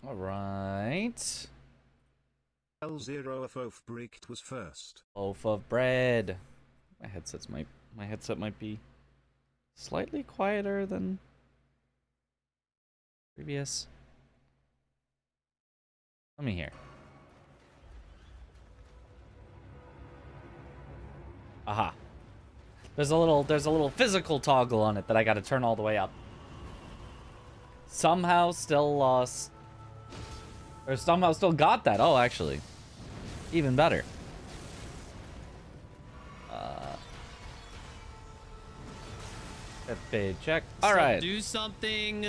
All right. L0 of oaf bricked was first. Loaf of bread. My headset might be slightly quieter than previous. Let me hear. Aha. There's a little physical toggle on it that I gotta turn all the way up. Somehow still lost. Or somehow still got that. Oh, actually. Even better. FA check. Alright. Do something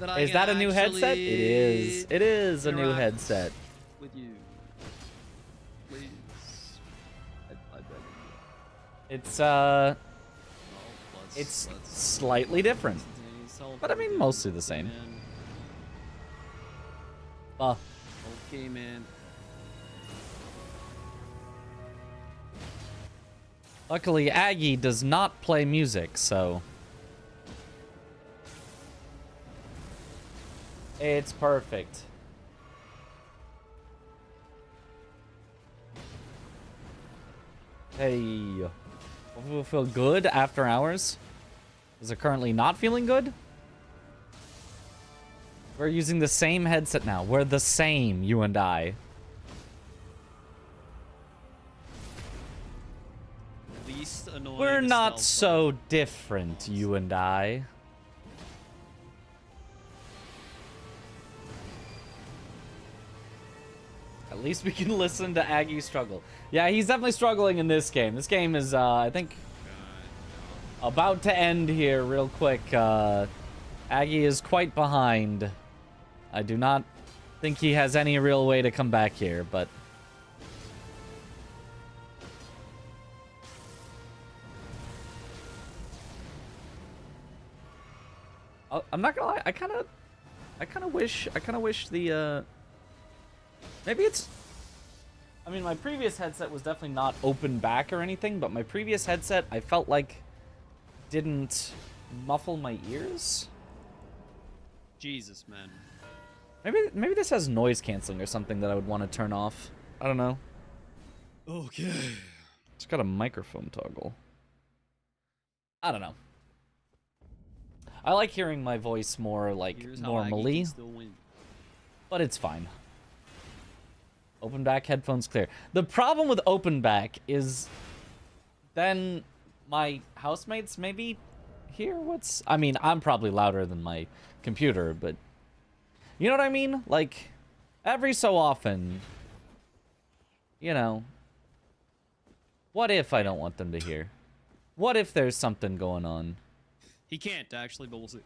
that I Is that a new headset? It is. It is a new headset. With you. Please. I beg of you. It's slightly different. But I mean, mostly the same. Okay, man. Luckily, Aggie does not play music, so it's perfect. Hey, we feel good after hours? Is it currently not feeling good? We're using the same headset now. We're the same, you and I. Least annoying. We're not so different, you and I. At least we can listen to Aggie struggle. Yeah, he's definitely struggling in this game. This game is, I think, about to end here real quick. Aggie is quite behind. I do not think he has any real way to come back here, but... I'm not gonna lie, I kind of wish the, maybe it's... I mean, my previous headset was definitely not open back or anything, but my previous headset, I felt like didn't muffle my ears. Jesus, man. Maybe this has noise canceling or something that I would want to turn off. I don't know. Okay. It's got a microphone toggle. I don't know. I like hearing my voice more like normally, but it's fine. Open back headphones clear. The problem with open back is then my housemates maybe hear what's... I mean, I'm probably louder than my computer, but you know what I mean? Like, every so often, you know, what if I don't want them to hear? What if there's something going on? He can't, actually, but we'll see.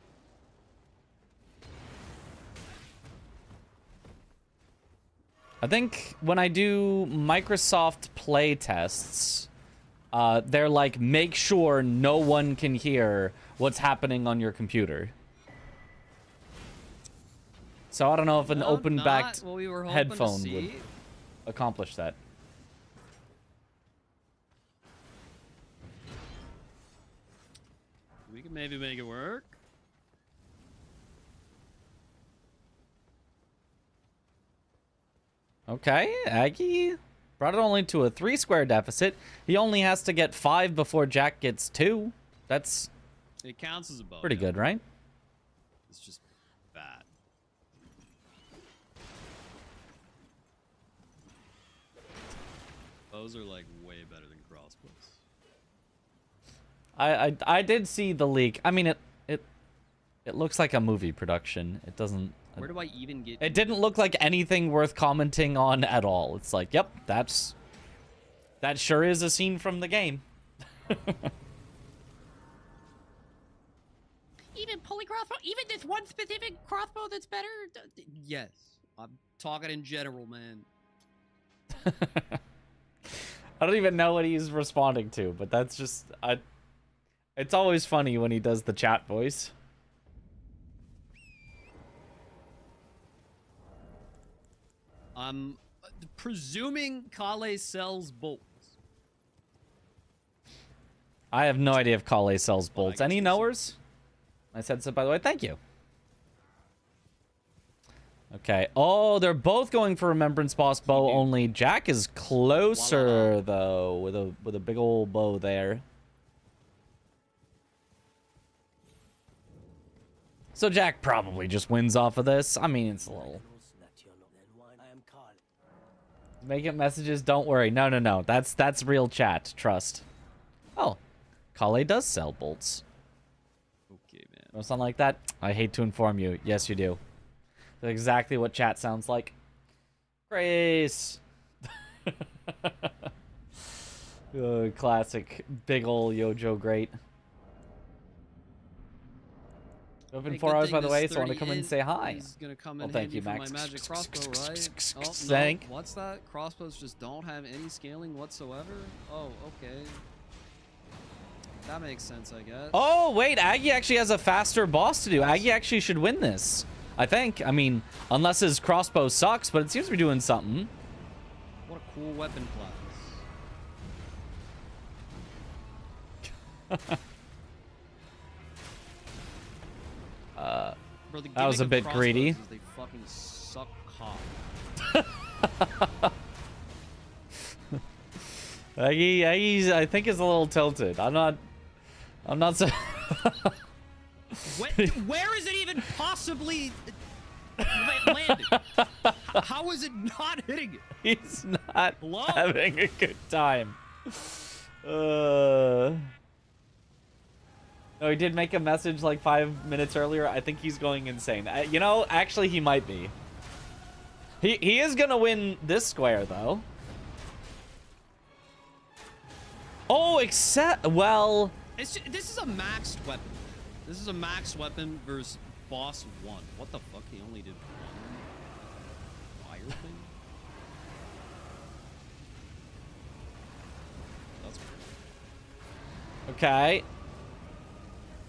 I think when I do Microsoft play tests, they're like, make sure no one can hear what's happening on your computer. So I don't know if an open-backed headphone would accomplish that. We can maybe make it work. Okay, Aggie brought it only to a 3-square deficit. He only has to get 5 before Jack gets 2. That's... It counts as a bow. Pretty good, right? It's just bad. Bows are like way better than crossbows. I did see the leak. I mean, it looks like a movie production. It doesn't... Where do I even get... It didn't look like anything worth commenting on at all. It's like, yep, that sure is a scene from the game. Even pulley crossbow? Even this one specific crossbow that's better? Yes. I'm talking in general, man. I don't even know what he's responding to, but that's just... it's always funny when he does the chat voice. I'm presuming Kale sells bolts. I have no idea if Kale sells bolts. Any knowers? Nice headset, by the way. Thank you. Okay. Oh, they're both going for Remembrance Boss bow only. Jack is closer though, with a big old bow there. So Jack probably just wins off of this. I mean, it's a little. Make it messages. Don't worry. No. That's real chat. Trust. Oh, Kale does sell bolts. Okay, man. Don't sound like that. I hate to inform you. Yes, you do. That's exactly what chat sounds like. Grace. Classic. Big ol' Yojo great. Open 4 hours, by the way, so I want to come in and say hi. Gonna come Well, in thank you, for Max. my magic crossbow, right? Oh, Thank. no. What's that? Crossbows just don't have any scaling whatsoever? Oh, okay. That makes sense, I guess. Oh, wait. Aggie actually has a faster boss to do. Aggie actually should win this. I think. I mean, unless his crossbow sucks, but it seems to be doing something. What a cool weapon class. Bro, That was a bit greedy. Is they fucking suck cock. Aggie, I think is a little tilted. I'm not so. Where is it even possibly landing? How is it not hitting it? He's not Hello? having a good time. No, he did make a message like 5 minutes earlier. I think he's going insane. You know, actually, he might be. He is gonna win this square though. Oh, except well. This is a maxed weapon. This is a maxed weapon versus boss 1. What the fuck? He only did one fire thing. That's weird. Okay.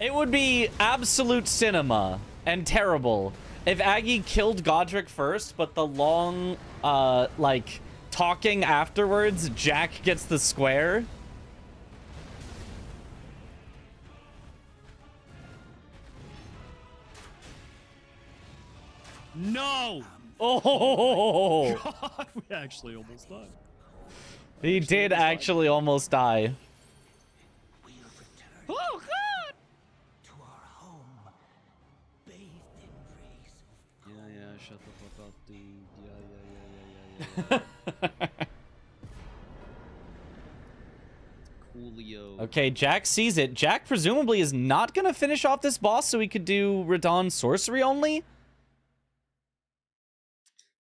It would be absolute cinema and terrible if Aggie killed Godric first, but the long, like, talking afterwards, Jack gets the square. No! Oh! God, we actually almost died. He did actually almost die. Oh, God! Yeah, shut the fuck up, dude. Yeah. Coolio. Okay, Jack sees it. Jack presumably is not going to finish off this boss so he could do Radon sorcery only.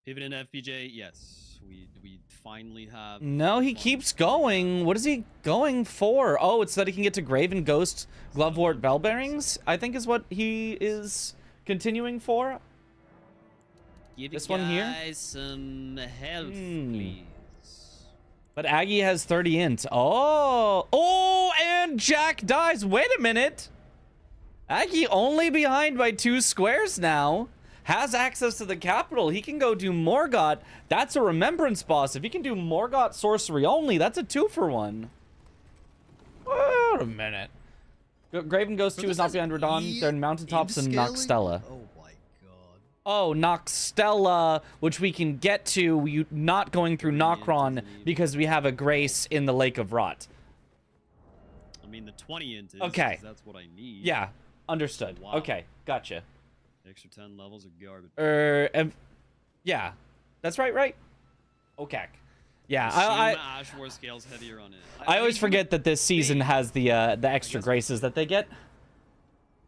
Pivot in FPJ, yes. We finally have... No, he keeps going. What is he going for? Oh, it's so that he can get to Graven Ghost Glovewort Bell Bearings, I think is what he is continuing for. Give This one here? guys some health, please. But Aggie has 30 int. Oh! Oh, and Jack dies. Wait a minute. Aggie only behind by 2 squares now. Has access to the capital. He can go do Morgott. That's a remembrance boss. If he can do Morgott sorcery only, that's a 2-for-1. Wait a minute. Graven Ghost 2 is not behind Radon. They're in Mountaintops and Noxtella. Oh my god. Oh, Noxtella, which we can get to not going through Nokron because we have a Grace in the Lake of Rot. I mean, the 20 int is, okay. That's what I need. Yeah, understood. Wow. Okay, gotcha. Extra 10 levels of garbage. Yeah, that's right? Okay. Yeah, Ash War scales heavier on it. I always forget that this season has the extra graces that they get.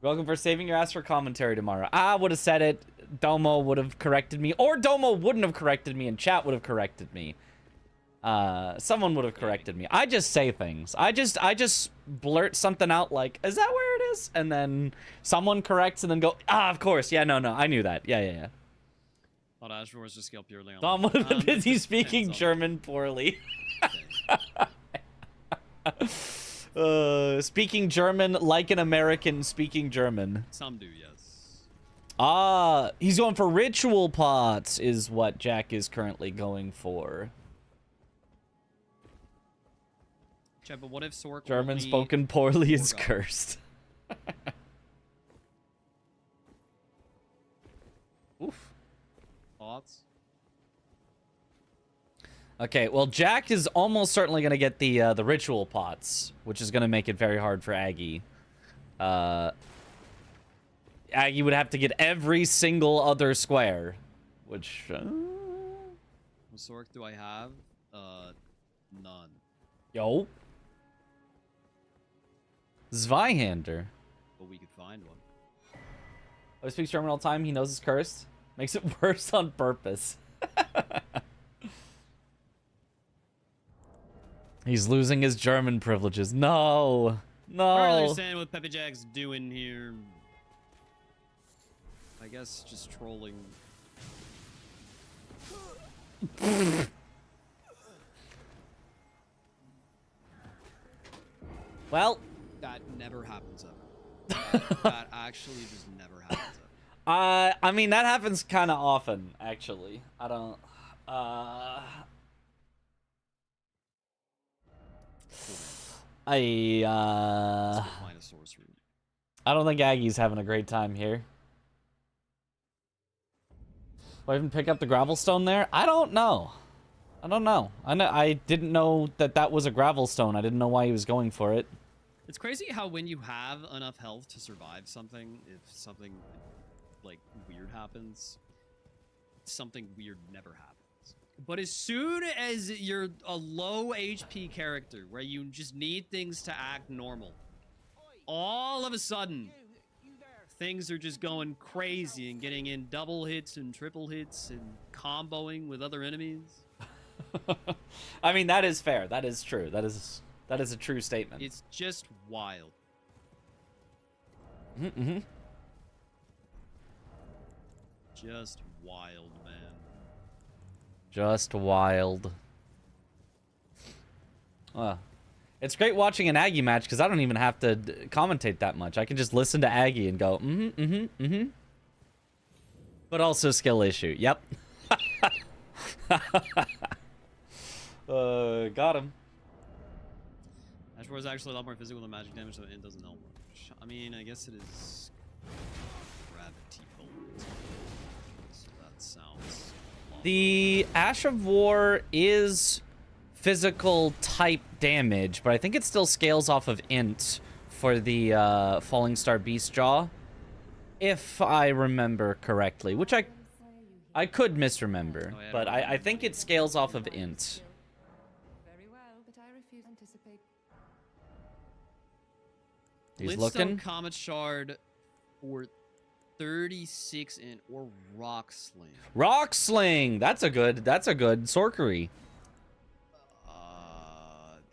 Welcome for saving your ass for commentary tomorrow. I would have said it. Domo would have corrected me, or Domo wouldn't have corrected me, and chat would have corrected me. Someone would have corrected me. I just say things. I just blurt something out like, "Is that where it is?" And then someone corrects, and then go, "Ah, of course. Yeah, no, I knew that. Yeah." Thought Ash War was just scale purely on. Tom would have been busy speaking German poorly. Speaking German like an American speaking German. Some do, yes. Ah, he's going for ritual pots is what Jack is currently going for. Chat, but what if Sork German only spoken poorly is Morgott? cursed. Oof. pots. Okay, well, Jack is almost certainly going to get the ritual pots, which is going to make it very hard for Aggie. Aggie would have to get every single other square, which... What Sork do I have? None. Yo. Zweihander. But we could find one. Oh, he speaks German all the time. He knows it's cursed. Makes it worse on purpose. He's losing his German privileges. No. No. I don't really understand what Pepe Jack's doing here. I guess just trolling. Well. That never happens ever. That actually just never happens ever. I mean, that happens kind of often, actually. I don't... I don't think Aggie's having a great time here. Will I even pick up the gravel stone there? I don't know. I don't know. I didn't know that that was a gravel stone. I didn't know why he was going for it. It's crazy how when you have enough health to survive something, if something like weird happens, something weird never happens. But as soon as you're a low HP character where you just need things to act normal, all of a sudden things are just going crazy and getting in double hits and triple hits and comboing with other enemies. I mean, that is fair. That is true. That is a true statement. It's just wild. Mm-hmm. Just wild, man. Just wild. It's great watching an Aggie match because I don't even have to commentate that much. I can just listen to Aggie and go, But also skill issue. Yep. Got him. Ashmore is actually a lot more physical than magic damage, so it doesn't help much. I mean, I guess it is gravity bolt. So that sounds... The Ash of War is physical type damage, but I think it still scales off of int for the Falling Star Beast Jaw, if I remember correctly, which I could misremember, but I think it scales off of int. Very well, but I refuse to anticipate. He's Glintstone looking. Comet Shard for 36 in or Rock Sling. Rock Sling. That's a good sorcery.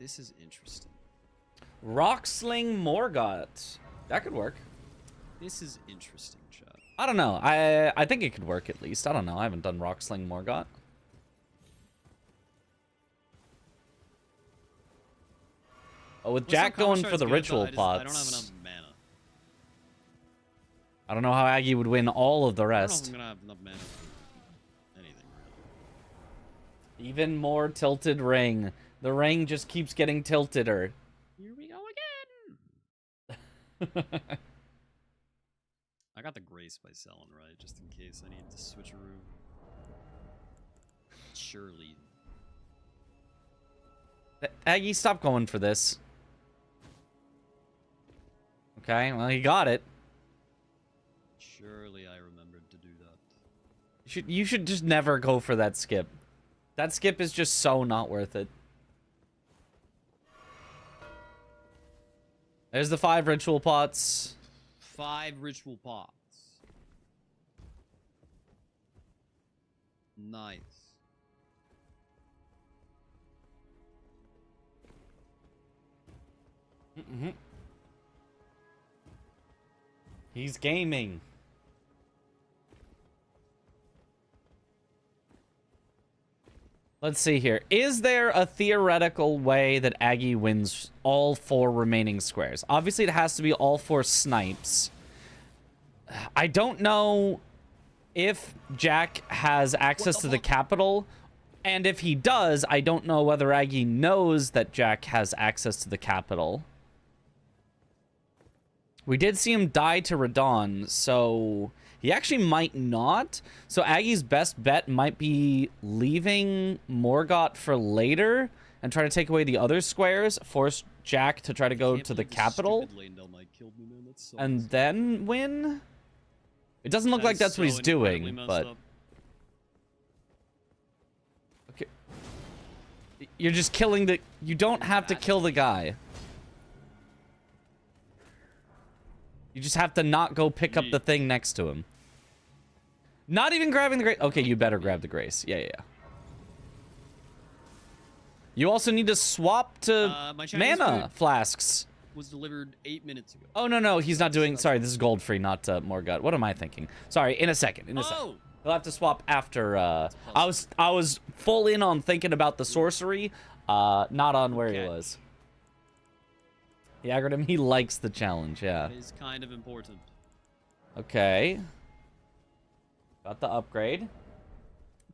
This is interesting. Rock Sling Morgott. That could work. This is interesting, chat. I don't know. I think it could work at least. I don't know. I haven't done Rock Sling Morgott. Oh, with Jack going for the ritual pots. I don't have enough mana. I don't know how Aggie would win all of the I rest. don't know if I'm gonna have enough mana for anything, really. Even more tilted ring. The ring just keeps getting tilted-er. Here we go again! I got the Grace by selling, right? Just in case I need to switch a room. Surely. Aggie, stop going for this. Okay, well, he got it. Surely I remembered to do that. You should just never go for that skip. That skip is just so not worth it. There's the 5 ritual pots. 5 ritual pots. Nice. He's gaming. Let's see here. Is there a theoretical way that Aggie wins all 4 remaining squares? Obviously, it has to be all 4 snipes. I don't know if Jack has access to the capital. And if he does, I don't know whether Aggie knows that Jack has access to the capital. We did see him die to Radon, so he actually might not. So Aggie's best bet might be leaving Morgott for later and try to take away the other squares, force Jack to try to go to the capital, and then win? It doesn't look like that's what he's doing, but... Okay. You're just killing the... You don't have to kill the guy. You just have to not go pick up the thing next to him. Not even grabbing the grace. Okay, you better grab the grace. Yeah. You also need to swap to mana flasks. Was delivered 8 minutes ago. Oh, no, he's not doing... Sorry, this is gold free, not Morgott. What am I thinking? Sorry, in a second. He'll have to swap after... I was full in on thinking about the sorcery, not on where he was. He aggroed him. He likes the challenge, yeah. That is kind of important. Okay. Got the upgrade.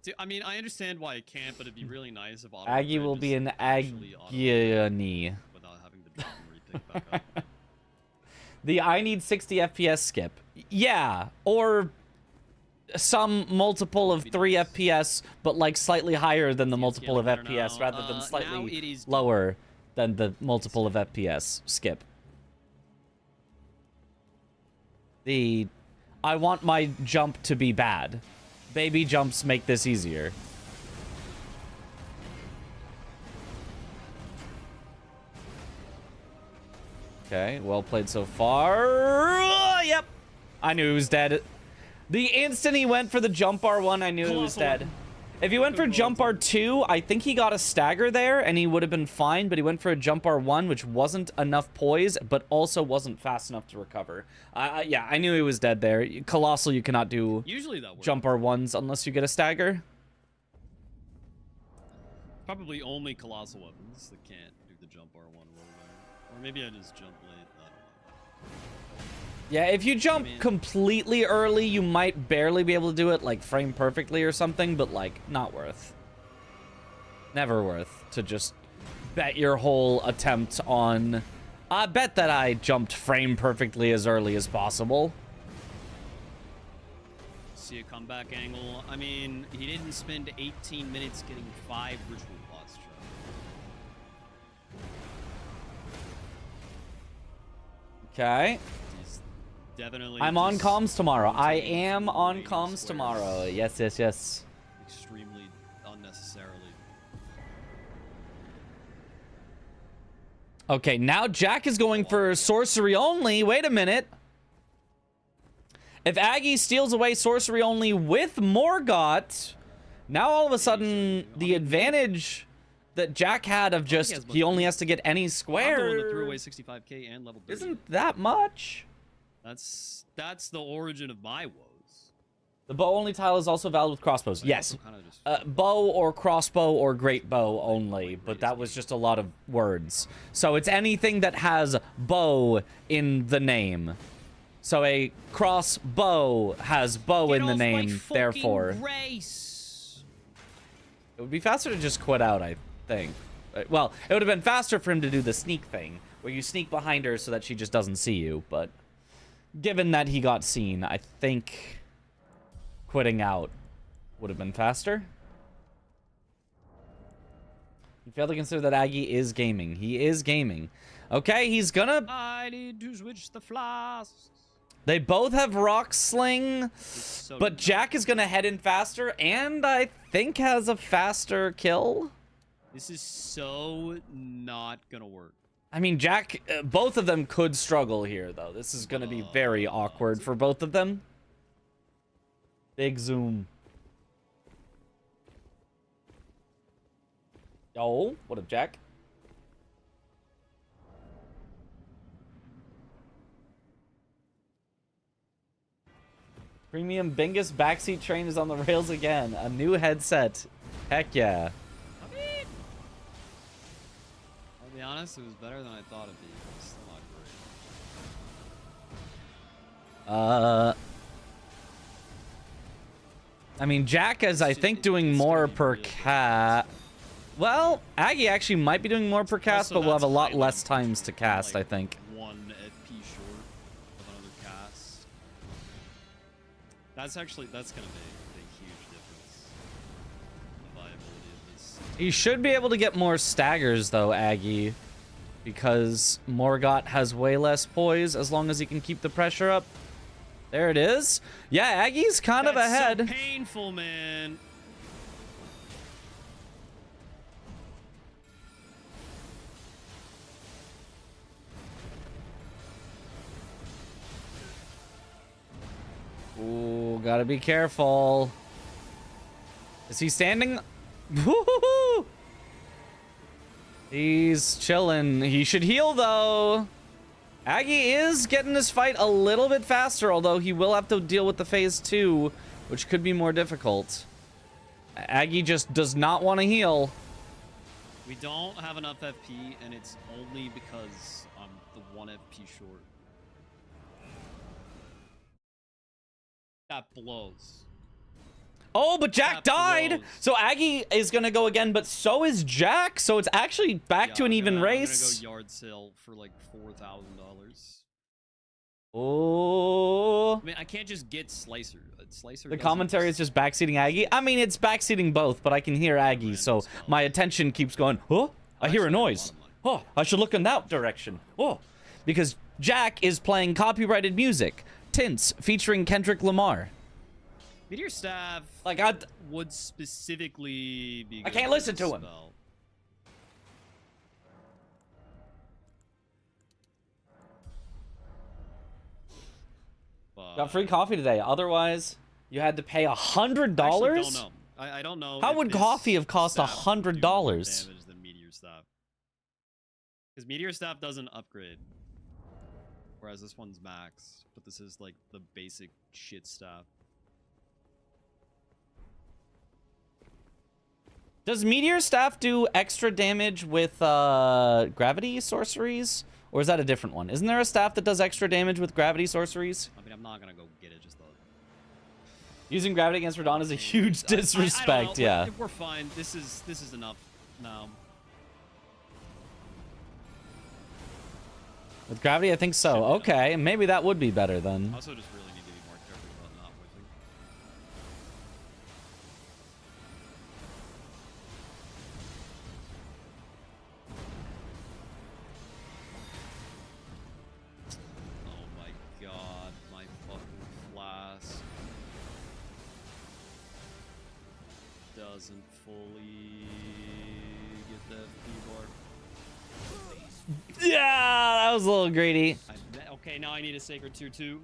Dude, I mean, I understand why it can't, but it'd be really nice if Aggie will be an Aggiani. Without having to drop and repick back up. The I need 60 FPS skip. Yeah, or some multiple of 3 FPS, but like slightly higher than the multiple of FPS rather than slightly lower than the multiple of FPS skip. I want my jump to be bad. Baby jumps make this easier. Okay, well played so far. Yep. I knew he was dead. The instant he went for the jump R1, I knew he was dead. If he went for jump R2, I think he got a stagger there, and he would have been fine, but he went for a jump R1, which wasn't enough poise, but also wasn't fast enough to recover. Yeah, I knew he was dead there. Colossal, you cannot do jump R1s unless you get a stagger. Probably only Colossal weapons that can't do the jump R1 roll there. Or maybe I just jump late. I don't know. Yeah, if you jump completely early, you might barely be able to do it, like, frame perfectly or something, but, like, not worth. Never worth to just bet your whole attempt on... I bet that I jumped frame perfectly as early as possible. See a comeback angle. I mean, he didn't spend 18 minutes getting 5 ritual posture. Okay. Definitely. I'm on comms tomorrow. I am on comms tomorrow. Yes. Extremely unnecessarily. Okay, now Jack is going for sorcery only. Wait a minute. If Aggie steals away sorcery only with Morgott, now all of a sudden the advantage that Jack had of just he only has to get any square. I'm the one that threw away 65k and level 30. Isn't that much? That's the origin of my woes. The bow only tile is also valid with crossbows. Yes. Bow or crossbow or great bow only, but that was just a lot of words. So it's anything that has bow in the name. So a crossbow has bow in the name, therefore. Grace. It would be faster to just quit out, I think. Well, it would have been faster for him to do the sneak thing, where you sneak behind her so that she just doesn't see you, but given that he got seen, I think quitting out would have been faster. You fail to consider that Aggie is gaming. He is gaming. Okay, he's gonna... I need to switch the flasks. They both have Rock Sling, but Jack is gonna head in faster, and I think has a faster kill. This is so not gonna work. I mean, Jack, both of them could struggle here, though. This is gonna be very awkward for both of them. Big zoom. Yo, what up, Jack? Premium Bingus backseat train is on the rails again. A new headset. Heck yeah. I mean, I'll be honest, it was better than I thought it'd be. It's still not great. I mean, Jack is, I think, doing more per cast. Well, Aggie actually might be doing more per cast, but we'll have a lot less times to cast, I think. 1 FP short. That's gonna make a huge difference in the viability of this. He should be able to get more staggers though, Aggie, because Morgott has way less poise as long as he can keep the pressure up. There it is. Yeah, Aggie's kind of ahead. That's so painful, man. Ooh, gotta be careful. Is he standing? Woo-hoo-hoo! He's chilling. He should heal, though. Aggie is getting this fight a little bit faster, although he will have to deal with the phase 2, which could be more difficult. Aggie just does not want to heal. We don't have enough FP, and it's only because I'm the 1 FP short. That blows. Oh, but Jack died! blows. So Aggie is going to go again, but so is Jack. So it's actually back to an even race. I'm gonna go yard sale for like $4,000. Oh. I mean, I can't just get Slicer. Slicer. The commentary is just backseating Aggie. I mean, it's backseating both, but I can hear Aggie, so my attention keeps going, oh, I hear a noise. Oh, I should look in that direction. Oh, because Jack is playing copyrighted music. Tints featuring Kendrick Lamar. Meteor Staff Like, would specifically be. I can't listen to him. Got free coffee today. Otherwise, you had to pay $100. I don't know. I don't know. How would coffee have cost $100? Damage than Meteor Staff. Because Meteor Staff doesn't upgrade. Whereas this one's max. But this is like the basic shit staff. Does Meteor Staff do extra damage with gravity sorceries? Or is that a different one? Isn't there a staff that does extra damage with gravity sorceries? I mean, I'm not gonna go get it, just though. Using gravity against Radon is a huge disrespect, I don't know. yeah. We're fine. This is enough now. With gravity, I think so. Okay, maybe that would be better then. I also just really need to be more careful about not whiffing. Oh my god, my fucking flask doesn't fully get the FP bar. Yeah, that was a little greedy. Okay, now I need a Sacred Tier 2.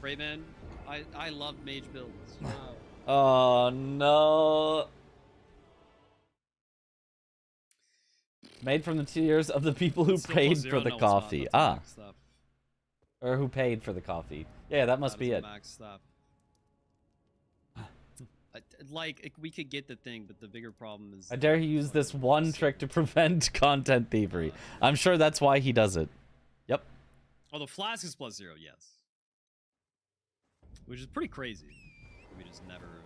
Great, man. I love mage builds. Wow. Oh, no. Made from the tears of the people who Still paid +0. for the No, it's not. coffee. That's a Ah. max stuff. Or who paid for the coffee. Yeah, that must That be is a it. max stuff. Like, we could get the thing, but the bigger problem is... I dare he use this one trick to prevent content thievery. I'm sure that's why he does it. Yep. Oh, the flask is +0, yes. Which is pretty crazy. We just never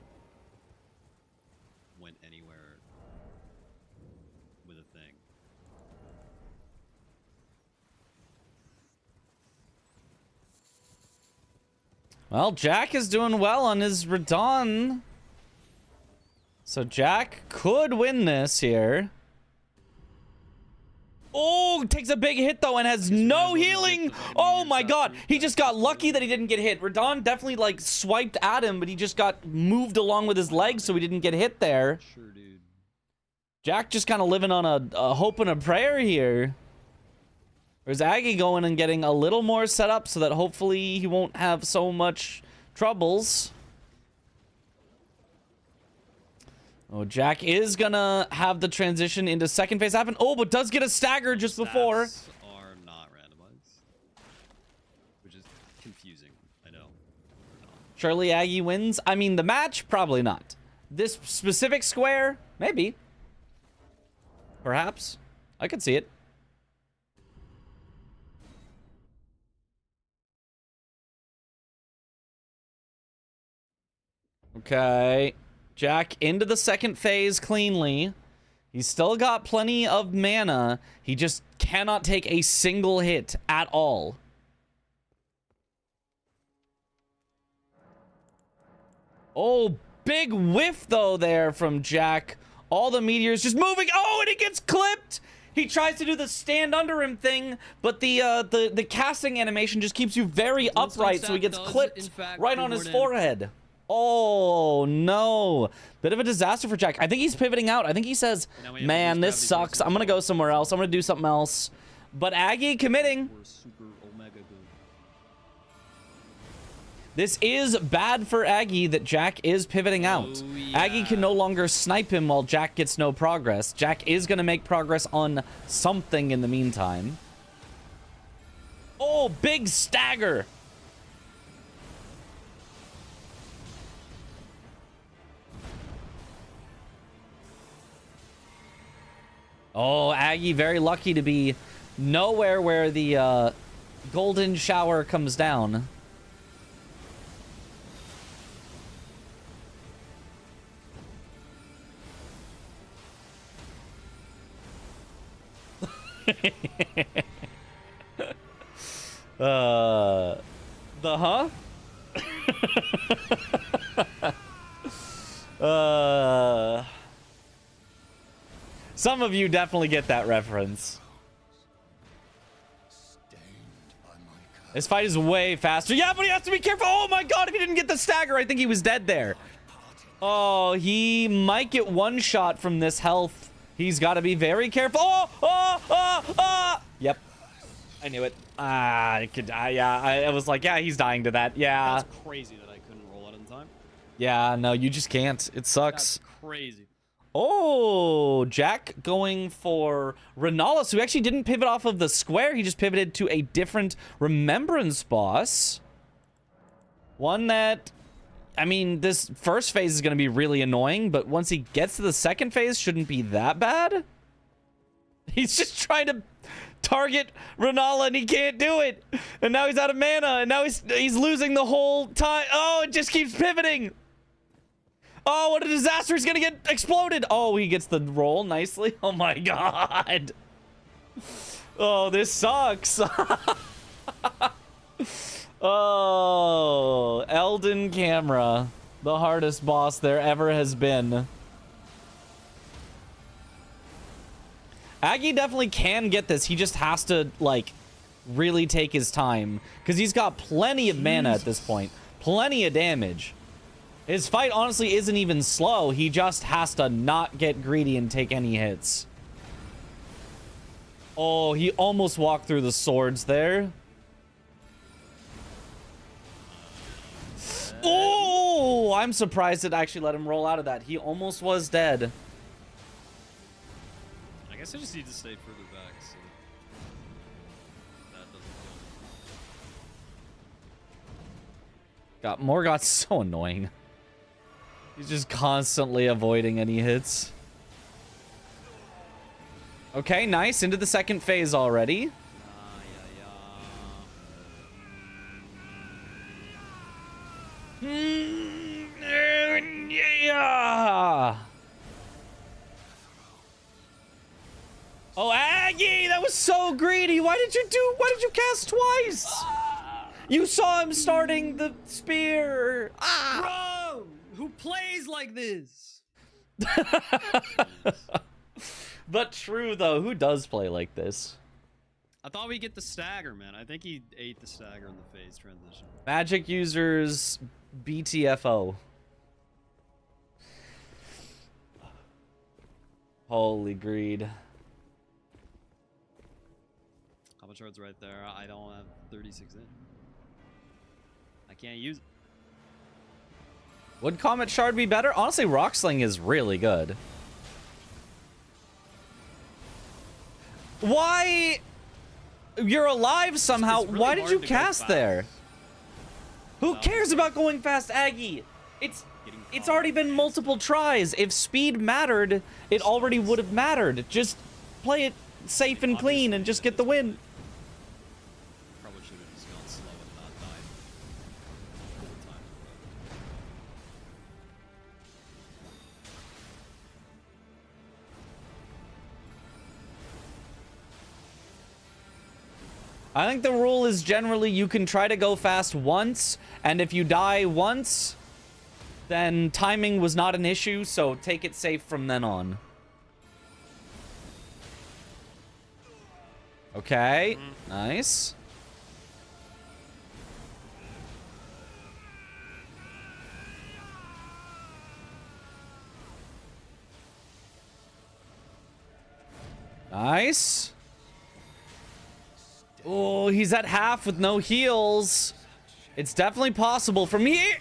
went anywhere with a thing. Well, Jack is doing well on his Radon. So Jack could win this here. Oh, takes a big hit though and has no healing. Oh my god. He just got lucky that he didn't get hit. Radon definitely like swiped at him, but he just got moved along with his legs so he didn't get hit there. Sure, dude. Jack just kind of living on a hope and a prayer here. There's Aggie going and getting a little more set up so that hopefully he won't have so much troubles. Oh, Jack is gonna have the transition into second phase happen. Oh, but does get a stagger just before. Stats are not randomized, which is confusing. I know. Surely Aggie wins. I mean, the match, probably not. This specific square, maybe. Perhaps. I could see it. Okay. Jack into the second phase cleanly. He's still got plenty of mana. He just cannot take a single hit at all. Oh, big whiff though there from Jack. All the meteors just moving. Oh, and he gets clipped. He tries to do the stand under him thing, but the casting animation just keeps you very upright, so he gets clipped right on his forehead. Oh no, bit of a disaster for Jack. I think he's pivoting out. I think he says, man, this sucks. I'm gonna go somewhere else. I'm gonna do something else. But Aggie committing. This is bad for Aggie that Jack is pivoting out. Oh, yeah. Aggie can no longer snipe him while Jack gets no progress. Jack is going to make progress on something in the meantime. Oh, big stagger. Oh, Aggie very lucky to be nowhere where the golden shower comes down. Some of you definitely get that reference. This fight is way faster. Yeah, but he has to be careful. Oh my god, if he didn't get the stagger, I think he was dead there. Oh, he might get one shot from this health. He's got to be very careful. Yep. I knew it. I was like, yeah, he's dying to that. Yeah. That's crazy that I couldn't roll out in time. Yeah, no, you just can't. It sucks. That's crazy. Oh, Jack going for Renalis, who actually didn't pivot off of the square. He just pivoted to a different remembrance boss. One that... I mean, this first phase is going to be really annoying, but once he gets to the second phase, shouldn't be that bad. He's just trying to target Renala, and he can't do it. And now he's out of mana, and now he's losing the whole time. Oh, it just keeps pivoting. Oh, what a disaster. He's going to get exploded. Oh, he gets the roll nicely. Oh, my God. Oh, this sucks. Oh, Elden Camera, the hardest boss there ever has been. Aggie definitely can get this. He just has to, like, really take his time, because he's got plenty of mana at this point. Plenty of damage. His fight, honestly, isn't even slow. He just has to not get greedy and take any hits. Oh, he almost walked through the swords there. Oh, I'm surprised it actually let him roll out of that. He almost was dead. I guess I just need to stay further back so that doesn't kill me. Morgoth's so annoying. He's just constantly avoiding any hits. Okay, nice. Into the second phase already. Yeah. Oh, Aggie, that was so greedy. Why did you cast twice? You saw him starting the spear. Bro, who plays like this? But true though, who does play like this? I thought we'd get the stagger, man. I think he ate the stagger in the phase transition. Magic users BTFO. Holy greed. How much shard's right there? I don't have 36 in. I can't use it. Would Comet Shard be better? Honestly, Rock Sling is really good. Why? You're alive somehow. It's really Why did hard you to go cast fast. there? Who cares about going fast, Aggie? It's already been multiple tries. If speed mattered, it already would have mattered. Just play it safe and clean and just get the win. Probably should have just gone slow and not died. The whole time. I think the rule is generally you can try to go fast once, and if you die once, then timing was not an issue, so take it safe from then on. Okay, nice. Nice. Oh, he's at half with no heals. It's definitely possible from here.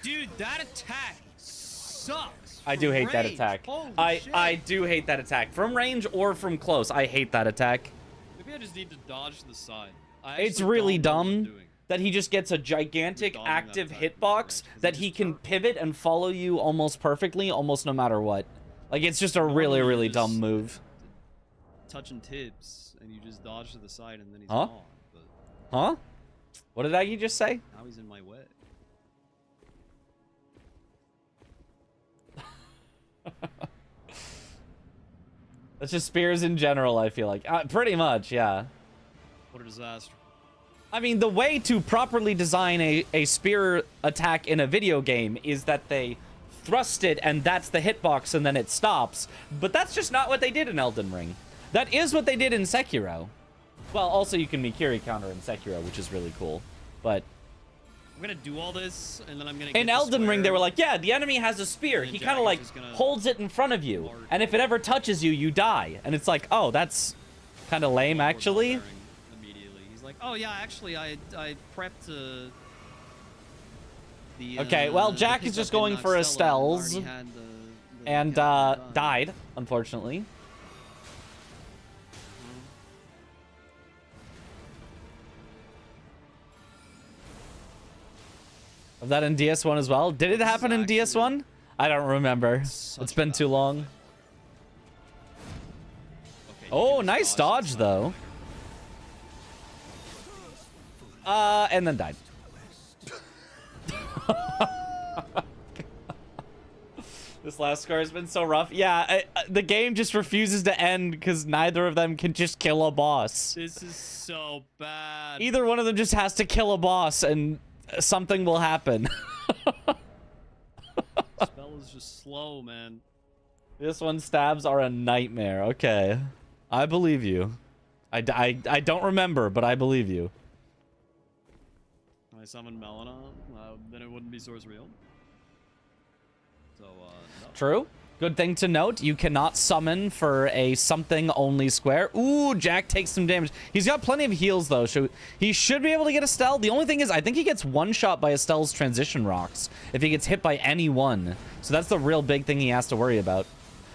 Dude, that attack sucks. I do hate that Range. attack. Holy shit. I do hate that attack. From range or from close, I hate that attack. Maybe I just need to dodge to the side. It's actually really don't know what I'm dumb doing. that he just gets a gigantic Dodging that active attack hitbox range, 'cause that it he just can pivot and follow you almost perfectly, almost no matter what. Like, it's just a really, Normally really just dumb move. touching tips, and you just dodge to the side, and then he's Huh? gone. But Huh? What did Aggie just say? now he's in my way. That's just spears in general, I feel like. Pretty much, yeah. What a disaster. I mean, the way to properly design a spear attack in a video game is that they thrust it and that's the hitbox and then it stops. But that's just not what they did in Elden Ring. That is what they did in Sekiro. Well, also you can Mikiri counter in Sekiro, which is really cool. But I'm gonna do all this, and then I'm gonna. in Elden Ring, they were like, yeah, the enemy has a spear. And He Jack kind of is like just gonna holds it in front of you. mark. And if it ever touches you, you die. And it's like, oh, that's kind of lame, actually. Immediately, he's like, "Oh yeah, actually, I prepped the." Okay, well, Jack the is just pickup going in for a Stella and Stells. already had the And pickup done. died, unfortunately. Was that in DS1 as well? Did it This is happen in actually DS1? I don't remember. such It's been bad too long. Okay, you Oh, can nice to the dodge, side. though. And then died. This last score has been so rough. Yeah, the game just refuses to end because neither of them can just kill a boss. This is so bad. Either one of them just has to kill a boss and something will happen. Spell is just slow, man. This one stabs are a nightmare. Okay. I believe you. I don't remember, but I believe you. I summoned Melina, then it wouldn't be source real. So, no. True. Good thing to note, you cannot summon for a something only square. Ooh, Jack takes some damage. He's got plenty of heals, though, so he should be able to get Estelle. The only thing is, I think he gets one shot by Estelle's transition rocks if he gets hit by any one. So that's the real big thing he has to worry about.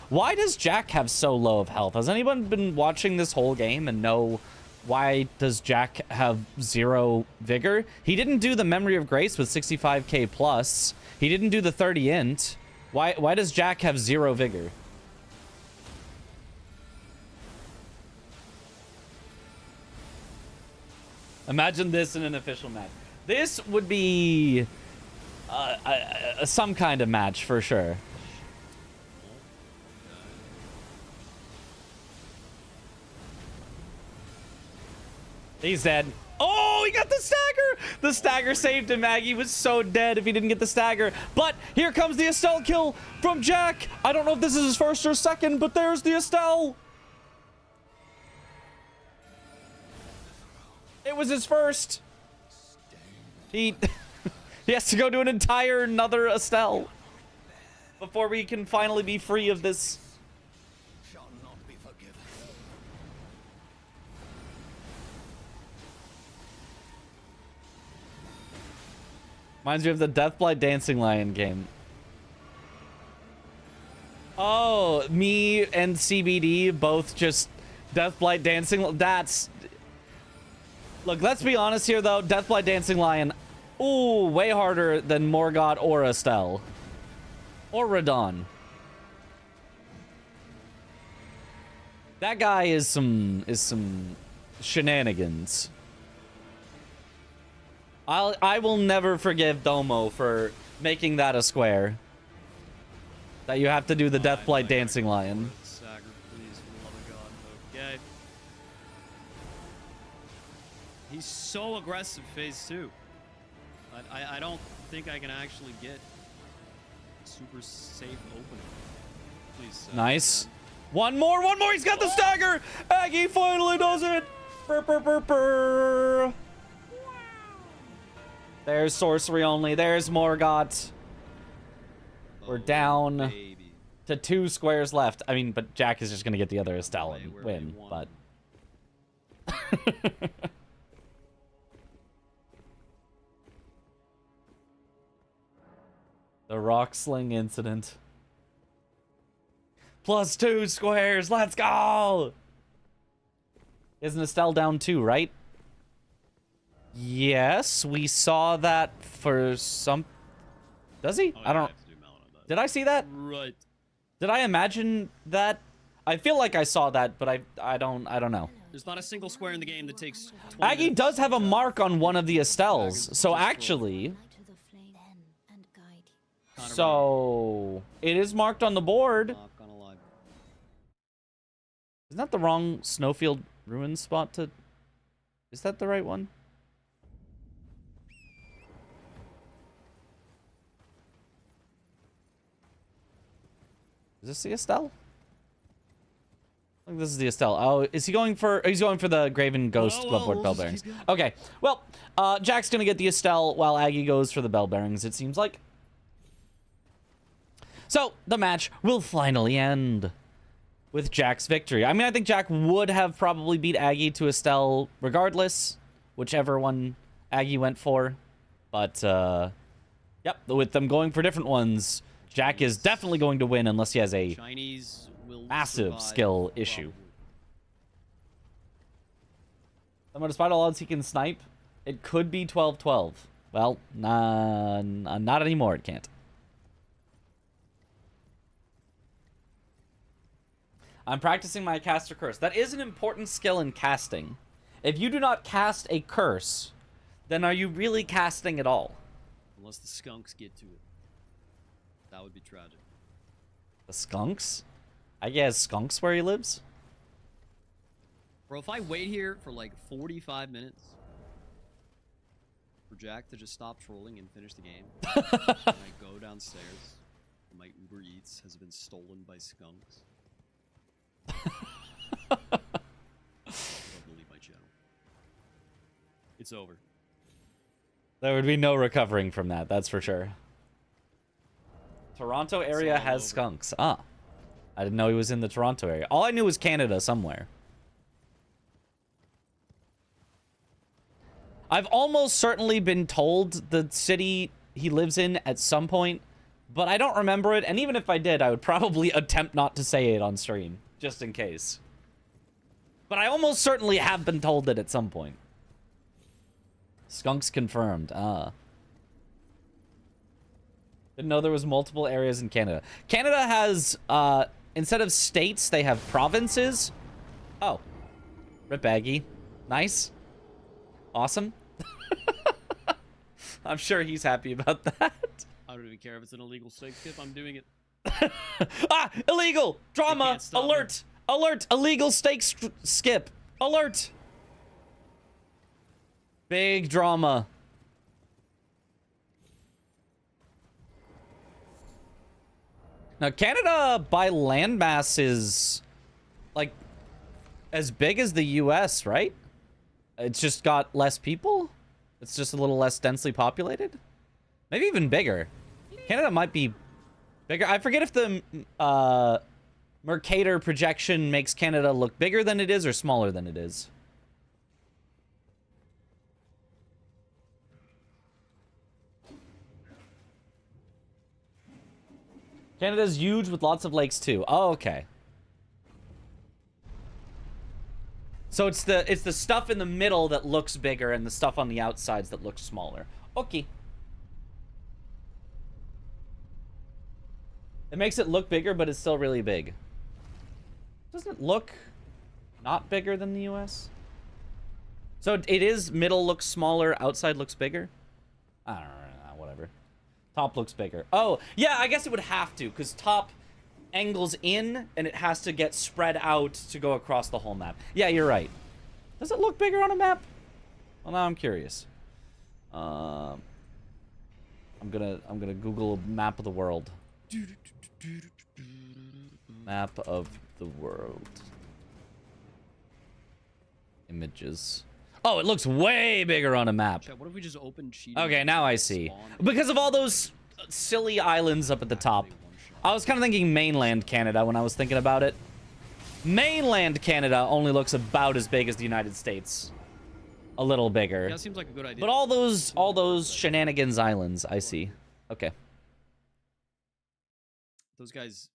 Why does Jack have so low of health? Has anyone been watching this whole game and know why does Jack have 0 vigor? He didn't do the Memory of Grace with 65k plus. He didn't do the 30 int. Why does Jack have 0 vigor? Imagine this in an official match. This would be some kind of match for sure. He's dead. Oh, he got the stagger! The stagger saved him. Maggie was so dead if he didn't get the stagger. But here comes the Estelle kill from Jack. I don't know if this is his first or second, but there's the Estelle. It was his first. He has to go to an entire another Estelle before we can finally be free of this. Reminds me of the Deathblight Dancing Lion game. Oh, me and CBD both just Deathblight Dancing. That's... Look, let's be honest here, though. Deathblight Dancing Lion, ooh, way harder than Morgott or Estelle. Or Radon. That guy is some shenanigans. I will never forgive Domo for making that a square. That you have to do the Deathblight Dancing Lion. Stagger, please, for the love of God. Okay. He's so aggressive phase 2. I don't think I can actually get super safe opening. Please. Nice. One more. He's got the stagger. Aggie finally does it. Brr, brr, brr, brr. There's sorcery only. There's Morgott. We're down to 2 squares left. I mean, but Jack is just going to get the other Estelle and win, but... The rock sling incident. Plus 2 squares. Let's go! Isn't Estelle down 2, right? Yes, we saw that for some... Does he? Oh, I don't... Did I see that? Right. Did I imagine that? I feel like I saw that, but I don't know. There's not a single square in the game that takes 20 Aggie minutes. does have a mark on one of the Estelles, so actually... So... It is marked on the board. Not gonna lie. Isn't that the wrong Snowfield Ruins spot to... Is that the right one? Is this the Estelle? I think this is the Estelle. Oh, is he going for... He's going for the Graven Ghost Bloodboard Bell Bearings. Okay, well, Jack's gonna get the Estelle while Aggie goes for the Bell Bearings, it seems like. So, the match will finally end with Jack's victory. I mean, I think Jack would have probably beat Aggie to Estelle regardless, whichever one Aggie went for. But, yep, with them going for different ones, Jack is definitely going to win unless he has a massive skill issue. But despite all odds he can snipe, it could be 12-12. Well, not anymore, it can't. I'm practicing my caster curse. That is an important skill in casting. If you do not cast a curse, then are you really casting at all? Unless the skunks get to it. That would be tragic. The skunks? I guess skunks where he lives? Bro, if I wait here for like 45 minutes for Jack to just stop trolling and finish the game, and I go downstairs and my Uber Eats has been stolen by skunks, I don't believe my channel. It's over. There would be no recovering from that, that's for sure. Toronto area has skunks. Ah. I didn't know he was in the Toronto area. All I knew was Canada somewhere. I've almost certainly been told the city he lives in at some point, but I don't remember it, and even if I did, I would probably attempt not to say it on stream, just in case. But I almost certainly have been told it at some point. Skunks confirmed. Ah. Didn't know there was multiple areas in Canada. Canada has, instead of states, they have provinces. Oh. Rip Aggie. Nice. Awesome. I'm sure he's happy about that. I don't even care if it's an illegal stake skip. I'm doing it. Ah! Illegal! Drama! Alert! Me. Alert! Illegal stake skip! Alert! Big drama. Now, Canada, by landmass, is, like, as big as the U.S., right? It's just got less people? It's just a little less densely populated? Maybe even bigger. Canada might be bigger. I forget if the Mercator projection makes Canada look bigger than it is or smaller than it is. Canada's huge with lots of lakes too. Oh, okay. So it's the stuff in the middle that looks bigger and the stuff on the outsides that looks smaller. Okay. It makes it look bigger, but it's still really big. Doesn't it look not bigger than the US? So it is middle looks smaller, outside looks bigger? I don't know, whatever. Top looks bigger. Oh, yeah, I guess it would have to, because top angles in, and it has to get spread out to go across the whole map. Yeah, you're right. Does it look bigger on a map? Well, now I'm curious. I'm gonna Google a map of the world. Map of the world. Images. Oh, it looks way bigger on a map. Chat, what if we just open cheating? Okay, now I see. Because of all those silly islands up at the top. I was kind of thinking mainland Canada when I was thinking about it. Mainland Canada only looks about as big as the United States. A little bigger. Yeah, that seems like a good idea. But all those shenanigans islands, I see. Okay. Those guys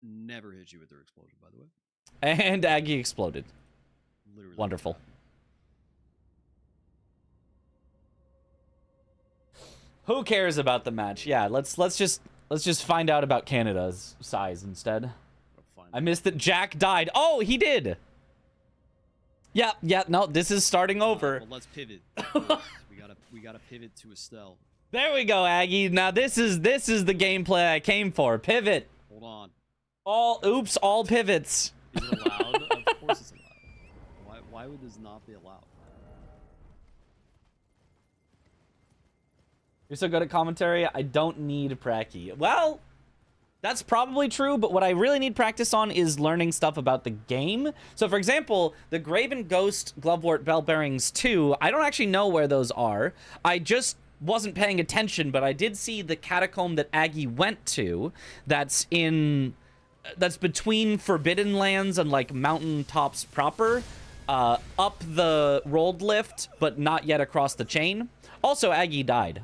never hit you with their explosion, by the way. And Aggie exploded. Literally. Wonderful. Who cares about the match? Yeah, let's just find out about Canada's size instead. I missed that Jack died. Oh, he did. Yeah, no, this is starting over. Well, let's pivot. we gotta pivot to Estelle. There we go, Aggie. Now this is the gameplay I came for. Pivot. Hold on. All pivots. Is it allowed? Of course it's allowed. Why would this not be allowed? You're so good at commentary, I don't need Pracky. Well, that's probably true, but what I really need practice on is learning stuff about the game. So, for example, the Graven Ghost Glovewort Bell Bearings 2, I don't actually know where those are. I just wasn't paying attention, but I did see the catacomb that Aggie went to that's between Forbidden Lands and, like, mountain tops proper, up the rolled lift, but not yet across the chain. Also, Aggie died.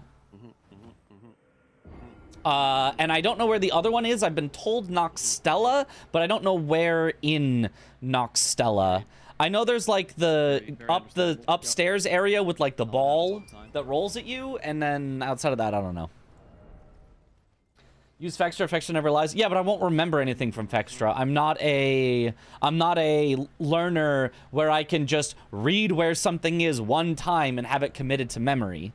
And I don't know where the other one is. I've been told Noxtella, but I don't know where in Noxtella. I know there's like the upstairs area with like the ball that rolls at you, and then outside of that, I don't know. Use Fextra. Fextra never lies. Yeah, but I won't remember anything from Fextra. I'm not a learner where I can just read where something is one time and have it committed to memory.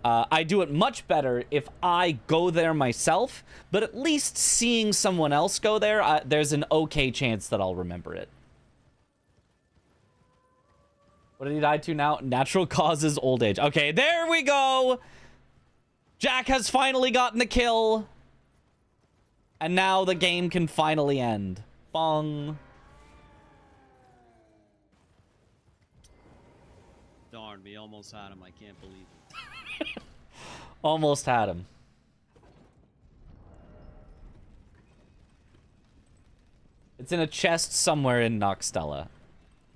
I do it much better if I go there myself, but at least seeing someone else go there, there's an okay chance that I'll remember it. What did he die to now? Natural causes, old age. Okay, there we go! Jack has finally gotten the kill. And now the game can finally end. Bong. Darn, we almost had him. I can't believe it. Almost had him. It's in a chest somewhere in Noxtella.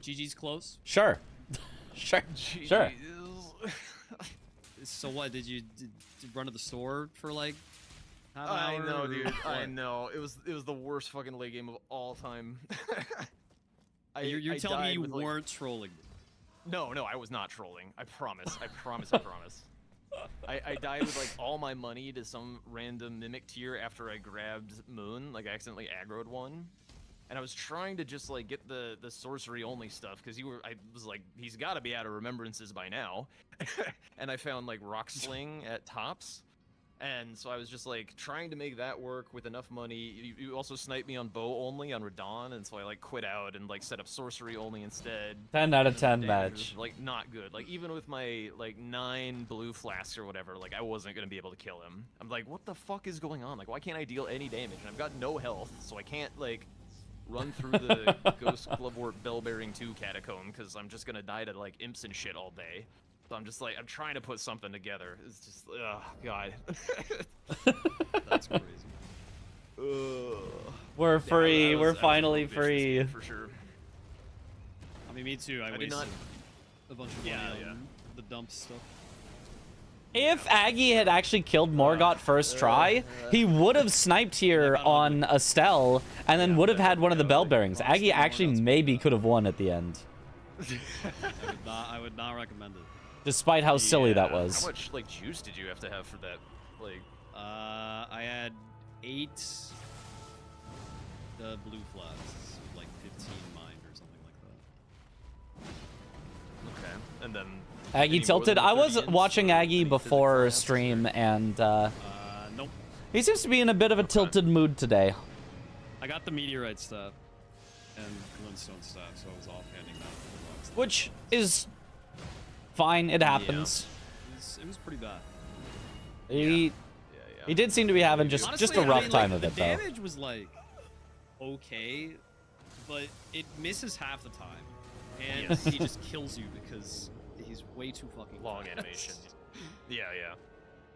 GG's close? Sure. Sure. Sure. So what, did you run to the store for like half an hour? I know, dude. What? I know. It was the worst fucking late game of all time. You're telling me you weren't trolling me? No, I was not trolling. I promise. I promise. I died with like all my money to some random mimic tier after I grabbed Moon. Like I accidentally aggroed one. And I was trying to just like get the sorcery only stuff because I was like, he's got to be out of remembrances by now. And I found like Rock Sling at tops. And so I was just like trying to make that work with enough money. You also sniped me on bow only on Radon, and so I like quit out and like set up sorcery only instead. 10 out of 10 Damage match. was, like not good. Like even with my like 9 blue flasks or whatever, like I wasn't gonna be able to kill him. I'm like, what the fuck is going on? Like why can't I deal any damage? And I've got no health, so I can't like run through the Ghost Glovewort Bellbearing 2 catacomb because I'm just gonna die to like imps and shit all day. So I'm just like, I'm trying to put something together. It's just, oh god. That's crazy. We're free. Yeah, We're finally free. For sure. I mean, me too. I wasted a bunch of money on the dump stuff. If Aggie had actually killed Morgott first try, he would have sniped here on Estelle and then would have had one of the bell bearings. Aggie actually maybe could have won at the end. I would not recommend it. Despite how silly that was. How much like juice did you have to have for that? Like, I had 8 the blue flasks, like 15 mined or something like that. okay, and then Aggie tilted. I was watching Aggie before stream, and nope. he seems to be in a bit of a tilted mood today. I got the meteorite stuff and glintstone stuff, so I was offhanding that. Which is fine. It happens. Yeah. It was pretty bad. He, He did seem to be having just Honestly, a rough I mean, time like, of it, the though. damage was like okay, but it misses half the time, and Yes. he just kills you because he's way too fucking Long fast. animation. Yeah, yeah.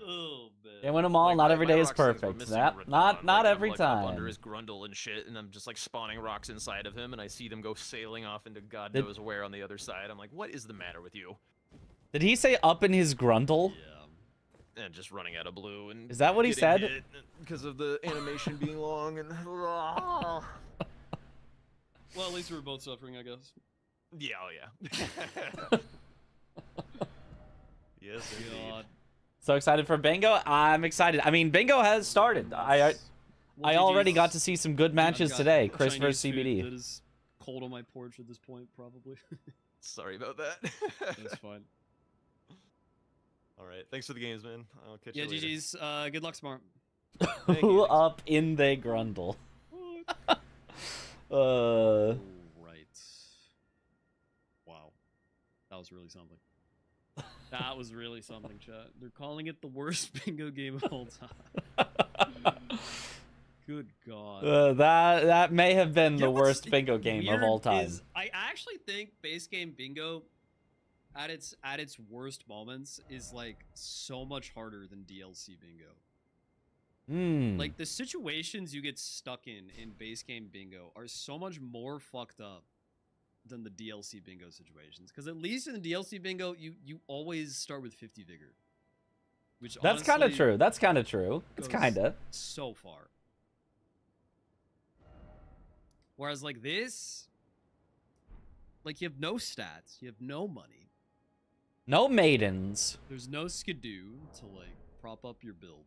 Oh man. Can't win them all. Like, Not my- every my day is rocks things were perfect. missing That Ripon. not Like, I'm, every like, up under time. his grundle and shit, and I'm just like spawning rocks inside of him, and I see them go sailing off into God Did- knows where on the other side. I'm like, what is the matter with you? Did he say up in his grundle? Yeah. And just running out of blue and Is that what he getting said? hit because of the animation being long and Well, at least we were both suffering, I guess. yeah, oh yeah. Yes, indeed. God. So excited for bingo. I'm excited. I mean, bingo has started. I Well, already GG's. got to see some good I've matches got today. Chris Chinese versus food CBD. That is cold on my porch at this point, probably. Sorry about that. That's fine. All right, thanks for the games, man. I'll catch Yeah, you later. GG's. Good luck tomorrow. Thank Who you. up in the grundle? Right. Wow. That was really something. That was really something, chat. They're calling it the worst bingo game of all time. Good God. That may have been You the know what's worst bingo game of weird all time. is I actually think base game bingo at its worst moments is like so much harder than DLC bingo. Hmm. Like the situations you get stuck in base game bingo are so much more fucked up than the DLC bingo situations. Because at least in the DLC bingo, you always start with 50 vigor, which That's kind of honestly true. That's kind of true. It's goes kind of. so far. Whereas like this, like you have no stats, you have no money, No maidens. there's no skidoo to like prop up your build.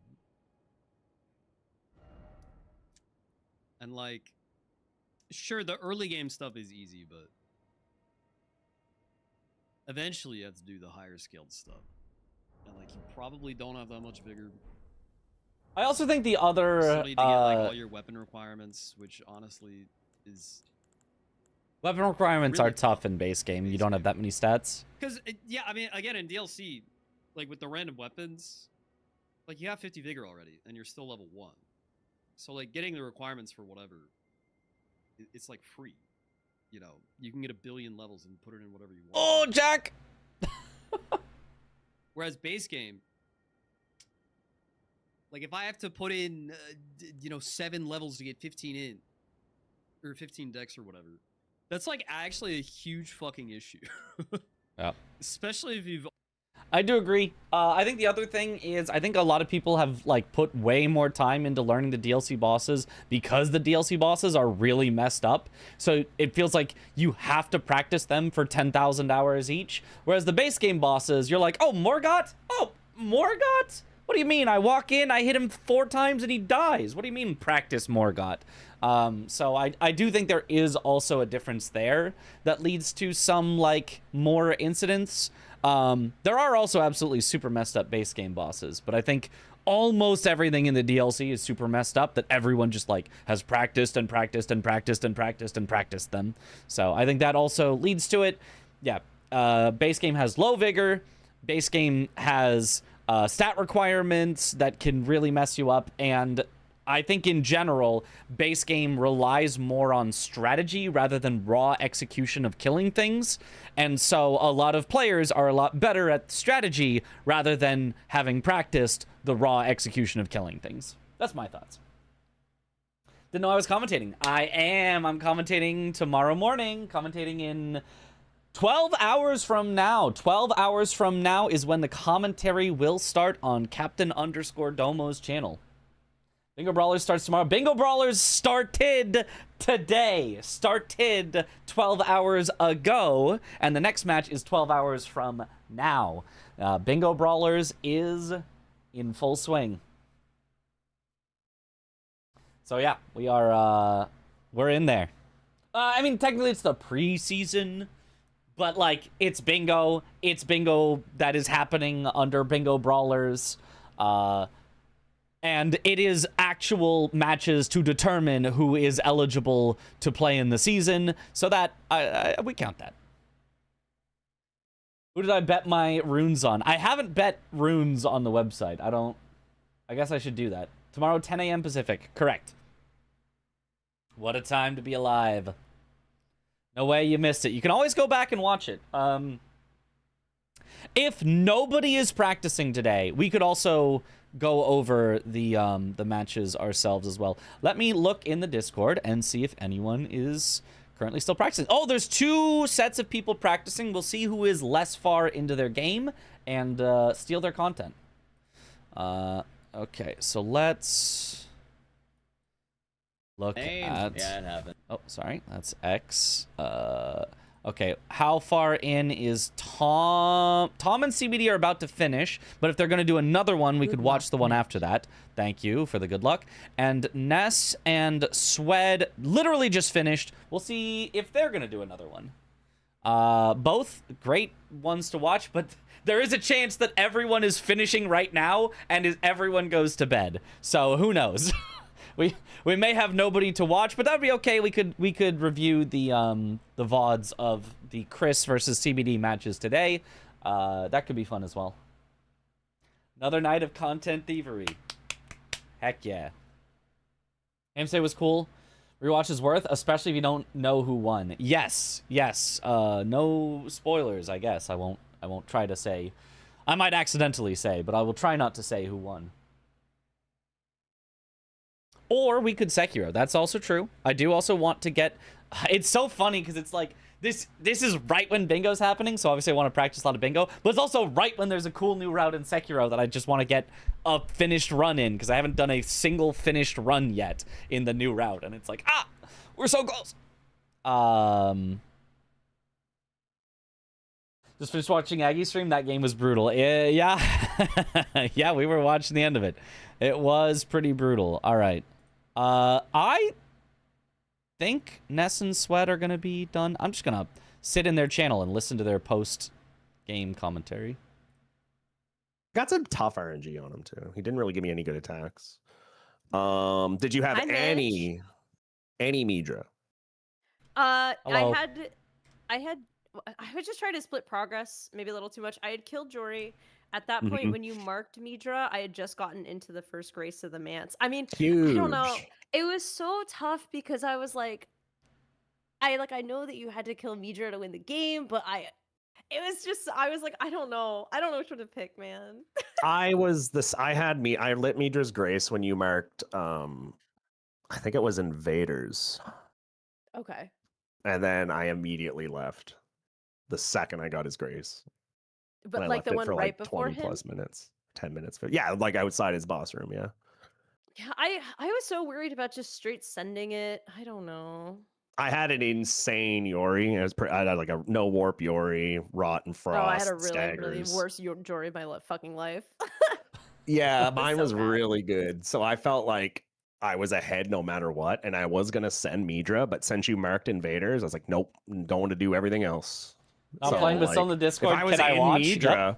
And like, sure, the early game stuff is easy, but eventually you have to do the higher scaled stuff. And like, you probably don't have that much vigor. I also think the You other still need to get like all your weapon requirements, which honestly is weapon requirements are really tough in base game. You base don't have game. that many stats. because yeah, I mean, again in DLC, like with the random weapons, like you have 50 vigor already, and you're still level 1. So like getting the requirements for whatever, it's like free. You know, you can get 1 billion levels and put it in whatever you want. Oh, Jack! Whereas base game, like if I have to put in, 7 levels to get 15 in, or 15 decks or whatever, that's like actually a huge fucking issue. Yeah. Especially if you've. I do agree. I think the other thing is I think a lot of people have like put way more time into learning the DLC bosses because the DLC bosses are really messed up. So it feels like you have to practice them for 10,000 hours each. Whereas the base game bosses, you're like, oh, Morgott? Oh, Morgott? What do you mean? I walk in, I hit him 4 times and he dies. What do you mean practice Morgott? So I do think there is also a difference there that leads to some like more incidents. There are also absolutely super messed up base game bosses, but I think almost everything in the DLC is super messed up that everyone just like has practiced and practiced and practiced and practiced and practiced them. So I think that also leads to it. Yeah. Base game has low vigor. Base game has stat requirements that can really mess you up. And I think in general, base game relies more on strategy rather than raw execution of killing things. And so a lot of players are a lot better at strategy rather than having practiced the raw execution of killing things. That's my thoughts. Didn't know I was commentating. I am. I'm commentating tomorrow morning, commentating in 12 hours from now. 12 hours from now is when the commentary will start on Captain_Domo's channel. Bingo Brawlers starts tomorrow. Bingo Brawlers started today. Started 12 hours ago. And the next match is 12 hours from now. Bingo Brawlers is in full swing. So yeah, we're in there. I mean, technically it's the preseason, but like it's bingo that is happening under Bingo Brawlers. And it is actual matches to determine who is eligible to play in the season. So that, we count that. Who did I bet my runes on? I haven't bet runes on the website. I don't I guess I should do that. Tomorrow, 10 a.m. Pacific. Correct. What a time to be alive. No way you missed it. You can always go back and watch it. If nobody is practicing today, we could also go over the matches ourselves as well. Let me look in the Discord and see if anyone is currently still practicing. Oh, there's 2 sets of people practicing. We'll see who is less far into their game and steal their content. Okay, so let's look at... Yeah, it happened. Oh, sorry. That's X. Okay, how far in is Tom? Tom and CBD are about to finish, but if they're going to do another one, we could watch the one after that. Thank you for the good luck. And Ness and Swed literally just finished. We'll see if they're going to do another one. Both great ones to watch, but there is a chance that everyone is finishing right now and everyone goes to bed. So who knows? We may have nobody to watch, but that'd be okay. We could review the VODs of the Chris versus CBD matches today. That could be fun as well. Another night of content thievery. Heck yeah. Hamstay was cool. Rewatch is worth, especially if you don't know who won. Yes. No spoilers, I guess. I won't try to say. I might accidentally say, but I will try not to say who won. Or we could Sekiro. That's also true. I do also want to get... It's so funny because it's like, this is right when bingo's happening, so obviously I want to practice a lot of bingo, but it's also right when there's a cool new route in Sekiro that I just want to get a finished run in, because I haven't done a single finished run yet in the new route, and it's like, we're so close! Just finished watching Aggie stream. That game was brutal. Yeah. Yeah, we were watching the end of it. It was pretty brutal. All right. I think Ness and Sweat are going to be done. I'm just going to sit in their channel and listen to their post-game commentary. Got some tough RNG on him, too. He didn't really give me any good attacks. Did you have any Midra? Hello. I was just trying to split progress, maybe a little too much. I had killed Jory. At that point, when you marked Midra, I had just gotten into the first Grace of the Mance. I mean, Huge. I don't know. It was so tough because I was like, I know that you had to kill Midra to win the game, but I was like, I don't know which one to pick, man. I lit Midra's Grace when you marked, I think it was Invaders. Okay. And then I immediately left the second I got his Grace. But like the one right before 20 him? plus minutes, 10 minutes. Yeah, like outside his boss room, yeah. Yeah, I was so worried about just straight sending it. I don't know. I had an insane Yori. I had like a no warp Yori, Rot and Frost. I had a really, staggers. really worse Jory in my fucking life. Yeah, mine was so bad. really good. So I felt like I was ahead no matter what, and I was gonna send Midra, but since you marked Invaders, I was like, nope, I'm going to do everything else. I'm playing with some on the Discord. If I was Can I in watch? Midra,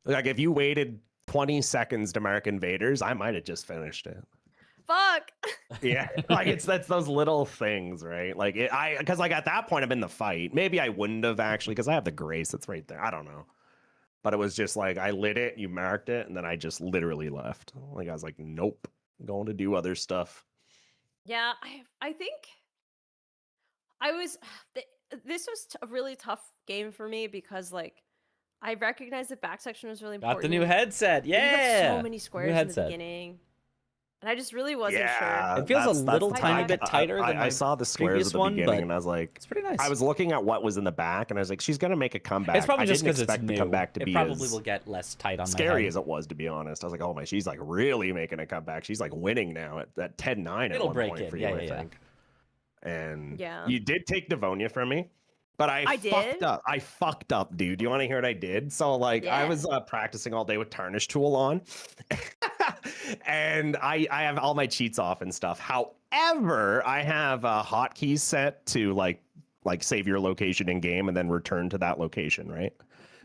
like if you waited 20 seconds to mark Invaders, I might have just finished it. Fuck. Yeah, like that's those little things, right? Like because like at that point I'm in the fight. Maybe I wouldn't have actually, because I have the Grace that's right there. I don't know, but it was just like I lit it, you marked it, and then I just literally left. Like I was like, nope, I'm going to do other stuff. Yeah, I think this was a really tough game for me because like I recognized the back section was really important. Got the new headset. You had Yeah. so many squares in the beginning. And I just really wasn't sure. It feels a little tiny bit tighter than I saw the squares at the one, beginning, and I was like, it's pretty nice. I was looking at what was in the back, and I was like, she's gonna make a comeback. It's probably just because because it's new. The comeback to it be probably as will get less tight on scary my head. as it was, to be honest. I was like, oh my, she's like really making a comeback. She's like winning now at 10-9 at one point for you, I think. And you did take Devonia from me. But I fucked up. I fucked up, dude. Do you want to hear what I did? So, like, I was practicing all day with Tarnish Tool on. And I have all my cheats off and stuff. However, I have hotkeys set to, like save your location in game and then return to that location, right?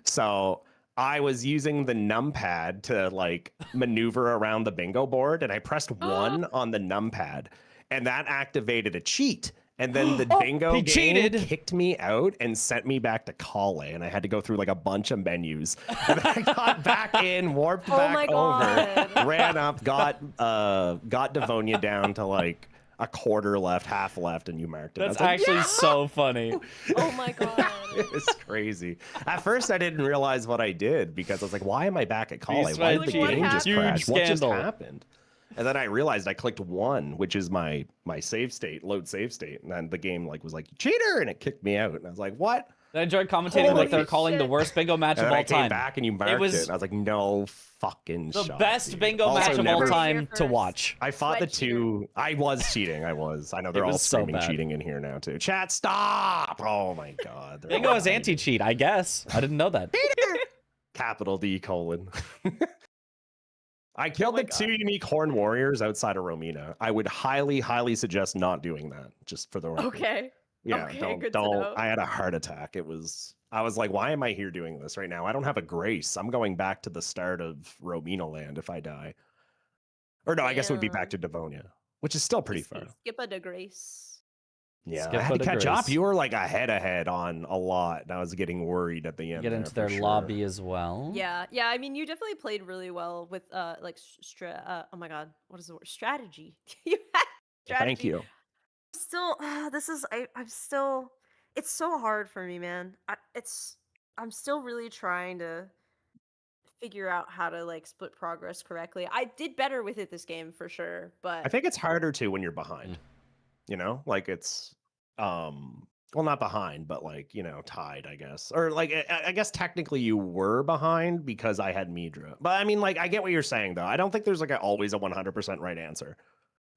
So I was using the numpad to, like, maneuver around the bingo board. And I pressed 1 on the numpad. And that activated a cheat. And then the bingo he game cheated. kicked me out and sent me back to Kale, and I had to go through like a bunch of menus. And then I got back in, warped back over, ran up, got Devonia down to like a quarter left, half left, and you marked it. That's actually so funny. Oh my god. It was crazy. At first, I didn't realize what I did because I was like, why am I back at Kale? Why did the game just crash? What just happened? And then I realized I clicked 1, which is my save state, load save state, and then the game like was like cheater, and it kicked me out. And I was like, "What?" I enjoyed commentating like they're calling the worst bingo match of all time. I came back and you marked it. And I was like, "No fucking the shot, best dude. bingo match of all time to watch." I fought the two. I was cheating. I know they're all screaming cheating in here now too. Chat, stop! Oh my god. Bingo is anti-cheat, I guess. I didn't know that. Capital D : I killed the 2 unique horn warriors outside of Romina. I would highly, highly suggest not doing that, just for the record. Okay. Yeah, okay, don't. I had a heart attack. I was like, why am I here doing this right now? I don't have a grace. I'm going back to the start of Romina land if I die. Or no, I guess it would be back to Devonia, which is still pretty far. Skip a grace. Yeah, I had to catch up. You were like ahead on a lot, and I was getting worried at the end. Get into their lobby as well. Yeah. I mean, you definitely played really well with like oh my god, what is the word? Strategy. You had strategy. Thank you. Still, I'm still. It's so hard for me, man. I'm still really trying to figure out how to like split progress correctly. I did better with it this game for sure, but I think it's harder too when you're behind. You know, like it's well, not behind, but like, you know, tied, I guess. Or like I guess technically you were behind because I had Midra. But I mean, like, I get what you're saying though. I don't think there's like always a 100% right answer.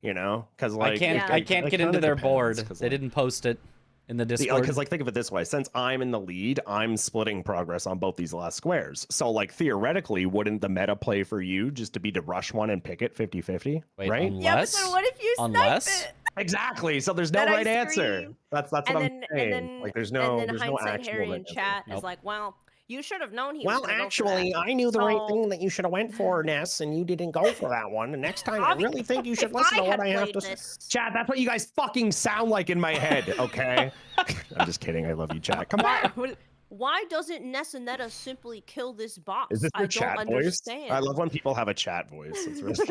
You know, because like I can't get into their board. They didn't post it in the Discord. Because like think of it this way: since I'm in the lead, I'm splitting progress on both these last squares. So like theoretically, wouldn't the meta play for you just to be to rush one and pick it 50-50? Right? Yeah, but then what if you snipe it? Exactly. So there's no right answer. That's what I'm saying. Like there's no hindsight actual Harry in chat is like, well, you should have known he was Well, actually, I knew the right thing that you should have went for, Ness, and you didn't go for that one. And next time, I really think you should listen to what I have to say. Chad, that's what you guys fucking sound like in my head, okay? I'm just kidding. I love you, Chad. Come on. Why doesn't Ness and Netta simply kill this boss? Is this your chat voice? Understand. I love when people have a chat voice. It's really...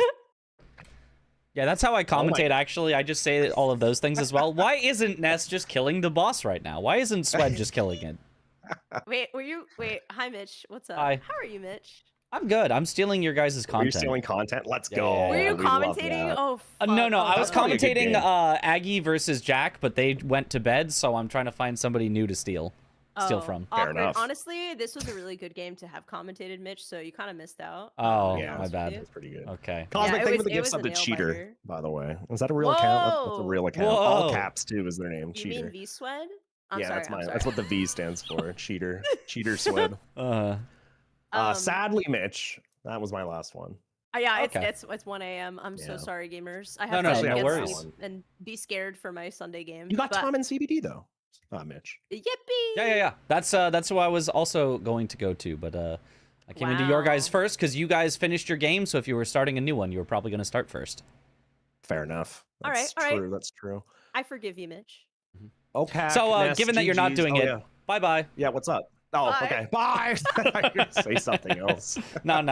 Yeah, that's how I commentate, actually. I just say all of those things as well. Why isn't Ness just killing the boss right now? Why isn't Swed just killing it? Wait, hi Mitch, what's up? Hi. How are you, Mitch? I'm good. I'm stealing your guys' content. Are you stealing content? Let's go. Were you commentating? Oh, fuck. No, I was commentating really Aggie versus Jack, but they went to bed, so I'm trying to find somebody new to steal from. Fair enough. Honestly, this was a really good game to have commentated, Mitch, so you kind of missed out. Oh, yeah, my bad. That's pretty good. Okay. Cosmic, thank you for the gifts of the cheater, by the way. Is that a real account? That's a real account. All caps, too, is their name. You Cheater. mean V-Swed? That's what the V stands for. Cheater. Cheater Swed. Sadly, Mitch, that was my last one. Yeah, it's 1 a.m. I'm so sorry, gamers. I have to get sleep and be scared for my Sunday game. You got Tom and CBD though. Mitch. Yippee! Yeah. That's who I was also going to go to, but I came into your guys first because you guys finished your game. So if you were starting a new one, you were probably going to start first. Fair enough. All right. That's true. I forgive you, Mitch. Okay. So given that you're not doing it, bye. Yeah. What's up? Oh, okay. Bye. Say something else. No.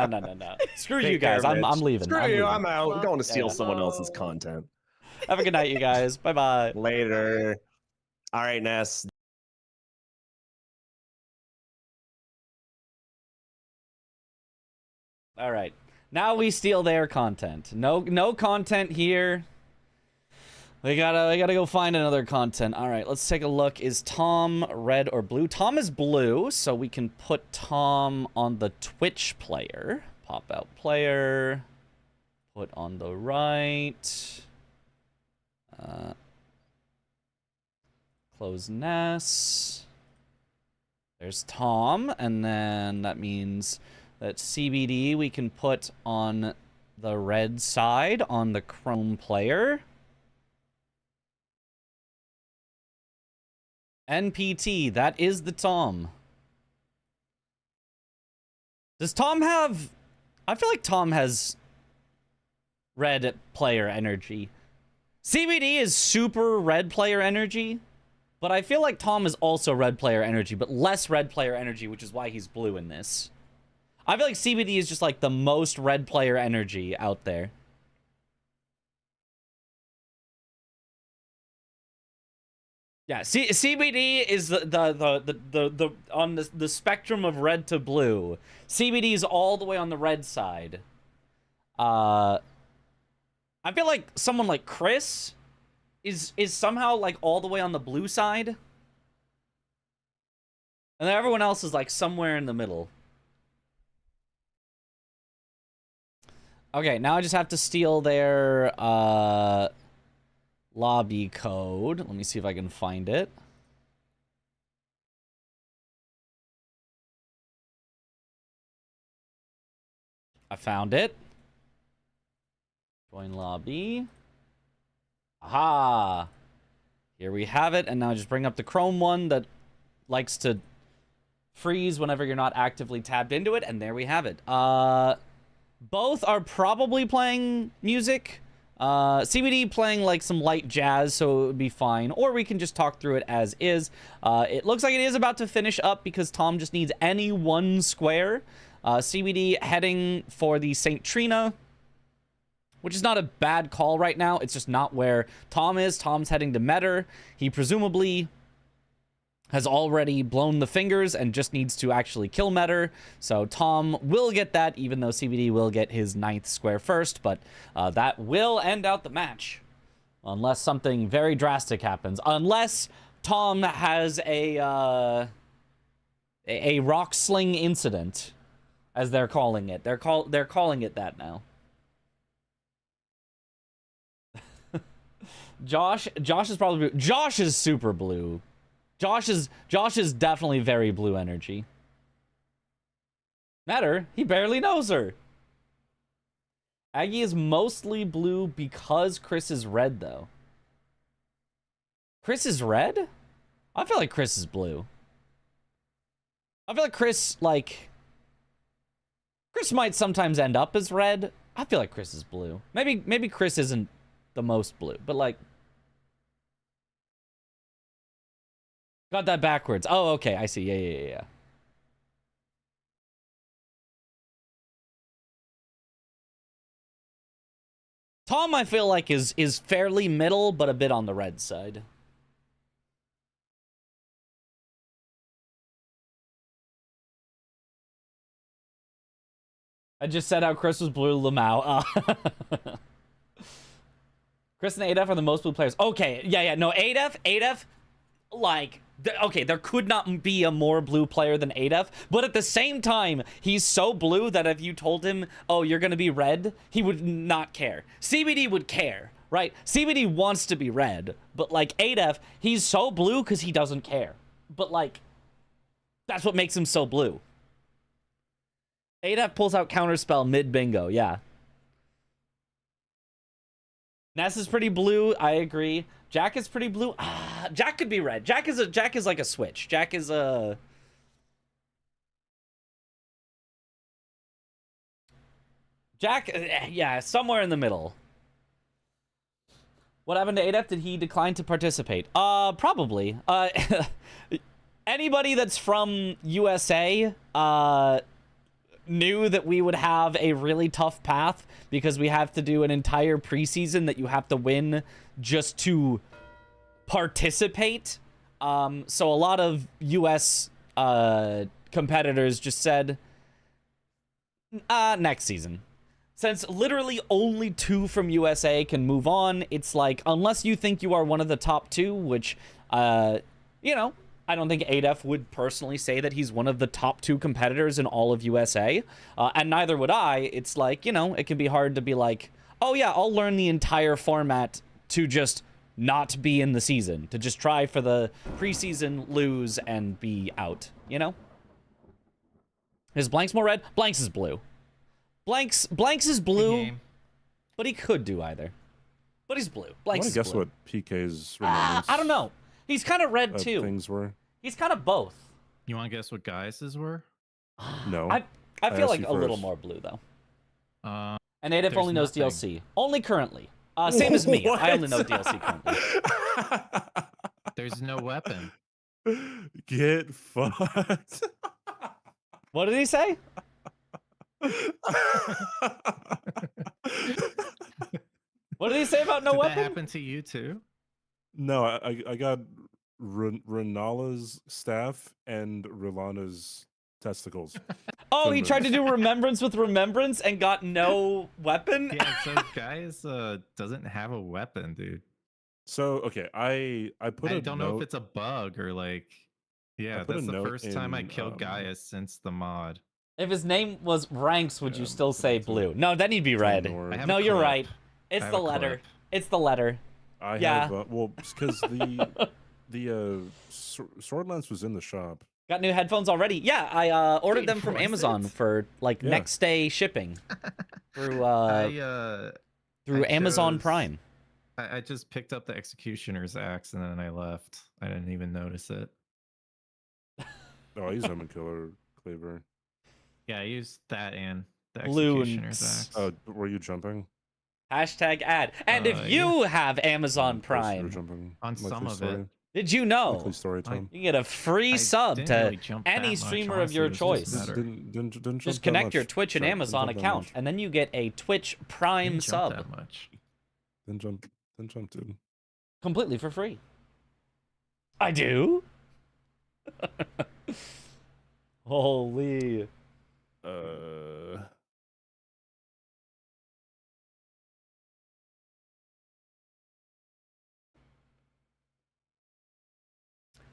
Screw you guys. I'm leaving. Screw you. I'm out. I'm going to steal someone else's content. Have a good night, you guys. Bye. Later. All right, Ness. All right. Now we steal their content. No content here. We gotta go find another content. All right, let's take a look. Is Tom red or blue? Tom is blue, so we can put Tom on the Twitch player. Pop out player. Put on the right. Close Ness. There's Tom, and then that means that CBD we can put on the red side on the Chrome player. NPT, that is the Tom. Does Tom have... I feel like Tom has red player energy. CBD is super red player energy, but I feel like Tom is also red player energy, but less red player energy, which is why he's blue in this. I feel like CBD is just like the most red player energy out there. Yeah, CBD is the on the spectrum of red to blue. CBD is all the way on the red side. I feel like someone like Chris is somehow like all the way on the blue side. And then everyone else is like somewhere in the middle. Okay, now I just have to steal their lobby code. Let me see if I can find it. I found it. Join lobby. Aha! Here we have it, and now just bring up the Chrome one that likes to freeze whenever you're not actively tabbed into it, and there we have it. Both are probably playing music. CBD playing like some light jazz, so it would be fine. Or we can just talk through it as is. It looks like it is about to finish up because Tom just needs any one square. CBD heading for the St. Trina, which is not a bad call right now. It's just not where Tom is. Tom's heading to Metter. He presumably has already blown the fingers and just needs to actually kill Metter. So Tom will get that, even though CBD will get his 9th square first. But that will end out the match. Unless something very drastic happens. Unless Tom has a rock sling incident, as they're calling it. They're calling it that now. Josh is probably blue. Josh is super blue. Josh is definitely very blue energy. Matter, he barely knows her. Aggie is mostly blue because Chris is red, though. Chris is red? I feel like Chris is blue. I feel like Chris might sometimes end up as red. I feel like Chris is blue. Maybe Chris isn't the most blue, but like... Got that backwards. Oh, okay. I see. Yeah. Tom, I feel like, is fairly middle, but a bit on the red side. I just said how Chris was blue, Lamau. Chris and ADF are the most blue players. Okay, yeah. No, ADF, like... Okay, there could not be a more blue player than ADF, but at the same time, he's so blue that if you told him, oh, you're gonna be red, he would not care. CBD would care, right? CBD wants to be red, but like ADF, he's so blue because he doesn't care. But like, that's what makes him so blue. ADF pulls out counterspell mid-bingo, yeah. Ness is pretty blue, I agree. Jack is pretty blue. Jack could be red. Jack is like a switch. Jack is a... Jack, yeah, somewhere in the middle. What happened to ADF? Did he decline to participate? Probably. Anybody that's from USA, knew that we would have a really tough path because we have to do an entire preseason that you have to win just to participate. So a lot of US competitors just said, next season. Since literally only 2 from USA can move on, it's like, unless you think you are one of the top 2, which, you know, I don't think ADF would personally say that he's one of the top 2 competitors in all of USA, and neither would I. It's like, you know, it can be hard to be like, oh yeah, I'll learn the entire format to just not be in the season, to just try for the preseason, lose, and be out, you know? Is Blanks more red? Blanks is blue. Blanks is blue, but he could do either. But he's blue. Blanks is blue. I guess what PK's remembrance I don't know. He's kind of red too. Things were. He's kind of both. You want to guess what Gaius's were? No. I feel like a little more blue though. And ADF only knows DLC. Only currently. Same as me. I only know DLC currently. There's no weapon. Get fucked. What did he say? What did he say about no Did weapon? That happened to you too? No, I got Renala's staff and Rilana's testicles. Oh, he tried to do remembrance with remembrance and got no weapon? Yeah, so guys doesn't have a weapon, dude. So okay, I don't know if it's a bug or like, yeah, that's the first time I killed Gaius since the mod. If his name was Ranks, would you still say blue? No, then he'd be red. No, you're right. It's the letter. It's the letter. I have, well, because the sword lance was in the shop. Got new headphones already? Yeah, I ordered them from Amazon for like next day shipping through Amazon Prime. I just picked up the executioner's axe and then I left. I didn't even notice it. Oh, I used Lemon Killer Cleaver. Yeah, I used that and the executioner's axe. Oh, were you jumping? Hashtag ad. And if you have Amazon Prime, on some of it, did you know story time. you get a free sub to any streamer of your choice? Just connect your Twitch and Amazon account, and then you get a Twitch Prime sub. That much. Then jump, dude. Completely for free. I do. Holy.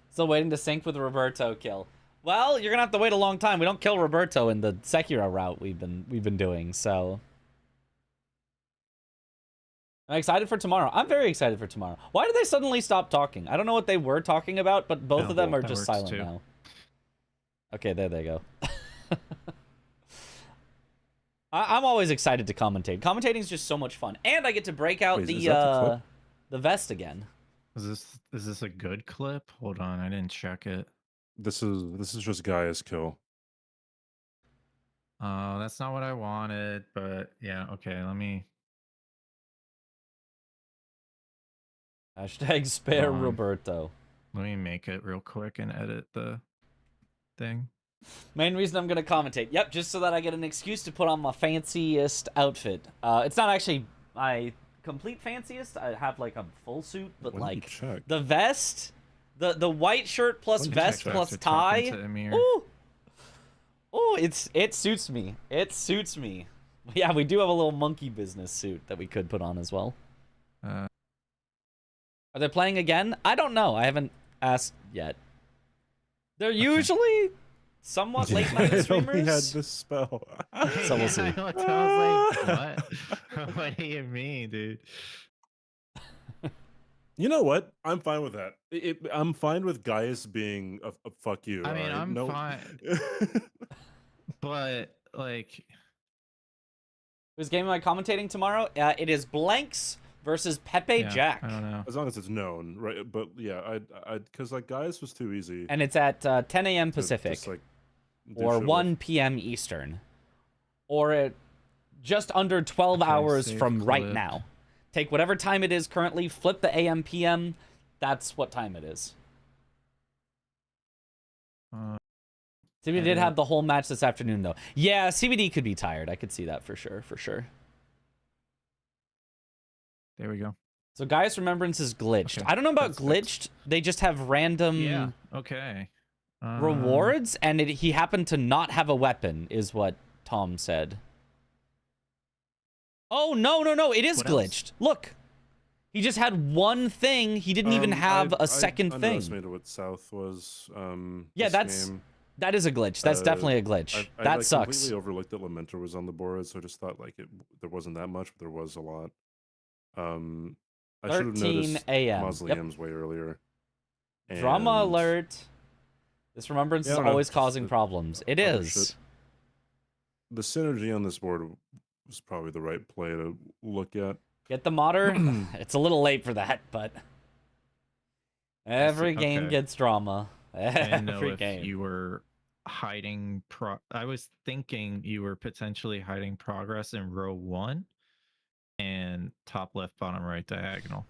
Still waiting to sync with Roberto kill. Well, you're gonna have to wait a long time. We don't kill Roberto in the Sekiro route we've been doing, so. I'm excited for tomorrow. I'm very excited for tomorrow. Why did they suddenly stop talking? I don't know what they were talking about, but both of them are just silent now. Okay, there they go. I'm always excited to commentate. Commentating is just so much fun, and I get to break out the vest again. Is this a good clip? Hold on, I didn't check it. This is just Gaia's kill. Oh, that's not what I wanted, but yeah, okay, let me. Hashtag spare Roberto. Let me make it real quick and edit the thing. Main reason I'm gonna commentate. Yep, just so that I get an excuse to put on my fanciest outfit. It's not actually my complete fanciest. I have like a full suit, but like the vest, the white shirt plus vest plus tie. Ooh, it suits me. It suits me. Yeah, we do have a little monkey business suit that we could put on as well. Are they playing again? I don't know. I haven't asked yet. They're usually somewhat late night streamers. Only had this spell. So we'll see. I was like, what? What do you mean, dude? You know what? I'm fine with that. I'm fine with Gaius being a fuck you. I mean, I'm fine. But, like... Whose game am I commentating tomorrow? It is Blanks versus Pepe Jack. I don't know. As long as it's known, right? But yeah, because like Gaius was too easy. And it's at 10 a.m. Pacific, or 1 p.m. Eastern, or at just under 12 hours from right now. Take whatever time it is currently, flip the AM PM. That's what time it is. CBD did have the whole match this afternoon, though. Yeah, CBD could be tired. I could see that for sure. For sure. There we go. So Gaius Remembrance is glitched. Okay. I don't know about glitched. They just have random rewards, and he happened to not have a weapon, is what Tom said. Oh, no. It is glitched. Look. He just had one thing. He didn't even have a second thing. I underestimated what South was. Yeah, that is a glitch. That's definitely a glitch. That sucks. I completely overlooked that Lamentor was on the board, so I just thought like there wasn't that much, but there was a lot. I should have noticed Mausoleums way earlier. And drama alert. This Remembrance is always causing problems. It is. The synergy on this board was probably the right play to look at. Get the modder? It's a little late for that, but every game gets drama. Every game. You were hiding I was thinking you were potentially hiding progress in row 1. and top left, bottom right diagonal.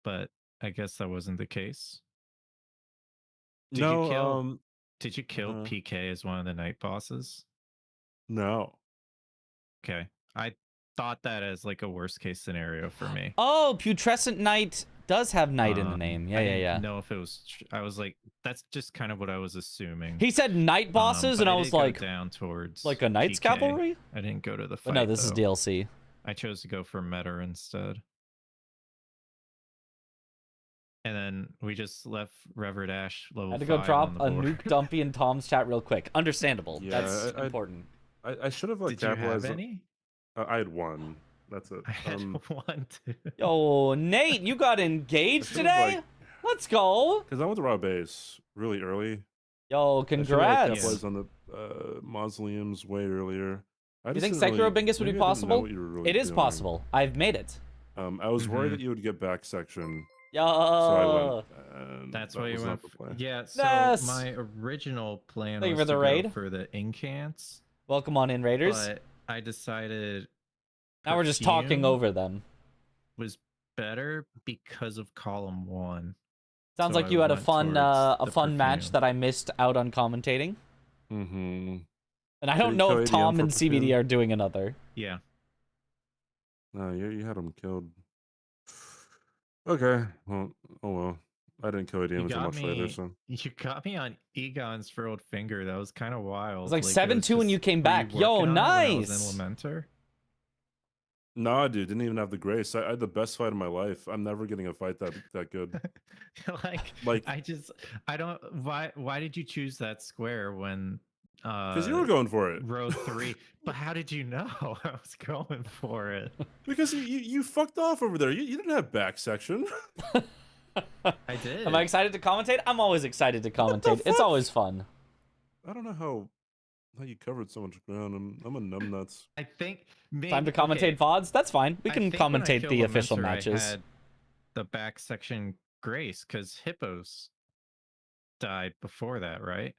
But I guess that wasn't the case. Did you kill PK as one of the night bosses? No. Okay. I thought that as like a worst case scenario for me. Oh, Putrescent Knight does have Knight in the name. Yeah, I yeah, didn't yeah. know if it was. I was like, that's just kind of what I was assuming. He said night bosses, and I was like, down towards like a Knight's PK. Cavalry? I didn't go to the fight. But no, this though. is DLC. I chose to go for Meta instead. And then we just left Reverdash level 5. I had to go drop a nuke dumpy in Tom's chat real quick. Understandable. Yeah, That's important. I should have like Did you capitalized. have any? I had one. That's it. I had one too. Yo, Nate, you got engaged should've, today? like- Let's go. Because I went to raw base really early. Yo, I should've, like, congrats. capitalized on the mausoleums way earlier. You think Sekiro Bingus would be possible? It is doing. possible. I've made it. I was worried that you would get back section. Yo. So I went. And That's that why you was went. not the plan. Yeah. So Yes. my original plan Thank you was for the to raid. go for the incants, Welcome on in, Raiders. but I decided Now we're just talking Perfume over them. was better because of column 1. Sounds So like I you had a went fun towards the match perfume. that I missed out on commentating. Mm-hmm. And I Did don't you know kill if ADM Tom for and CBD perfume? are doing another. Yeah. No, you had him killed. Okay. Well, oh well. I didn't kill ADM You until got much later, me. so. You got me on Egon's furled finger. That was kind of wild. It was like it 7-2 when just- you came were back. you Yo, working on it when I was nice. in Lamentor? Nah, dude, didn't even have the grace. I had the best fight of my life. I'm never getting a fight that good. like I don't. Why did you choose that square when? Because you were going for it. Row 3. But how did you know I was going for it? Because you fucked off over there. You didn't have back section. I did. Am I excited to commentate? I'm always excited to commentate. It's always fun. I don't know how you covered so much ground. I'm a numbnuts. I think maybe, Time to commentate VODs? That's fine. We I can think when I commentate killed the official Lamentor, matches. I had the back section grace because Hippos died before that, right?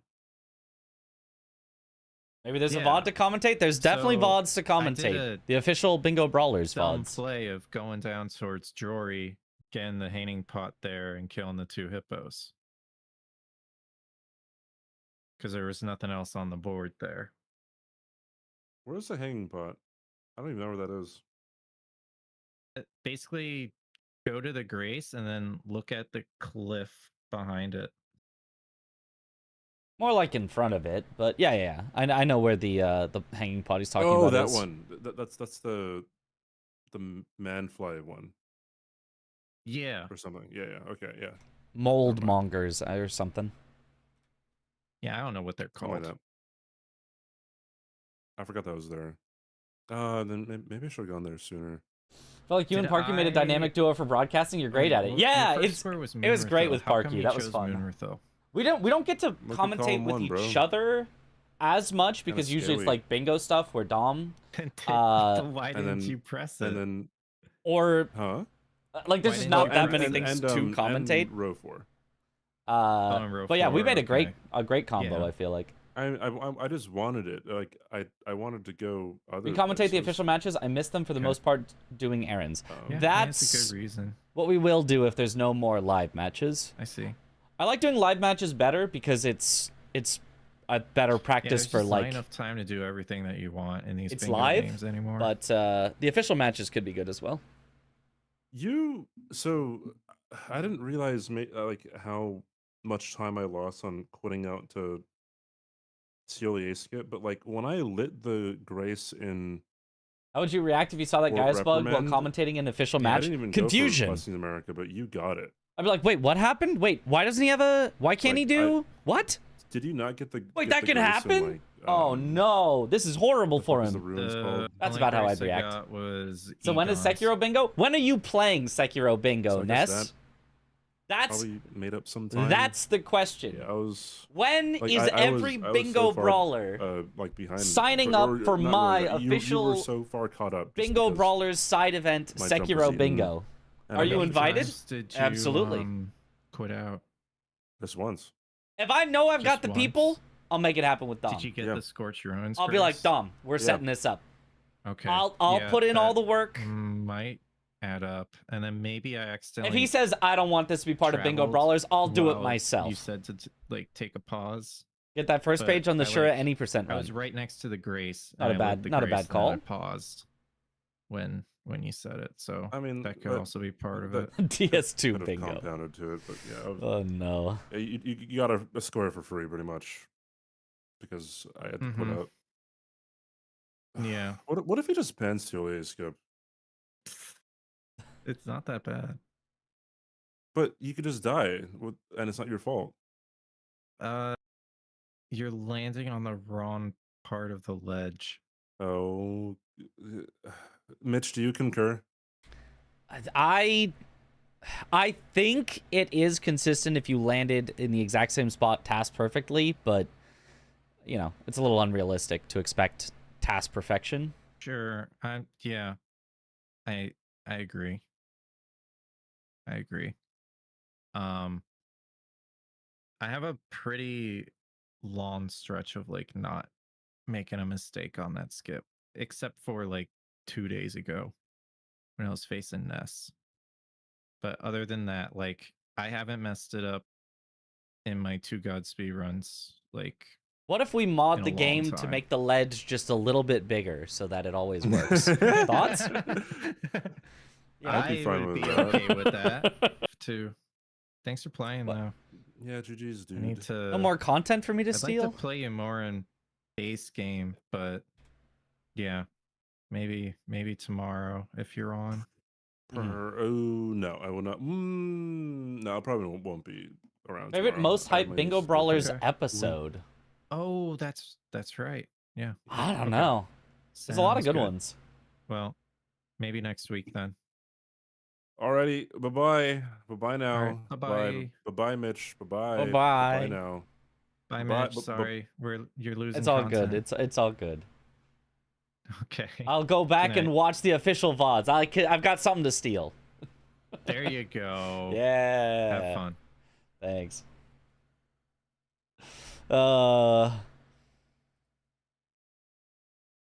Maybe there's a Yeah. VOD to commentate. There's definitely So, VODs to I did commentate. a The official Bingo Brawlers dumb VODs. play of going down towards Jory, getting the hanging pot there, and killing the 2 hippos. Because there was nothing else on the board there. Where's the hanging pot? I don't even know where that is. Basically, go to the Grace and then look at the cliff behind it. More like in front of it, but yeah. I know where the hanging pot he's talking Oh, about that is. one. That's the manfly one Yeah. or something. Yeah. Okay. Yeah. Mold mongers or something. Yeah, I don't know what they're Something like called. that. I forgot that was there. Then maybe I should have gone there sooner. I feel like you and Parky made a dynamic duo for broadcasting. You're great at it. Yeah, it was great with Parky. That was fun. We don't get to commentate with each other as much because usually it's like bingo stuff where Dom. Why didn't you press it? And then or like there's just not that many and- things and, to and commentate. row 4. But yeah, we made a great combo. Yeah. I feel like I just wanted it. Like I wanted to go other. we commentate the places. official matches. I miss them for the most part doing errands. Yeah, That's a good reason. what we will do if there's no more live matches. I see. I like doing live matches better because it's a better practice for there's like not enough time to do everything that you want in these it's bingo live games anymore. But the official matches could be good as well. So I didn't realize like how much time I lost on quitting out to seal the skip, but like when I lit the grace in How would you react if you saw that Or Gaius bug while reprimand? commentating an official Yeah, I match? didn't even Confusion. go for Busting America, but you got it. I'd be like, wait, what happened? Wait, why doesn't he have a? Why can't he Like, do what? Did you not get the? Wait, get that the could grace in, happen? like, Oh no, this is horrible for what is the him. ruins called? That's only about how grace I'd I react. got was So when is Egon's. Sekiro Bingo? When are you playing Sekiro Bingo, So I guess Ness? that That's Probably made up some time. that's the question. Yeah, I was. When Like, is I was- every I was bingo so far, brawler like behind signing or up for not my really, you official were so far caught up. just Bingo because Brawlers side event my jump was Sekiro eaten, Bingo? and Are I you got the invited? chance Did you, Absolutely. Quit out. Just once. If I know I've got Just the once. people, I'll make it happen with Dom. Did you get the Scorch Ruins? I'll be like, Dom, we're setting this up. Okay. I'll put in all the work. Might add up, and then maybe I accidentally. If he says I don't want this to be part of Bingo Brawlers, I'll do it myself. You said to like take a pause. Get that first page on the Shura any percent run. I was right next to the Grace. Not a bad call. I paused when you said it, so I mean that could also be part of it. DS2 Bingo. Compounded to it, but yeah. Oh no. You got a score for free pretty much because I had to put out. Yeah. What if he just bans TLA skip? It's not that bad. But you could just die, and it's not your fault. You're landing on the wrong part of the ledge. Oh, Mitch, do you concur? I think it is consistent if you landed in the exact same spot task perfectly, but you know, it's a little unrealistic to expect task perfection. Sure. I agree. I agree. I have a pretty long stretch of like not making a mistake on that skip, except for like 2 days ago when I was facing Ness. But other than that, like I haven't messed it up in my 2 Godspeed runs. Like, what if we mod the game to make the ledge just a little bit bigger so that it always works? Thoughts? I'd be fine with that. Okay with that too. Thanks for playing though. Yeah, GG's, dude. I need to. No more content for me to I'd steal. like to play you more in base game, but yeah, maybe tomorrow if you're on. Oh no, I will not. No, I probably won't be around. Favorite most hyped Bingo Brawlers episode. Oh, that's right. Yeah. I don't know. There's a lot of good ones. Well, maybe next week then. Alrighty, bye now. Right, bye. Bye, Mitch. Bye. Bye now. Bye, Mitch. Sorry, you're losing. It's all content. good. It's all good. Okay. I'll go back and watch the official VODs. I've got something to steal. There you go. Yeah. Have fun. Thanks.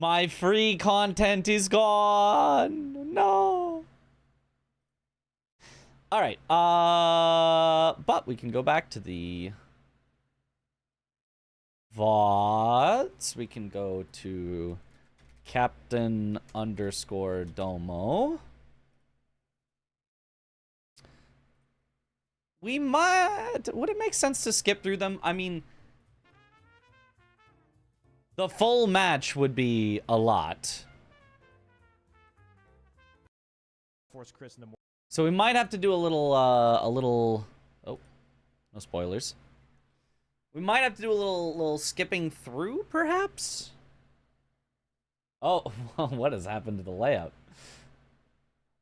My free content is gone. No. All right. But we can go back to the VODs. We can go to Captain_Domo. We might... Would it make sense to skip through them? I mean... The full match would be a lot. Force Chris in the morning. So we might have to do a little... Oh, no spoilers. We might have to do a little skipping through, perhaps? Oh, what has happened to the layout?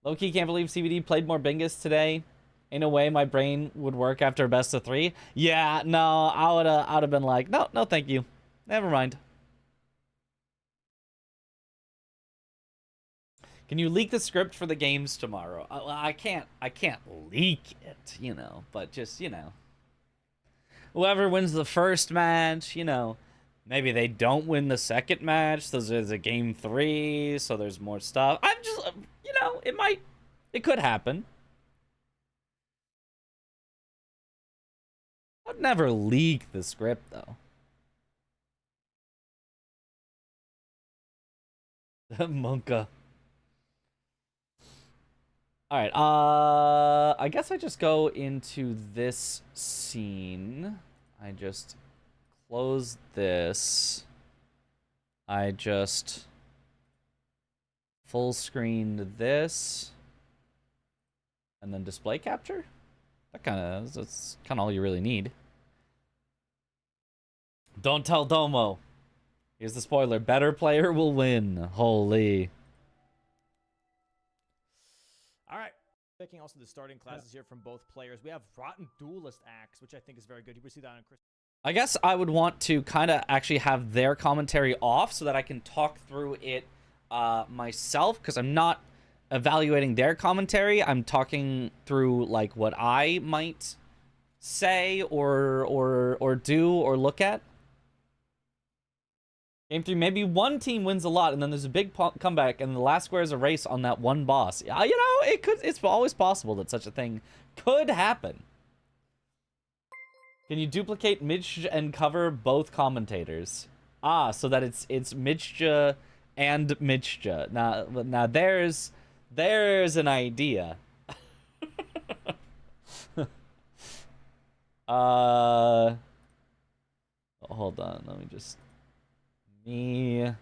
Low-key can't believe CBD played more Bingus today. In a way, my brain would work after a best of 3. Yeah, no, I'd have been like, no, thank you. Never mind. Can you leak the script for the games tomorrow? I can't leak it, you know, but just, you know. Whoever wins the first match, you know, maybe they don't win the second match, so there's a game 3, so there's more stuff. I'm just, you know, it could happen. I'd never leak the script, though. Monka. Alright, I guess I just go into this scene. I just close this. I just full screen this. And then display capture? That's kind of all you really need. Don't tell Domo. Here's the spoiler. Better player will win. Holy. All right. Picking also the starting classes here from both players. We have Rotten Duelist Axe, which I think is very good. You will see that on Chris. I guess I would want to kind of actually have their commentary off so that I can talk through it myself, because I'm not evaluating their commentary. I'm talking through like what I might say or do or look at. Game 3, maybe one team wins a lot, and then there's a big comeback, and the last square is a race on that one boss. You know, it's always possible that such a thing could happen. Can you duplicate Midge and cover both commentators? Ah, so that it's Midge and Midge. Now there's an idea. Hold on, let me just... Here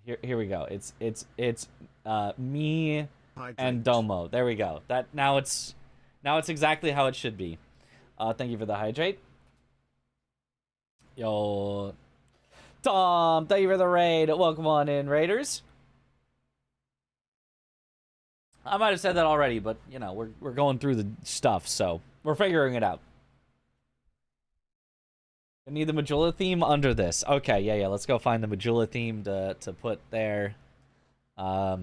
we go. It's me and Domo. There we go. Now it's exactly how it should be. Thank you for the hydrate. Yo, Tom, thank you for the raid. Welcome on in, Raiders. I might have said that already, but you know, we're going through the stuff, so we're figuring it out. I need the Majula theme under this. Okay, yeah. Let's go find the Majula theme to put there. I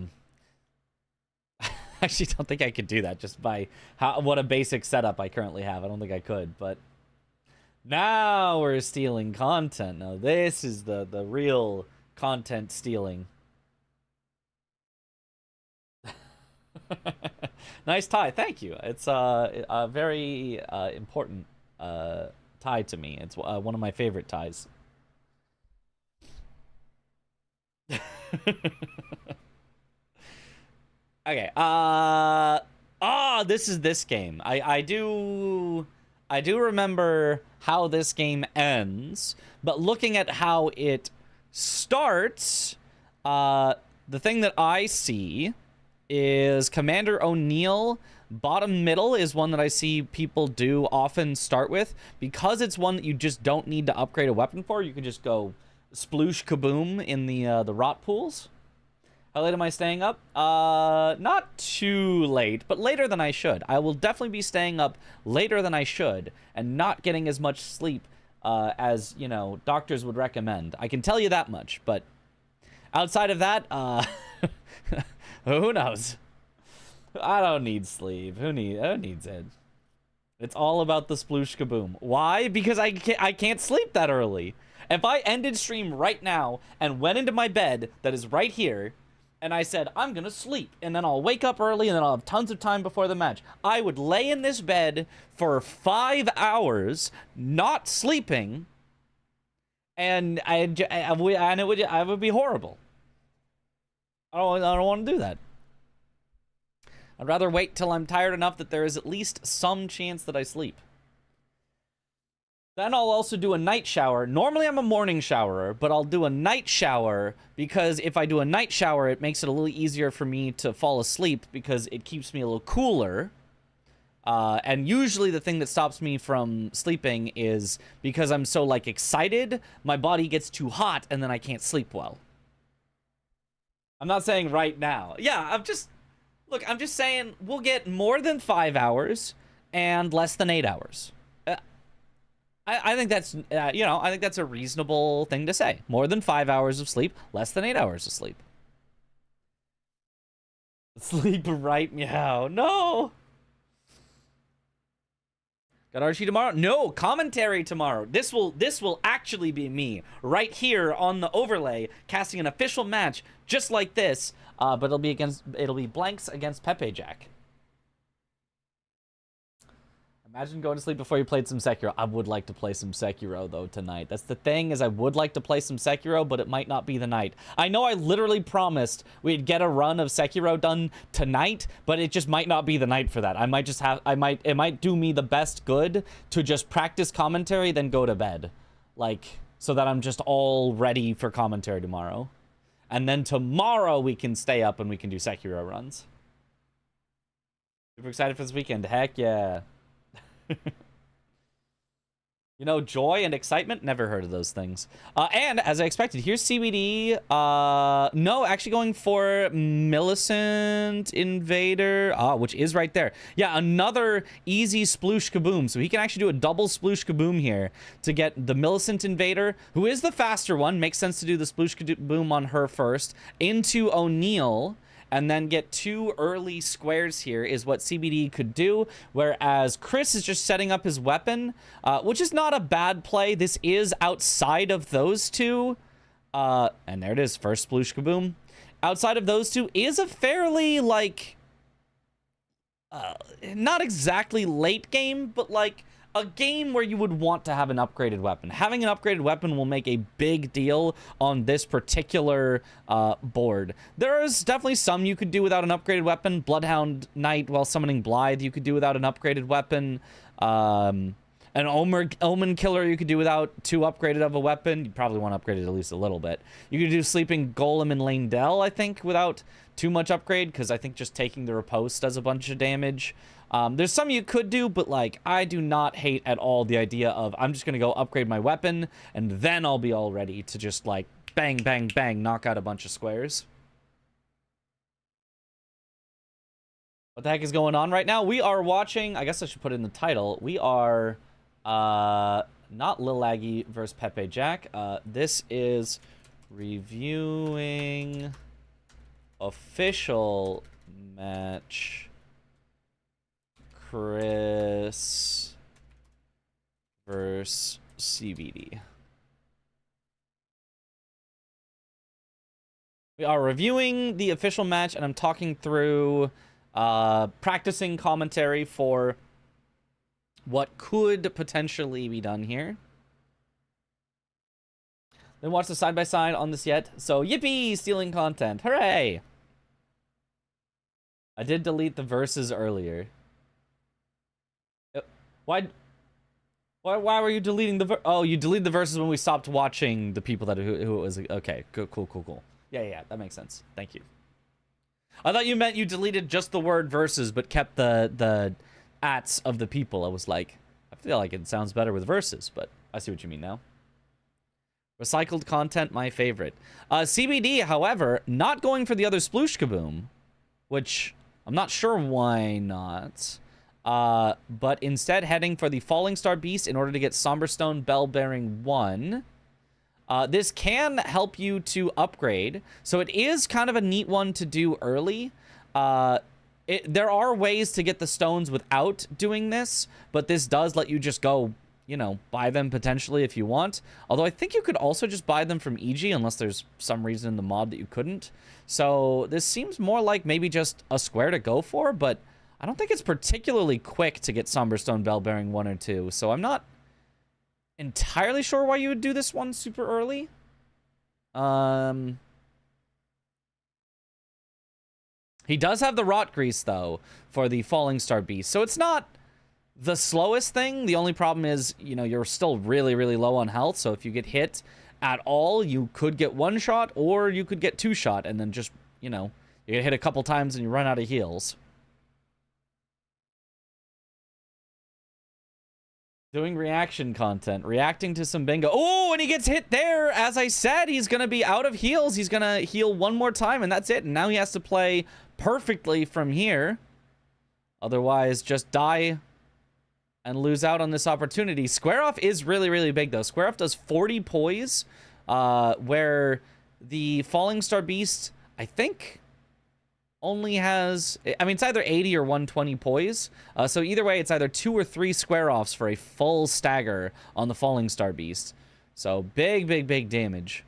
actually don't think I could do that just by what a basic setup I currently have. I don't think I could, but now we're stealing content. Now this is the real content stealing. Nice tie. Thank you. It's a very important tie to me. It's one of my favorite ties. Okay. This is this game. I do remember how this game ends, but looking at how it starts, the thing that I see is Commander O'Neill. Bottom middle is one that I see people do often start with. Because it's one that you just don't need to upgrade a weapon for, you can just go sploosh kaboom in the rot pools. How late am I staying up? Not too late, but later than I should. I will definitely be staying up later than I should and not getting as much sleep as, you know, doctors would recommend. I can tell you that much, but outside of that, who knows? I don't need sleep. Who needs it? It's all about the sploosh kaboom. Why? Because I can't sleep that early. If I ended stream right now and went into my bed that is right here, and I said, I'm gonna sleep, and then I'll wake up early, and then I'll have tons of time before the match, I would lay in this bed for 5 hours, not sleeping, and I would be horrible. I don't want to do that. I'd rather wait till I'm tired enough that there is at least some chance that I sleep. Then I'll also do a night shower. Normally I'm a morning showerer, but I'll do a night shower because if I do a night shower, it makes it a little easier for me to fall asleep because it keeps me a little cooler. And usually the thing that stops me from sleeping is because I'm so, like, excited, my body gets too hot and then I can't sleep well. I'm not saying right now. Yeah, I'm just saying we'll get more than 5 hours and less than 8 hours. I think that's, I think that's a reasonable thing to say. More than 5 hours of sleep, less than 8 hours of sleep. Sleep right meow. No! Got Archie tomorrow? No, commentary tomorrow. This will actually be me right here on the overlay, casting an official match just like this. But it'll be blanks against Pepe Jack. Imagine going to sleep before you played some Sekiro. I would like to play some Sekiro, though, tonight. That's the thing, is I would like to play some Sekiro, but it might not be the night. I know I literally promised we'd get a run of Sekiro done tonight, but it just might not be the night for that. It might do me the best good to just practice commentary, then go to bed. Like, so that I'm just all ready for commentary tomorrow. And then tomorrow we can stay up and we can do Sekiro runs. Super excited for this weekend. Heck yeah. You know, joy and excitement, never heard of those things. And as I expected, here's CBD. No, actually going for Millicent Invader, which is right there. Yeah, another easy sploosh kaboom. So he can actually do a double sploosh kaboom here to get the Millicent Invader, who is the faster one. Makes sense to do the sploosh kaboom on her first, into O'Neill. and then get 2 early squares here is what CBD could do, whereas Chris is just setting up his weapon, which is not a bad play. This is outside of those two. And there it is, first sploosh kaboom. Outside of those two is a fairly, like, not exactly late game, but like a game where you would want to have an upgraded weapon. Having an upgraded weapon will make a big deal on this particular board. There is definitely some you could do without an upgraded weapon. Bloodhound Knight while summoning Blythe you could do without an upgraded weapon. An Omen Killer you could do without 2 upgraded of a weapon. You'd probably want to upgrade it at least a little bit. You could do Sleeping Golem and Lane-Dell, I think, without too much upgrade, because I think just taking the riposte does a bunch of damage. There's some you could do, but like I do not hate at all the idea of I'm just going to go upgrade my weapon, and then I'll be all ready to just like bang, bang, bang, knock out a bunch of squares. What the heck is going on right now? We are watching, I guess I should put it in the title, we are... not Lil Aggie versus Pepe Jack. This is reviewing official match Chris versus CBD. We are reviewing the official match, and I'm talking through practicing commentary for what could potentially be done here. Didn't watch the side-by-side on this yet, so yippee, stealing content, hooray! I did delete the verses earlier. Why were you deleting the oh, you deleted the verses when we stopped watching the people that who it was. Okay, cool. Yeah, that makes sense. Thank you. I thought you meant you deleted just the word verses, but kept the ats of the people. I was like, I feel like it sounds better with verses, but I see what you mean now. Recycled content, my favorite. CBD, however, not going for the other sploosh kaboom, which I'm not sure why not. But instead heading for the Falling Star Beast in order to get Somberstone Bell-Bearing 1. This can help you to upgrade, so it is kind of a neat one to do early. There are ways to get the stones without doing this, but this does let you just go, you know, buy them potentially if you want. Although I think you could also just buy them from EG unless there's some reason in the mod that you couldn't. So this seems more like maybe just a square to go for, but I don't think it's particularly quick to get Somberstone Bell-Bearing 1 or 2. So I'm not entirely sure why you would do this one super early. He does have the Rot Grease, though, for the Falling Star Beast. So it's not the slowest thing. The only problem is, you know, you're still really, really low on health. So if you get hit at all, you could get 1 shot or you could get 2 shot and then just, you know, you get hit a couple times and you run out of heals. Doing reaction content, reacting to some bingo. Oh, and he gets hit there. As I said, he's going to be out of heals. He's going to heal 1 more time, and that's it. And now he has to play perfectly from here. Otherwise, just die and lose out on this opportunity. Square off is really, really big, though. Square off does 40 poise, where the Falling Star Beast, I think, only has, I mean, it's either 80 or 120 poise. So either way, it's either 2 or 3 square offs for a full stagger on the Falling Star Beast. So big, big, big damage.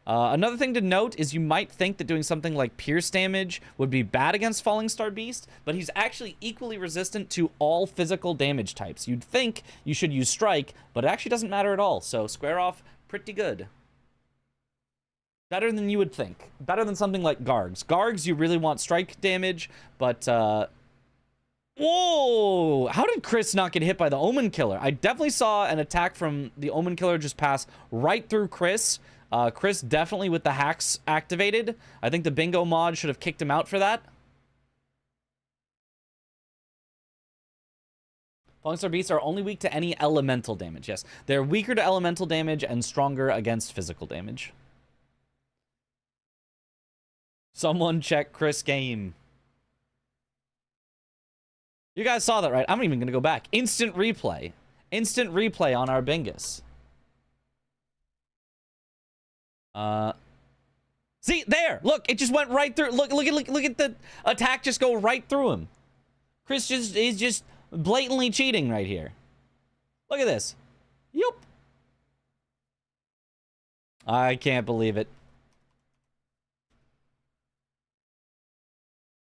Another thing to note is you might think that doing something like pierce damage would be bad against Falling Star Beast, but he's actually equally resistant to all physical damage types. You'd think you should use strike, but it actually doesn't matter at all. So square off, pretty good. Better than you would think. Better than something like Gargs. Gargs, you really want strike damage, but, whoa! How did Chris not get hit by the Omen Killer? I definitely saw an attack from the Omen Killer just pass right through Chris. Chris definitely with the hacks activated. I think the bingo mod should have kicked him out for that. Falling Star Beasts are only weak to any elemental damage. Yes, they're weaker to elemental damage and stronger against physical damage. Someone check Chris game. You guys saw that, right? I'm even going to go back. Instant replay. Instant replay on our Bingus. See, there. Look, it just went right through. Look at the attack just go right through him. Chris is just blatantly cheating right here. Look at this. Yup. I can't believe it.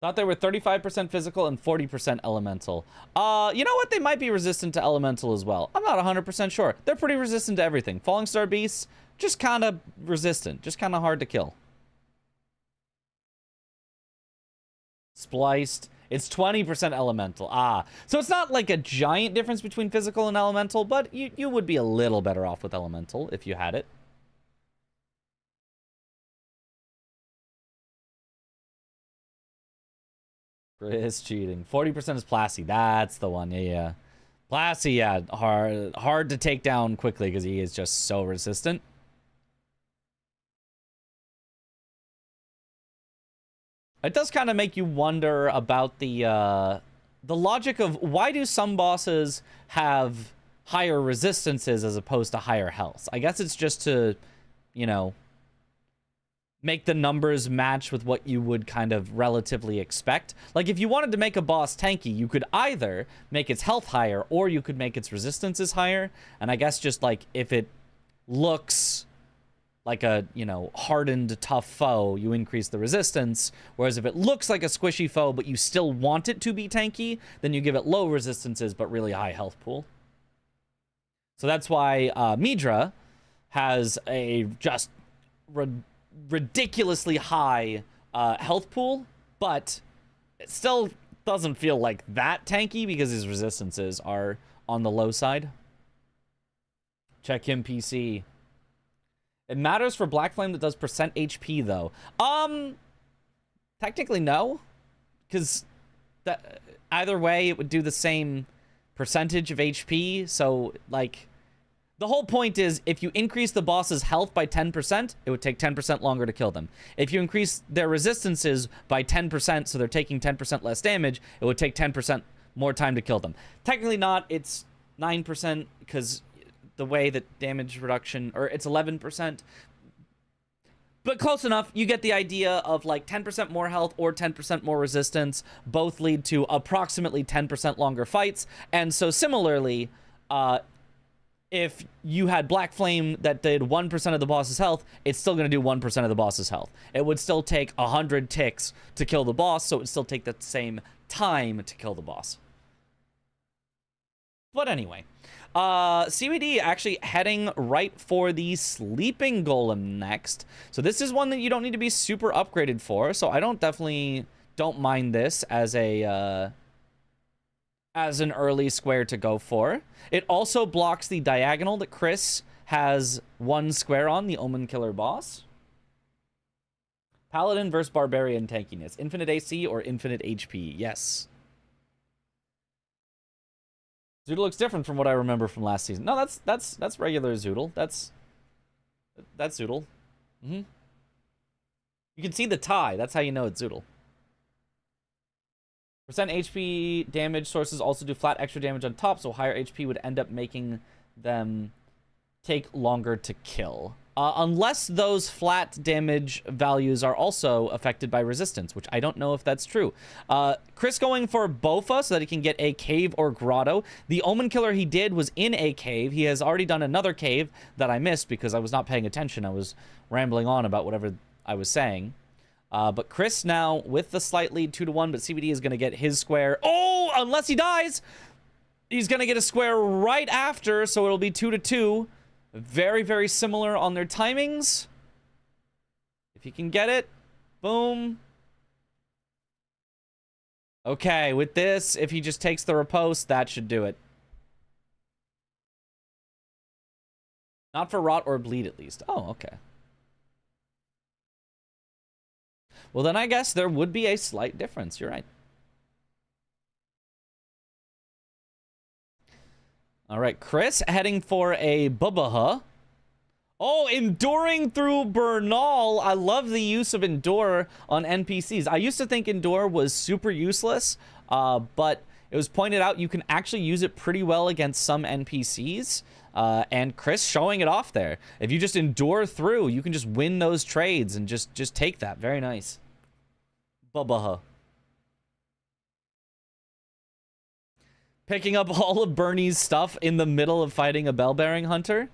Thought they were 35% physical and 40% elemental. You know what? They might be resistant to elemental as well. I'm not 100% sure. They're pretty resistant to everything. Falling Star Beasts, just kind of resistant. Just kind of hard to kill. Spliced. It's 20% elemental. So it's not like a giant difference between physical and elemental, but you would be a little better off with elemental if you had it. Chris cheating. 40% is Plasty. That's the one. Yeah. Plasty, yeah. Hard to take down quickly because he is just so resistant. It does kind of make you wonder about the logic of why do some bosses have higher resistances as opposed to higher health. I guess it's just to, you know, make the numbers match with what you would kind of relatively expect. Like if you wanted to make a boss tanky, you could either make its health higher or you could make its resistances higher. And I guess just like if it looks like a, you know, hardened, tough foe, you increase the resistance. Whereas if it looks like a squishy foe, but you still want it to be tanky, then you give it low resistances, but really high health pool. So that's why Midra has a just ridiculously high health pool, but it still doesn't feel like that tanky because his resistances are on the low side. Check him PC. It matters for Black Flame that does percent HP though. Technically no, because that either way it would do the same percentage of HP. So like the whole point is if you increase the boss's health by 10%, it would take 10% longer to kill them. If you increase their resistances by 10%, so they're taking 10% less damage, it would take 10% more time to kill them. Technically not, it's 9% because the way that damage reduction, or it's 11%, but close enough. You get the idea of like 10% more health or 10% more resistance both lead to approximately 10% longer fights. And so similarly, if you had Black Flame that did 1% of the boss's health, it's still going to do 1% of the boss's health. It would still take 100 ticks to kill the boss, so it would still take the same time to kill the boss. But anyway, CBD actually heading right for the Sleeping Golem next. So this is one that you don't need to be super upgraded for, so I definitely don't mind this as a as an early square to go for. It also blocks the diagonal that Chris has one square on, the Omen Killer boss. Paladin versus Barbarian tankiness. Infinite AC or infinite HP? Yes. Zoodle looks different from what I remember from last season. No, that's regular Zoodle. That's Zoodle. You can see the tie. That's how you know it's Zoodle. Percent HP damage sources also do flat extra damage on top, so higher HP would end up making them take longer to kill. Unless those flat damage values are also affected by resistance, which I don't know if that's true. Chris going for Bofa so that he can get a cave or grotto. The Omen Killer he did was in a cave. He has already done another cave that I missed because I was not paying attention. I was rambling on about whatever I was saying. But Chris now with the slight lead 2-1, but CBD is going to get his square. Oh, unless he dies, he's going to get a square right after, so it'll be 2-2. Very, very similar on their timings. If you can get it, boom. Okay, with this, if he just takes the riposte, that should do it. Not for rot or bleed, at least. Oh, okay. Well, then I guess there would be a slight difference. You're right. All right, Chris heading for a Bubaha. Oh, enduring through Bernal. I love the use of endure on NPCs. I used to think endure was super useless, but it was pointed out you can actually use it pretty well against some NPCs. And Chris showing it off there. If you just endure through, you can just win those trades and just take that. Very nice. Bubba. Picking up all of Bernie's stuff in the middle of fighting a bell-bearing hunter.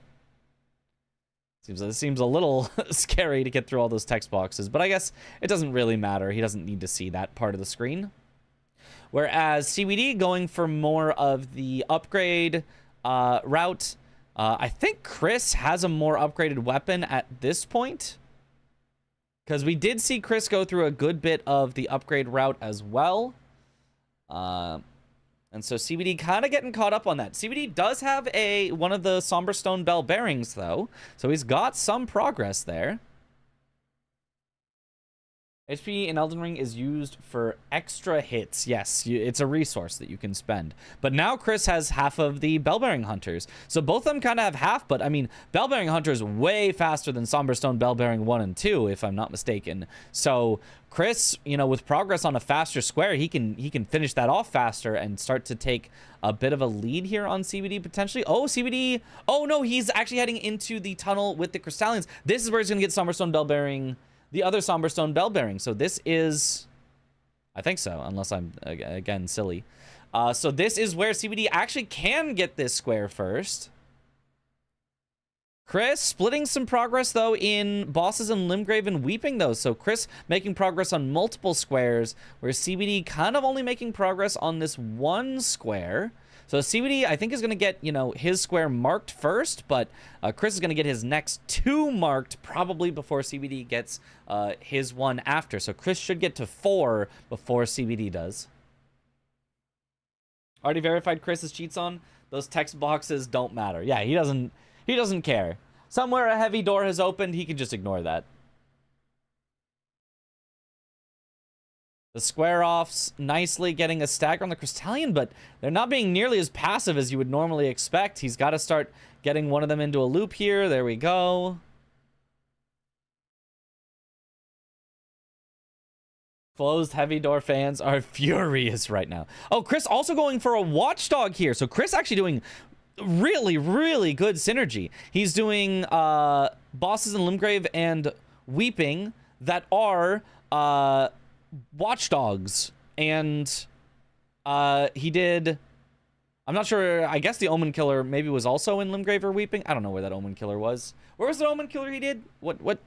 Seems a little scary to get through all those text boxes, but I guess it doesn't really matter. He doesn't need to see that part of the screen. Whereas CBD going for more of the upgrade route. I think Chris has a more upgraded weapon at this point, because we did see Chris go through a good bit of the upgrade route as well. And so CBD kind of getting caught up on that. CBD does have one of the Somberstone bell bearings, though. So he's got some progress there. HP in Elden Ring is used for extra hits. Yes, it's a resource that you can spend. But now Chris has half of the Bellbearing Hunters. So both of them kind of have half, but I mean, Bellbearing Hunter is way faster than Somberstone Bellbearing 1 and 2, if I'm not mistaken. So Chris, you know, with progress on a faster square, he can finish that off faster and start to take a bit of a lead here on CBD potentially. Oh, CBD. Oh, no, he's actually heading into the tunnel with the Crystallians. This is where he's going to get Somberstone Bellbearing, the other Somberstone bell bearing. So this is, I think so, unless I'm, again, silly. So this is where CBD actually can get this square first. Chris splitting some progress, though, in Bosses and Limgrave and Weeping, though. So Chris making progress on multiple squares, where CBD kind of only making progress on this one square. So CBD, I think, is going to get, you know, his square marked first, but Chris is going to get his next two marked probably before CBD gets his one after. So Chris should get to 4 before CBD does. Already verified Chris's cheats on. Those text boxes don't matter. Yeah, he doesn't care. Somewhere a heavy door has opened, he can just ignore that. The square-offs nicely getting a stagger on the Crystallian, but they're not being nearly as passive as you would normally expect. He's got to start getting one of them into a loop here. There we go. Closed heavy door fans are furious right now. Oh, Chris also going for a watchdog here. So Chris actually doing really, really good synergy. He's doing Bosses in Limgrave and Weeping that are watchdogs, and he did, I'm not sure, I guess the Omen Killer maybe was also in Limgrave or Weeping. I don't know where that Omen Killer was. Where was the Omen Killer he did? What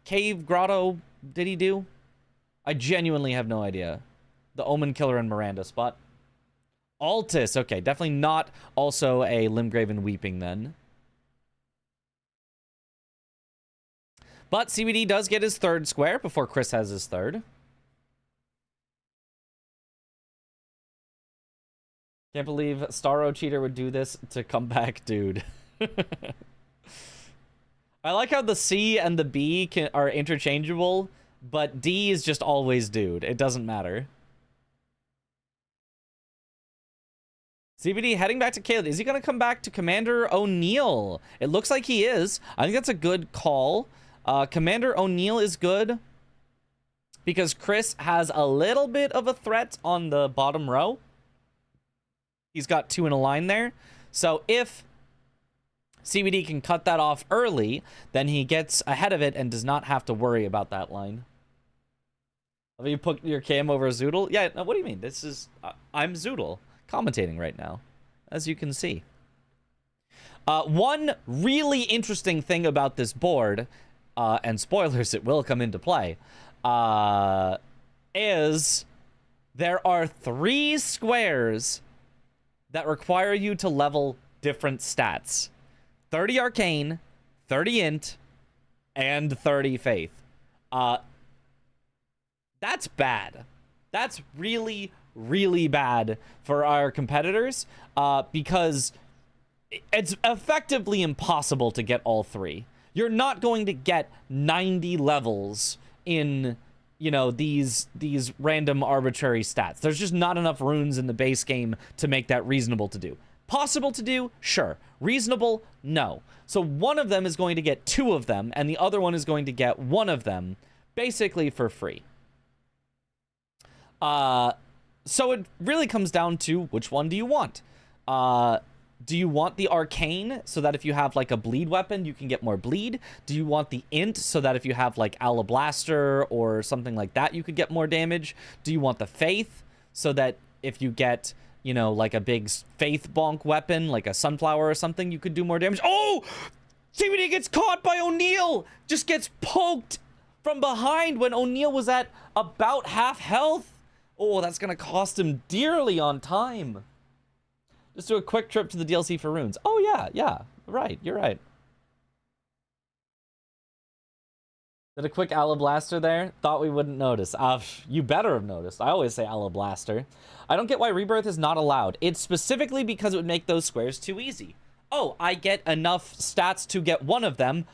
cave grotto did he do? I genuinely have no idea. The Omen Killer in Miranda spot. Altus, okay, definitely not also a Limgrave and Weeping then. But CBD does get his third square before Chris has his third. Can't believe Starro Cheater would do this to come back, dude. I like how the C and the B are interchangeable, but D is just always dude. It doesn't matter. CBD heading back to Caleb. Is he going to come back to Commander O'Neill? It looks like he is. I think that's a good call. Commander O'Neill is good because Chris has a little bit of a threat on the bottom row. He's got 2 in a line there. So if CBD can cut that off early, then he gets ahead of it and does not have to worry about that line. Have you put your cam over Zoodle? Yeah, no, what do you mean? This is... I'm Zoodle commentating right now, as you can see. One really interesting thing about this board... and spoilers, it will come into play, is there are 3 squares that require you to level different stats. 30 Arcane, 30 Int, and 30 Faith. That's bad. That's really, really bad for our competitors, because it's effectively impossible to get all 3. You're not going to get 90 levels in, you know, these random arbitrary stats. There's just not enough runes in the base game to make that reasonable to do. Possible to do? Sure. Reasonable? No. So one of them is going to get 2 of them, and the other one is going to get 1 of them, basically for free. So it really comes down to which one do you want? Do you want the arcane so that if you have like a bleed weapon, you can get more bleed? Do you want the int so that if you have like Alablaster or something like that, you could get more damage? Do you want the faith so that if you get, you know, like a big faith bonk weapon, like a sunflower or something, you could do more damage? Oh! CBD gets caught by O'Neal! Just gets poked from behind when O'Neal was at about half health. Oh, that's gonna cost him dearly on time. Just do a quick trip to the DLC for runes. Oh, yeah, right, you're right. Did a quick Alablaster there? Thought we wouldn't notice. You better have noticed. I always say Alablaster. I don't get why Rebirth is not allowed. It's specifically because it would make those squares too easy. Oh, I get enough stats to get one of them.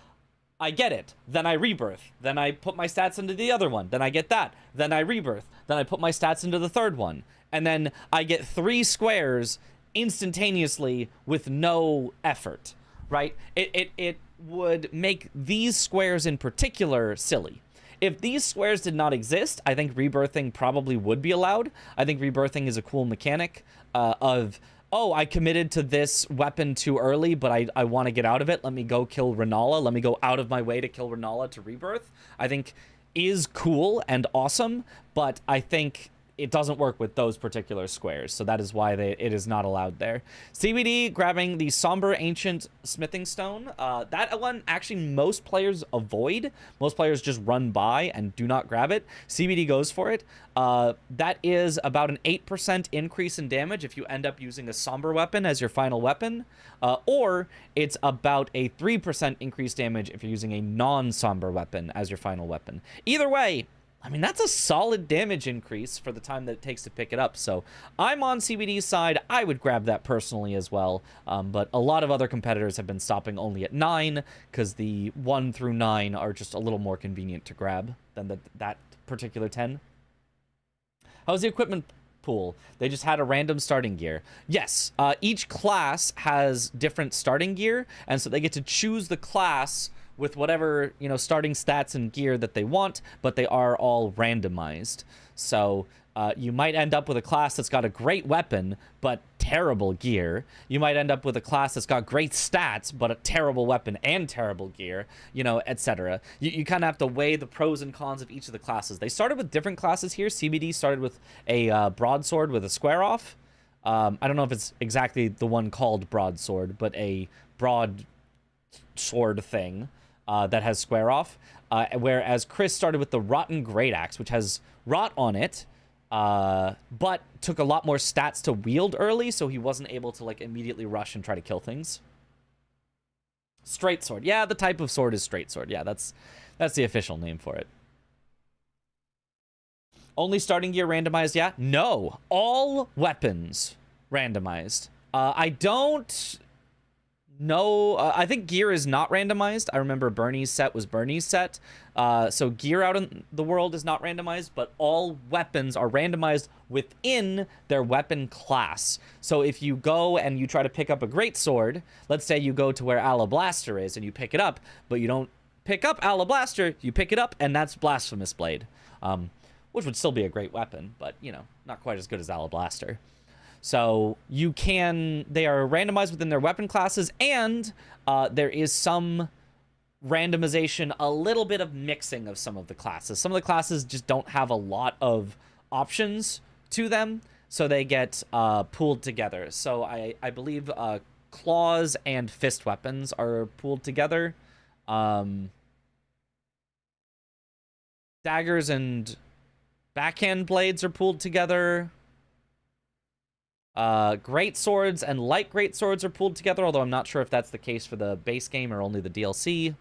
I get it. Then I Rebirth. Then I put my stats into the other one. Then I get that. Then I Rebirth. Then I put my stats into the third one. And then I get 3 squares instantaneously with no effort, right? It would make these squares in particular silly. If these squares did not exist, I think rebirthing probably would be allowed. I think rebirthing is a cool mechanic of, oh, I committed to this weapon too early, but I want to get out of it. Let me go kill Renala. Let me go out of my way to kill Renala to rebirth. I think is cool and awesome, but I think it doesn't work with those particular squares, so that is why it is not allowed there. CBD grabbing the Somber Ancient Smithing Stone. That one, actually, most players avoid. Most players just run by and do not grab it. CBD goes for it. That is about an 8% increase in damage if you end up using a Somber weapon as your final weapon, or it's about a 3% increased damage if you're using a non-Somber weapon as your final weapon. Either way, I mean, that's a solid damage increase for the time that it takes to pick it up. So I'm on CBD's side. I would grab that personally as well. But a lot of other competitors have been stopping only at 9 because the 1 through 9 are just a little more convenient to grab than that particular 10. How's the equipment pool? They just had a random starting gear. Yes, each class has different starting gear, and so they get to choose the class with whatever, you know, starting stats and gear that they want, but they are all randomized. So you might end up with a class that's got a great weapon, but terrible gear. You might end up with a class that's got great stats, but a terrible weapon and terrible gear, you know, etc. You kind of have to weigh the pros and cons of each of the classes. They started with different classes here. CBD started with a broadsword with a square off. I don't know if it's exactly the one called broadsword, but a broad sword thing that has square off. Whereas Chris started with the Rotten Great Axe, which has rot on it, but took a lot more stats to wield early, so he wasn't able to like immediately rush and try to kill things. Straight sword. Yeah, the type of sword is straight sword. Yeah, that's the official name for it. Only starting gear randomized, yeah? No. All weapons randomized. I don't know. I think gear is not randomized. I remember Bernie's set was Bernie's set. So gear out in the world is not randomized, but all weapons are randomized within their weapon class. So if you go and you try to pick up a greatsword, let's say you go to where Alablaster is and you pick it up, but you don't pick up Alablaster, you pick it up and that's Blasphemous Blade. Which would still be a great weapon, but, you know, not quite as good as Alablaster. So you can, they are randomized within their weapon classes, and there is some randomization, a little bit of mixing of some of the classes. Some of the classes just don't have a lot of options to them, so they get pooled together. So I believe claws and fist weapons are pooled together. Daggers and backhand blades are pooled together. Great swords and light great swords are pooled together, although I'm not sure if that's the case for the base game or only the DLC,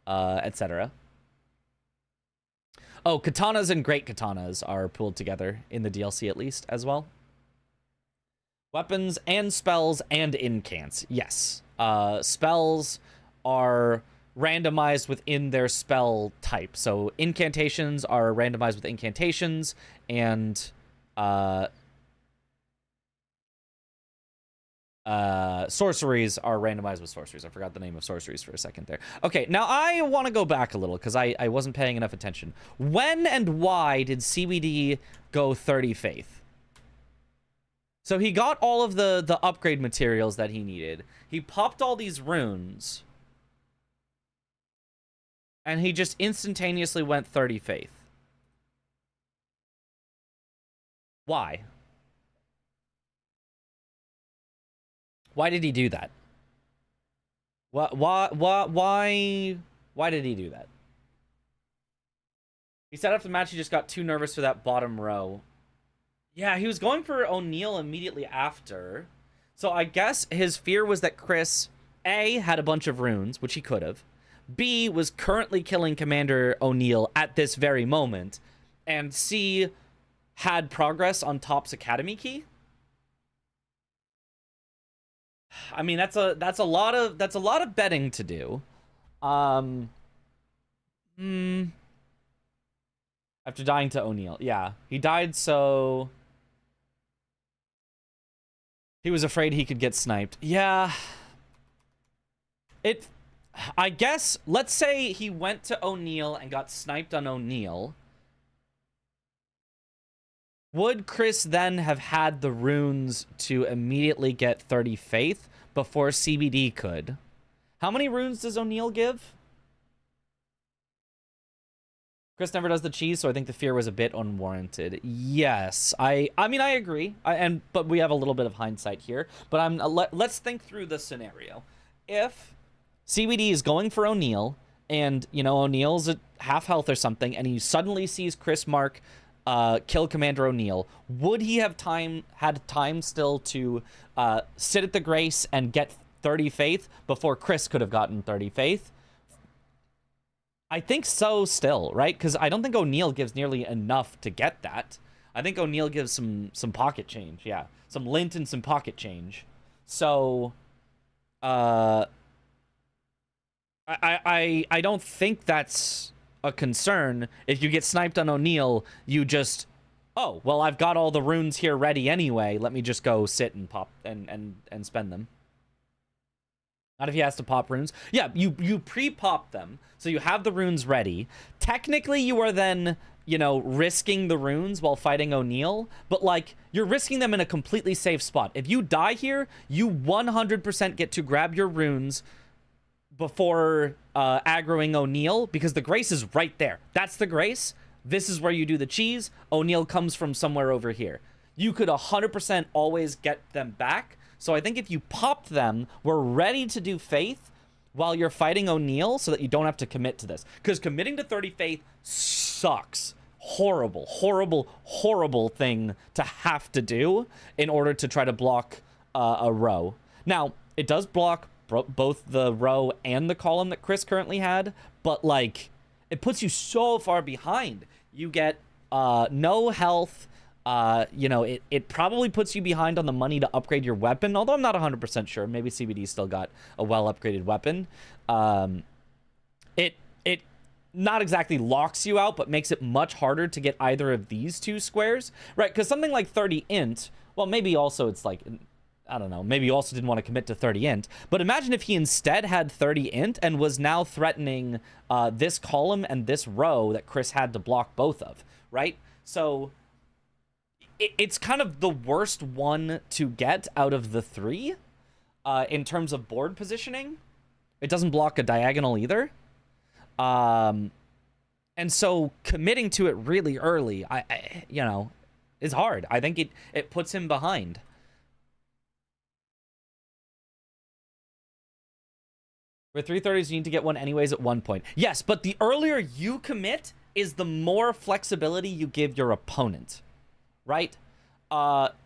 etc. Oh, katanas and great katanas are pooled together in the DLC at least as well. Weapons and spells and incants, yes. Spells are randomized within their spell type. So incantations are randomized with incantations, and sorceries are randomized with sorceries. I forgot the name of sorceries for a second there. Okay, now I want to go back a little because I wasn't paying enough attention. When and why did CBD go 30 faith? So he got all of the upgrade materials that he needed. He popped all these runes. And he just instantaneously went 30 faith. Why? Why did he do that? Why did he do that? He said after the match he just got too nervous for that bottom row. Yeah, he was going for O'Neal immediately after. So I guess his fear was that Chris, A, had a bunch of runes, which he could have. B, was currently killing Commander O'Neal at this very moment. And C, had progress on Top's Academy key. I mean, that's a lot of betting to do. After dying to O'Neal. Yeah, he died so he was afraid he could get sniped. Yeah. I guess, let's say he went to O'Neal and got sniped on O'Neal. Would Chris then have had the runes to immediately get 30 faith before CBD could? How many runes does O'Neal give? Chris never does the cheese, so I think the fear was a bit unwarranted. Yes, I mean, I agree. But we have a little bit of hindsight here. But let's think through the scenario. If CBD is going for O'Neal, and, you know, O'Neal's at half health or something, and he suddenly sees Chris Mark kill Commander O'Neal, would he have had time still to sit at the Grace and get 30 faith before Chris could have gotten 30 faith? I think so still, right? Because I don't think O'Neal gives nearly enough to get that. I think O'Neal gives some pocket change, yeah. Some lint and some pocket change. So, I don't think that's a concern. If you get sniped on O'Neal, you just, oh, well, I've got all the runes here ready anyway. Let me just go sit and pop and spend them. Not if he has to pop runes. Yeah, you pre-pop them, so you have the runes ready. Technically, you are then, you know, risking the runes while fighting O'Neal, but, like, you're risking them in a completely safe spot. If you die here, you 100% get to grab your runes before aggroing O'Neal, because the Grace is right there. That's the Grace. This is where you do the cheese. O'Neal comes from somewhere over here. You could 100% always get them back. So I think if you popped them, we're ready to do faith while you're fighting O'Neal so that you don't have to commit to this. Because committing to 30 faith sucks. Horrible, horrible, horrible thing to have to do in order to try to block a row. Now, it does block both the row and the column that Chris currently had, but, like, it puts you so far behind. You get no health. You know, it probably puts you behind on the money to upgrade your weapon, although I'm not 100% sure. Maybe CBD still got a well-upgraded weapon. It not exactly locks you out, but makes it much harder to get either of these two squares, right? Because something like 30 int, well, maybe also it's like, I don't know, maybe you also didn't want to commit to 30 int, but imagine if he instead had 30 int and was now threatening this column and this row that Chris had to block both of, right? So it's kind of the worst one to get out of the three in terms of board positioning. It doesn't block a diagonal either. And so committing to it really early, you know, is hard. I think it puts him behind. With 330s, you need to get one anyways at one point. Yes, but the earlier you commit is the more flexibility you give your opponent. Right?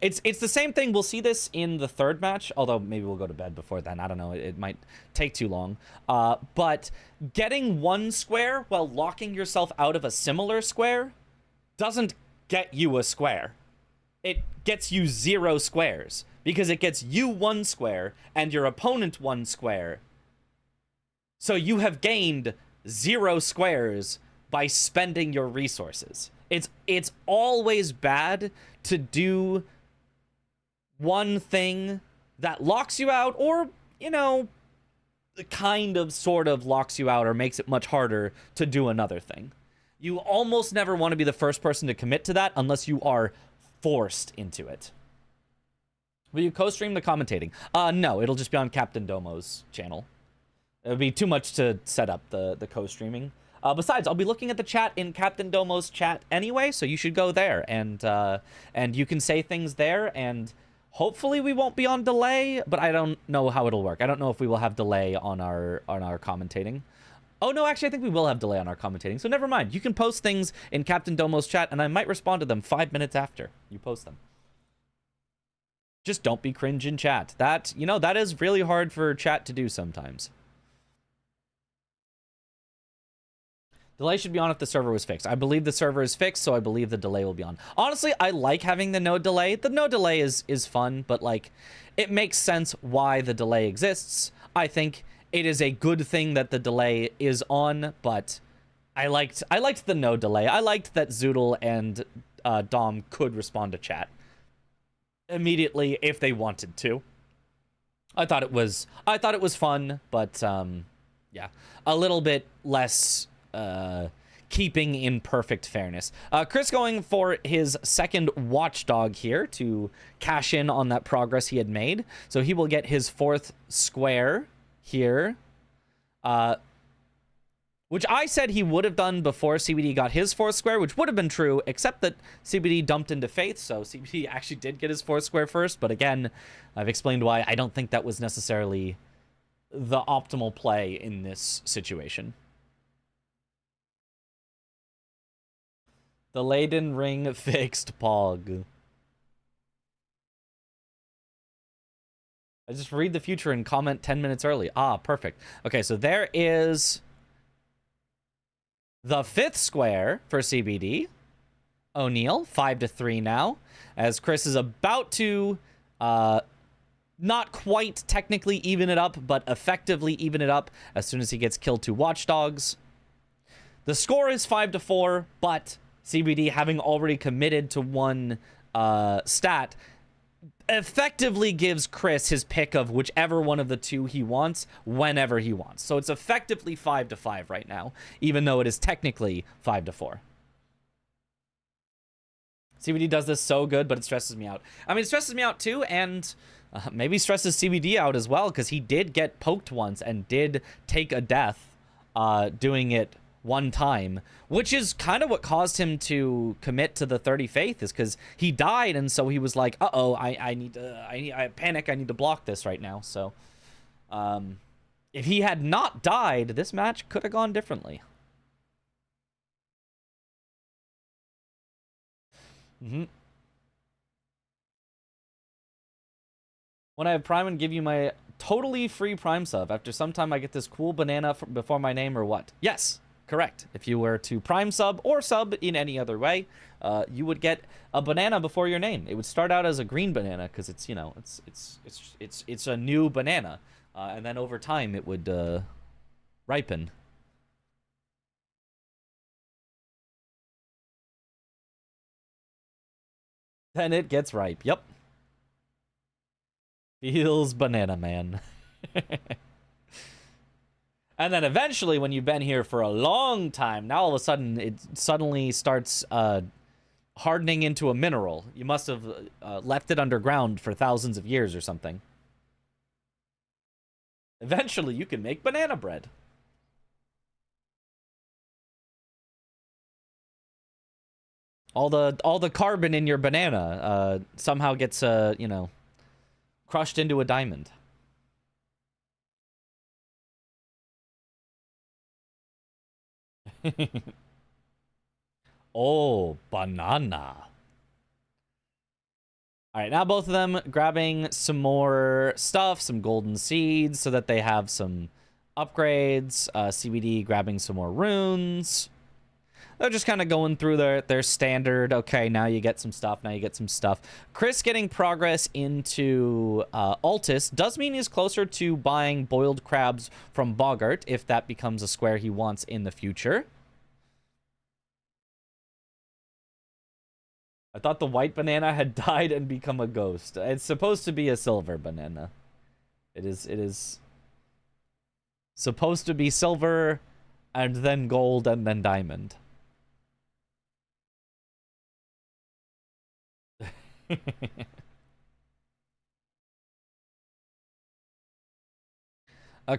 It's the same thing. We'll see this in the third match, although maybe we'll go to bed before then. I don't know. It might take too long. But getting one square while locking yourself out of a similar square doesn't get you a square. It gets you 0 squares because it gets you 1 square and your opponent 1 square. So you have gained 0 squares by spending your resources. It's always bad to do one thing that locks you out, or, you know, kind of sort of locks you out or makes it much harder to do another thing. You almost never want to be the first person to commit to that unless you are forced into it. Will you co-stream the commentating? No, it'll just be on Captain Domo's channel. It would be too much to set up the co-streaming. Besides, I'll be looking at the chat in Captain Domo's chat anyway, so you should go there and you can say things there, and hopefully we won't be on delay, but I don't know how it'll work. I don't know if we will have delay on our commentating. Oh no, actually I think we will have delay on our commentating, so never mind. You can post things in Captain Domo's chat, and I might respond to them 5 minutes after you post them. Just don't be cringe in chat. That, you know, that is really hard for chat to do sometimes. Delay should be on if the server was fixed. I believe the server is fixed, so I believe the delay will be on. Honestly, I like having the no delay. The no delay is fun, but like, it makes sense why the delay exists. I think it is a good thing that the delay is on, but I liked the no delay. I liked that Zoodle and Dom could respond to chat immediately if they wanted to. I thought it was fun, but yeah, a little bit less keeping in perfect fairness. Chris going for his second watchdog here to cash in on that progress he had made. So he will get his 4th square here, which I said he would have done before CBD got his 4th square, which would have been true, except that CBD dumped into Faith, so CBD actually did get his 4th square first. But again, I've explained why I don't think that was necessarily the optimal play in this situation. The Leyden ring fixed, Pog. I just read the future and comment 10 minutes early. Ah, perfect. Okay, so there is the 5th square for CBD. O'Neal, 5-3 now, as Chris is about to not quite technically even it up, but effectively even it up as soon as he gets killed 2 watchdogs. The score is 5-4, but CBD, having already committed to 1 stat, effectively gives Chris his pick of whichever one of the 2 he wants whenever he wants. So it's effectively 5-5 right now, even though it is technically 5-4. CBD does this so good, but it stresses me out. I mean, it stresses me out too, and maybe stresses CBD out as well, because he did get poked once and did take a death doing it 1 time, which is kind of what caused him to commit to the 30 faith, is because he died, and so he was like, uh-oh, I panic, I need to block this right now. So if he had not died, this match could have gone differently. When I have Prime and give you my totally free Prime sub, after some time I get this cool banana before my name, or what? Yes. Correct. If you were to Prime sub or sub in any other way, you would get a banana before your name. It would start out as a green banana because it's, you know, it's a new banana, and then over time it would ripen. Then it gets ripe. Yep. Feels banana man. And then eventually, when you've been here for a long time, now all of a sudden, it suddenly starts hardening into a mineral. You must have left it underground for thousands of years or something. Eventually, you can make banana bread. All the carbon in your banana somehow gets, you know, crushed into a diamond. Oh, banana. All right, now both of them grabbing some more stuff, some golden seeds, so that they have some upgrades. CBD grabbing some more runes. They're just kind of going through their standard, okay, now you get some stuff, now you get some stuff. Chris getting progress into Altus does mean he's closer to buying boiled crabs from Bogart, if that becomes a square he wants in the future. I thought the white banana had died and become a ghost. It's supposed to be a silver banana. It is supposed to be silver, and then gold, and then diamond.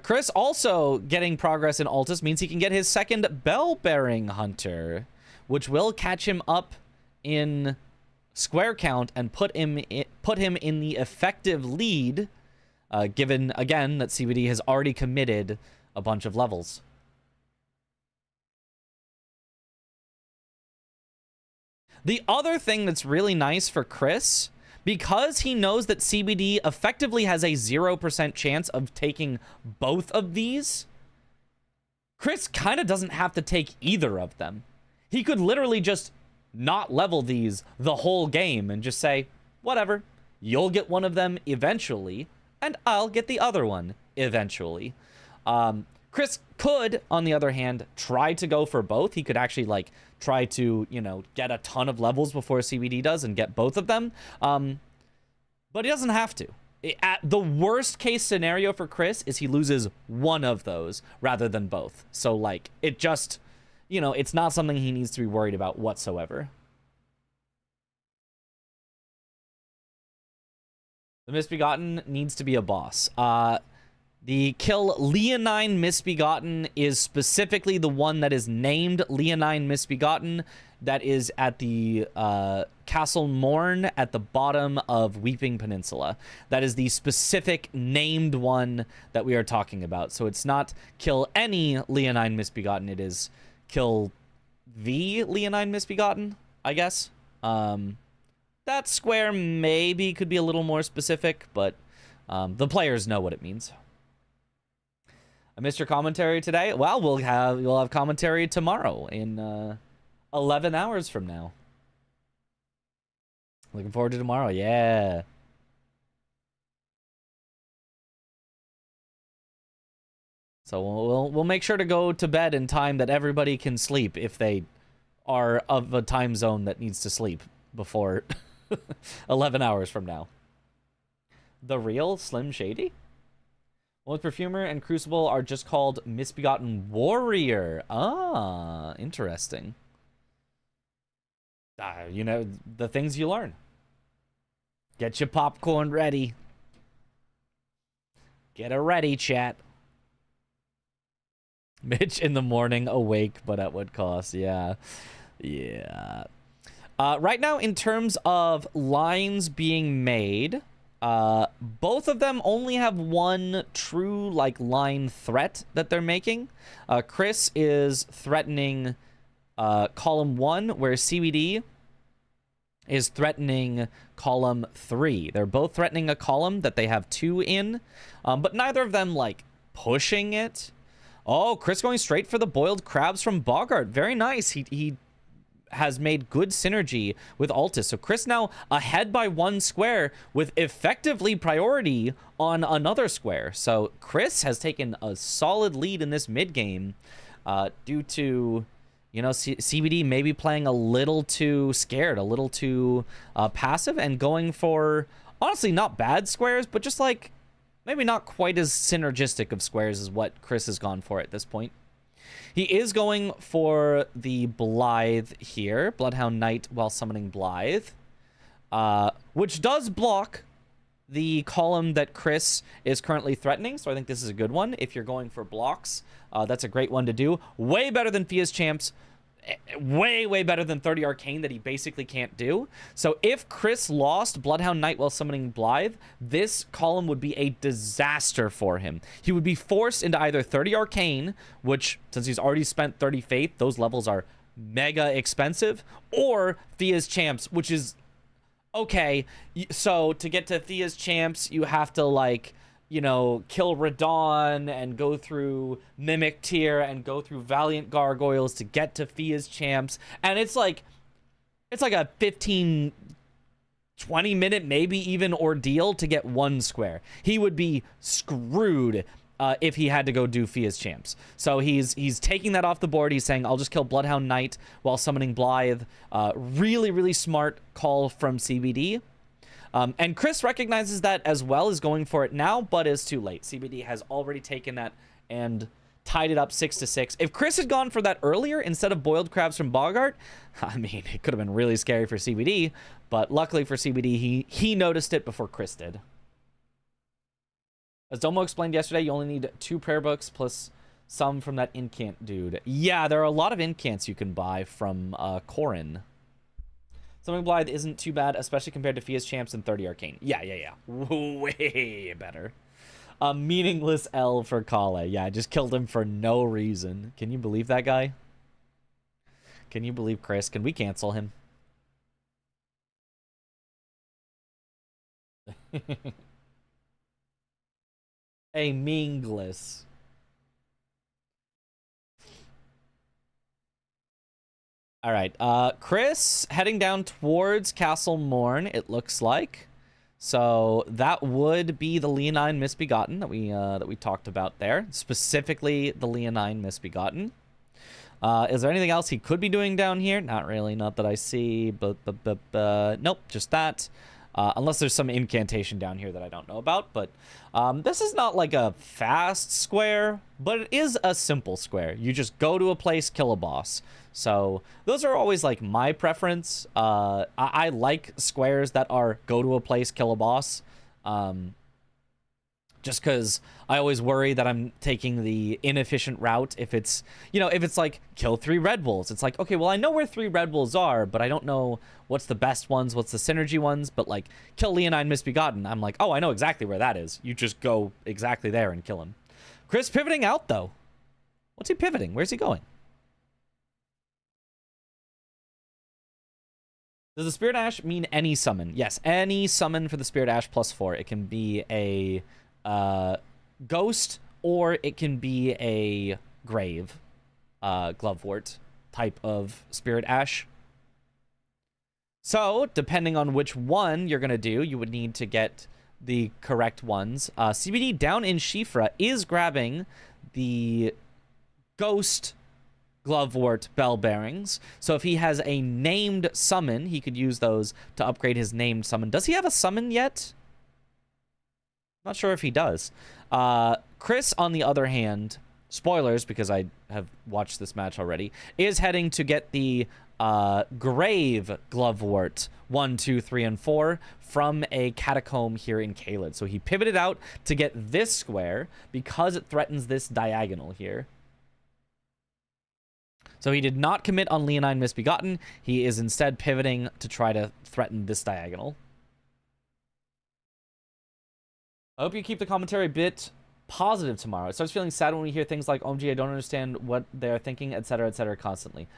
Chris also getting progress in Altus means he can get his second Bell-Bearing Hunter, which will catch him up in square count and put him in the effective lead, given, again, that CBD has already committed a bunch of levels. The other thing that's really nice for Chris, because he knows that CBD effectively has a 0% chance of taking both of these, Chris kind of doesn't have to take either of them. He could literally just not level these the whole game and just say, whatever, you'll get one of them eventually, and I'll get the other one eventually. Chris could, on the other hand, try to go for both. He could actually, like, try to, you know, get a ton of levels before CBD does and get both of them. But he doesn't have to. At the worst case scenario for Chris is he loses one of those rather than both. So, like, it just, you know, it's not something he needs to be worried about whatsoever. The Misbegotten needs to be a boss. The kill Leonine Misbegotten is specifically the one that is named Leonine Misbegotten, that is at the Castle Morn at the bottom of Weeping Peninsula. That is the specific named one that we are talking about. So it's not kill any Leonine Misbegotten, it is kill the Leonine Misbegotten, I guess. That square maybe could be a little more specific, but the players know what it means. I missed your commentary today. Well, you'll have commentary tomorrow in 11 hours from now. Looking forward to tomorrow. Yeah. So we'll make sure to go to bed in time that everybody can sleep if they are of a time zone that needs to sleep before 11 hours from now. The real Slim Shady? Well, Perfumer and Crucible are just called Misbegotten Warrior. Ah, interesting. You know, the things you learn. Get your popcorn ready. Get it ready, chat. Mitch in the morning, awake, but at what cost? Yeah. Yeah. Right now, in terms of lines being made, both of them only have one true, like, line threat that they're making. Chris is threatening column 1, where CBD is threatening column 3. They're both threatening a column that they have 2 in, but neither of them, like, pushing it. Oh, Chris going straight for the boiled crabs from Bogart. Very nice. He has made good synergy with Altus. So Chris now ahead by 1 square with effectively priority on another square. So Chris has taken a solid lead in this mid game due to, you know, CBD maybe playing a little too scared, a little too passive, and going for, honestly, not bad squares, but just like maybe not quite as synergistic of squares as what Chris has gone for at this point. He is going for the Blythe here, Bloodhound Knight while summoning Blythe, which does block the column that Chris is currently threatening, so I think this is a good one. If you're going for blocks, that's a great one to do. Way better than Fia's Champs. Way better than 30 Arcane that he basically can't do. So if Chris lost Bloodhound Knight while summoning Blythe, this column would be a disaster for him. He would be forced into either 30 Arcane, which, since he's already spent 30 Faith, those levels are mega expensive, or Fia's Champs, which is okay. So to get to Fia's Champs, you have to, like, you know, kill Radon and go through Mimic Tier and go through Valiant Gargoyles to get to Fia's Champs. And it's like a 15, 20 minute, maybe even ordeal to get 1 square. He would be screwed if he had to go do Fia's Champs. So he's taking that off the board. He's saying, I'll just kill Bloodhound Knight while summoning Blythe. Really smart call from CBD. And Chris recognizes that as well, is going for it now, but is too late. CBD has already taken that and tied it up 6-6. If Chris had gone for that earlier instead of boiled crabs from Bogart, I mean, it could have been really scary for CBD, but luckily for CBD, he noticed it before Chris did. As Domo explained yesterday, you only need 2 prayer books plus some from that incant dude. Yeah, there are a lot of incants you can buy from Corrin. Something Blythe isn't too bad, especially compared to Fia's Champs and 30 Arcane. Yeah. Way better. A meaningless L for Kale. Yeah, I just killed him for no reason. Can you believe that guy? Can you believe Chris? Can we cancel him? A meaningless. All right, Chris heading down towards Castle Morn, it looks like. So that would be the Leonine Misbegotten that we talked about there, specifically the Leonine Misbegotten. Is there anything else he could be doing down here? Not really, not that I see. But nope, just that. Unless there's some incantation down here that I don't know about. But this is not like a fast square, but it is a simple square. You just go to a place, kill a boss. So those are always like my preference. I like squares that are go to a place, kill a boss. Just because I always worry that I'm taking the inefficient route if it's, you know, if it's like kill 3 Red Bulls. It's like, okay, well, I know where 3 Red Bulls are, but I don't know what's the best ones, what's the synergy ones. But like kill Leonine Misbegotten, I'm like, oh, I know exactly where that is. You just go exactly there and kill him. Chris pivoting out, though. What's he pivoting? Where's he going? Does the Spirit Ash mean any summon? Yes, any summon for the Spirit Ash +4. It can be a ghost, or it can be a grave, glovewort type of Spirit Ash. So, depending on which one you're going to do, you would need to get the correct ones. CBD down in Shifra is grabbing the ghost Glovewort bell bearings. So if he has a named summon, he could use those to upgrade his named summon. Does he have a summon yet? Not sure if he does. Chris, on the other hand, spoilers because I have watched this match already, is heading to get the Grave Glovewort 1, 2, 3, and 4 from a catacomb here in Caelid. So he pivoted out to get this square because it threatens this diagonal here. So he did not commit on Leonine Misbegotten. He is instead pivoting to try to threaten this diagonal. I hope you keep the commentary a bit positive tomorrow. It starts feeling sad when we hear things like, OMG, I don't understand what they're thinking, etc., constantly.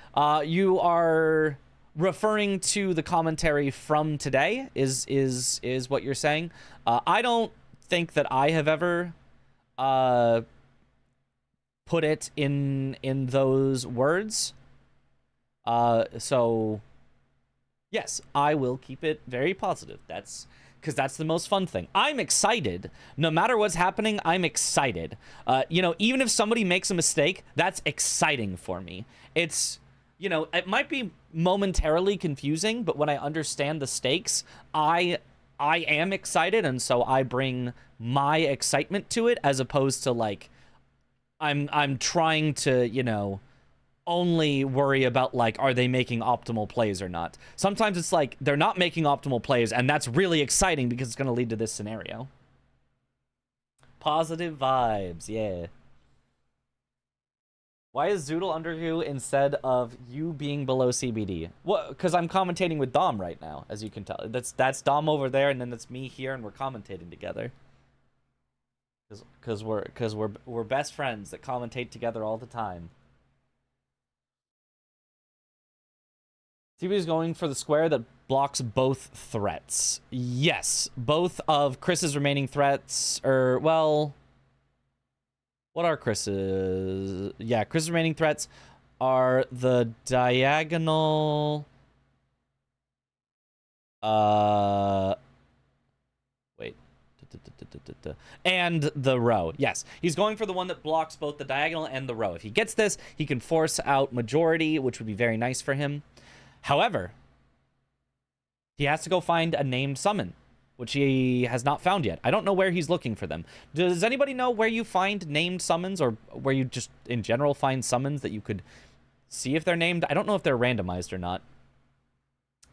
You are referring to the commentary from today, is what you're saying. I don't think that I have ever put it in those words. So yes, I will keep it very positive. That's because that's the most fun thing. I'm excited. No matter what's happening, I'm excited. You know, even if somebody makes a mistake, that's exciting for me. It's, you know, it might be momentarily confusing, but when I understand the stakes, I am excited, and so I bring my excitement to it, as opposed to like I'm trying to, you know, only worry about, like, are they making optimal plays or not? Sometimes it's like they're not making optimal plays, and that's really exciting because it's going to lead to this scenario. Positive vibes, yeah. Why is Zoodle under you instead of you being below CBD? Well, because I'm commentating with Dom right now, as you can tell. That's Dom over there, and then that's me here, and we're commentating together. Because we're best friends that commentate together all the time. CB is going for the square that blocks both threats. Yes, both of Chris's remaining threats, or, well, what are Chris's? Yeah, Chris's remaining threats are the diagonal, wait, and the row. Yes, he's going for the one that blocks both the diagonal and the row. If he gets this, he can force out majority, which would be very nice for him. However, he has to go find a named summon, which he has not found yet. I don't know where he's looking for them. Does anybody know where you find named summons, or where you just in general find summons that you could see if they're named? I don't know if they're randomized or not.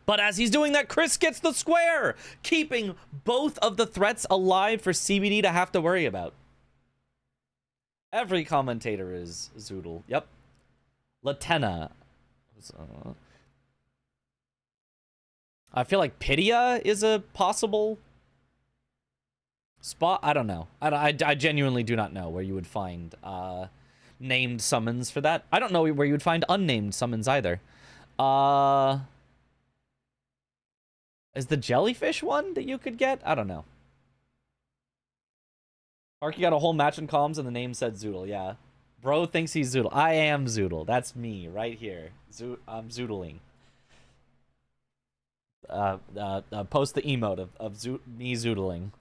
But as he's doing that, Chris gets the square, keeping both of the threats alive for CBD to have to worry about. Every commentator is Zoodle. Yep. Latenna. I feel like Pidia is a possible spot. I don't know. I genuinely do not know where you would find named summons for that. I don't know where you would find unnamed summons either. Is the jellyfish one that you could get? I don't know. Arky got a whole match in comms and the name said Zoodle. Yeah. Bro thinks he's Zoodle. I am Zoodle. That's me right here. I'm Zoodling. Post the emote of me Zoodling.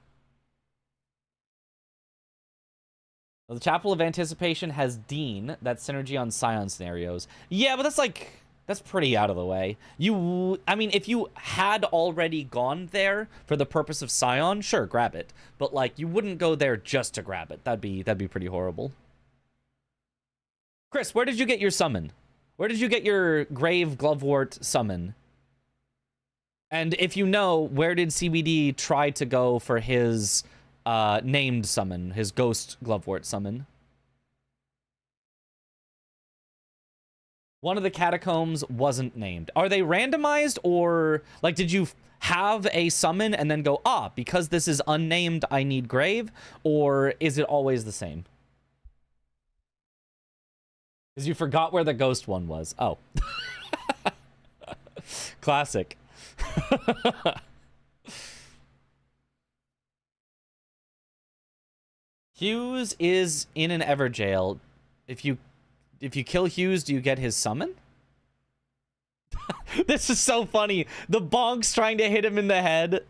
The Chapel of Anticipation has Dean. That's synergy on Scion scenarios. Yeah, but that's pretty out of the way. I mean, if you had already gone there for the purpose of Scion, sure, grab it. But like, you wouldn't go there just to grab it. That'd be pretty horrible. Chris, where did you get your summon? Where did you get your Grave Glovewort summon? And if you know, where did CBD try to go for his named summon, his Ghost Glovewort summon? One of the catacombs wasn't named. Are they randomized, or like did you have a summon and then go, because this is unnamed, I need Grave? Or is it always the same? Because you forgot where the ghost one was. Oh. Classic. Hughes is in an Ever jail. If you kill Hughes, do you get his summon? This is so funny. The bonk's trying to hit him in the head.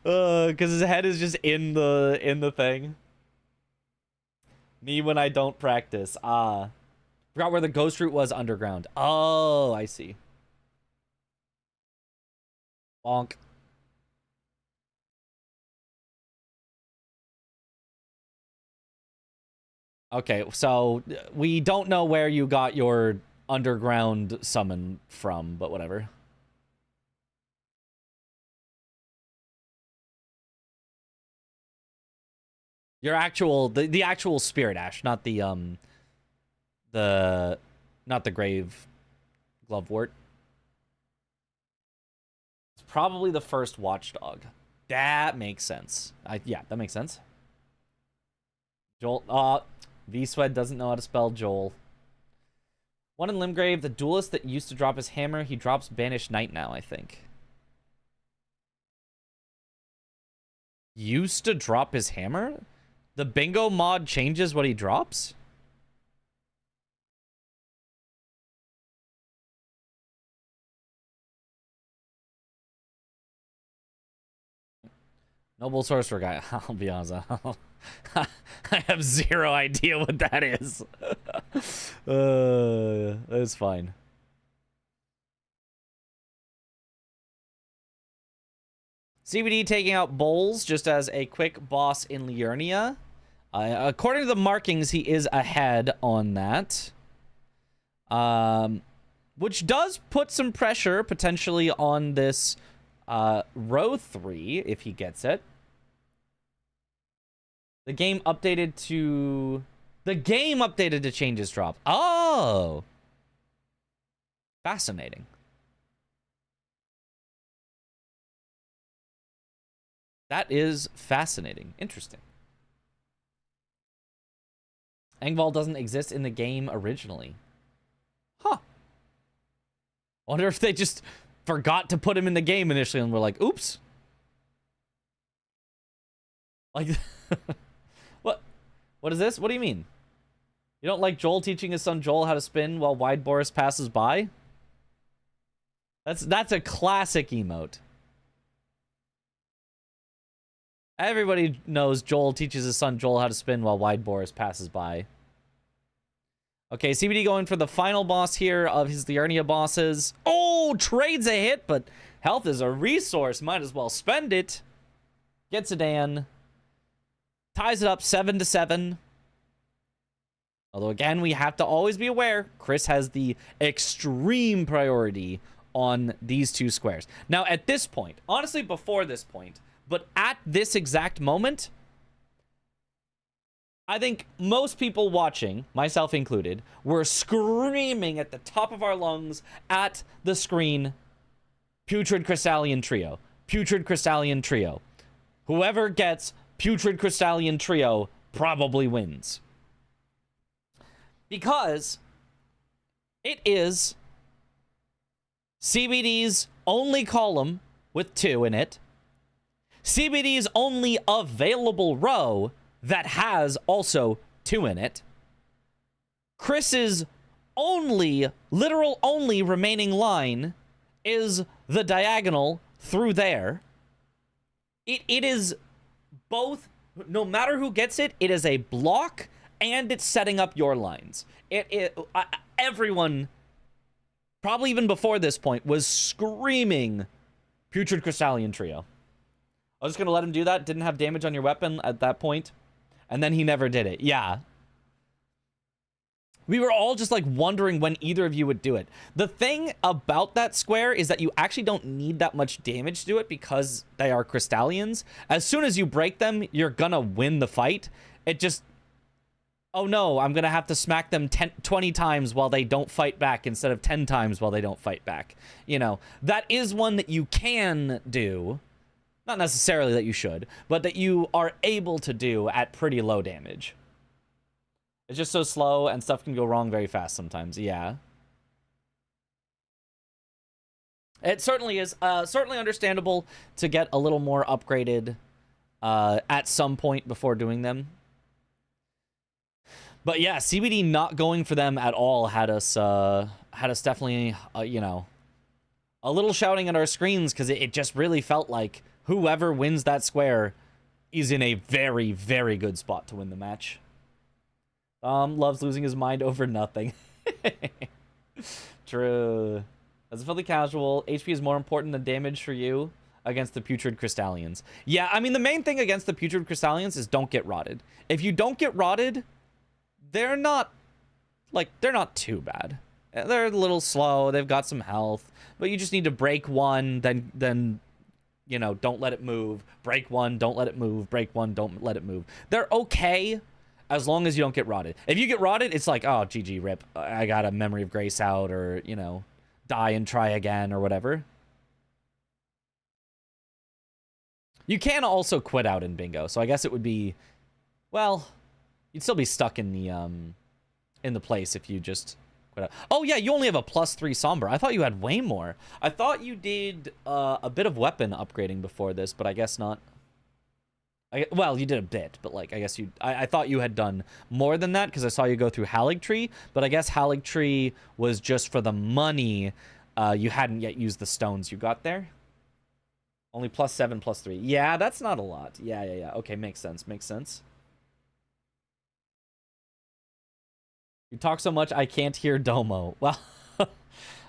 Because his head is just in the thing. Me when I don't practice. Forgot where the ghost route was underground. Oh, I see. Bonk. Okay, so we don't know where you got your underground summon from, but whatever. Your actual the actual Spirit Ash, not the Grave Glovewort. It's probably the first Watchdog. That makes sense. Yeah, that makes sense. Joel, V-Sweat doesn't know how to spell Joel. One in Limgrave, the duelist that used to drop his hammer, he drops Banished Knight now, I think. Used to drop his hammer? The bingo mod changes what he drops? Noble Sorcerer guy. I'll be honest. I have zero idea what that is. That's fine. CBD taking out Bowls just as a quick boss in Liurnia. According to the markings, he is ahead on that. Which does put some pressure potentially on this row 3 if he gets it. The game updated to change his drop. Oh! Fascinating. That is fascinating. Interesting. Engvall doesn't exist in the game originally. Huh. Wonder if they just forgot to put him in the game initially and were like, oops. Like, what is this? What do you mean? You don't like Joel teaching his son Joel how to spin while Wide Boris passes by? That's a classic emote. Everybody knows Joel teaches his son Joel how to spin while Wide Boris passes by. Okay, CBD going for the final boss here of his Liurnia bosses. Oh, trades a hit, but health is a resource. Might as well spend it. Gets a Dan. Ties it up 7-7. Although, again, we have to always be aware, Chris has the extreme priority on these 2 squares. Now, at this point, honestly, before this point, but at this exact moment, I think most people watching, myself included, were screaming at the top of our lungs at the screen, Putrid Crystallian Trio. Putrid Crystallian Trio. Whoever gets Putrid Crystallian Trio probably wins. Because it is CBD's only column with 2 in it, CBD's only available row that has also 2 in it, Chris's only, literal only remaining line is the diagonal through there. It is both, no matter who gets it, it is a block and it's setting up your lines. Everyone, probably even before this point, was screaming Putrid Crystallian Trio. I was just going to let him do that. Didn't have damage on your weapon at that point. And then he never did it. Yeah. We were all just like wondering when either of you would do it. The thing about that square is that you actually don't need that much damage to do it because they are Crystallians. As soon as you break them, you're gonna win the fight. It just... Oh no, I'm gonna have to smack them 20 times while they don't fight back instead of 10 times while they don't fight back. You know, that is one that you can do. Not necessarily that you should, but that you are able to do at pretty low damage. It's just so slow and stuff can go wrong very fast sometimes. Yeah. It certainly is certainly understandable to get a little more upgraded at some point before doing them. But yeah, CBD not going for them at all had us definitely, you know, a little shouting at our screens because it just really felt like whoever wins that square is in a very, very good spot to win the match. Loves losing his mind over nothing. True. As a filthy casual, HP is more important than damage for you against the Putrid Crystallians. Yeah, I mean, the main thing against the Putrid Crystallians is don't get rotted. If you don't get rotted, they're not too bad. They're a little slow. They've got some health, but you just need to break one, then you know, don't let it move. Break one, don't let it move. Break one, don't let it move. They're okay as long as you don't get rotted. If you get rotted, it's like, oh, GG, rip. I got a Memory of Grace out, or, you know, die and try again, or whatever. You can also quit out in bingo, so I guess it would be, well, you'd still be stuck in the place if you just quit out. Oh yeah, you only have a +3 somber. I thought you had way more. I thought you did a bit of weapon upgrading before this, but I guess not. Well, you did a bit, but like I guess I thought you had done more than that because I saw you go through Haligtree, but I guess Haligtree was just for the money. You hadn't yet used the stones you got there. Only +7, +3. Yeah, that's not a lot. Yeah. Okay, makes sense. Makes sense. You talk so much, I can't hear Domo. Well,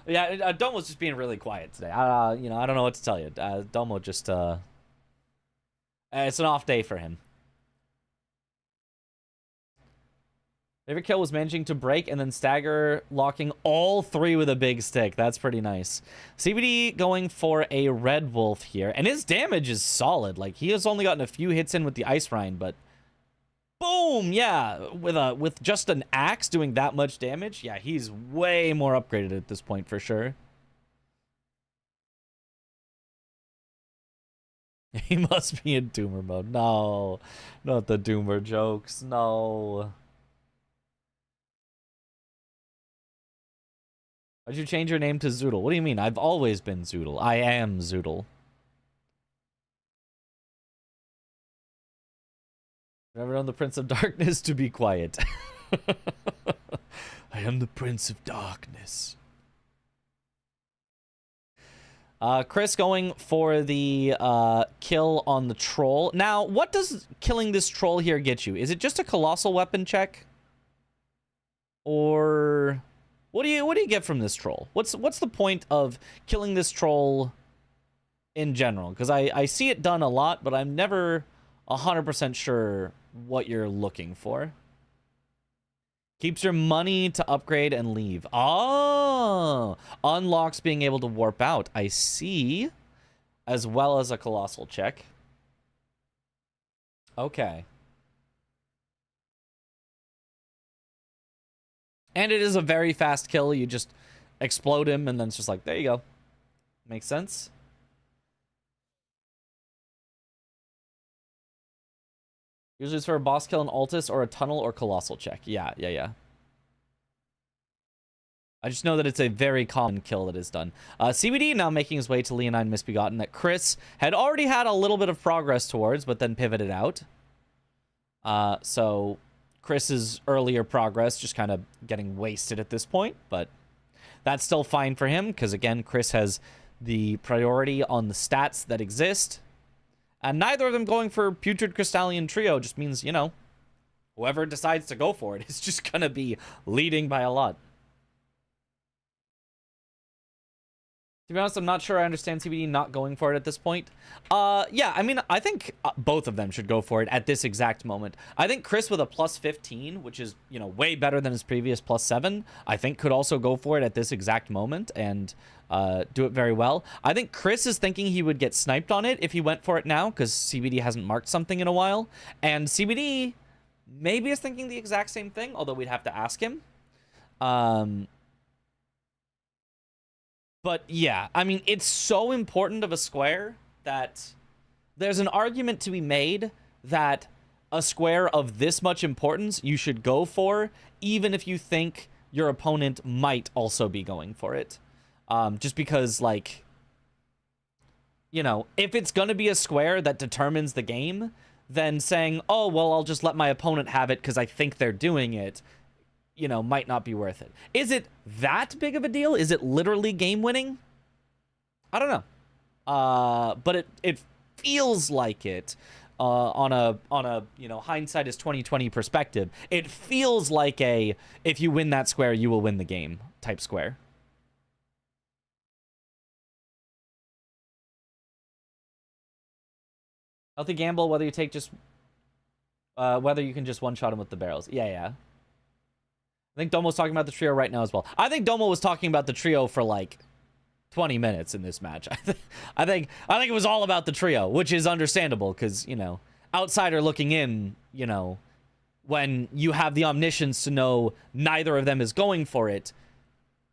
yeah, Domo's just being really quiet today. You know, I don't know what to tell you. Domo just, it's an off day for him. Favorite kill was managing to break and then stagger locking all 3 with a big stick. That's pretty nice. CBD going for a Red Wolf here. And his damage is solid. Like, he has only gotten a few hits in with the Ice Rind, but... Boom! Yeah, with just an axe doing that much damage. Yeah, he's way more upgraded at this point for sure. He must be in Doomer mode. No, not the Doomer jokes. No. Why'd you change your name to Zoodle? What do you mean? I've always been Zoodle. I am Zoodle. Never known the Prince of Darkness to be quiet. I am the Prince of Darkness. Chris going for the kill on the troll. Now, what does killing this troll here get you? Is it just a colossal weapon check? Or what do you get from this troll? What's the point of killing this troll in general? Because I see it done a lot, but I'm never 100% sure what you're looking for. Keeps your money to upgrade and leave. Oh, unlocks being able to warp out. I see. As well as a colossal check. Okay. And it is a very fast kill. You just explode him and then it's just like, there you go. Makes sense. Usually it's for a boss kill, an Altus, or a tunnel or colossal check. Yeah. I just know that it's a very common kill that is done. CBD now making his way to Leonine Misbegotten that Chris had already had a little bit of progress towards, but then pivoted out. So Chris's earlier progress just kind of getting wasted at this point, but that's still fine for him because, again, Chris has the priority on the stats that exist. And neither of them going for Putrid Crystalline Trio just means, you know, whoever decides to go for it is just going to be leading by a lot. To be honest, I'm not sure I understand CBD not going for it at this point. Yeah, I mean, I think both of them should go for it at this exact moment. I think Chris with a plus 15, which is, you know, way better than his previous plus 7, I think could also go for it at this exact moment and do it very well. I think Chris is thinking he would get sniped on it if he went for it now because CBD hasn't marked something in a while. And CBD maybe is thinking the exact same thing, although we'd have to ask him. But yeah, I mean, it's so important of a square that there's an argument to be made that a square of this much importance you should go for, even if you think your opponent might also be going for it. Just because, like, you know, if it's going to be a square that determines the game, then saying, oh, well, I'll just let my opponent have it because I think they're doing it, you know, might not be worth it. Is it that big of a deal? Is it literally game winning? I don't know. But it feels like it on a you know, hindsight is 20/20 perspective. It feels like a if you win that square, you will win the game type square. Healthy gamble whether you take just whether you can just one-shot him with the barrels. Yeah. I think Domo's talking about the trio right now as well. I think Domo was talking about the trio for like 20 minutes in this match. I think it was all about the trio, which is understandable because, you know, outsider looking in, you know, when you have the omniscience to know neither of them is going for it,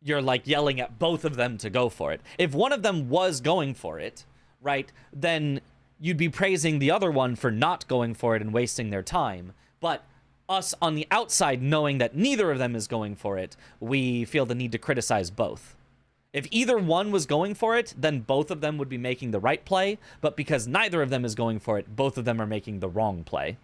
you're like yelling at both of them to go for it. If one of them was going for it, right, then you'd be praising the other one for not going for it and wasting their time. But us on the outside knowing that neither of them is going for it, we feel the need to criticize both. If either one was going for it, then both of them would be making the right play, but because neither of them is going for it, both of them are making the wrong play.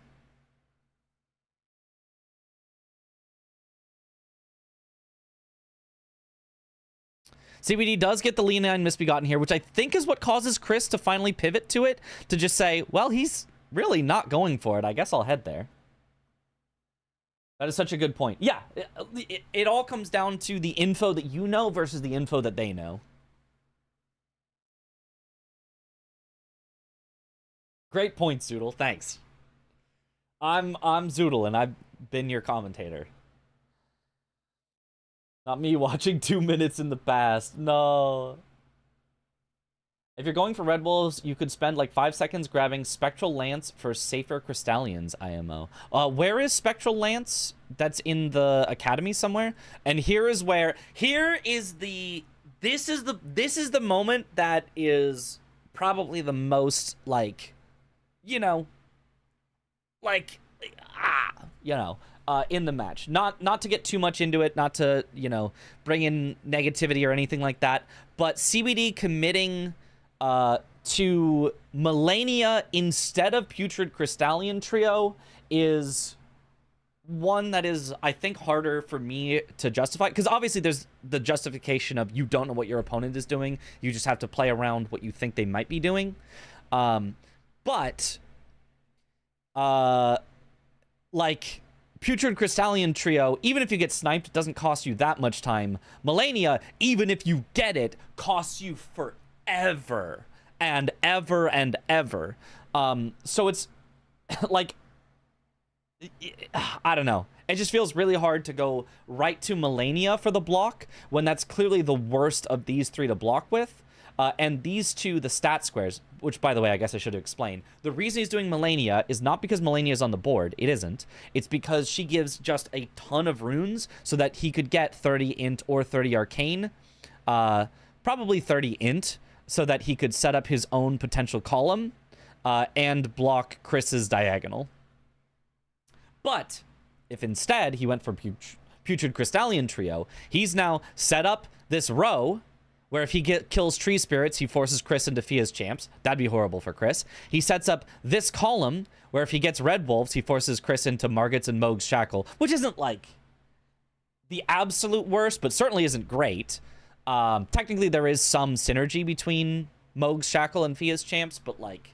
CBD does get the Leonine Misbegotten here, which I think is what causes Chris to finally pivot to it, to just say, well, he's really not going for it. I guess I'll head there. That is such a good point. Yeah, it all comes down to the info that you know versus the info that they know. Great point, Zoodle. Thanks. I'm Zoodle, and I've been your commentator. Not me watching 2 minutes in the past. No. If you're going for Red Wolves, you could spend like 5 seconds grabbing Spectral Lance for safer Crystallians, IMO. Where is Spectral Lance? That's in the academy somewhere. And here is where, this is the moment that is probably the most, like, you know, like, you know, in the match. Not to get too much into it, not to, you know, bring in negativity or anything like that, but CBD committing to Melania instead of Putrid Crystalline Trio is one that is, I think, harder for me to justify, because obviously there's the justification of you don't know what your opponent is doing, you just have to play around what you think they might be doing, but like Putrid Crystalline Trio, even if you get sniped, it doesn't cost you that much time. Melania, even if you get it, costs you forever and ever and ever. So it's like, I don't know. It just feels really hard to go right to Melania for the block when that's clearly the worst of these three to block with. And these two, the stat squares, which, by the way, I guess I should explain. The reason he's doing Melania is not because Melania is on the board. It isn't. It's because she gives just a ton of runes so that he could get 30 int or 30 arcane. Probably 30 int so that he could set up his own potential column and block Chris's diagonal. But if instead he went for Putrid Crystallian Trio, he's now set up this row where if he kills Tree Spirits, he forces Chris into Fia's Champs. That'd be horrible for Chris. He sets up this column where if he gets Red Wolves, he forces Chris into Margot's and Moog's Shackle, which isn't like the absolute worst, but certainly isn't great. Technically, there is some synergy between Moog's Shackle and Fia's Champs, but like,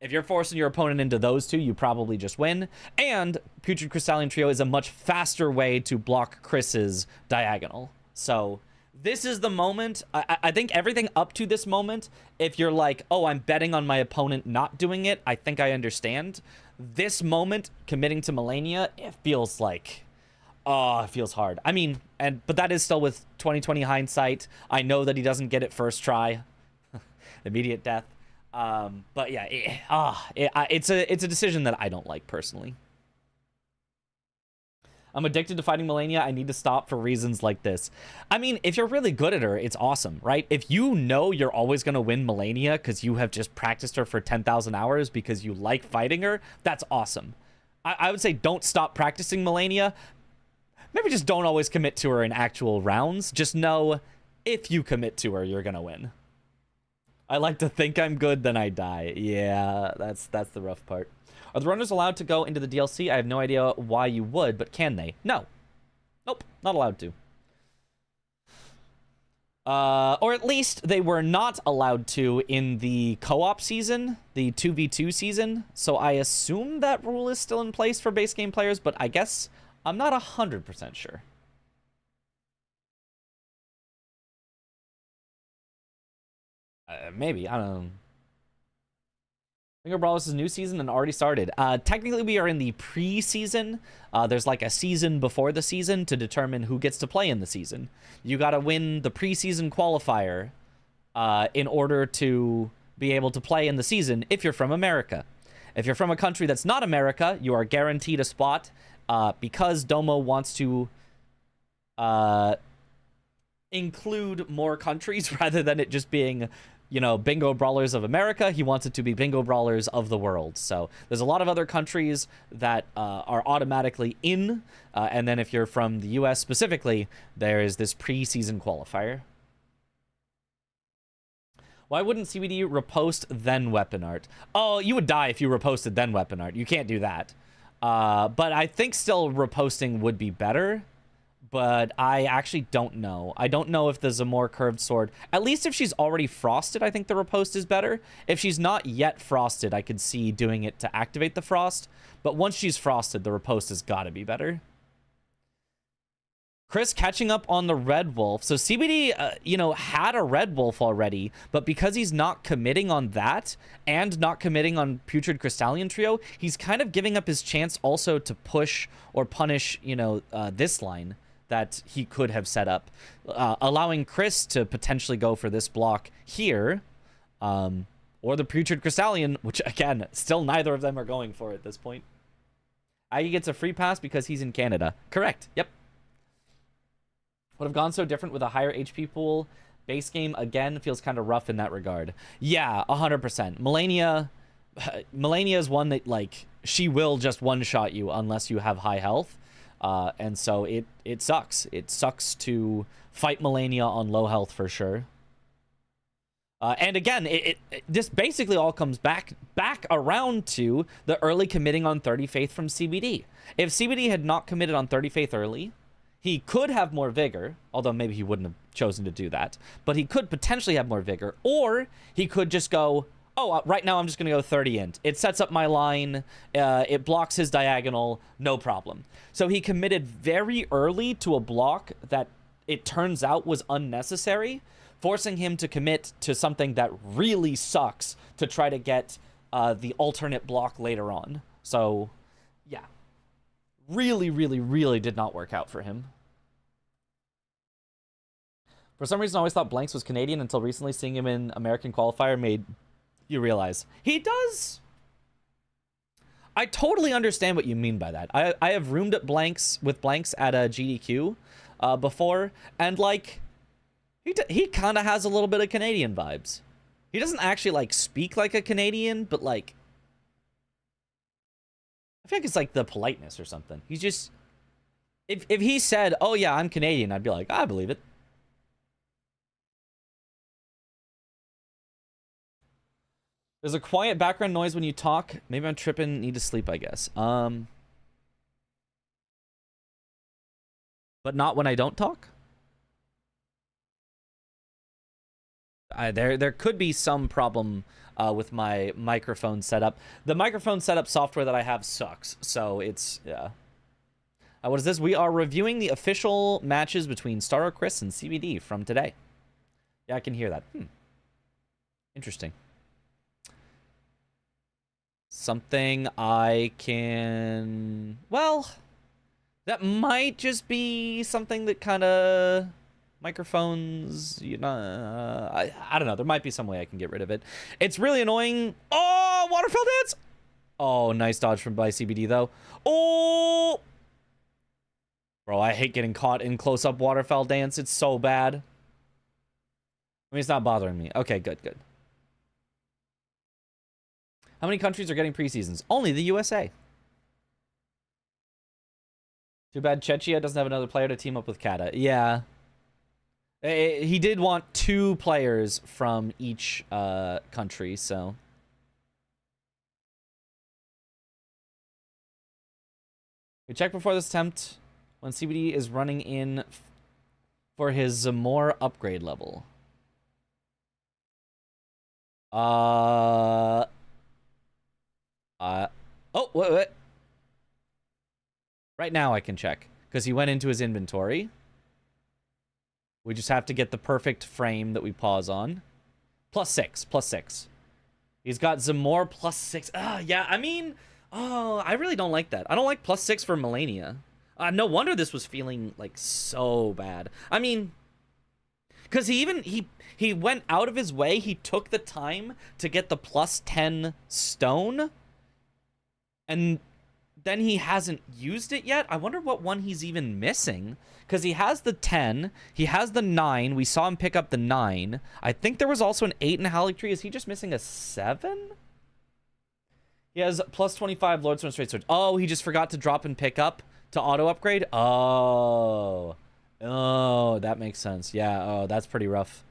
if you're forcing your opponent into those two, you probably just win. And Putrid Crystallian Trio is a much faster way to block Chris's diagonal. So this is the moment. I think everything up to this moment, if you're like, oh, I'm betting on my opponent not doing it, I think I understand. This moment, committing to Melania, it feels like, oh, it feels hard. I mean, but that is still with 2020 hindsight. I know that he doesn't get it first try. Immediate death. But yeah, it's a decision that I don't like personally. I'm addicted to fighting Melania. I need to stop for reasons like this. I mean, if you're really good at her, it's awesome, right? If you know you're always going to win Melania because you have just practiced her for 10,000 hours because you like fighting her, that's awesome. I would say don't stop practicing Melania. Maybe just don't always commit to her in actual rounds. Just know if you commit to her, you're going to win. I like to think I'm good, then I die. Yeah, that's the rough part. Are the runners allowed to go into the DLC? I have no idea why you would, but can they? No. Nope, not allowed to. Or at least they were not allowed to in the co-op season, the 2v2 season. So I assume that rule is still in place for base game players, but I guess I'm not 100% sure. Maybe, I don't know. Bingo Brawlers is a new season and already started. Technically, we are in the pre-season. There's like a season before the season to determine who gets to play in the season. You got to win the pre-season qualifier in order to be able to play in the season if you're from America. If you're from a country that's not America, you are guaranteed a spot because Domo wants to include more countries rather than it just being, you know, Bingo Brawlers of America. He wants it to be Bingo Brawlers of the world. So there's a lot of other countries that are automatically in. And then if you're from the US specifically, there is this pre-season qualifier. Why wouldn't CBD repost then weapon art? Oh, you would die if you reposted then weapon art. You can't do that. But I think still reposting would be better. But I actually don't know. I don't know if there's a more curved sword. At least if she's already frosted, I think the repost is better. If she's not yet frosted, I could see doing it to activate the frost. But once she's frosted, the repost has got to be better. Chris catching up on the Red Wolf. So CBD, you know, had a Red Wolf already, but because he's not committing on that and not committing on Putrid Crystallian Trio, he's kind of giving up his chance also to push or punish, you know, this line that he could have set up, allowing Chris to potentially go for this block here, or the Putrid Crystallian, which again, still neither of them are going for at this point. He gets a free pass because he's in Canada. Correct. Yep. Would have gone so different with a higher HP pool. Base game again feels kind of rough in that regard. Yeah, 100%. Melania is one that like she will just one shot you unless you have high health. And so it sucks. It sucks to fight Melania on low health for sure. And again, this basically all comes back around to the early committing on 30 Faith from CBD. If CBD had not committed on 30 Faith early, he could have more vigor, although maybe he wouldn't have chosen to do that. But he could potentially have more vigor, or he could just go, oh, right now I'm just going to go 30 int. It sets up my line. It blocks his diagonal. No problem. So he committed very early to a block that it turns out was unnecessary, forcing him to commit to something that really sucks to try to get the alternate block later on. So, yeah. Really, really, really did not work out for him. For some reason, I always thought Blanks was Canadian until recently seeing him in American Qualifier made you realize. He does... I totally understand what you mean by that. I have roomed at Blanks at a GDQ before, and like he kind of has a little bit of Canadian vibes. He doesn't actually like speak like a Canadian, but like I feel like it's like the politeness or something. He's just if he said, "Oh yeah, I'm Canadian," I'd be like, "I believe it." There's a quiet background noise when you talk. Maybe I'm tripping, need to sleep, I guess. But not when I don't talk? There could be some problem with my microphone setup. The microphone setup software that I have sucks, so it's, yeah. What is this? We are reviewing the official matches between Star Chris and CBD from today. Yeah, I can hear that. Interesting. Something I can... Well, that might just be something that kind of... Microphones, you know... I don't know. There might be some way I can get rid of it. It's really annoying. Oh, waterfall dance! Oh, nice dodge by CBD, though. Oh! Bro, I hate getting caught in close-up waterfall dance. It's so bad. I mean, it's not bothering me. Okay, good. How many countries are getting preseasons? Only the USA. Too bad Chechia doesn't have another player to team up with Kata. Yeah. He did want 2 players from each country, so... We check before this attempt when CBD is running in for his Zamor upgrade level. Oh, wait. Right now I can check, because he went into his inventory. We just have to get the perfect frame that we pause on. +6. He's got Zamor +6. Yeah, I mean, I really don't like that. I don't like +6 for Melania. No wonder this was feeling, like, so bad. I mean, because he went out of his way, he took the time to get the +10 stone, and then he hasn't used it yet. I wonder what one he's even missing, because he has the 10, he has the 9, we saw him pick up the 9. I think there was also an 8 in Halic Tree. Is he just missing a 7? He has +25 Lordstone Straight Sword. Oh, he just forgot to drop and pick up to auto upgrade? Oh, that makes sense. Yeah, oh, that's pretty rough.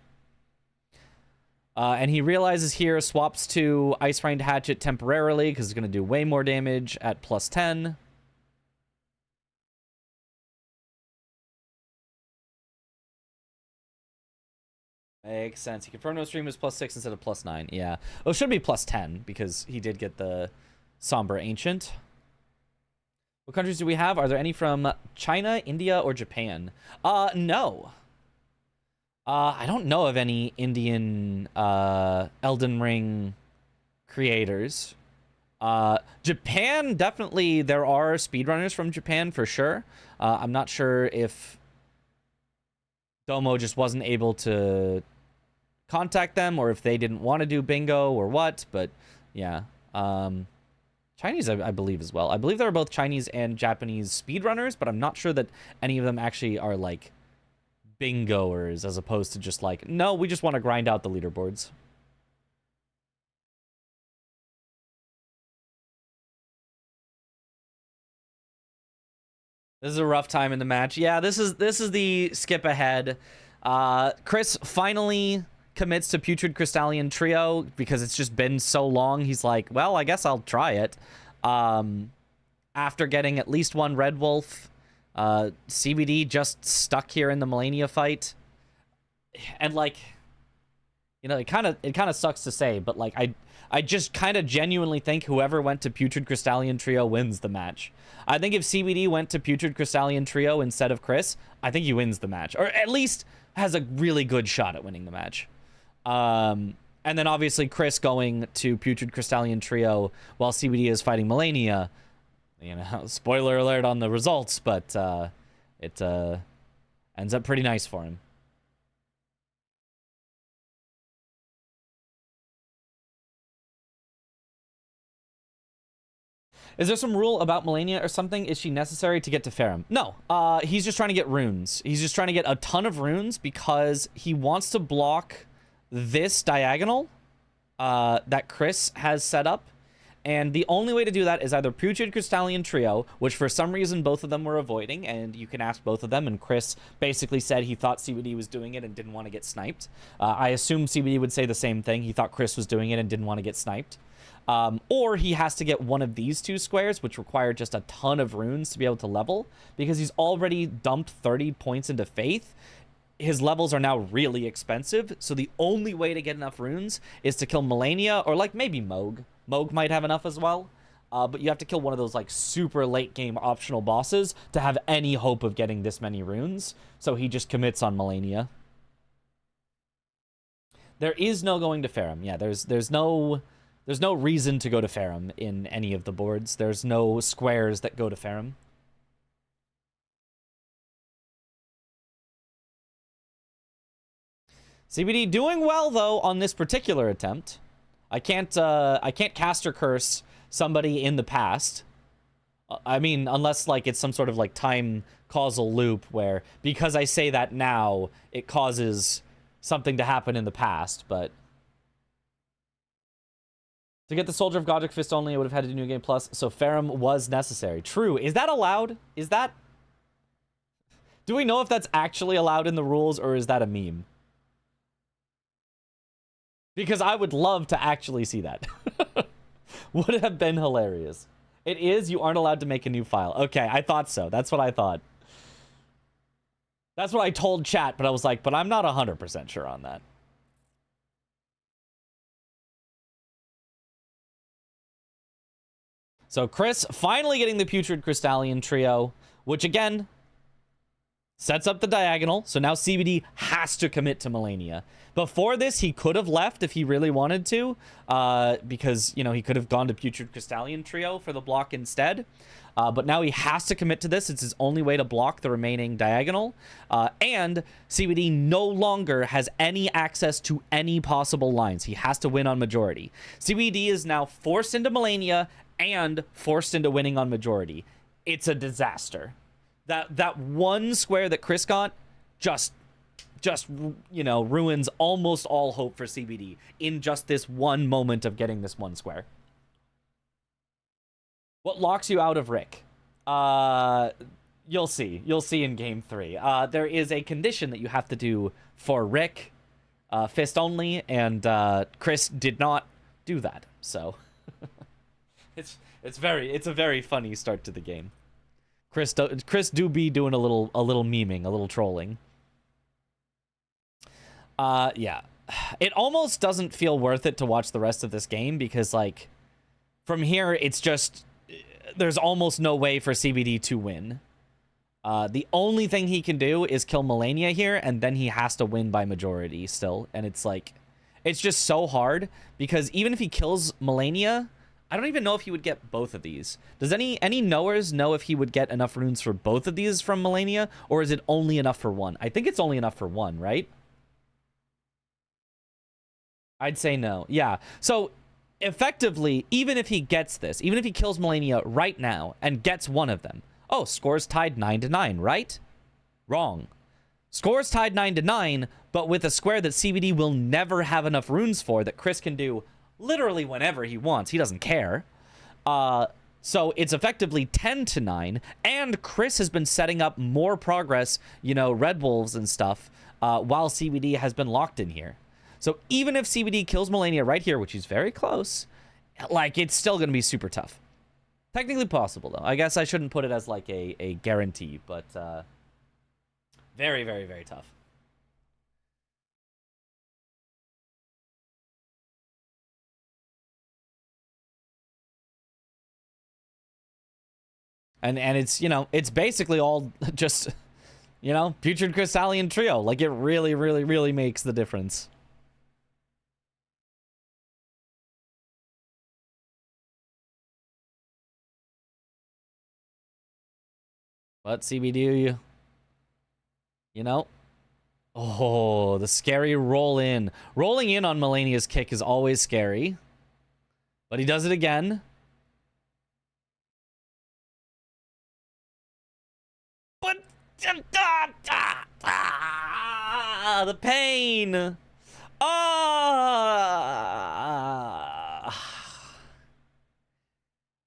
And he realizes here, swaps to Ice Rind Hatchet temporarily, because it's going to do way more damage at +10. Makes sense. He confirmed no stream was +6 instead of +9. Yeah. Well, it should be +10, because he did get the Somber Ancient. What countries do we have? Are there any from China, India, or Japan? No. I don't know of any Indian Elden Ring creators. Japan, definitely there are speedrunners from Japan for sure. I'm not sure if Domo just wasn't able to contact them or if they didn't want to do bingo or what, but yeah. Chinese, I believe, as well. I believe there are both Chinese and Japanese speedrunners, but I'm not sure that any of them actually are, like, bingoers as opposed to just like, no, we just want to grind out the leaderboards. This is a rough time in the match. Yeah, this is the skip ahead. Chris finally commits to Putrid Crystallian Trio because it's just been so long. He's like, well, I guess I'll try it. After getting at least one Red Wolf, CBD just stuck here in the Melania fight. And like, you know, it kind of sucks to say, but like I just kind of genuinely think whoever went to Putrid Crystallian Trio wins the match. I think if CBD went to Putrid Crystallian Trio instead of Chris, I think he wins the match. Or at least has a really good shot at winning the match. And then obviously Chris going to Putrid Crystallian Trio while CBD is fighting Melania. You know, spoiler alert on the results, but it ends up pretty nice for him. Is there some rule about Melania or something? Is she necessary to get to Farum? No, he's just trying to get runes. He's just trying to get a ton of runes because he wants to block this diagonal that Chris has set up. And the only way to do that is either Putrid Crystallian Trio, which for some reason both of them were avoiding, and you can ask both of them, and Chris basically said he thought CBD was doing it and didn't want to get sniped. I assume CBD would say the same thing. He thought Chris was doing it and didn't want to get sniped. Or he has to get one of these two squares, which require just a ton of runes to be able to level, because he's already dumped 30 points into Faith. His levels are now really expensive, so the only way to get enough runes is to kill Melania, or like maybe Moog. Moog might have enough as well, but you have to kill one of those like super late game optional bosses to have any hope of getting this many runes, so he just commits on Melania. There is no going to Farum. Yeah, there's no reason to go to Farum in any of the boards. There's no squares that go to Farum. CBD doing well though on this particular attempt. I can't caster curse somebody in the past. I mean, unless like it's some sort of like time causal loop where because I say that now it causes something to happen in the past, but to get the Soldier of Godric Fist only, I would have had to do New Game Plus, so Farum was necessary. True. Is that allowed? Is that... Do we know if that's actually allowed in the rules, or is that a meme? Because I would love to actually see that. Would have been hilarious. It is, you aren't allowed to make a new file. Okay, I thought so. That's what I thought. That's what I told chat, but I was like, but I'm not 100% sure on that. So Chris finally getting the Putrid Crystallian Trio, which again sets up the diagonal. So now CBD has to commit to Melania. Before this, he could have left if he really wanted to, because, you know, he could have gone to Putrid Crystallian Trio for the block instead. But now he has to commit to this. It's his only way to block the remaining diagonal. And CBD no longer has any access to any possible lines. He has to win on majority. CBD is now forced into Melania and forced into winning on majority. It's a disaster. That one square that Chris got just you know, ruins almost all hope for CBD in just this one moment of getting this one square. What locks you out of Rick? You'll see. You'll see in game 3. There is a condition that you have to do for Rick, fist only, and Chris did not do that. So it's a very funny start to the game. Chris do be doing a little memeing, a little trolling. Yeah. It almost doesn't feel worth it to watch the rest of this game because, like, from here, it's just... There's almost no way for CBD to win. The only thing he can do is kill Melania here, and then he has to win by majority still. And it's like... It's just so hard, because even if he kills Melania... I don't even know if he would get both of these. Does any knowers know if he would get enough runes for both of these from Melania, or is it only enough for one? I think it's only enough for one, right? I'd say no. Yeah. So, effectively, even if he gets this, even if he kills Melania right now and gets one of them, oh, scores tied 9-9, right? Wrong. Scores tied 9-9, but with a square that CBD will never have enough runes for that Chris can do literally whenever he wants. He doesn't care. So it's effectively 10-9, and Chris has been setting up more progress, you know, Red Wolves and stuff, while CBD has been locked in here. So even if CBD kills Melania right here, which is very close, like, it's still going to be super tough. Technically possible, though. I guess I shouldn't put it as, like, a guarantee, but very, very, very tough. And it's, you know, it's basically all just, you know, Putrid Crystallian Trio. Like, it really, really, really makes the difference. But CBD, you know? Oh, the scary roll in. Rolling in on Melania's kick is always scary. But he does it again. But the pain.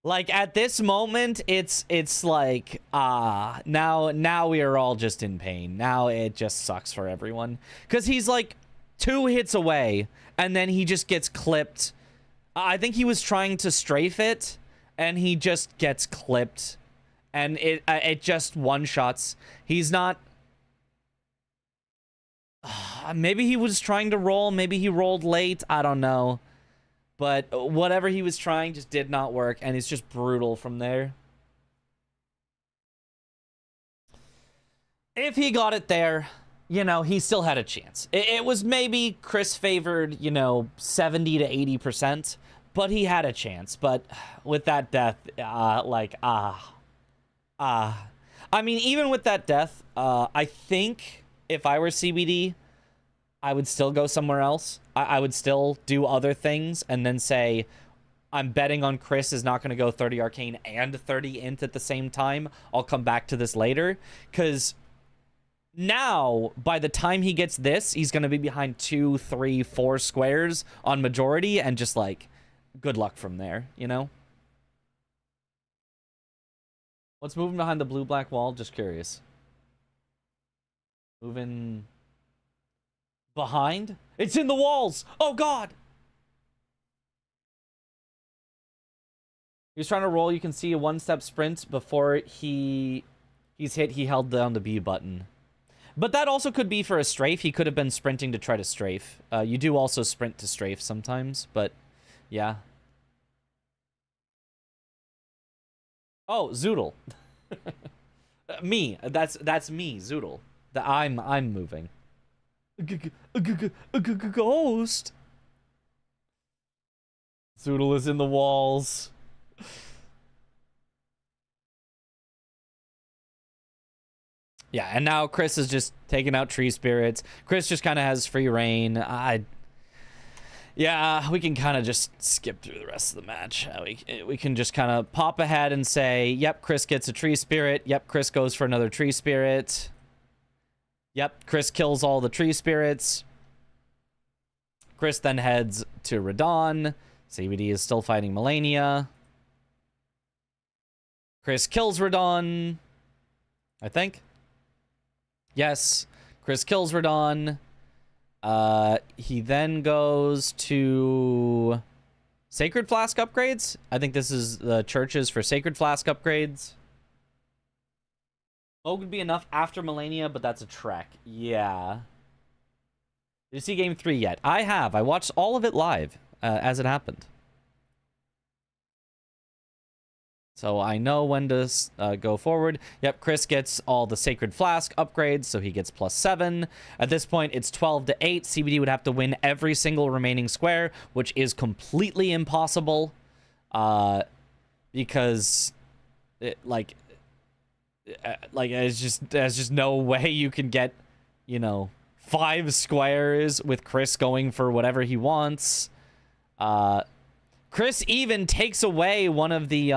Like at this moment, it's like now we are all just in pain. Now it just sucks for everyone because he's like 2 hits away and then he just gets clipped. I think he was trying to strafe it and he just gets clipped and it just one-shots. He's not. Maybe he was trying to roll. Maybe he rolled late. I don't know. But whatever he was trying just did not work, and it's just brutal from there. If he got it there, you know, he still had a chance. It was maybe Chris favored, you know, 70 to 80%, but he had a chance. But with that death, I mean, even with that death, I think if I were CBD, I would still go somewhere else. I would still do other things and then say, I'm betting on Chris is not going to go 30 Arcane and 30 Int at the same time. I'll come back to this later. Because now, by the time he gets this, he's going to be behind 2, 3, 4 squares on majority and just like, good luck from there, you know? What's moving behind the blue-black wall? Just curious. Moving behind? It's in the walls! Oh, God! He was trying to roll. You can see a one-step sprint before he's hit. He held down the B button. But that also could be for a strafe. He could have been sprinting to try to strafe. You do also sprint to strafe sometimes, but yeah. Oh, Zoodle. Me. That's me, Zoodle. I'm moving. Ghost. Zoodle is in the walls. Yeah, and now Chris is just taking out tree spirits. Chris just kind of has free reign. Yeah, we can kind of just skip through the rest of the match. We can just kind of pop ahead and say, yep, Chris gets a tree spirit. Yep, Chris goes for another tree spirit. Yep, Chris kills all the tree spirits. Chris then heads to Radon. CBD is still fighting Melania. Chris kills Radon, I think. Yes, Chris kills Radon. He then goes to Sacred Flask upgrades. I think this is the churches for Sacred Flask upgrades. Moog would be enough after Melania, but that's a trek. Yeah. Did you see Game 3 yet? I have. I watched all of it live as it happened. So I know when to go forward. Yep, Chris gets all the Sacred Flask upgrades, so he gets +7. At this point, it's 12 to 8. CBD would have to win every single remaining square, which is completely impossible. Because, there's just no way you can get, 5 squares with Chris going for whatever he wants. Chris even takes away one of the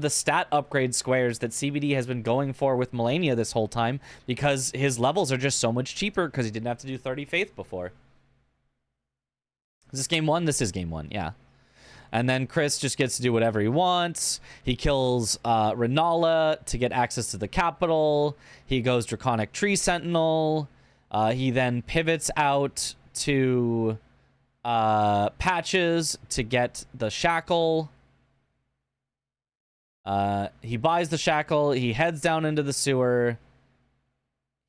stat upgrade squares that CBD has been going for with Melania this whole time because his levels are just so much cheaper because he didn't have to do 30 Faith before. Is this game 1? This is game 1, yeah. And then Chris just gets to do whatever he wants. He kills Renala to get access to the capital. He goes Draconic Tree Sentinel. He then pivots out to Patches to get the shackle. He buys the shackle. He heads down into the sewer.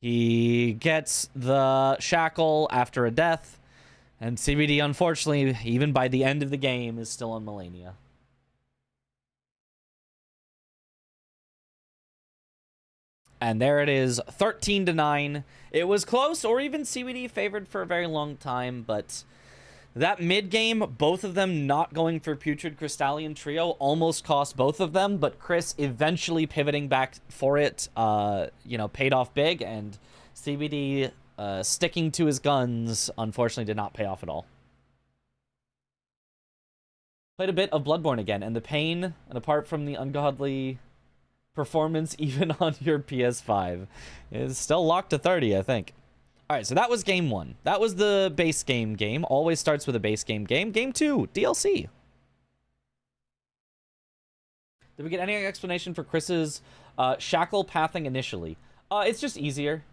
He gets the shackle after a death. And CBD, unfortunately, even by the end of the game, is still on Melania. And there it is, 13 to 9. It was close, or even CBD favored for a very long time, but That mid game, both of them not going for Putrid Crystallian Trio almost cost both of them, but Chris eventually pivoting back for it, you know, paid off big, and CBD sticking to his guns unfortunately did not pay off at all. Played a bit of Bloodborne again, and the pain, and apart from the ungodly performance even on your PS5, is still locked to 30, I think. All right, so that was game 1. That was the base game. Always starts with a base game. Game 2, DLC. Did we get any explanation for Chris's shackle pathing initially? It's just easier.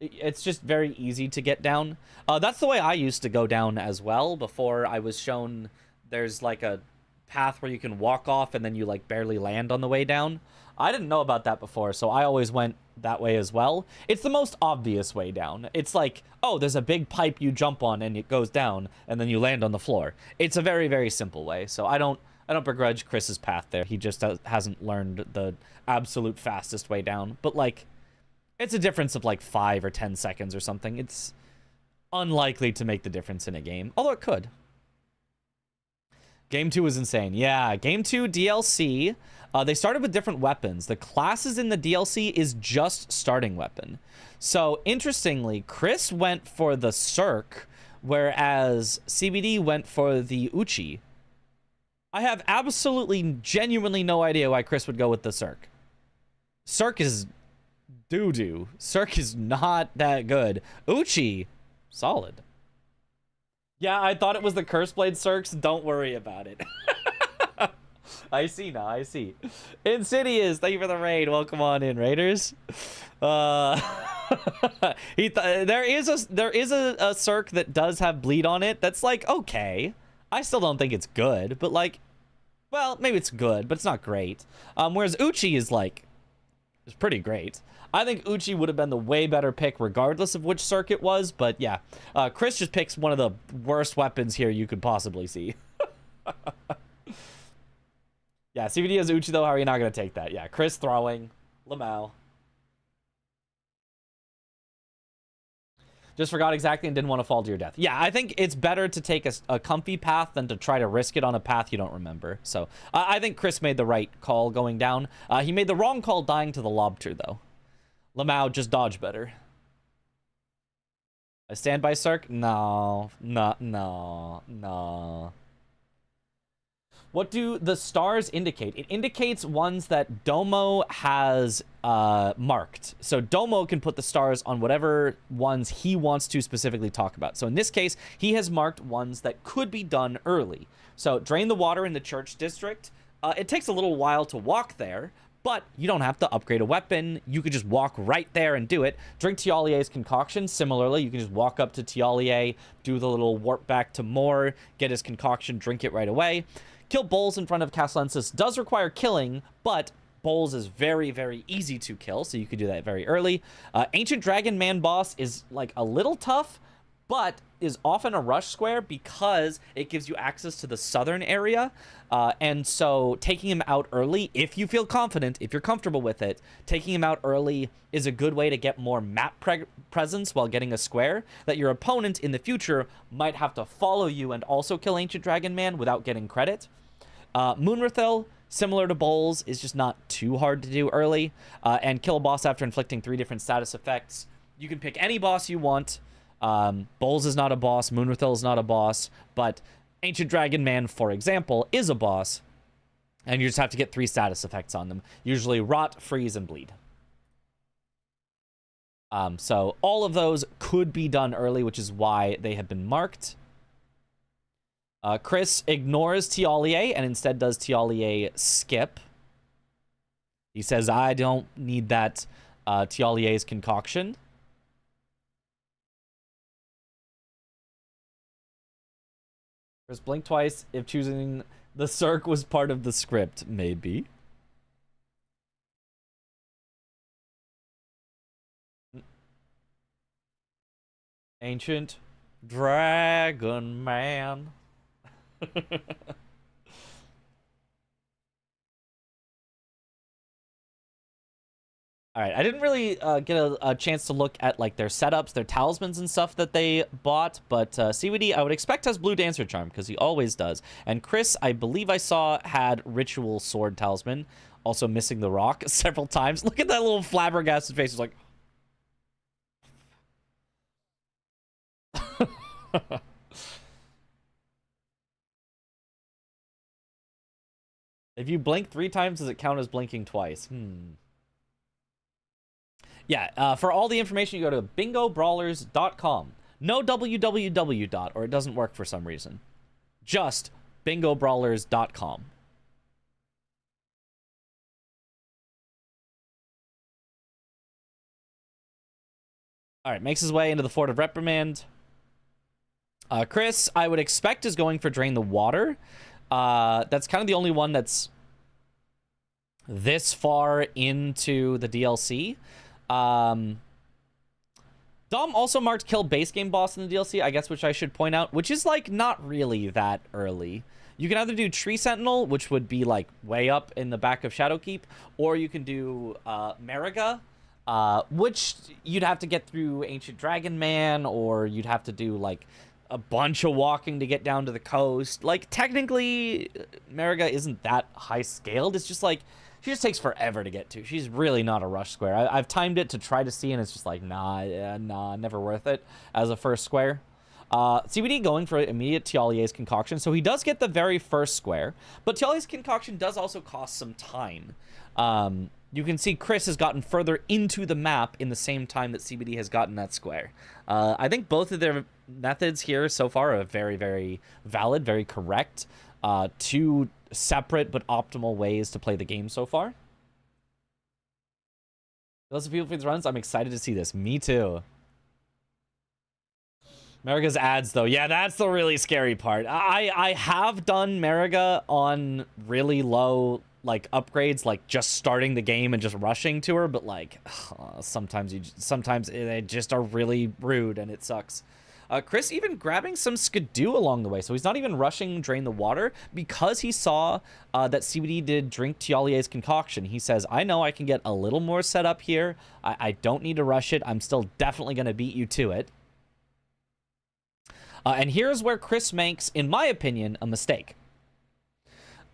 It's just very easy to get down. That's the way I used to go down as well before I was shown there's like a path where you can walk off and then you like barely land on the way down. I didn't know about that before, so I always went that way as well. It's the most obvious way down. It's like, oh, there's a big pipe you jump on and it goes down and then you land on the floor. It's a very, very simple way, so I don't begrudge Chris's path there. He just hasn't learned the absolute fastest way down. But like, it's a difference of like 5 or 10 seconds or something. It's unlikely to make the difference in a game, although it could. Game 2 was insane. Yeah, Game 2 DLC. They started with different weapons. The classes in the DLC is just starting weapon. So, interestingly, Chris went for the Cirque, whereas CBD went for the Uchi. I have absolutely, genuinely no idea why Chris would go with the Cirque. Cirque is doo-doo. Cirque is not that good. Uchi, solid. Yeah, I thought it was the Curseblade Cirques. Don't worry about it. I see now, I see. Insidious, thank you for the raid. Welcome on in, Raiders. There is a Cirque that does have bleed on it. That's like, okay. I still don't think it's good, but like, well, maybe it's good, but it's not great. Whereas Uchi is like, it's pretty great. I think Uchi would have been the way better pick regardless of which Cirque it was, but yeah. Chris just picks one of the worst weapons here you could possibly see. Yeah, CVD has Uchi though, how are you not going to take that? Yeah, Chris throwing, Lamau. Just forgot exactly and didn't want to fall to your death. Yeah, I think it's better to take a comfy path than to try to risk it on a path you don't remember. So I think Chris made the right call going down. He made the wrong call dying to the lobster though. Lamau, just dodge better. A standby Cirque? No. What do the stars indicate? It indicates ones that Domo has marked. So Domo can put the stars on whatever ones he wants to specifically talk about. So in this case, he has marked ones that could be done early. So drain the water in the church district. It takes a little while to walk there, but you don't have to upgrade a weapon. You could just walk right there and do it. Drink Tialier's concoction. Similarly, you can just walk up to Tialier, do the little warp back to Moore, get his concoction, drink it right away. Kill Bowls in front of Castellensis does require killing, but Bowls is very, very easy to kill, so you could do that very early. Ancient Dragon Man boss is like a little tough, but is often a rush square because it gives you access to the southern area. And so taking him out early, if you feel confident, if you're comfortable with it, taking him out early is a good way to get more map presence while getting a square that your opponent in the future might have to follow you and also kill Ancient Dragon Man without getting credit. Moonrathel, similar to Bowls, is just not too hard to do early. And kill a boss after inflicting 3 different status effects. You can pick any boss you want. Bowls is not a boss, Moonrathel is not a boss, but Ancient Dragon Man, for example, is a boss, and you just have to get 3 status effects on them, usually Rot, Freeze, and Bleed. So all of those could be done early, which is why they have been marked. Chris ignores Tialier and instead does Tialier skip. He says, I don't need that Tialier's concoction. Chris blink twice if choosing the Cirque was part of the script, maybe. Ancient Dragon Man. All right, I didn't really get a chance to look at like their setups, their talismans and stuff that they bought, but CWD I would expect has Blue Dancer Charm because he always does. And Chris, I believe I saw had Ritual Sword Talisman, also missing the rock several times. Look at that little flabbergasted face. It's like... If you blink 3 times, does it count as blinking twice? Yeah, for all the information, you go to bingobrawlers.com. No www. Or it doesn't work for some reason. Just bingobrawlers.com. All right, makes his way into the Fort of Reprimand. Chris, I would expect, is going for Drain the Water. That's kind of the only one that's this far into the DLC. Dom also marked kill base game boss in the DLC, I guess, which I should point out, which is like not really that early. You can either do Tree Sentinel, which would be like way up in the back of Shadowkeep, or you can do Mariga, which you'd have to get through Ancient Dragon Man, or you'd have to do like a bunch of walking to get down to the coast. Like technically, Mariga isn't that high scaled. It's just like she just takes forever to get to. She's really not a rush square. I've timed it to try to see, and it's just like, nah, never worth it as a first square. CBD going for immediate Tialier's Concoction, so he does get the very first square, but Tialier's Concoction does also cost some time. You can see Chris has gotten further into the map in the same time that CBD has gotten that square. I think both of their methods here so far are very, very valid, very correct. 2 separate but optimal ways to play the game so far. Those of people for these runs, I'm excited to see this. Me too. Mariga's ads, though. Yeah, that's the really scary part. I have done Mariga on really low like upgrades, like just starting the game and just rushing to her, but like sometimes they just are really rude and it sucks. Chris even grabbing some Skidoo along the way, so he's not even rushing Drain the Water because he saw that CBD did drink Tialier's Concoction. He says, I know I can get a little more set up here. I don't need to rush it. I'm still definitely going to beat you to it. And here's where Chris makes, in my opinion, a mistake.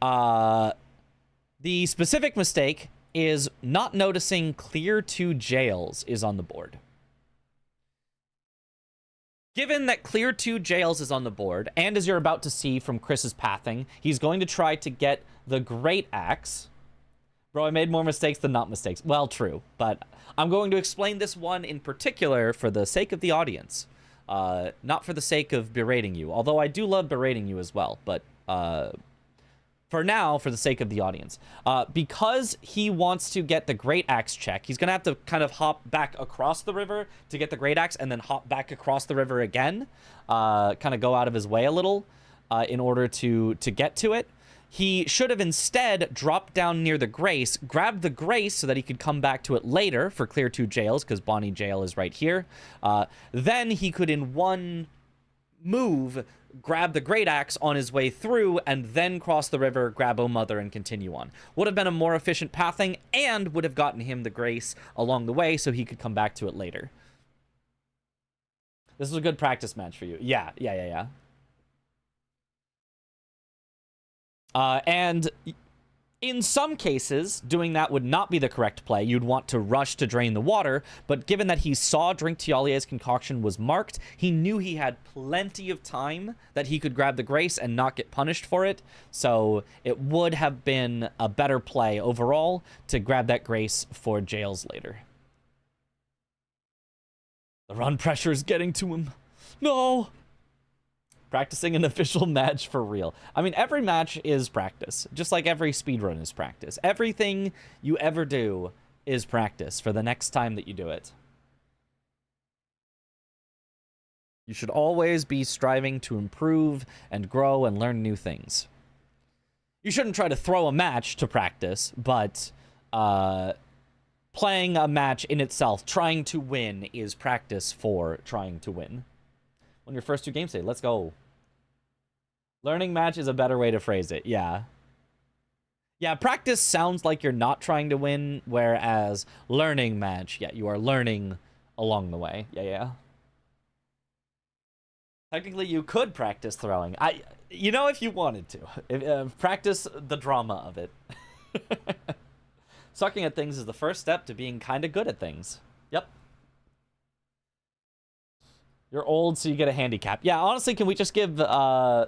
The specific mistake is not noticing Clear 2 Jails is on the board. Given that Clear 2 Jails is on the board, and as you're about to see from Chris's pathing, he's going to try to get the Great Axe. Bro, I made more mistakes than not mistakes. Well, true, but I'm going to explain this one in particular for the sake of the audience. Not for the sake of berating you, although I do love berating you as well, but for now, for the sake of the audience. Because he wants to get the Great Axe check, he's going to have to kind of hop back across the river to get the Great Axe and then hop back across the river again. Kind of go out of his way a little in order to get to it. He should have instead dropped down near the Grace, grabbed the Grace so that he could come back to it later for Clear 2 Jails, because Bonnie Jail is right here. Then he could, in one move, grab the Great Axe on his way through and then cross the river, grab O Mother, and continue on. Would have been a more efficient pathing and would have gotten him the Grace along the way so he could come back to it later. This was a good practice match for you. Yeah. And in some cases, doing that would not be the correct play. You'd want to rush to Drain the Water, but given that he saw Drink Tialier's Concoction was marked, he knew he had plenty of time that he could grab the Grace and not get punished for it, so it would have been a better play overall to grab that Grace for Jails later. The run pressure is getting to him. No! Practicing an official match for real. I mean, every match is practice, just like every speedrun is practice. Everything you ever do is practice for the next time that you do it. You should always be striving to improve and grow and learn new things. You shouldn't try to throw a match to practice, but playing a match in itself, trying to win, is practice for trying to win. On your first 2 games today, let's go. Learning match is a better way to phrase it, yeah. Yeah, practice sounds like you're not trying to win, whereas learning match, yeah, you are learning along the way. Yeah. Technically, you could practice throwing. You know, if you wanted to. Practice the drama of it. Sucking at things is the first step to being kind of good at things. Yep. You're old, so you get a handicap. Yeah, honestly, can we just give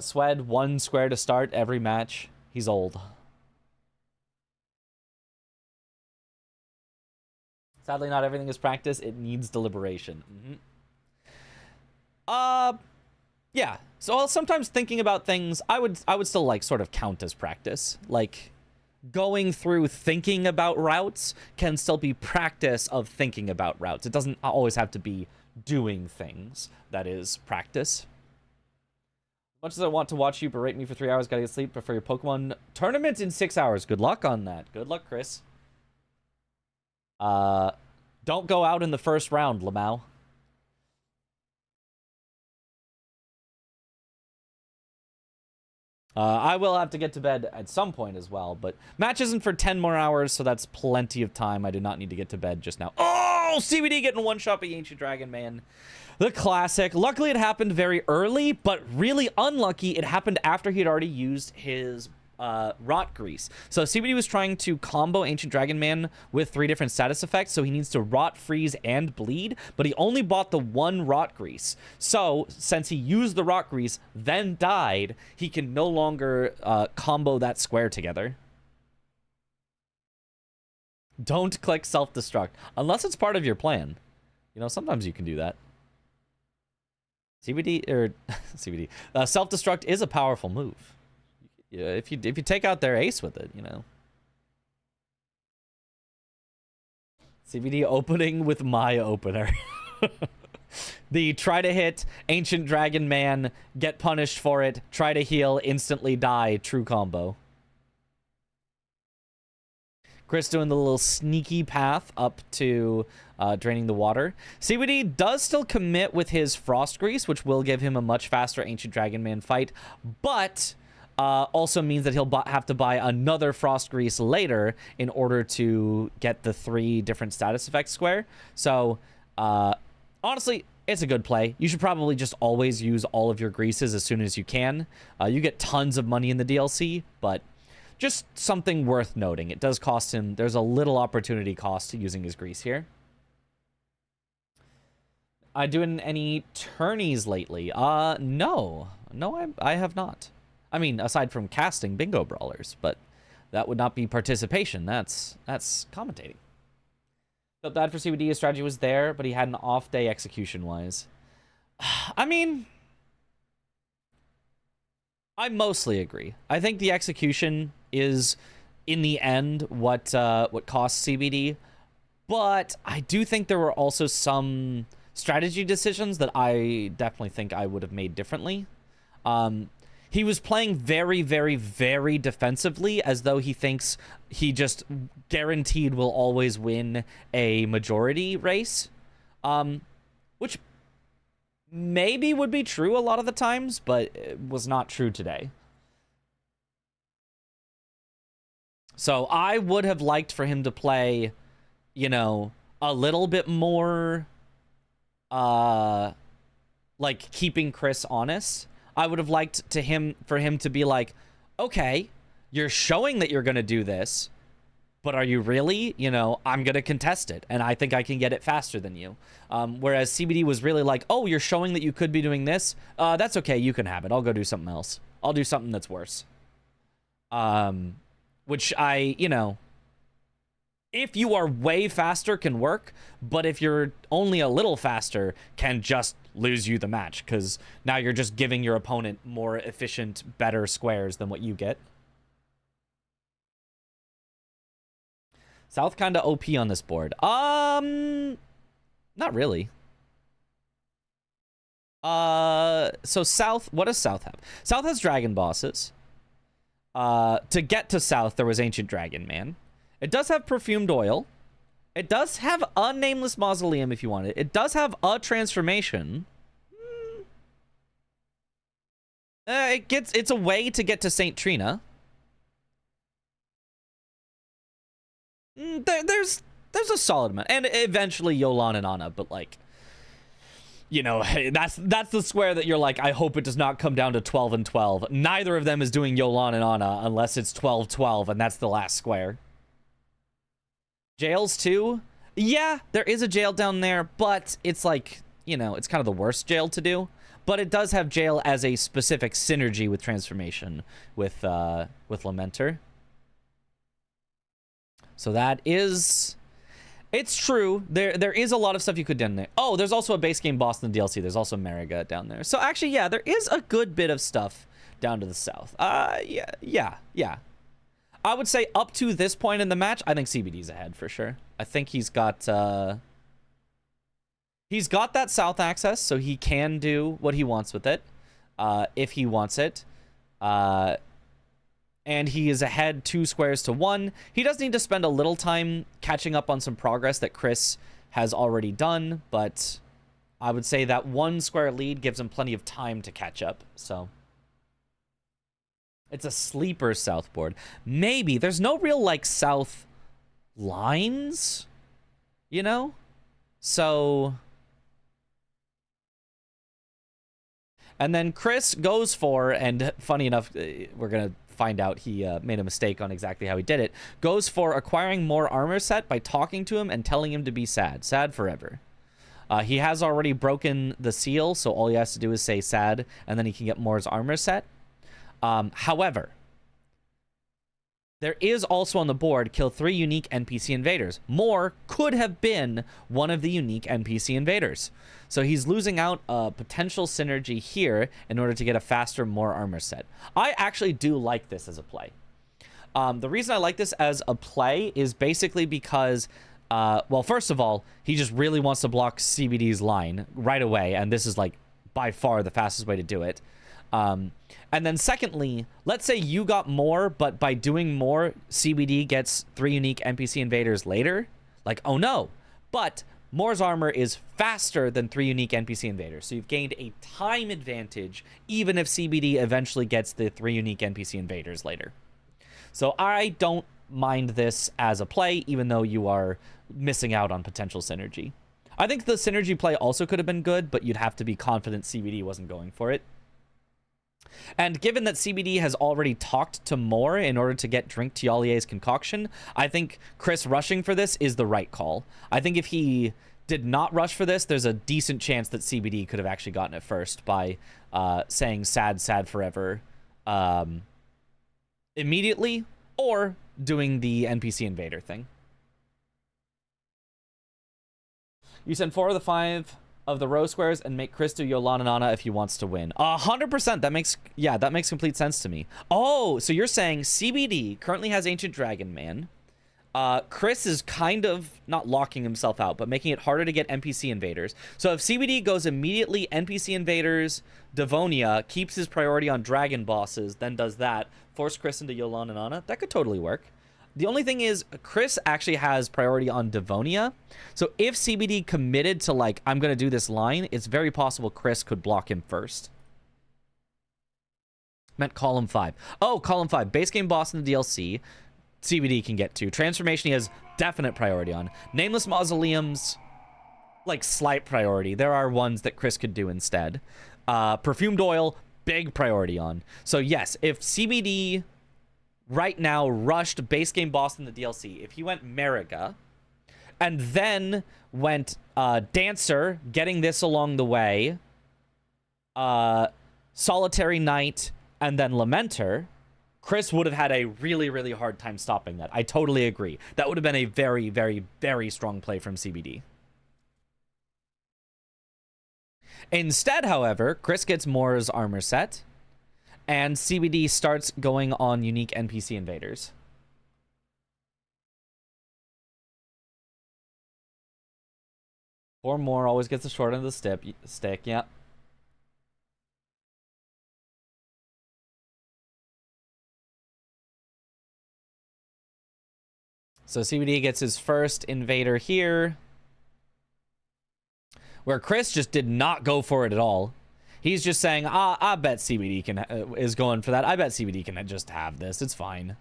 Swed 1 square to start every match? He's old. Sadly, not everything is practice. It needs deliberation. Yeah. So sometimes thinking about things, I would still like sort of count as practice. Like going through thinking about routes can still be practice of thinking about routes. It doesn't always have to be doing things. That is practice. As much as I want to watch you berate me for 3 hours, gotta get sleep before your Pokemon tournament in 6 hours. Good luck on that. Good luck, Chris. Don't go out in the first round, Lamau. I will have to get to bed at some point as well, but match isn't for 10 more hours, so that's plenty of time. I do not need to get to bed just now. Oh, CBD getting one shot by Ancient Dragon Man. The classic. Luckily, it happened very early, but really unlucky, it happened after he had already used his rot grease. So CBD was trying to combo Ancient Dragon Man with 3 different status effects, so he needs to rot, freeze, and bleed, but he only bought the 1 rot grease. So since he used the rot grease, then died, he can no longer combo that square together. Don't click self-destruct unless it's part of your plan. You know, sometimes you can do that. CBD self-destruct is a powerful move. Yeah, if you take out their ace with it, you know. CBD opening with my opener. The try to hit Ancient Dragon Man, get punished for it, try to heal, instantly die, true combo. Chris doing the little sneaky path up to draining the water. CBD does still commit with his Frost Grease, which will give him a much faster Ancient Dragon Man fight, but also means that he'll have to buy another Frost Grease later in order to get the 3 different status effects square. So, honestly, it's a good play. You should probably just always use all of your greases as soon as you can. You get tons of money in the DLC, but just something worth noting. It does cost him, there's a little opportunity cost to using his grease here. Doing any tourneys lately? No, I have not. I mean, aside from casting bingo brawlers, but that would not be participation. That's commentating. Felt bad for CBD. His strategy was there, but he had an off day execution-wise. I mean, I mostly agree. I think the execution is, in the end, what costs CBD. But I do think there were also some strategy decisions that I definitely think I would have made differently. He was playing very, very, very defensively, as though he thinks he just guaranteed will always win a majority race, which maybe would be true a lot of the times, but it was not true today. So I would have liked for him to play, you know, a little bit more, like, keeping Chris honest. I would have liked for him to be like, okay, you're showing that you're going to do this, but are you really? You know, I'm going to contest it, and I think I can get it faster than you. Whereas CBD was really like, oh, you're showing that you could be doing this? That's okay, you can have it. I'll go do something else. I'll do something that's worse. Which you know, if you are way faster can work, but if you're only a little faster can just lose you the match, because now you're just giving your opponent more efficient, better squares than what you get. South kind of OP on this board. Not really. So South, what does South have? South has dragon bosses. To get to South, there was Ancient Dragon Man. It does have Perfumed Oil. It does have a Nameless Mausoleum if you want it. It does have a transformation. It's a way to get to St. Trina. There's a solid amount, and eventually Yolan and Ana, but like, you know, that's the square that you're like, I hope it does not come down to 12 and 12. Neither of them is doing Yolan and Ana unless it's 12-12, and that's the last square. Jails too? Yeah, there is a jail down there, but it's like, you know, it's kind of the worst jail to do. But it does have jail as a specific synergy with transformation with Lamenter. So that is... It's true. There is a lot of stuff you could do in there. Oh, there's also a base game boss in the DLC. There's also Mariga down there. So actually, yeah, there is a good bit of stuff down to the south. Yeah. I would say up to this point in the match, I think CBD's ahead for sure. I think he's got that south access, so he can do what he wants with it, if he wants it. And he is ahead 2 squares to 1. He does need to spend a little time catching up on some progress that Chris has already done, but I would say that 1 square lead gives him plenty of time to catch up, so. It's a sleeper south board. Maybe. There's no real, like, south lines, you know? So... And then Chris goes for, and funny enough, we're going to find out he made a mistake on exactly how he did it, goes for acquiring more armor set by talking to him and telling him to be sad. Sad forever. He has already broken the seal, so all he has to do is say sad, and then he can get Moore's armor set. However, there is also on the board, kill 3 unique NPC invaders. Moore could have been one of the unique NPC invaders. So he's losing out a potential synergy here in order to get a faster, more armor set. I actually do like this as a play. The reason I like this as a play is basically because, well, first of all, he just really wants to block CBD's line right away, and this is like by far the fastest way to do it. And then secondly, let's say you got more, but by doing more, CBD gets 3 unique NPC invaders later. Like, oh no. But Moore's armor is faster than 3 unique NPC invaders. So you've gained a time advantage, even if CBD eventually gets the 3 unique NPC invaders later. So I don't mind this as a play, even though you are missing out on potential synergy. I think the synergy play also could have been good, but you'd have to be confident CBD wasn't going for it. And given that CBD has already talked to Moore in order to get Drink Tialier's concoction, I think Chris rushing for this is the right call. I think if he did not rush for this, there's a decent chance that CBD could have actually gotten it first by saying sad, sad forever immediately, or doing the NPC invader thing. You send 4 of the 5 of the row squares and make Chris do Yolan and Ana if he wants to win. 100%. That makes complete sense to me. Oh, so you're saying CBD currently has Ancient Dragon Man. Chris is kind of not locking himself out, but making it harder to get NPC invaders. So if CBD goes immediately NPC invaders, Devonia, keeps his priority on dragon bosses, then does that, force Chris into Yolan and Ana, that could totally work. The only thing is, Chris actually has priority on Devonia. So if CBD committed to, like, I'm going to do this line, it's very possible Chris could block him first. Meant column 5. Oh, column 5. Base game boss in the DLC. CBD can get to. Transformation he has definite priority on. Nameless Mausoleums, like, slight priority. There are ones that Chris could do instead. Perfumed Oil, big priority on. So yes, if CBD... right now rushed base game boss in the DLC, if he went Mariga and then went Dancer, getting this along the way, Solitary Knight, and then Lamenter, Chris would have had a really, really hard time stopping that. I totally agree. That would have been a very, very, very strong play from CBD. Instead, however, Chris gets Moore's armor set, and CBD starts going on unique NPC invaders. Or more always gets the short end of the stick, yeah. So CBD gets his first invader here, where Chris just did not go for it at all. He's just saying, I bet CBD is going for that. I bet CBD can just have this. It's fine.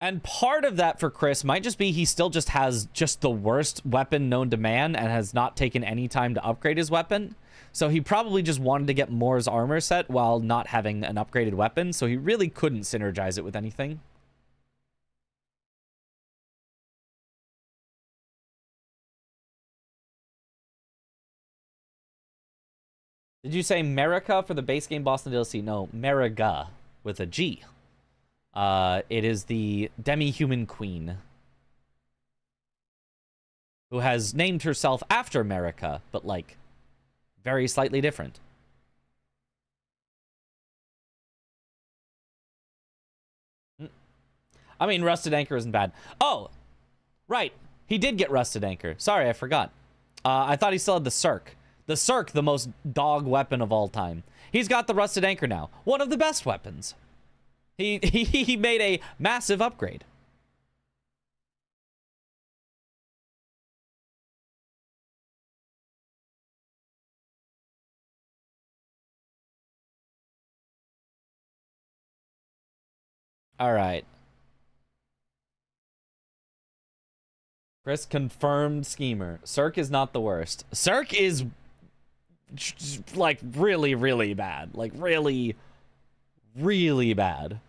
And part of that for Chris might just be he still just has just the worst weapon known to man and has not taken any time to upgrade his weapon. So he probably just wanted to get Moore's armor set while not having an upgraded weapon. So he really couldn't synergize it with anything. Did you say America for the base game Boston DLC? No, Mariga with a G. It is the demi-human queen who has named herself after America, but like very slightly different. I mean, Rusted Anchor isn't bad. Oh, right. He did get Rusted Anchor. Sorry, I forgot. I thought he still had the Cirque. The Cirque, the most dog weapon of all time. He's got the Rusted Anchor now. One of the best weapons. He made a massive upgrade. All right. Chris confirmed schemer. Cirque is not the worst. Cirque is like really, really bad. Like really, really bad.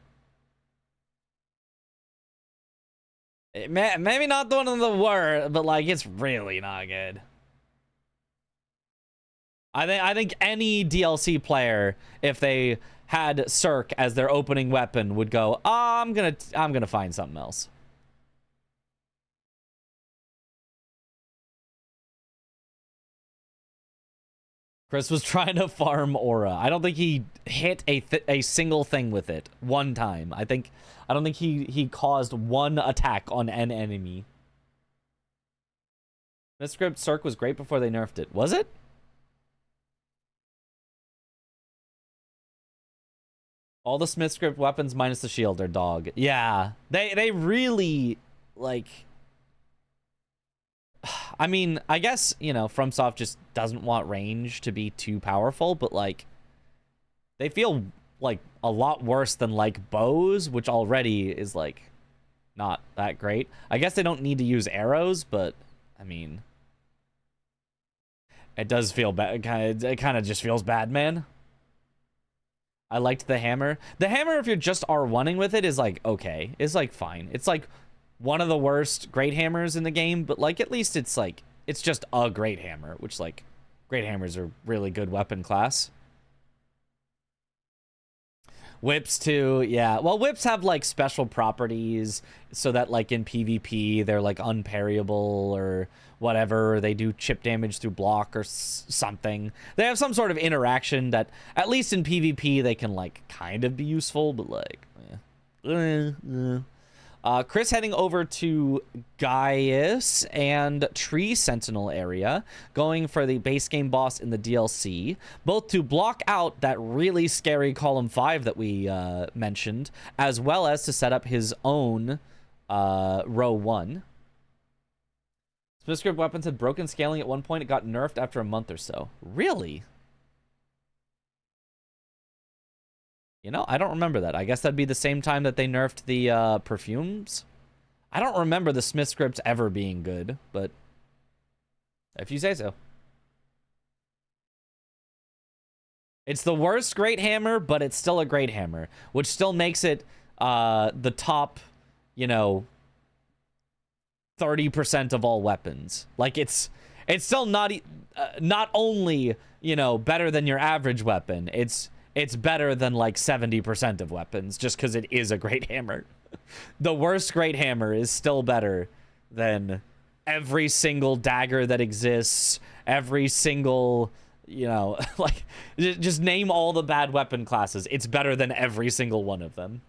Maybe not one of the worst, but like it's really not good. I think any DLC player, if they had Cirque as their opening weapon, would go, oh, I'm gonna find something else. Chris was trying to farm Aura. I don't think he hit a single thing with it one time. I don't think he caused one attack on an enemy. Smithscript Cirque was great before they nerfed it. Was it? All the Smithscript weapons minus the shield are dog. Yeah. They really, like... I mean, I guess, you know, FromSoft just doesn't want range to be too powerful, but, like, they feel, like, a lot worse than, like, bows, which already is, like, not that great. I guess they don't need to use arrows, but, I mean... It does feel bad. It kind of just feels bad, man. I liked the hammer. The hammer, if you're just R1ing with it, is, like, okay. It's, like, fine. It's, like... one of the worst great hammers in the game, but like at least it's like it's just a great hammer, which like great hammers are really good weapon class. Whips too, yeah. Well, whips have like special properties so that like in PvP they're like unparryable or whatever. Or they do chip damage through block or something. They have some sort of interaction that at least in PvP they can like kind of be useful, but like Chris heading over to Gaius and Tree Sentinel area, going for the base game boss in the DLC, both to block out that really scary column 5 that we mentioned, as well as to set up his own row 1. Smithscript weapons had broken scaling at one point. It got nerfed after a month or so. Really? You know, I don't remember that. I guess that'd be the same time that they nerfed the perfumes. I don't remember the Smithscripts ever being good, but if you say so. It's the worst great hammer, but it's still a great hammer, which still makes it the top, you know, 30% of all weapons. Like it's still not only, you know, better than your average weapon. It's better than like 70% of weapons just because it is a great hammer. The worst great hammer is still better than every single dagger that exists, every single, you know, like just name all the bad weapon classes. It's better than every single one of them.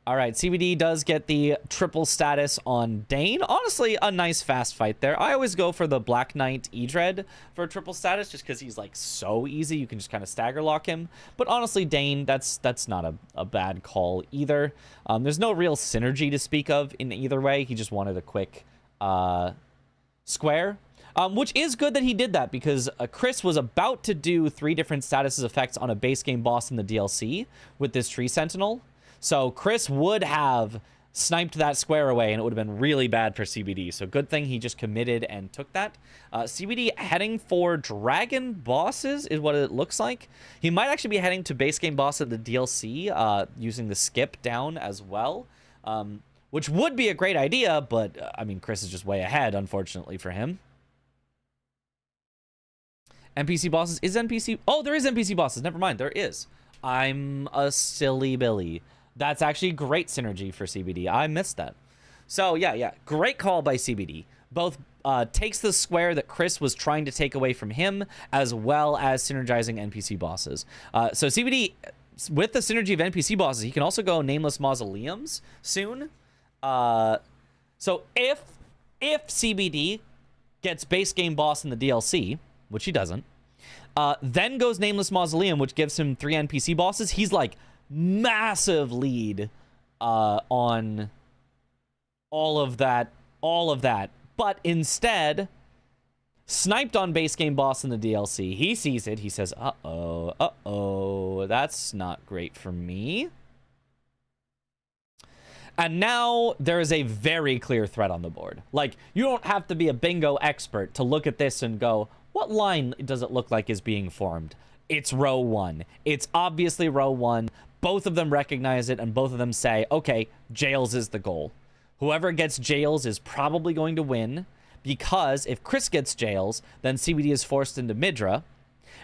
All right, CBD does get the triple status on Dane. Honestly, a nice fast fight there. I always go for the Black Knight E-Dread for a triple status just because he's like so easy. You can just kind of stagger lock him. But honestly, Dane, that's not a bad call either. There's no real synergy to speak of in either way. He just wanted a quick square. Which is good that he did that, because Chris was about to do 3 different statuses effects on a base game boss in the DLC with this Tree Sentinel. So Chris would have sniped that square away, and it would have been really bad for CBD. So good thing he just committed and took that. CBD heading for dragon bosses is what it looks like. He might actually be heading to base game boss at the DLC, using the skip down as well, which would be a great idea, but I mean, Chris is just way ahead, unfortunately for him. NPC bosses is NPC. Oh, there is NPC bosses. Never mind. There is. I'm a silly Billy. That's actually great synergy for CBD. I missed that. So yeah. Great call by CBD. Both takes the square that Chris was trying to take away from him, as well as synergizing NPC bosses. So CBD, with the synergy of NPC bosses, he can also go Nameless Mausoleums soon. So if CBD gets base game boss in the DLC, which he doesn't, then goes Nameless Mausoleum, which gives him 3 NPC bosses. He's like massive lead on all of that. But instead, sniped on base game boss in the DLC. He sees it. He says, uh-oh, that's not great for me. And now there is a very clear threat on the board. Like, you don't have to be a bingo expert to look at this and go, what line does it look like is being formed? It's row 1. It's obviously row 1. Both of them recognize it, and both of them say, okay, Jails is the goal. Whoever gets Jails is probably going to win, because if Chris gets Jails, then CBD is forced into Midra.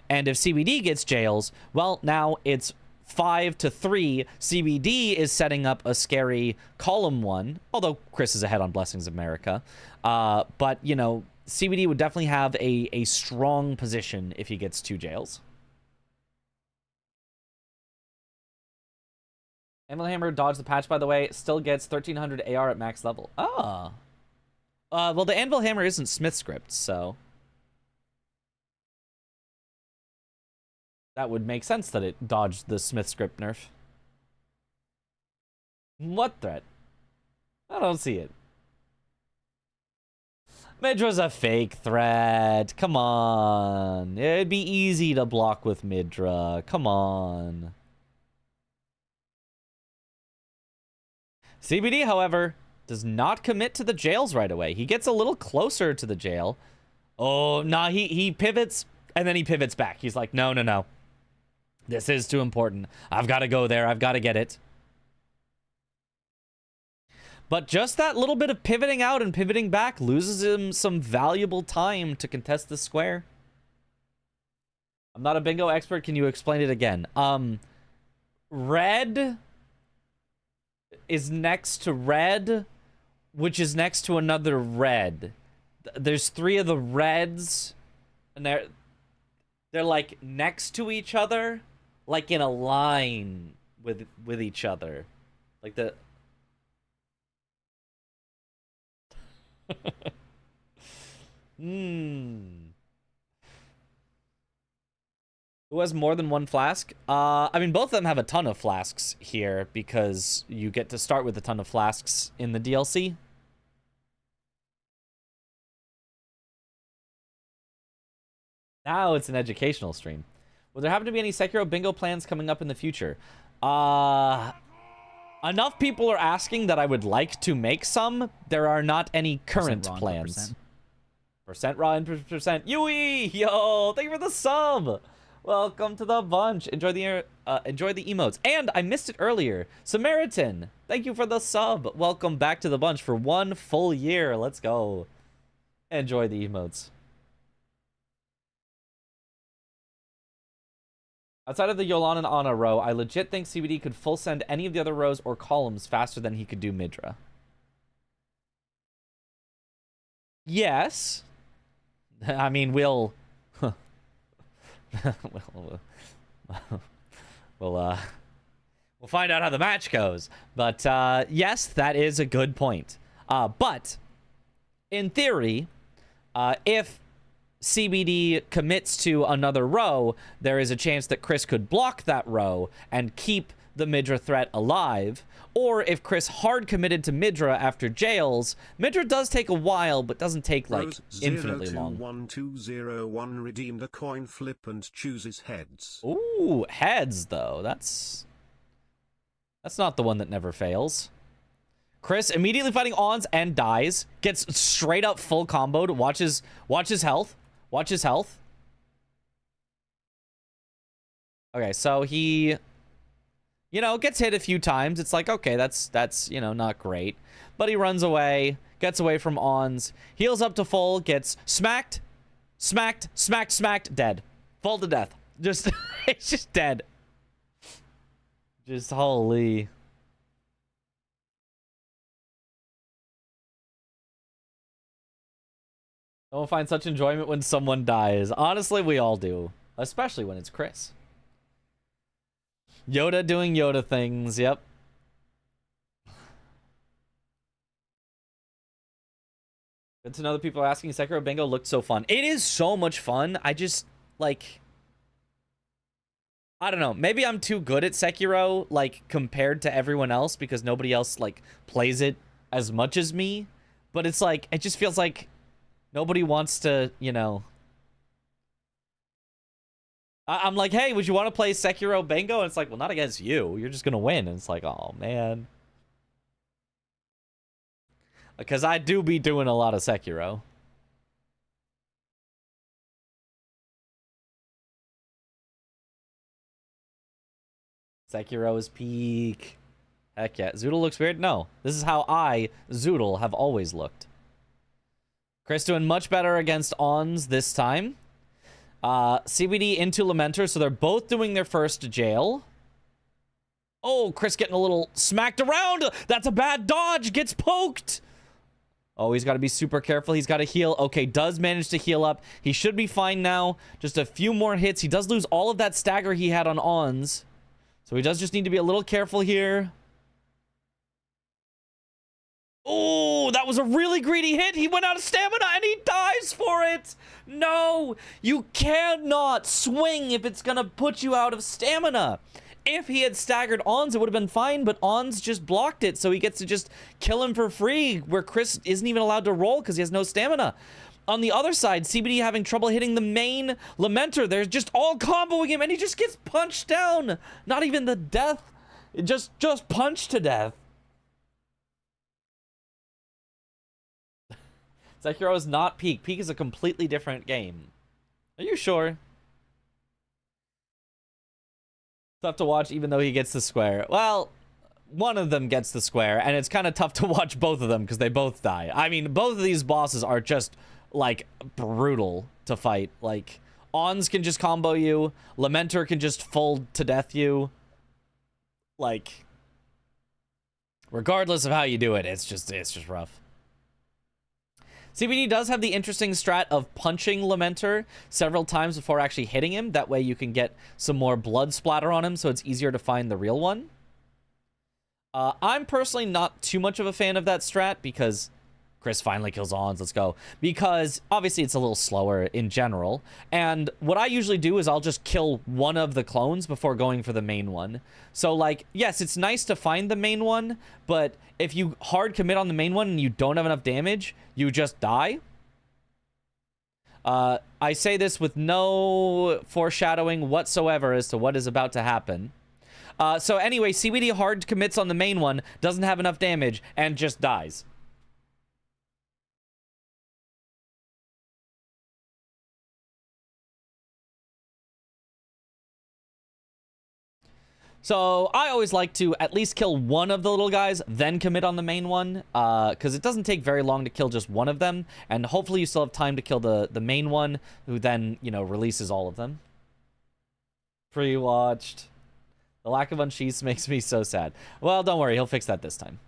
And if CBD gets Jails, well, now it's 5-3. CBD is setting up a scary column 1, although Chris is ahead on Blessings of America. But, you know, CBD would definitely have a strong position if he gets 2 Jails. Anvil Hammer dodged the patch, by the way. Still gets 1300 AR at max level. Ah. Well, the Anvil Hammer isn't Smith script, so that would make sense that it dodged the Smith script nerf. What threat? I don't see it. Midra's a fake threat. Come on. It'd be easy to block with Midra. Come on. CBD, however, does not commit to the Jails right away. He gets a little closer to the Jail. Oh, nah, he pivots, and then he pivots back. He's like, no. This is too important. I've got to go there. I've got to get it. But just that little bit of pivoting out and pivoting back loses him some valuable time to contest the square. I'm not a bingo expert. Can you explain it again? Red is next to red, which is next to another red. There's 3 of the reds, and they're like next to each other, like in a line with each other, like the. Who has more than 1 flask? I mean, both of them have a ton of flasks here, because you get to start with a ton of flasks in the DLC. Now it's an educational stream. Will there happen to be any Sekiro bingo plans coming up in the future? Enough people are asking that I would like to make some. There are not any current plans. Percent raw and percent Yui! Yo, thank you for the sub! Welcome to the bunch. Enjoy the emotes. And I missed it earlier. Samaritan, thank you for the sub. Welcome back to the bunch for 1 full year. Let's go. Enjoy the emotes. Outside of the Yolan and Ana row, I legit think CBD could full send any of the other rows or columns faster than he could do Midra. Yes. I mean, we'll find out how the match goes. But yes, that is a good point. But in theory, if CBD commits to another row, there is a chance that Chris could block that row and keep the Midra threat alive, or if Chris hard committed to Midra after jails. Midra does take a while, but doesn't take, like, infinitely long. 1201 redeemed a coin flip and chooses heads. Ooh, heads, though. That's not the one that never fails. Chris immediately fighting Ons and dies. Gets straight up full comboed. Watch his health. Watch his health. Okay, so he, you know, gets hit a few times. It's like, okay, that's you know, not great. But he runs away, gets away from Ons, heals up to full, gets smacked, dead. Full to death. Just, it's just dead. Just holy. Don't find such enjoyment when someone dies. Honestly, we all do. Especially when it's Chris. Yoda doing Yoda things, yep. Good to know that people are asking. Sekiro Bingo looked so fun. It is so much fun. I just, like, I don't know. Maybe I'm too good at Sekiro, like, compared to everyone else, because nobody else, like, plays it as much as me. But it's like, it just feels like nobody wants to, you know. I'm like, hey, would you want to play Sekiro Bingo? And it's like, well, not against you. You're just going to win. And it's like, oh, man. Because I do be doing a lot of Sekiro. Sekiro is peak. Heck yeah. Zoodle looks weird? No. This is how I, Zoodle, have always looked. Chris doing much better against Ons this time. CBD into Lamenter, so they're both doing their first jail. Oh, Chris getting a little smacked around. That's a bad dodge. Gets poked. Oh, he's got to be super careful. He's got to heal. Okay, does manage to heal up. He should be fine now. Just a few more hits. He does lose all of that stagger he had on Ons. So he does just need to be a little careful here. Oh, that was a really greedy hit. He went out of stamina and he dies for it. No, you cannot swing if it's going to put you out of stamina. If he had staggered Ons, it would have been fine, but Ons just blocked it, so he gets to just kill him for free, where Chris isn't even allowed to roll because he has no stamina. On the other side, CBD having trouble hitting the main Lamenter. They're just all comboing him, and he just gets punched down. Not even the death. Just punched to death. Sekiro is not Peak. Peak is a completely different game. Are you sure? Tough to watch even though he gets the square. Well, one of them gets the square, and it's kind of tough to watch both of them because they both die. I mean, both of these bosses are just, like, brutal to fight. Like, Ons can just combo you. Lamenter can just full to death you. Like, regardless of how you do it, it's just rough. CBD does have the interesting strat of punching Lamenter several times before actually hitting him. That way you can get some more blood splatter on him, so it's easier to find the real one. I'm personally not too much of a fan of that strat because Chris finally kills Ons. Let's go. Because obviously it's a little slower in general. And what I usually do is I'll just kill one of the clones before going for the main one. So, like, yes, it's nice to find the main one, but if you hard commit on the main one and you don't have enough damage, you just die. I say this with no foreshadowing whatsoever as to what is about to happen. So anyway, CBD hard commits on the main one, doesn't have enough damage, and just dies. So I always like to at least kill one of the little guys, then commit on the main one, because it doesn't take very long to kill just one of them, and hopefully you still have time to kill the main one, who then, you know, releases all of them. Pre-watched. The lack of unsheaths makes me so sad. Well, don't worry, he'll fix that this time.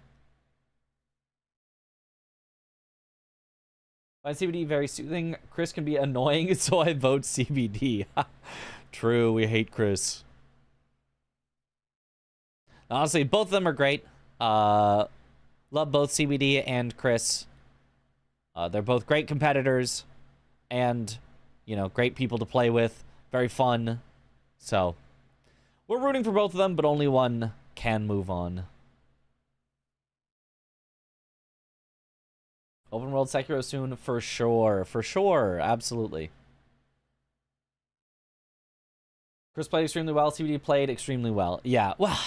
Find CBD very soothing. Chris can be annoying, so I vote CBD. True, we hate Chris. Honestly, both of them are great. Love both CBD and Chris. They're both great competitors and, you know, great people to play with. Very fun. So, we're rooting for both of them, but only one can move on. Open world Sekiro soon, for sure. For sure, absolutely. Chris played extremely well. CBD played extremely well. Yeah, well...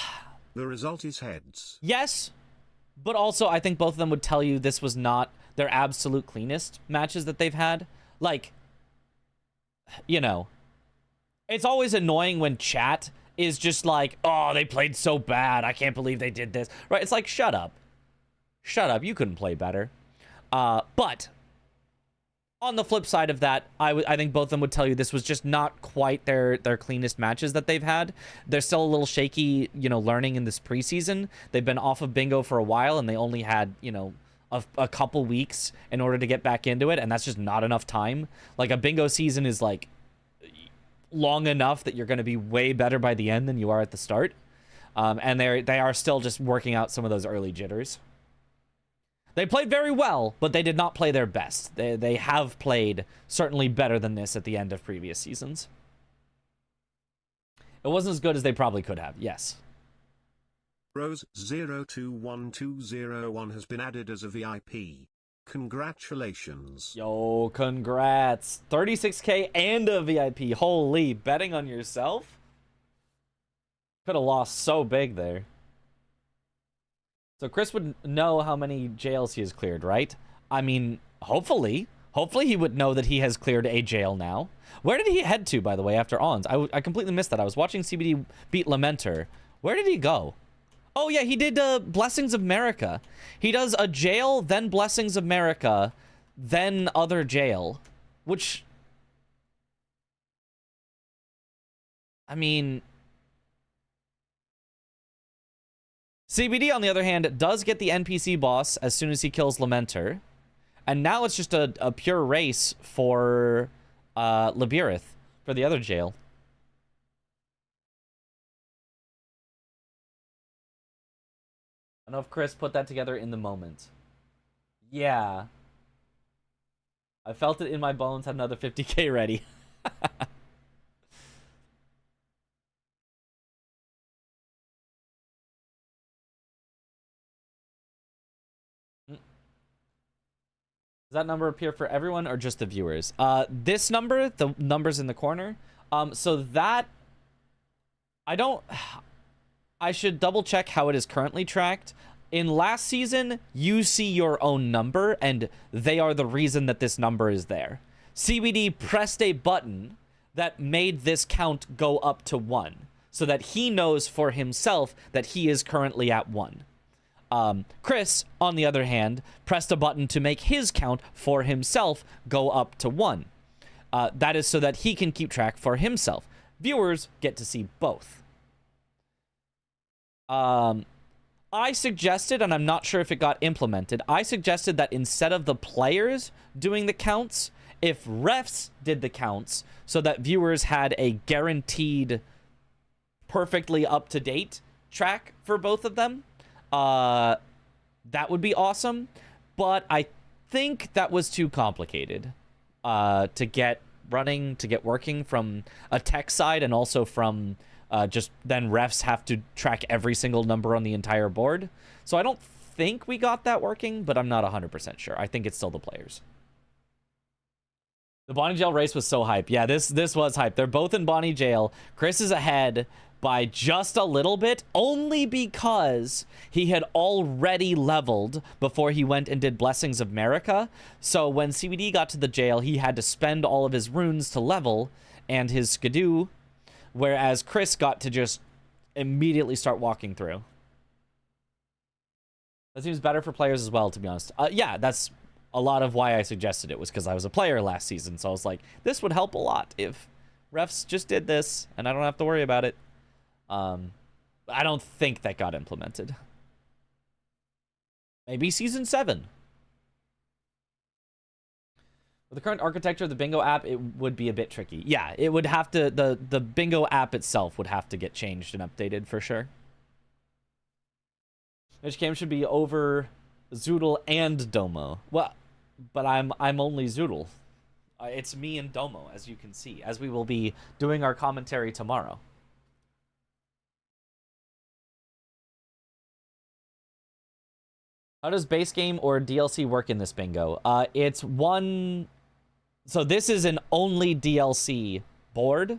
The result is heads. Yes, but also I think both of them would tell you this was not their absolute cleanest matches that they've had. Like, you know, it's always annoying when chat is just like, oh, they played so bad. I can't believe they did this. Right? It's like, shut up. Shut up. You couldn't play better. But on the flip side of that, I think both of them would tell you this was just not quite their cleanest matches that they've had. They're still a little shaky, you know, learning in this preseason. They've been off of bingo for a while, and they only had, you know, a couple weeks in order to get back into it, and that's just not enough time. Like, a bingo season is, like, long enough that you're going to be way better by the end than you are at the start. And they are still just working out some of those early jitters. They played very well, but they did not play their best. They have played certainly better than this at the end of previous seasons. It wasn't as good as they probably could have, yes. Rose 021201 has been added as a VIP. Congratulations. Yo, congrats. 36K and a VIP. Holy, betting on yourself? Could have lost so big there. So Chris would know how many jails he has cleared, right? I mean, hopefully. Hopefully he would know that he has cleared a jail now. Where did he head to, by the way, after Ons? I completely missed that. I was watching CBD beat Lamenter. Where did he go? Oh, yeah, he did Blessings of America. He does a jail, then Blessings of America, then other jail. Which... I mean... CBD, on the other hand, does get the NPC boss as soon as he kills Lamenter. And now it's just a pure race for Labirith, for the other jail. I don't know if Chris put that together in the moment. Yeah. I felt it in my bones, had another 50k ready. Does that number appear for everyone or just the viewers? This number, the numbers in the corner. So that... I should double check how it is currently tracked. In last season, you see your own number, and they are the reason that this number is there. CBD pressed a button that made this count go up to 1, so that he knows for himself that he is currently at 1. Chris, on the other hand, pressed a button to make his count for himself go up to 1. That is so that he can keep track for himself. Viewers get to see both. I suggested, and I'm not sure if it got implemented, I suggested that instead of the players doing the counts, if refs did the counts so that viewers had a guaranteed, perfectly up-to-date track for both of them, that would be awesome, but I think that was too complicated to get running, to get working from a tech side, and also from just then refs have to track every single number on the entire board. So I don't think we got that working, but I'm not 100% sure. I think it's still the players. The Bonnie Jail race was so hype. Yeah, this was hype. They're both in Bonnie Jail. Chris is ahead by just a little bit, only because he had already leveled before he went and did Blessings of America. So when CBD got to the jail, he had to spend all of his runes to level and his skidoo, whereas Chris got to just immediately start walking through. That seems better for players as well, to be honest. Yeah, that's a lot of why I suggested it, was because I was a player last season, so I was like, this would help a lot if refs just did this, and I don't have to worry about it. I don't think that got implemented. Maybe Season 7. With the current architecture of the Bingo app, it would be a bit tricky. Yeah, it would have to... The Bingo app itself would have to get changed and updated for sure. Which game should be over Zoodle and Domo? Well, but I'm only Zoodle. It's me and Domo, as you can see, as we will be doing our commentary tomorrow. How does base game or DLC work in this bingo? It's one... So this is an only DLC board.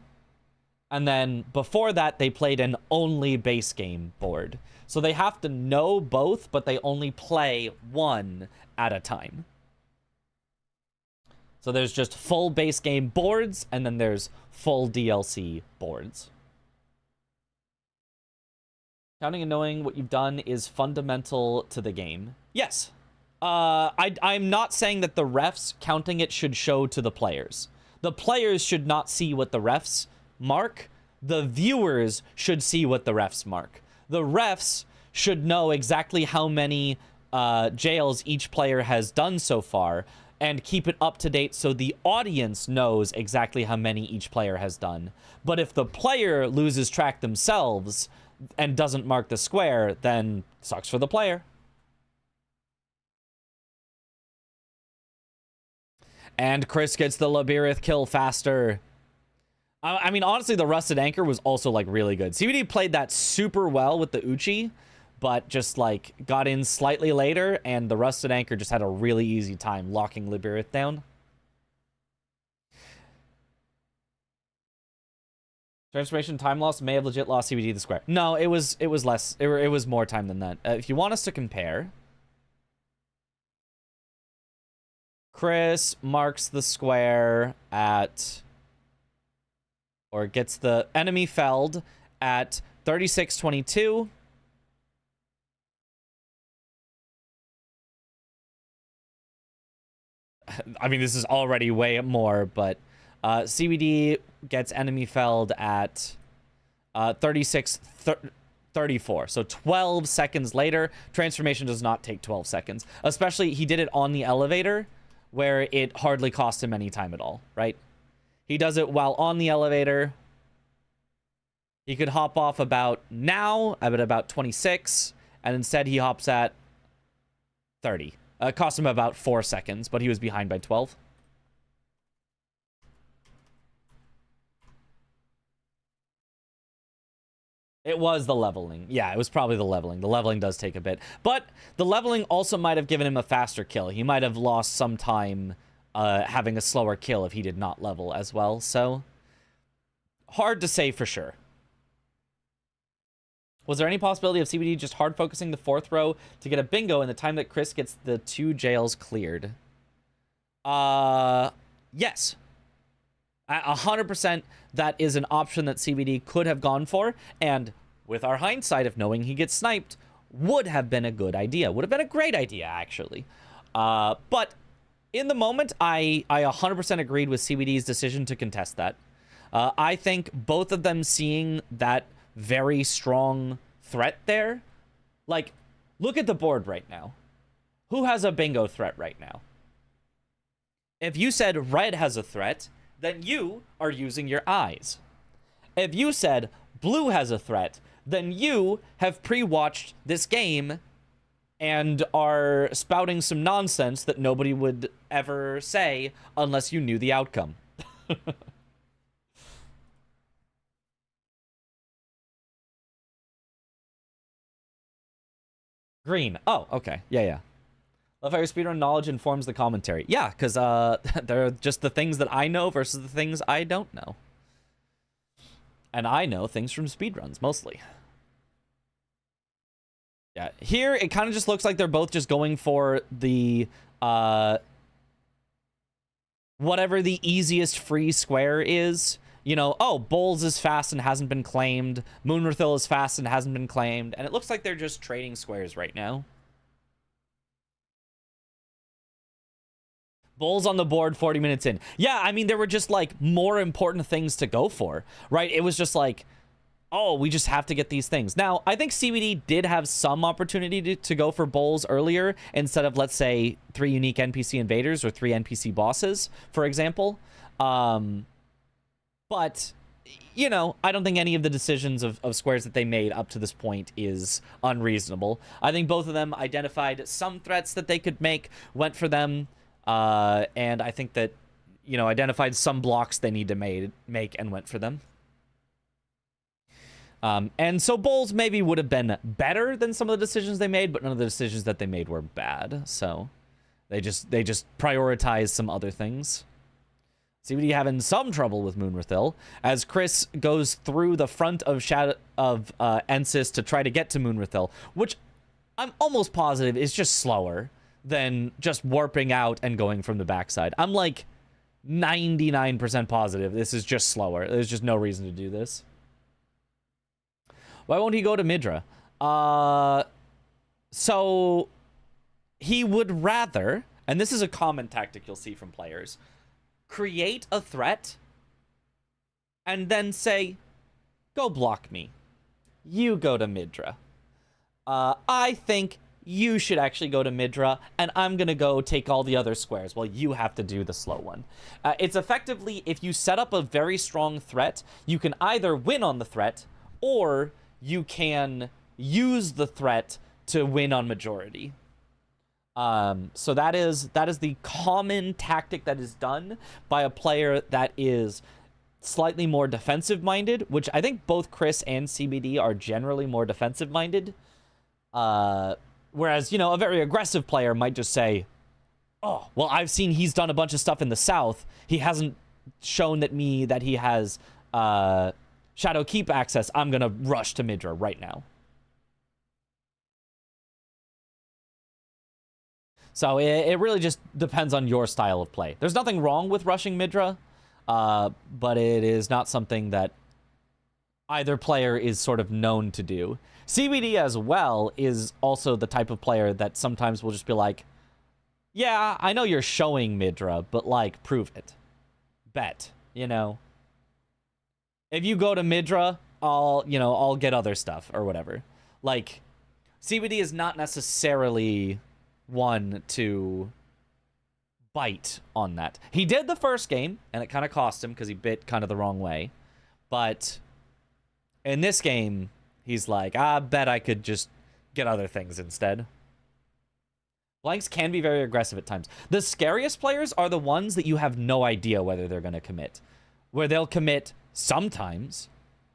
And then before that, they played an only base game board. So they have to know both, but they only play one at a time. So there's just full base game boards, and then there's full DLC boards. Counting and knowing what you've done is fundamental to the game. Yes. I'm not saying that the refs counting it should show to the players. The players should not see what the refs mark. The viewers should see what the refs mark. The refs should know exactly how many jails each player has done so far and keep it up to date so the audience knows exactly how many each player has done. But if the player loses track themselves and doesn't mark the square, then sucks for the player. And Chris gets the Labirith kill faster. I mean, honestly, the Rusted Anchor was also, like, really good. CBD played that super well with the Uchi, but just, like, got in slightly later, and the Rusted Anchor just had a really easy time locking Labirith down. Transformation time loss may have legit lost CBD the square. No, it was less. It was more time than that. If you want us to compare, Chris marks the square at, or gets the enemy felled at 36:22. I mean, this is already way more, but CBD gets enemy felled at 36:34. So 12 seconds later. Transformation does not take 12 seconds. Especially, he did it on the elevator, where it hardly cost him any time at all, right? He does it while on the elevator. He could hop off about now, at about 26, and instead he hops at 30. It cost him about 4 seconds, but he was behind by 12. It was the leveling. Yeah, it was probably the leveling. The leveling does take a bit. But the leveling also might have given him a faster kill. He might have lost some time having a slower kill if he did not level as well. So, hard to say for sure. Was there any possibility of CBD just hard focusing the fourth row to get a bingo in the time that Chris gets the 2 jails cleared? Yes. 100% that is an option that CBD could have gone for, and with our hindsight of knowing he gets sniped, would have been a good idea. Would have been a great idea, actually. But in the moment, I 100% agreed with CBD's decision to contest that. I think both of them seeing that very strong threat there, like, look at the board right now. Who has a bingo threat right now? If you said red has a threat, then you are using your eyes. If you said blue has a threat, then you have pre-watched this game and are spouting some nonsense that nobody would ever say unless you knew the outcome. Green. Oh, okay. Yeah. Love how your speedrun knowledge informs the commentary. Yeah, because they're just the things that I know versus the things I don't know. And I know things from speedruns, mostly. Yeah, here it kind of just looks like they're both just going for the, whatever the easiest free square is. You know, oh, Bowls is fast and hasn't been claimed. Moonrathil is fast and hasn't been claimed. And it looks like they're just trading squares right now. Bowls on the board 40 minutes in. Yeah, I mean, there were just, like, more important things to go for, right? It was just like, oh, we just have to get these things. Now, I think CBD did have some opportunity to go for Bowls earlier instead of, let's say, 3 unique NPC invaders or 3 NPC bosses, for example. But, you know, I don't think any of the decisions of squares that they made up to this point is unreasonable. I think both of them identified some threats that they could make, went for them, and I think that, you know, identified some blocks they need to make and went for them. And so Bowls maybe would have been better than some of the decisions they made, but none of the decisions that they made were bad. So they just prioritized some other things. CBD having some trouble with Moonrathil as Chris goes through the front of Ensis to try to get to Moonrathil, which I'm almost positive is just slower than just warping out and going from the backside. I'm like 99% positive this is just slower. There's just no reason to do this. Why won't he go to Midra? So he would rather, and this is a common tactic you'll see from players, create a threat and then say, go block me. You go to Midra. I think you should actually go to Midra, and I'm going to go take all the other squares while you have to do the slow one. It's effectively, if you set up a very strong threat, you can either win on the threat, or you can use the threat to win on majority. So that is the common tactic that is done by a player that is slightly more defensive-minded, which I think both Chris and CBD are generally more defensive-minded. Whereas, you know, a very aggressive player might just say, oh, well, I've seen he's done a bunch of stuff in the south. He hasn't shown that he has Shadow Keep access. I'm going to rush to Midra right now. So it really just depends on your style of play. There's nothing wrong with rushing Midra, but it is not something that either player is sort of known to do. CBD as well is also the type of player that sometimes will just be like, yeah, I know you're showing Midra, but like, prove it. Bet, you know? If you go to Midra, I'll get other stuff or whatever. Like, CBD is not necessarily one to bite on that. He did the first game, and it kind of cost him because he bit kind of the wrong way. But in this game, he's like, I bet I could just get other things instead. Blanks can be very aggressive at times. The scariest players are the ones that you have no idea whether they're going to commit. Where they'll commit sometimes,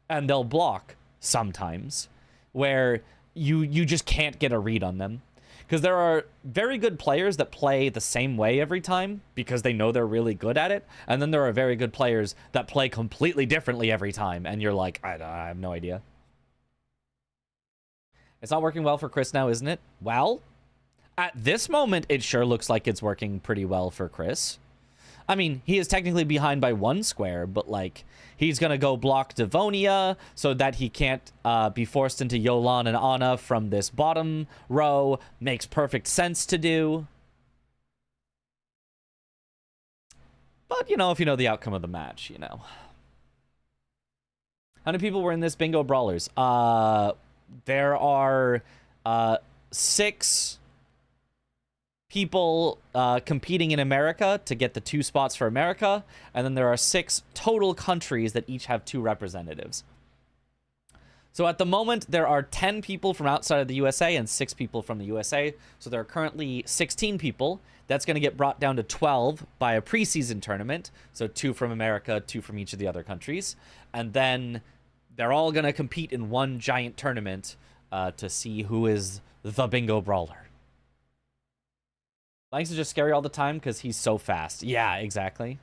and they'll block sometimes. Where you just can't get a read on them. Because there are very good players that play the same way every time because they know they're really good at it. And then there are very good players that play completely differently every time. And you're like, I have no idea. It's not working well for Chris now, isn't it? Well, at this moment, it sure looks like it's working pretty well for Chris. I mean, he is technically behind by 1 square, but, like, he's going to go block Devonia so that he can't be forced into Yolan and Ana from this bottom row. Makes perfect sense to do. But, you know, if you know the outcome of the match, you know. How many people were in this bingo Brawlers? There are 6 people competing in America to get the 2 spots for America, and then there are 6 total countries that each have 2 representatives. So at the moment, there are 10 people from outside of the USA and 6 people from the USA. So there are currently 16 people. That's going to get brought down to 12 by a preseason tournament. So 2 from America, 2 from each of the other countries. And then they're all going to compete in one giant tournament to see who is the bingo brawler. Blanks is just scary all the time because he's so fast. Yeah, exactly.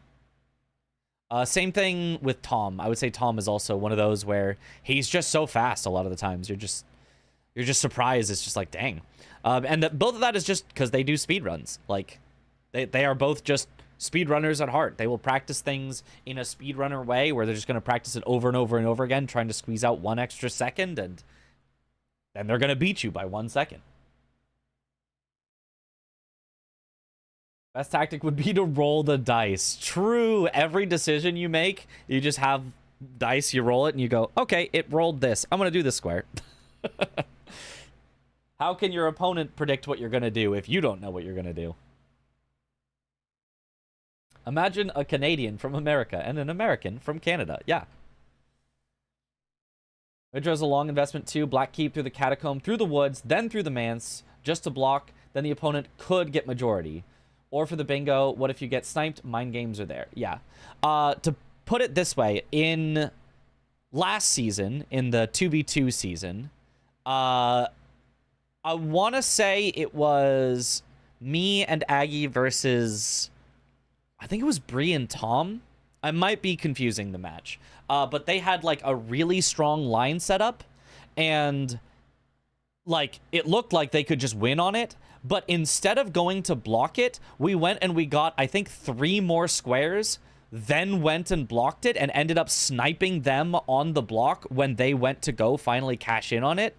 Same thing with Tom. I would say Tom is also one of those where he's just so fast a lot of the times. You're just surprised. It's just like, dang. And both of that is just because they do speedruns. Like, they are both just speedrunners at heart. They will practice things in a speedrunner way where they're just going to practice it over and over and over again, trying to squeeze out 1 extra second, and then they're going to beat you by 1 second. Best tactic would be to roll the dice. True. Every decision you make, you just have dice, you roll it, and you go, okay, it rolled this. I'm going to do this square. How can your opponent predict what you're going to do if you don't know what you're going to do? Imagine a Canadian from America and an American from Canada. Yeah. Midra's a long investment too. Black Keep through the Catacomb, through the woods, then through the Manse, just to block. Then the opponent could get majority. Or for the bingo, what if you get sniped? Mind games are there. Yeah. To put it this way, in last season, in the 2v2 season, I want to say it was me and Aggie versus, I think it was Bree and Tom. I might be confusing the match. But they had, like, a really strong line setup, and, like, it looked like they could just win on it. But instead of going to block it, we went and we got, I think, 3 more squares, then went and blocked it and ended up sniping them on the block when they went to go finally cash in on it.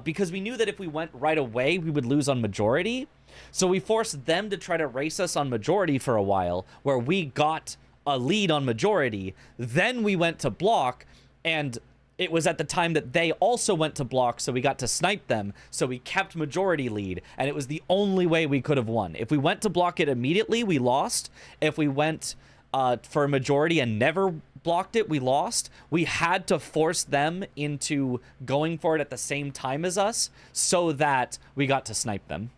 Because we knew that if we went right away, we would lose on majority. So we forced them to try to race us on majority for a while, where we got a lead on majority. Then we went to block, and it was at the time that they also went to block, so we got to snipe them, so we kept majority lead, and it was the only way we could have won. If we went to block it immediately, we lost. If we went for a majority and never blocked it, we lost. We had to force them into going for it at the same time as us, so that we got to snipe them.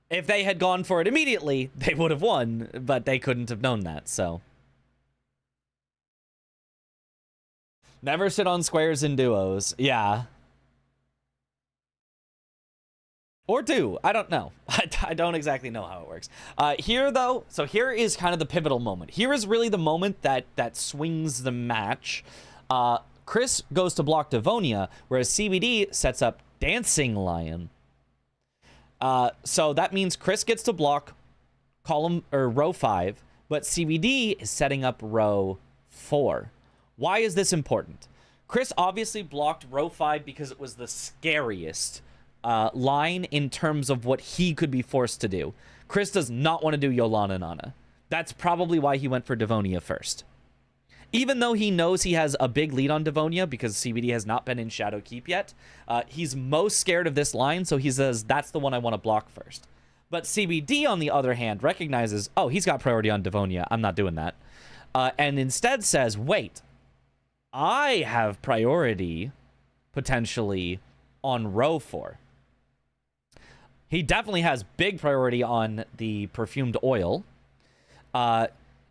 If they had gone for it immediately, they would have won, but they couldn't have known that, so... Never sit on squares in duos. Yeah. Or do. I don't know. I don't exactly know how it works. Here, though, so here is kind of the pivotal moment. Here is really the moment that swings the match. Chris goes to block Devonia, whereas CBD sets up Dancing Lion. So that means Chris gets to block column or row 5, but CBD is setting up row 4. Why is this important? Chris obviously blocked row 5 because it was the scariest line in terms of what he could be forced to do. Chris does not want to do Yolana Nana. That's probably why he went for Devonia first. Even though he knows he has a big lead on Devonia because CBD has not been in Shadow Keep yet, he's most scared of this line, so he says, that's the one I want to block first. But CBD, on the other hand, recognizes, oh, he's got priority on Devonia. I'm not doing that. And instead says, wait, I have priority, potentially, on row 4. He definitely has big priority on the perfumed oil.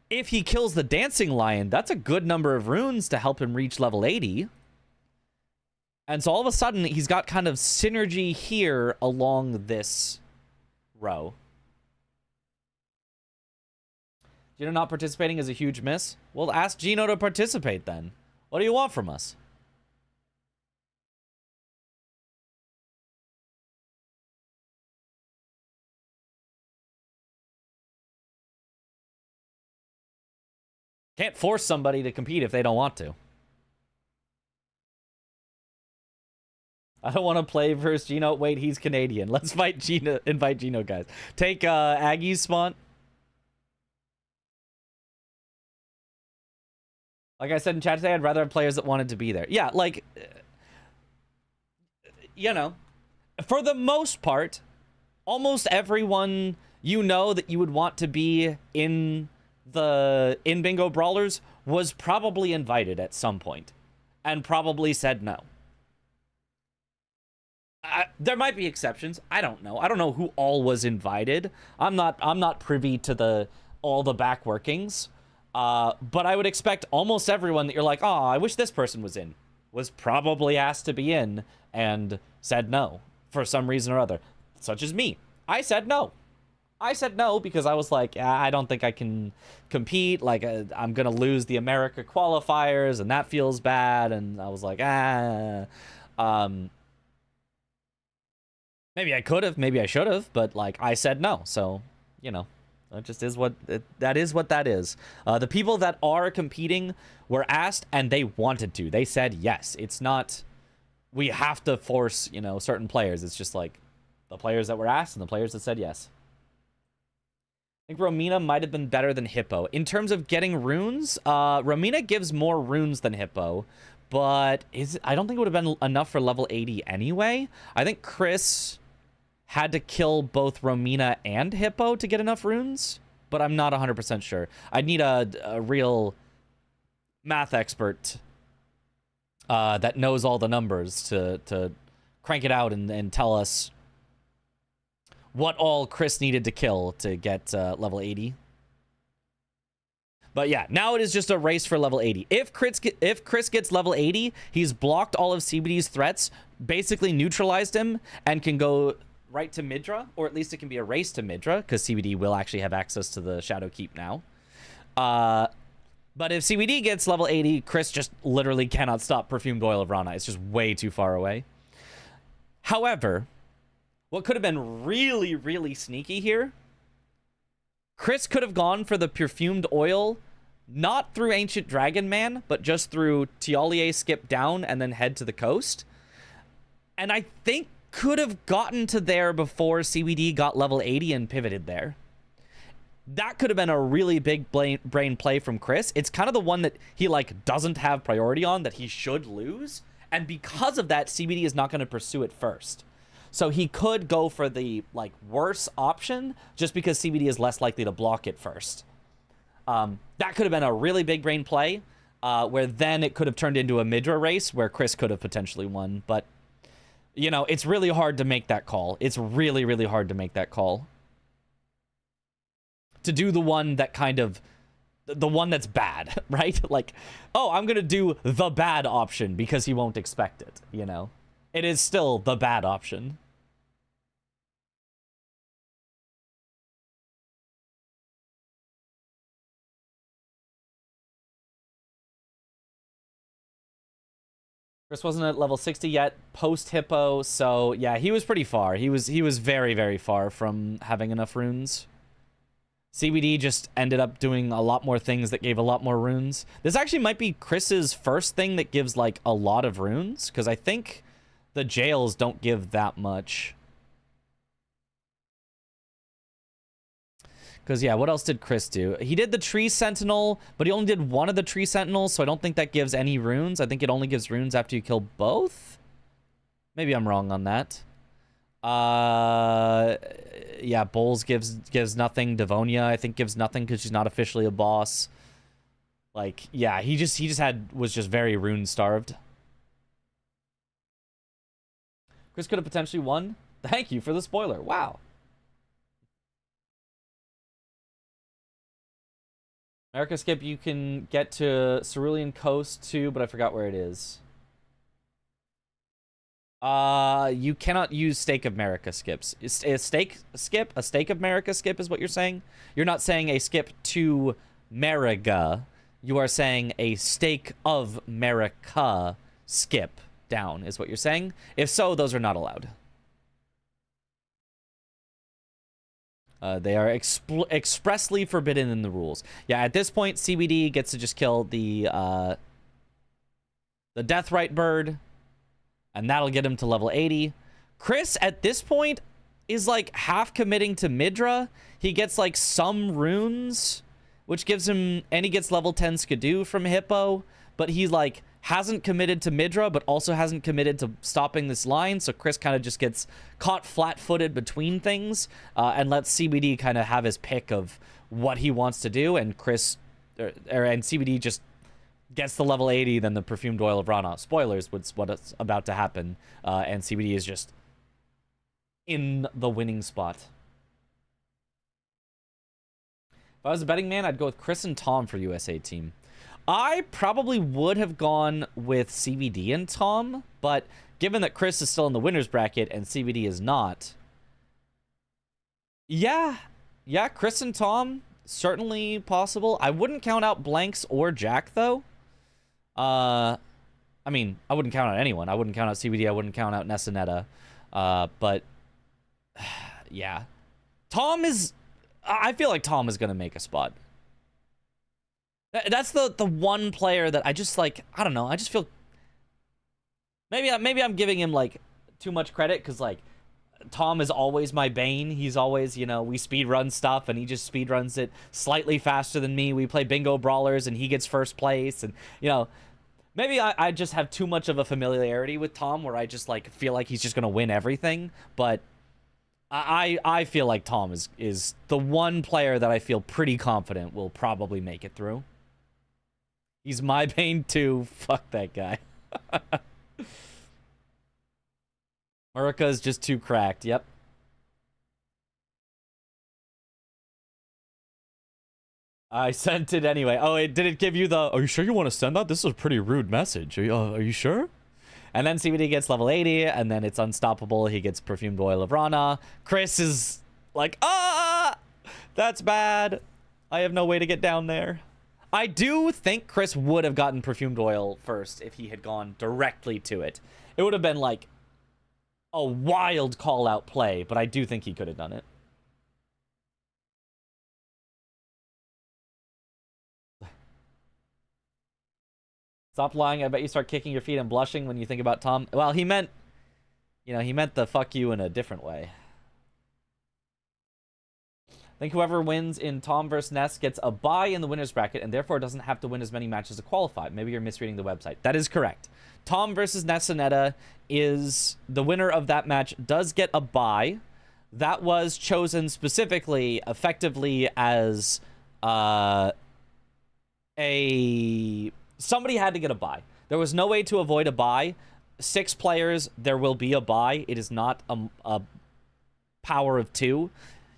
If he kills the Dancing Lion, that's a good number of runes to help him reach level 80. And so all of a sudden, he's got kind of synergy here along this row. Gino not participating is a huge miss. Well, ask Gino to participate then. What do you want from us? Can't force somebody to compete if they don't want to. I don't want to play versus Gino. Wait, he's Canadian. Let's fight Gino. Invite Gino, guys. Take Aggie's spawn. Like I said in chat today, I'd rather have players that wanted to be there. Yeah, like, you know, for the most part, almost everyone you know that you would want to be in Bingo Brawlers was probably invited at some point and probably said no. There might be exceptions. I don't know. I don't know who all was invited. I'm not privy to all the back workings. But I would expect almost everyone that you're like, oh, I wish this person was in, was probably asked to be in and said no for some reason or other, such as me. I said no. I said no because I was like, I don't think I can compete. Like, I'm going to lose the America qualifiers, and that feels bad. And I was like, maybe I could have, maybe I should have, but, like, I said no. So, you know. That just is that is what that is. The people that are competing were asked and they wanted to. They said yes. It's not, we have to force, you know, certain players. It's just like the players that were asked and the players that said yes. I think Romina might have been better than Hippo. In terms of getting runes, Romina gives more runes than Hippo, but I don't think it would have been enough for level 80 anyway. I think Chris had to kill both Romina and Hippo to get enough runes, but I'm not 100% sure. I'd need a real math expert that knows all the numbers to crank it out and tell us what all Chris needed to kill to get level 80. But yeah, now it is just a race for level 80. If Chris gets level 80, he's blocked all of CBD's threats, basically neutralized him, and can go right to Midra, or at least it can be a race to Midra, because CBD will actually have access to the Shadow Keep now. But if CBD gets level 80, Chris just literally cannot stop Perfumed Oil of Rana. It's just way too far away. However, what could have been really, really sneaky here, Chris could have gone for the Perfumed Oil, not through Ancient Dragon Man, but just through Tialier skip down and then head to the coast. And I think could have gotten to there before CBD got level 80 and pivoted there. That could have been a really big brain play from Chris. It's kind of the one that he, like, doesn't have priority on, that he should lose. And because of that, CBD is not going to pursue it first. So he could go for the, like, worse option just because CBD is less likely to block it first. That could have been a really big brain play, where then it could have turned into a Midra race where Chris could have potentially won. But, you know, it's really hard to make that call. It's really, really hard to make that call. To do the one that kind of, the one that's bad, right? Like, oh, I'm going to do the bad option because he won't expect it, you know? It is still the bad option. Chris wasn't at level 60 yet, post Hippo, so yeah, he was pretty far. He was very, very far from having enough runes. CBD just ended up doing a lot more things that gave a lot more runes. This actually might be Chris's first thing that gives, like, a lot of runes, because I think the jails don't give that much. Because, yeah, what else did Chris do? He did the Tree Sentinel, but he only did one of the Tree Sentinels, so I don't think that gives any runes. I think it only gives runes after you kill both? Maybe I'm wrong on that. Yeah, Bowls gives nothing. Devonia, I think, gives nothing because she's not officially a boss. Like, yeah, he just was just very rune starved. Chris could have potentially won. Thank you for the spoiler. Wow. America Skip, you can get to Cerulean Coast too, but I forgot where it is. You cannot use Stake of America skips. A stake of America skip is what you're saying? You're not saying a skip to Mariga. You are saying a Stake of America skip down is what you're saying. If so, those are not allowed. They are expressly forbidden in the rules. Yeah, at this point, CBD gets to just kill the Deathrite Bird, and that'll get him to level 80. Chris, at this point, is, like, half committing to Midra. He gets, like, some runes, which gives him... And he gets level 10 Skidoo from Hippo, but he, like, hasn't committed to Midra, but also hasn't committed to stopping this line, so Chris kind of just gets caught flat-footed between things, and lets CBD kind of have his pick of what he wants to do, and and CBD just gets the level 80, then the Perfumed Oil of Rana. Spoilers, what's about to happen, and CBD is just in the winning spot. If I was a betting man, I'd go with Chris and Tom for USA team. I probably would have gone with CBD and Tom, but given that Chris is still in the winner's bracket and CBD is not, yeah, Chris and Tom, certainly possible. I wouldn't count out Blanks or Jack, though. I mean, I wouldn't count out anyone. I wouldn't count out CBD. I wouldn't count out Nessanetta. But, yeah. I feel like Tom is going to make a spot. That's the one player that I just, like, I don't know. I just feel maybe I'm giving him, like, too much credit because, like, Tom is always my bane. He's always, you know, we speedrun stuff and he just speedruns it slightly faster than me. We play bingo brawlers and he gets first place, and, you know, maybe I just have too much of a familiarity with Tom where I just, like, feel like he's just gonna win everything. But I feel like Tom is the one player that I feel pretty confident will probably make it through. He's my bane too. Fuck that guy. Murica is just too cracked. Yep. I sent it anyway. Oh, did it give you the, are you sure you want to send that? This is a pretty rude message. Are you sure? And then CBD gets level 80, and then it's unstoppable. He gets Perfumed Oil of Rana. Chris is like, that's bad. I have no way to get down there. I do think Chris would have gotten Perfumed Oil first if he had gone directly to it. It would have been like a wild call-out play, but I do think he could have done it. Stop lying. I bet you start kicking your feet and blushing when you think about Tom. Well, he meant, he meant the fuck you in a different way. I think whoever wins in Tom vs. Ness gets a bye in the winner's bracket and therefore doesn't have to win as many matches to qualify. Maybe you're misreading the website. That is correct. Tom versus Nessanetta is the winner of that match does get a bye. That was chosen specifically, effectively as somebody had to get a bye. There was no way to avoid a bye. 6 players, there will be a bye. It is not a power of 2.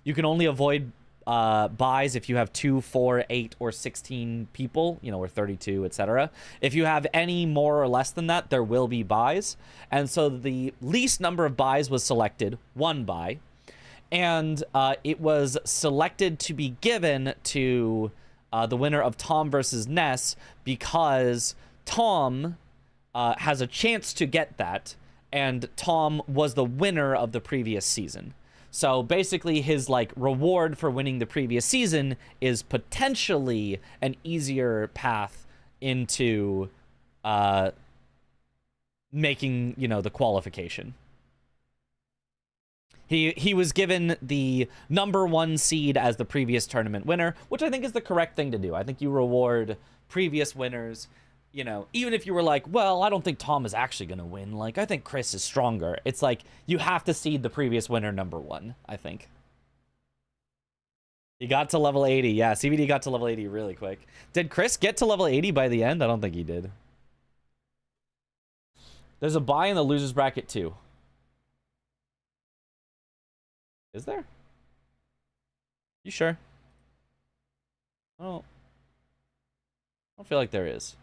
You can only avoid buys if you have 2, 4, 8, or 16 people, or 32, etc. If you have any more or less than that, there will be buys. And so the least number of buys was selected, 1 buy. And it was selected to be given to the winner of Tom versus Ness because Tom has a chance to get that, and Tom was the winner of the previous season. So basically his reward for winning the previous season is potentially an easier path into making, the qualification. He was given the number 1 seed as the previous tournament winner, which I think is the correct thing to do. I think you reward previous winners, even if you were like, well, I don't think Tom is actually going to win. I think Chris is stronger. It's you have to seed the previous winner number 1, I think. He got to level 80. Yeah, CBD got to level 80 really quick. Did Chris get to level 80 by the end? I don't think he did. There's a bye in the loser's bracket too. Is there? You sure? I don't feel like there is.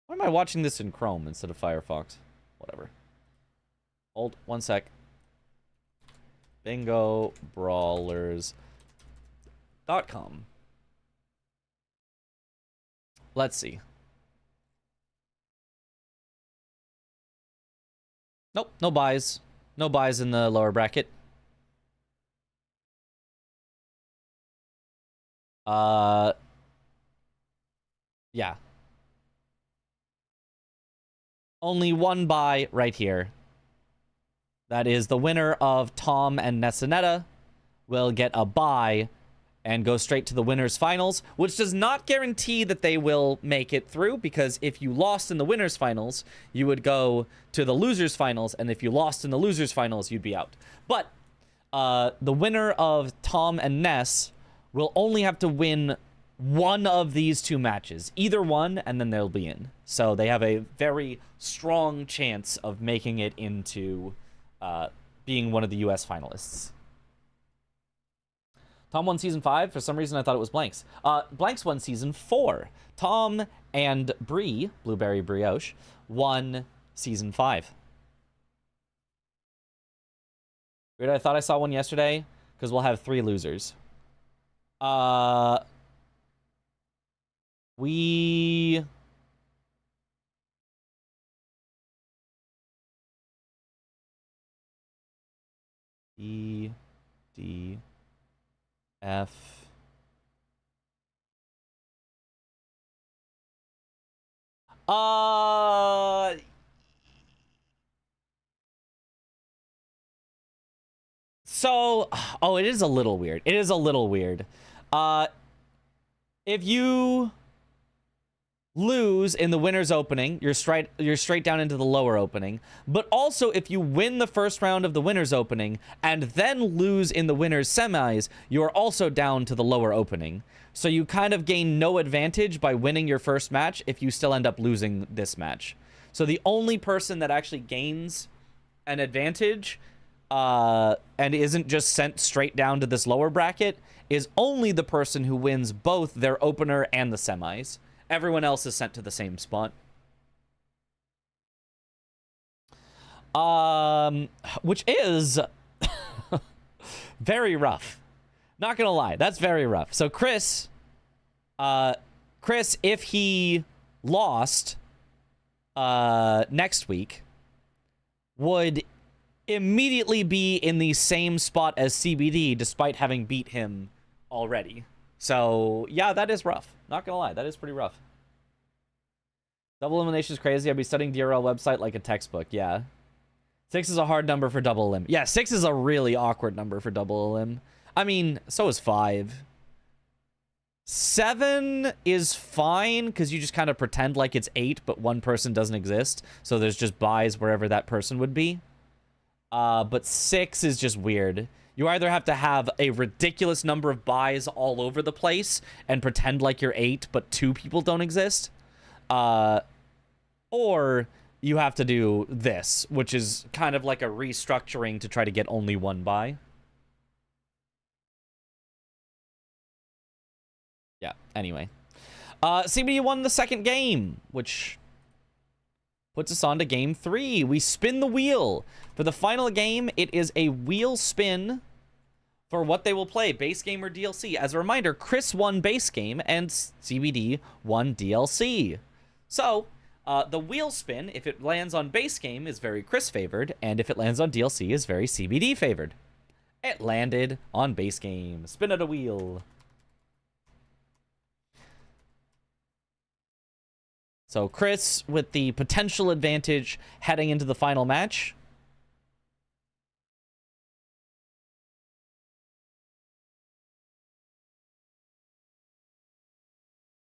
Why am I watching this in Chrome instead of Firefox? Whatever. Hold 1 sec. Bingo Brawlers.com. Let's see. Nope, no buys. No buys in the lower bracket. Yeah. Only 1 buy right here. That is the winner of Tom and Nessanetta will get a buy and go straight to the winners finals, which does not guarantee that they will make it through, because if you lost in the winners finals, you would go to the losers finals, and if you lost in the losers finals, you'd be out. But the winner of Tom and Ness will only have to win one of these 2 matches, either one, and then they'll be in. So they have a very strong chance of making it into being one of the US finalists. Tom won season 5. For some reason, I thought it was Blanks. Blanks won season 4. Tom and Brie, Blueberry Brioche, won season 5. Weird, I thought I saw one yesterday, because we'll have 3 losers. We... E, D... F. So, it is a little weird. It is a little weird. If you lose in the winner's opening, you're straight down into the lower opening. But also, if you win the first round of the winner's opening and then lose in the winner's semis, you're also down to the lower opening. So you kind of gain no advantage by winning your first match if you still end up losing this match. So the only person that actually gains an advantage and isn't just sent straight down to this lower bracket is only the person who wins both their opener and the semis. Everyone else is sent to the same spot. Which is very rough. Not gonna lie, that's very rough. So Chris, if he lost next week, would immediately be in the same spot as CBD despite having beat him already. So yeah, that is rough. Not gonna lie, that is pretty rough. Double elimination is crazy. I'd be studying DRL website like a textbook. Yeah. 6 is a hard number for double elim. Yeah, 6 is a really awkward number for double elim. I mean, so is 5. 7 is fine because you just kind of pretend like it's 8, but one person doesn't exist. So there's just buys wherever that person would be. But 6 is just weird. You either have to have a ridiculous number of buys all over the place and pretend like you're 8, but 2 people don't exist. Or you have to do this, which is kind of like a restructuring to try to get only 1 buy. Yeah, anyway. CBD won the second game, which puts us on to game 3. We spin the wheel. For the final game, it is a wheel spin for what they will play, base game or DLC. As a reminder, Chris won base game and CBD won DLC. So, the wheel spin, if it lands on base game, is very Chris favored, and if it lands on DLC, is very CBD favored. It landed on base game. Spin at a wheel. So Chris with the potential advantage heading into the final match.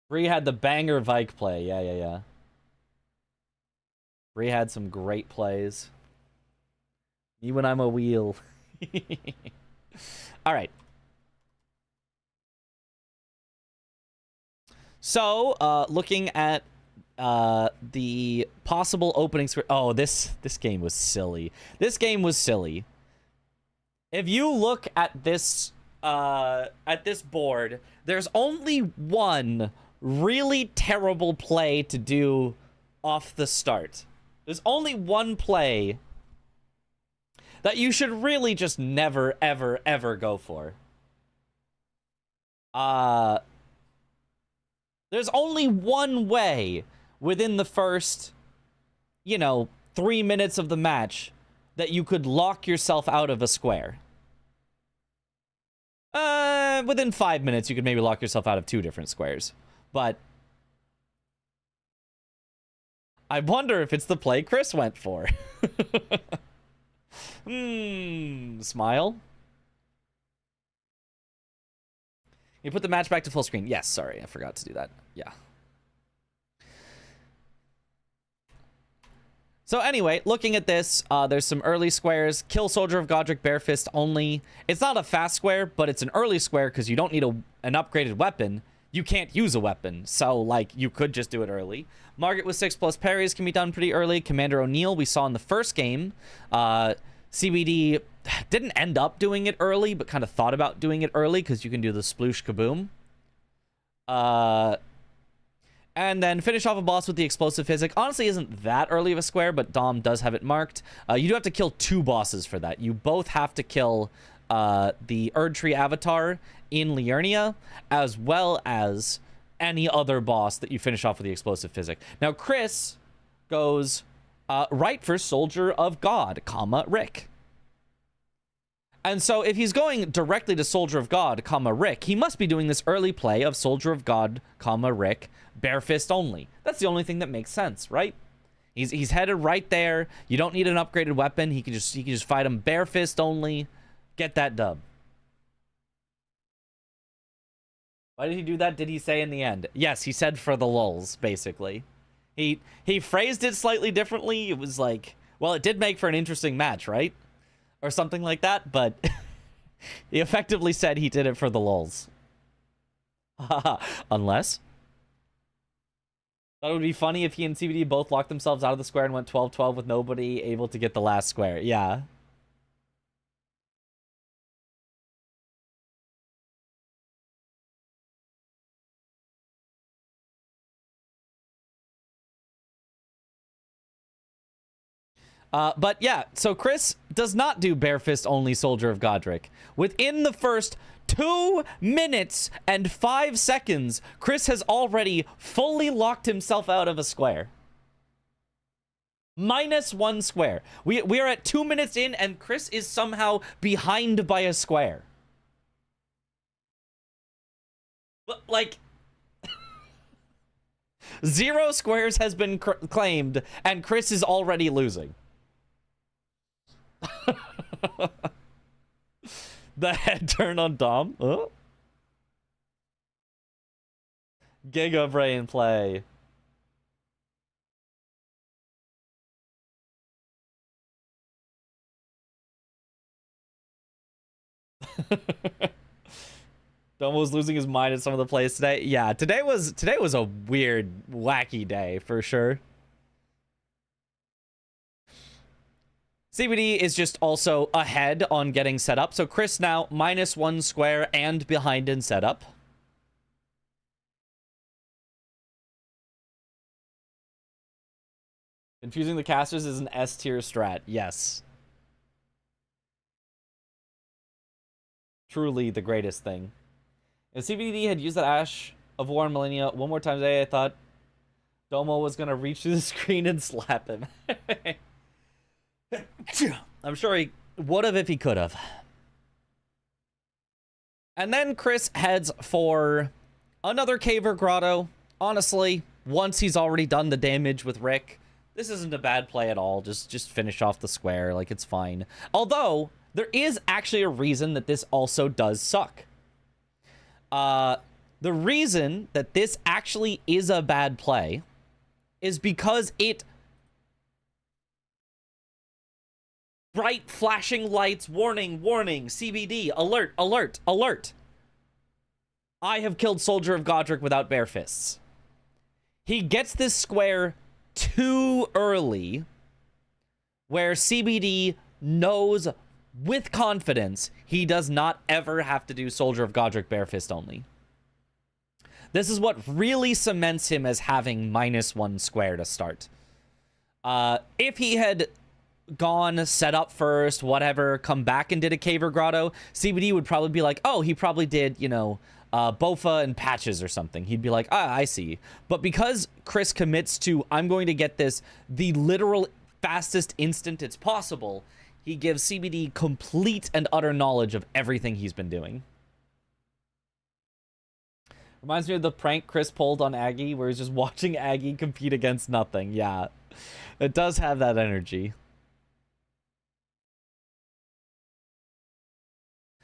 Bree had the banger Vike play. Yeah. Bree had some great plays. You and I'm a wheel. All right. So, looking at the possible openings for... Oh, this game was silly. This game was silly. If you look at this board, there's only one really terrible play to do off the start. There's only one play that you should really just never, ever, ever go for. There's only one way within the first, 3 minutes of the match that you could lock yourself out of a square. Within 5 minutes, you could maybe lock yourself out of 2 different squares. But I wonder if it's the play Chris went for. Smile. You put the match back to full screen. Yes, sorry, I forgot to do that. Yeah. So anyway, looking at this, there's some early squares. Kill Soldier of Godric Barefist only. It's not a fast square, but it's an early square because you don't need an upgraded weapon. You can't use a weapon, so, you could just do it early. Margaret with 6+ parries can be done pretty early. Commander O'Neill, we saw in the first game. CBD didn't end up doing it early, but kind of thought about doing it early because you can do the sploosh kaboom. And then finish off a boss with the explosive physic. Honestly, isn't that early of a square, but Dom does have it marked. You do have to kill 2 bosses for that. You both have to kill the Erdtree Avatar in Liurnia, as well as any other boss that you finish off with the explosive physic. Now, Chris goes right for Soldier of God, Rick. And so if he's going directly to Soldier of God, Rick, he must be doing this early play of Soldier of God, Rick, Barefist only. That's the only thing that makes sense, right? He's headed right there. You don't need an upgraded weapon. He can just fight him Barefist only. Get that dub. Why did he do that? Did he say in the end? Yes, he said for the lulz, basically. He phrased it slightly differently. It was like, well, it did make for an interesting match, right? Or something like that, but he effectively said he did it for the lulz. Unless. Thought it would be funny if he and CBD both locked themselves out of the square and went 12-12 with nobody able to get the last square. Yeah. But yeah, so Chris does not do bare fist only Soldier of Godric. Within the first 2 minutes and 5 seconds, Chris has already fully locked himself out of a square. -1 square. We are at 2 minutes in, and Chris is somehow behind by a square. Like, 0 squares has been claimed, and Chris is already losing. The head turn on Dom. Oh. Giga Brain play. Dom was losing his mind at some of the plays today. Yeah, today was a weird, wacky day for sure. CBD is just also ahead on getting set up. So Chris now -1 square and behind in setup. Confusing the casters is an S tier strat. Yes. Truly the greatest thing. If CBD had used that Ash of War in Millennia one more time today, I thought Domo was going to reach through the screen and slap him. I'm sure he would have if he could have. And then Chris heads for another cave or grotto. Honestly, once he's already done the damage with Rick, this isn't a bad play at all. Just finish off the square. Like, it's fine. Although, there is actually a reason that this also does suck. The reason that this actually is a bad play is because it... Bright flashing lights, warning, warning, CBD, alert, alert, alert. I have killed Soldier of Godric without bare fists. He gets this square too early, where CBD knows with confidence he does not ever have to do Soldier of Godric bare fist only. This is what really cements him as having -1 square to start. If he had gone, set up first, whatever, come back and did a cave or grotto, CBD would probably be like, oh, he probably did, you know, Bofa and patches or something. He'd be like, ah, I see. But because Chris commits to, I'm going to get this the literal fastest instant it's possible, he gives CBD complete and utter knowledge of everything he's been doing. Reminds me of the prank Chris pulled on Aggie, where he's just watching Aggie compete against nothing. Yeah, it does have that energy.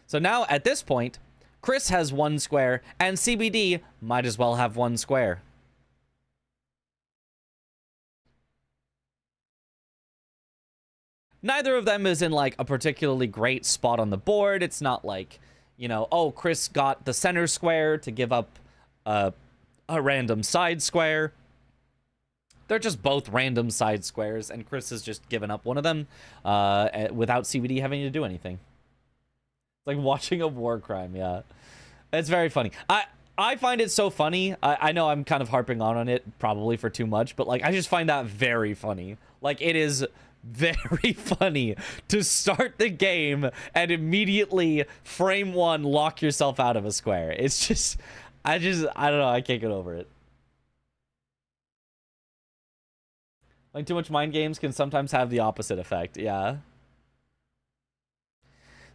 So now, at this point, Chris has 1 square, and CBD might as well have 1 square. Neither of them is in, like, a particularly great spot on the board. It's not like, you know, oh, Chris got the center square to give up a random side square. They're just both random side squares, and Chris has just given up one of them without CBD having to do anything. Like watching a war crime, yeah. It's very funny. I find it so funny. I know I'm kind of harping on it probably for too much, but like I just find that very funny. Like it is very funny to start the game and immediately frame 1 lock yourself out of a square. It's just I don't know, I can't get over it. Like too much mind games can sometimes have the opposite effect, yeah.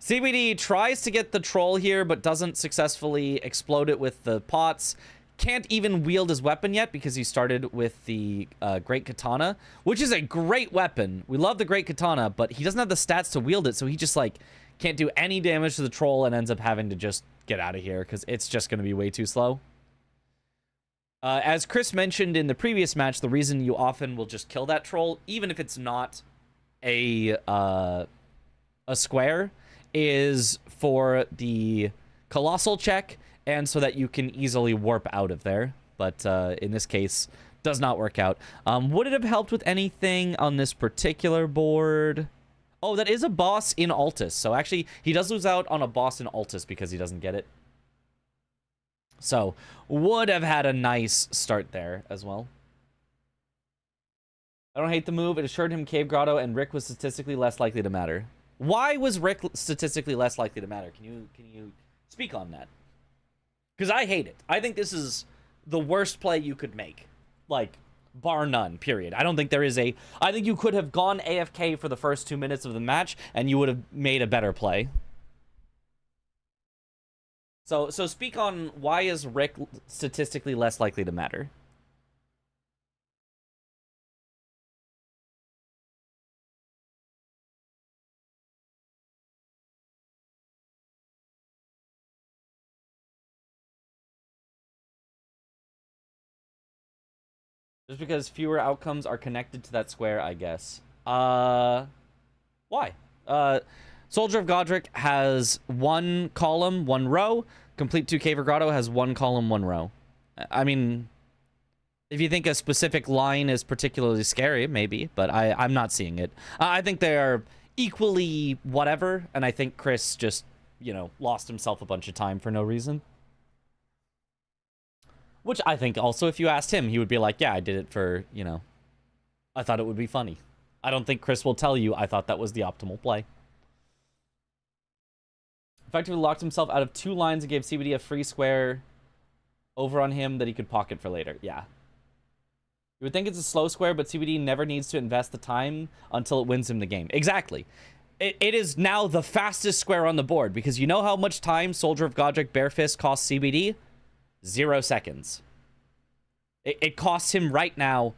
CBD tries to get the troll here, but doesn't successfully explode it with the pots. Can't even wield his weapon yet because he started with the Great Katana, which is a great weapon. We love the Great Katana, but he doesn't have the stats to wield it, so he just, like, can't do any damage to the troll and ends up having to just get out of here because it's just going to be way too slow. As Chris mentioned in the previous match, the reason you often will just kill that troll, even if it's not a square, is for the colossal check and so that you can easily warp out of there. But in this case, does not work out. Would it have helped with anything on this particular board? Oh, that is a boss in Altus. So actually, he does lose out on a boss in Altus because he doesn't get it. So, would have had a nice start there as well. I don't hate the move. It assured him Cave Grotto and Rick was statistically less likely to matter. Why was Rick statistically less likely to matter? Can you speak on that? Because I hate it. I think this is the worst play you could make. Like, bar none, period. I don't think there is a... I think you could have gone AFK for the first 2 minutes of the match, and you would have made a better play. So speak on why is Rick statistically less likely to matter? Just because fewer outcomes are connected to that square, I guess. Why? Soldier of Godric has 1 column, 1 row. Complete 2 Caver Grotto has 1 column, 1 row. I mean, if you think a specific line is particularly scary, maybe, but I'm not seeing it. I think they are equally whatever, and I think Chris just, you know, lost himself a bunch of time for no reason. Which I think also, if you asked him, he would be like, yeah, I did it for, you know, I thought it would be funny. I don't think Chris will tell you I thought that was the optimal play. Effectively locked himself out of 2 lines and gave CBD a free square over on him that he could pocket for later. Yeah. You would think it's a slow square, but CBD never needs to invest the time until it wins him the game. Exactly. It is now the fastest square on the board, because you know how much time Soldier of Godric Bare Fist costs CBD? 0 seconds. It costs him right now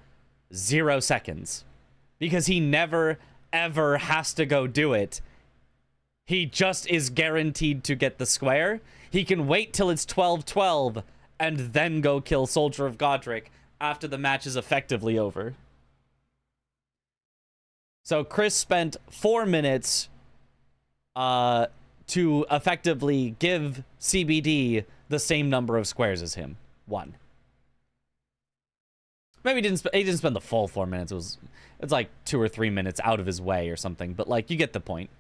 0 seconds. Because he never, ever has to go do it. He just is guaranteed to get the square. He can wait till it's 12-12 and then go kill Soldier of Godric after the match is effectively over. So Chris spent 4 minutes to effectively give CBD the same number of squares as him. 1. Maybe he didn't spend the full 4 minutes. It's like 2 or 3 minutes out of his way or something. But like, you get the point.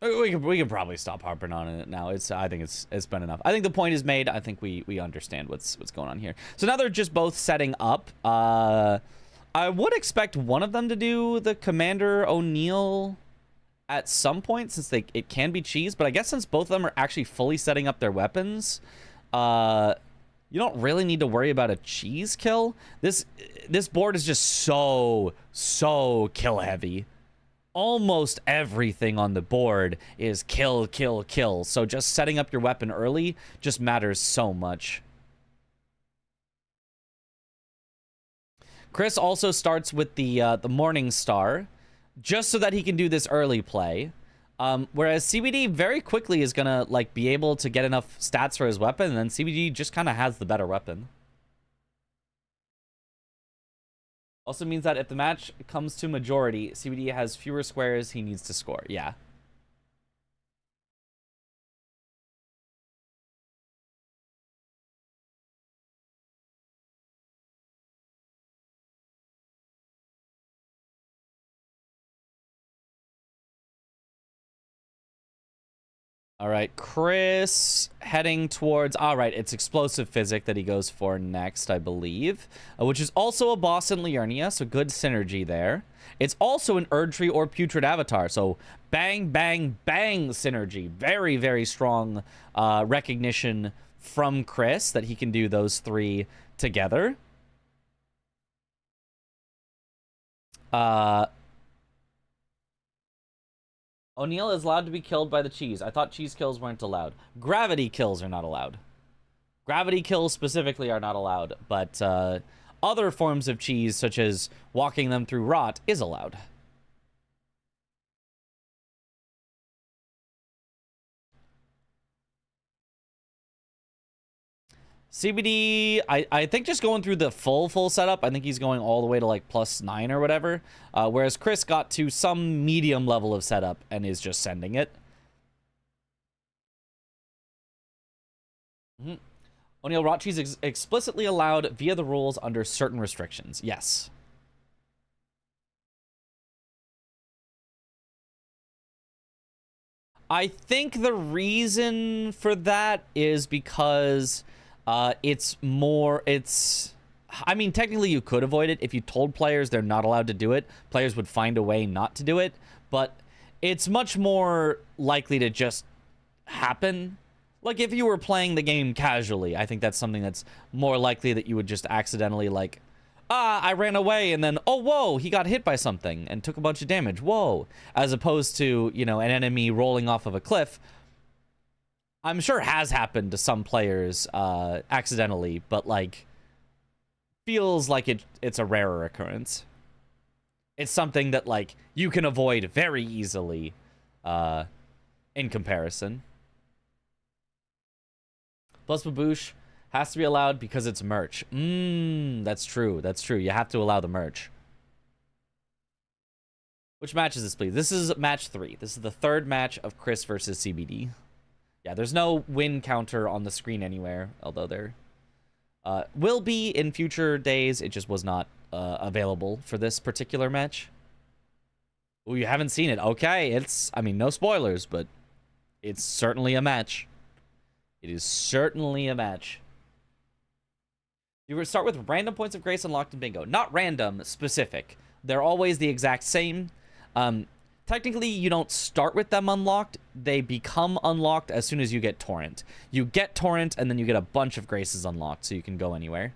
We can probably stop harping on it now. I think it's been enough. I think the point is made. I think we understand what's going on here. So now they're just both setting up. I would expect one of them to do the Commander O'Neill at some point, since it can be cheese. But I guess since both of them are actually fully setting up their weapons, you don't really need to worry about a cheese kill. This board is just so kill heavy. Almost everything on the board is kill, kill, kill. So just setting up your weapon early just matters so much. Chris also starts with the Morning Star, just so that he can do this early play. Whereas CBD very quickly is gonna like be able to get enough stats for his weapon, and then CBD just kind of has the better weapon. Also means that if the match comes to majority, CBD has fewer squares he needs to score. Yeah. All right, Chris heading towards... All right, it's Explosive Physic that he goes for next, I believe, which is also a boss in Liurnia, so good synergy there. It's also an Erdtree or Putrid Avatar, so bang, bang, bang synergy. Very, very strong recognition from Chris that he can do those 3 together. O'Neill is allowed to be killed by the cheese. I thought cheese kills weren't allowed. Gravity kills are not allowed. Gravity kills specifically are not allowed, but other forms of cheese, such as walking them through rot, is allowed. CBD, I think just going through the full setup, I think he's going all the way to like +9 or whatever. Whereas Chris got to some medium level of setup and is just sending it. O'Neill, rot cheese is explicitly allowed via the rules under certain restrictions. Yes. I think the reason for that is because it's more, I mean, technically you could avoid it. If you told players they're not allowed to do it, players would find a way not to do it. But it's much more likely to just happen. Like, if you were playing the game casually, I think that's something that's more likely that you would just accidentally, like, I ran away, and then, oh, whoa, he got hit by something and took a bunch of damage. Whoa. As opposed to, you know, an enemy rolling off of a cliff. I'm sure has happened to some players accidentally, but, like, feels like it's a rarer occurrence. It's something that, like, you can avoid very easily in comparison. Plus, Baboosh has to be allowed because it's merch. That's true. That's true. You have to allow the merch. Which match is this, please? This is match 3. This is the third match of Chris versus CBD. Yeah, there's no win counter on the screen anywhere, although there will be in future days. It just was not available for this particular match. Oh, you haven't seen it. Okay, I mean, no spoilers, but it's certainly a match. It is certainly a match. You would start with random points of grace unlocked in bingo. Not random, specific. They're always the exact same. Technically, you don't start with them unlocked. They become unlocked as soon as you get Torrent. You get Torrent, and then you get a bunch of graces unlocked, so you can go anywhere.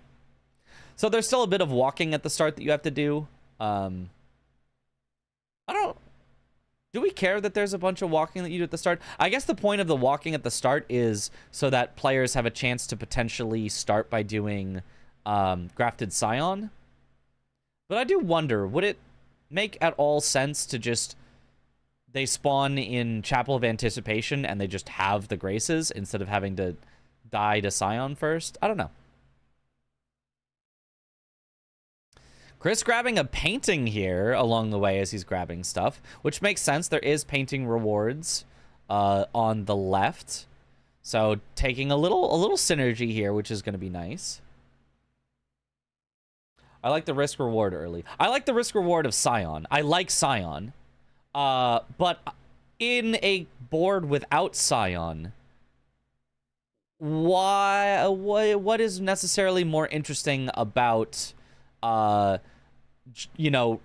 So there's still a bit of walking at the start that you have to do. Do we care that there's a bunch of walking that you do at the start? I guess the point of the walking at the start is so that players have a chance to potentially start by doing Grafted Scion. But I do wonder, would it make at all sense to just... They spawn in Chapel of Anticipation and they just have the graces instead of having to die to Scion first? I don't know. Chris grabbing a painting here along the way as he's grabbing stuff, which makes sense. There is painting rewards on the left. So taking a little synergy here, which is going to be nice. I like the risk reward early. I like the risk reward of Scion. I like Scion. But in a board without Scion, what is necessarily more interesting about you know,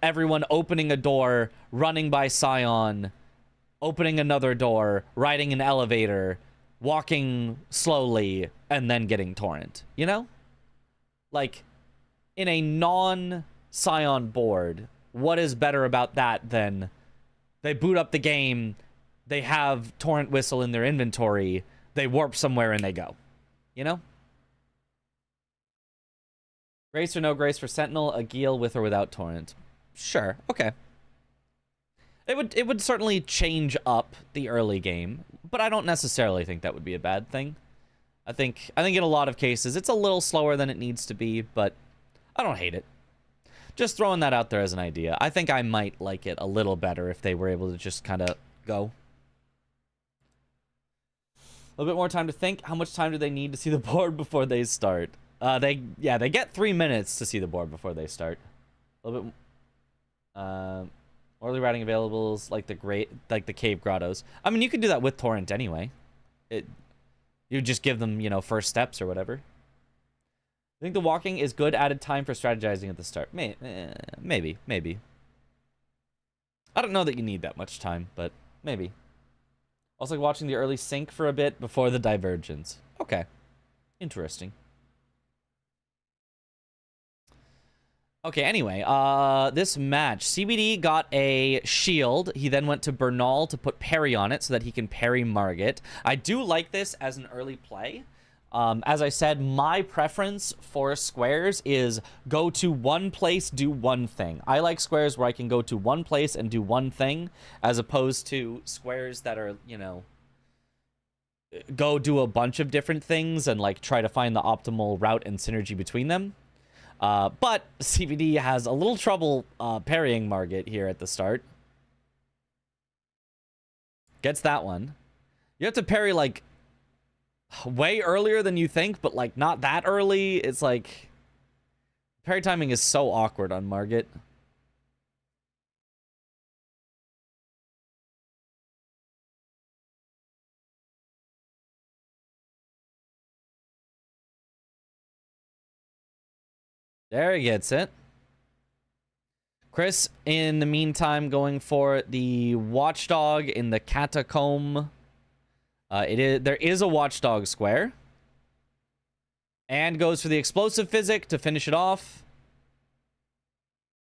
everyone opening a door, running by Scion, opening another door, riding an elevator, walking slowly, and then getting Torrent, you know? Like, in a non-Scion board, what is better about that than they boot up the game, they have Torrent Whistle in their inventory, they warp somewhere and they go, you know? Grace or no grace for Sentinel, a Geel with or without Torrent. Sure, okay. It would certainly change up the early game, but I don't necessarily think that would be a bad thing. I think in a lot of cases it's a little slower than it needs to be, but I don't hate it. Just throwing that out there as an idea. I think I might like it a little better if they were able to just kind of go. A little bit more time to think. How much time do they need to see the board before they start? They get 3 minutes to see the board before they start. A little bit. Early routing availables like the cave grottos. I mean, you could do that with Torrent anyway. You just give them, you know, first steps or whatever. I think the walking is good added time for strategizing at the start. Maybe. I don't know that you need that much time, but maybe. Also like watching the early sync for a bit before the divergence. Okay. Interesting. Okay, anyway, this match, CBD got a shield. He then went to Bernal to put parry on it so that he can parry Margit. I do like this as an early play. As I said, my preference for squares is go to one place, do one thing. I like squares where I can go to one place and do one thing, as opposed to squares that are, you know, go do a bunch of different things and, like, try to find the optimal route and synergy between them. But CBD has a little trouble parrying Margit here at the start. Gets that one. You have to parry, like, way earlier than you think, but, like, not that early. It's like... Parry timing is so awkward on Margit. There he gets it. Chris, in the meantime, going for the Watchdog in the Catacomb. There is a Watchdog square. And goes for the Explosive Physic to finish it off.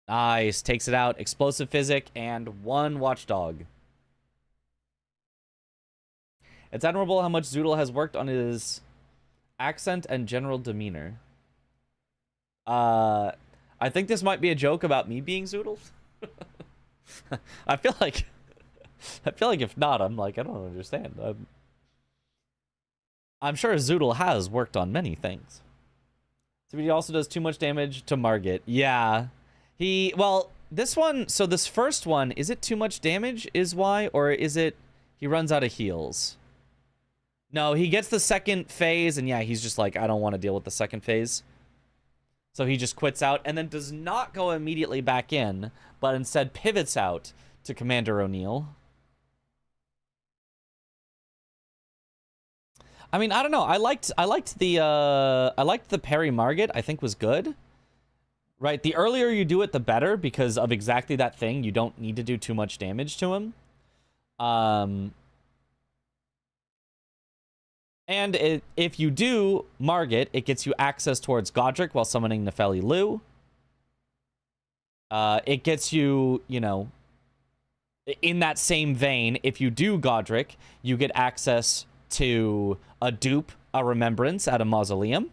Nice. Takes it out. Explosive Physic and 1 Watchdog. It's admirable how much Zoodle has worked on his accent and general demeanor. I think this might be a joke about me being Zoodle. I feel like if not, I'm like, I don't understand. I'm sure Zoodle has worked on many things. So he also does too much damage to Margit. Yeah. Well, this one, so this first one, is it too much damage is why? Or is it he runs out of heals? No, he gets the second phase, and yeah, he's just like, I don't want to deal with the second phase. So he just quits out, and then does not go immediately back in, but instead pivots out to Commander O'Neill. I mean, I don't know. I liked the parry Margit. I think was good. Right, the earlier you do it, the better, because of exactly that thing. You don't need to do too much damage to him. And if you do Margit, it gets you access towards Godric while summoning Nefeli Lu. It gets you, you know, in that same vein, if you do Godric, you get access to a dupe, a remembrance at a mausoleum.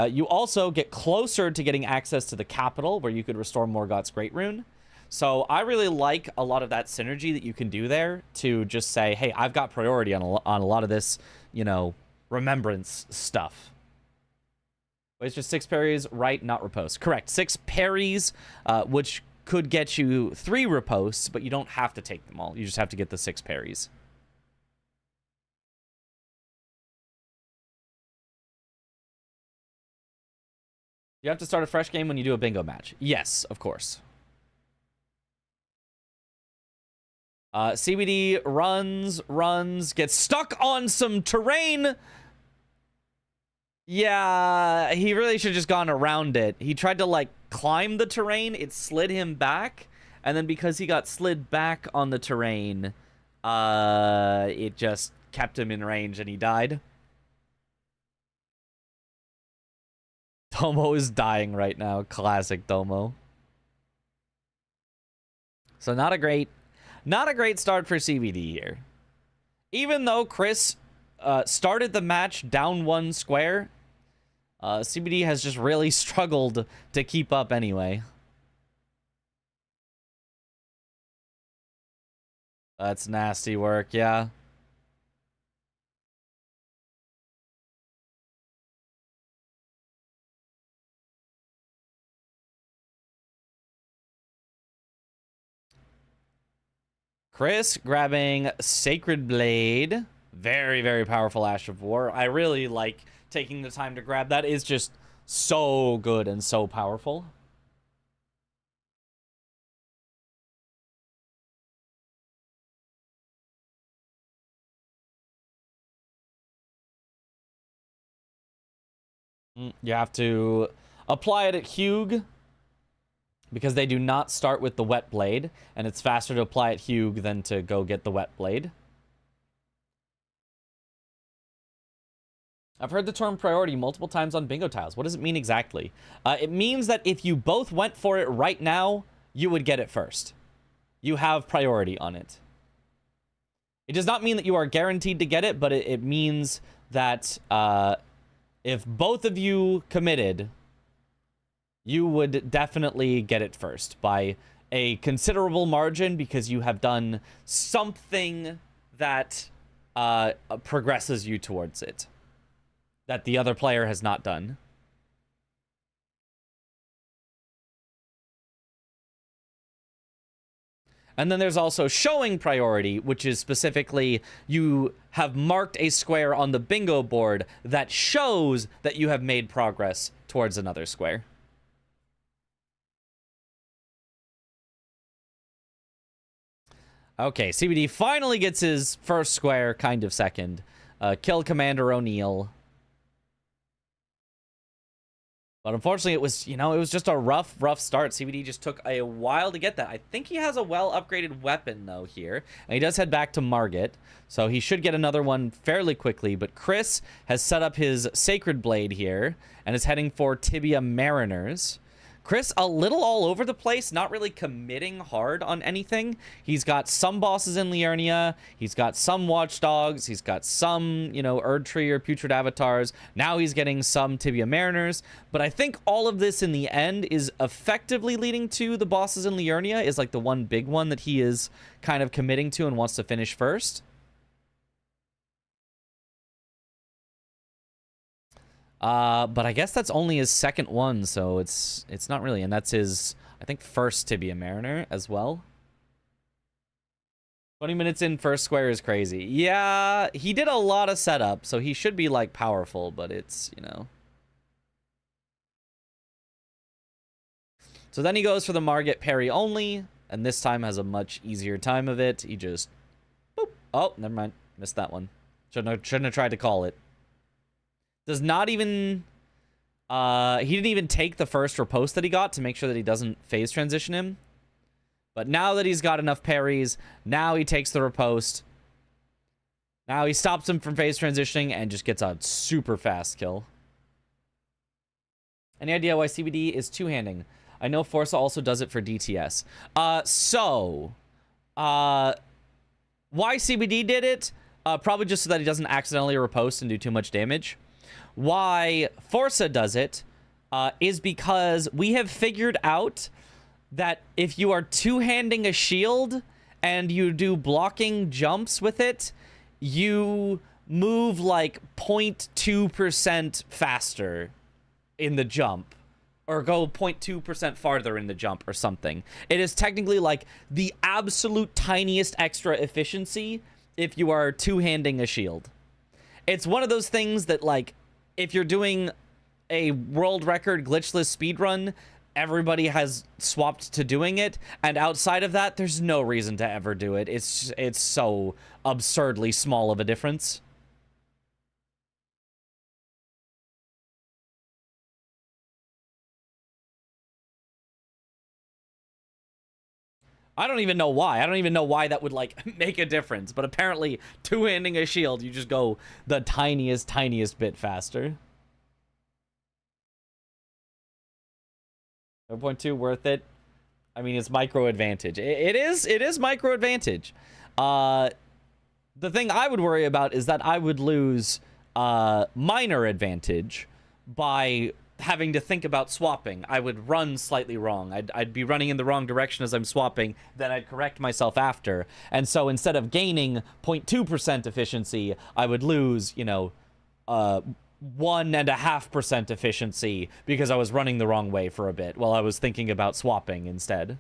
You also get closer to getting access to the capital, where you could restore Morgoth's Great Rune. So I really like a lot of that synergy that you can do there to just say, hey, I've got priority on a lot of this, you know, remembrance stuff. Wait, it's just 6 parries, right? Not riposte. Correct. 6 parries, which could get you 3 ripostes, but you don't have to take them all. You just have to get the 6 parries. You have to start a fresh game when you do a bingo match. Yes, of course. CBD runs, gets stuck on some terrain. Yeah, he really should have just gone around it. He tried to, like, climb the terrain. It slid him back. And then because he got slid back on the terrain, it just kept him in range and he died. Domo is dying right now. Classic Domo. So not a great start for CBD here. Even though Chris started the match down 1 square, CBD has just really struggled to keep up anyway. That's nasty work, yeah. Chris grabbing Sacred Blade. Very, very powerful Ash of War. I really like taking the time to grab that. It's just so good and so powerful. You have to apply it at Hugh, because they do not start with the Wet Blade, and it's faster to apply at Hugh than to go get the Wet Blade. I've heard the term priority multiple times on bingo tiles. What does it mean exactly? It means that if you both went for it right now, you would get it first. You have priority on it. It does not mean that you are guaranteed to get it, but it means that if both of you committed, you would definitely get it first by a considerable margin, because you have done something that progresses you towards it that the other player has not done. And then there's also showing priority, which is specifically you have marked a square on the bingo board that shows that you have made progress towards another square. Okay, CBD finally gets his first square, kind of second. Kill Commander O'Neill. But unfortunately, it was, it was just a rough start. CBD just took a while to get that. I think he has a well-upgraded weapon, though, here. And he does head back to Margit, so he should get another one fairly quickly. But Chris has set up his Sacred Blade here and is heading for Tibia Mariners. Chris, a little all over the place, not really committing hard on anything. He's got some bosses in Liurnia. He's got some Watchdogs. He's got some, Erdtree or Putrid Avatars. Now he's getting some Tibia Mariners. But I think all of this in the end is effectively leading to the bosses in Liurnia is like the one big one that he is kind of committing to and wants to finish first. But I guess that's only his second one, so it's not really, and that's his, I think, first Tibia Mariner as well. 20 minutes in first square is crazy. Yeah, he did a lot of setup, so he should be, like, powerful, but it's, So then he goes for the Margit parry only, and this time has a much easier time of it. He just, boop. Oh, never mind. Missed that one. Shouldn't have tried to call it. Does not even, he didn't even take the first riposte that he got to make sure that he doesn't phase transition him. But now that he's got enough parries, now he takes the riposte. Now he stops him from phase transitioning and just gets a super fast kill. Any idea why CBD is two-handing? I know Forza also does it for DTS. Why CBD did it? Probably just so that he doesn't accidentally riposte and do too much damage. Why Forza does it is because we have figured out that if you are two-handing a shield and you do blocking jumps with it, you move like 0.2% faster in the jump, or go 0.2% farther in the jump or something. It is technically like the absolute tiniest extra efficiency if you are two-handing a shield. It's one of those things that, like, if you're doing a world record glitchless speedrun, everybody has swapped to doing it, and outside of that, there's no reason to ever do it. It's so absurdly small of a difference. I don't even know why. I don't even know why that would, like, make a difference. But apparently, two-handing a shield, you just go the tiniest bit faster. 0.2 worth it. I mean, it's micro advantage. It is micro advantage. The thing I would worry about is that I would lose minor advantage by having to think about swapping. I would run slightly wrong. I'd be running in the wrong direction as I'm swapping, then I'd correct myself after. And so instead of gaining 0.2% efficiency, I would lose, 1.5% efficiency because I was running the wrong way for a bit while I was thinking about swapping instead.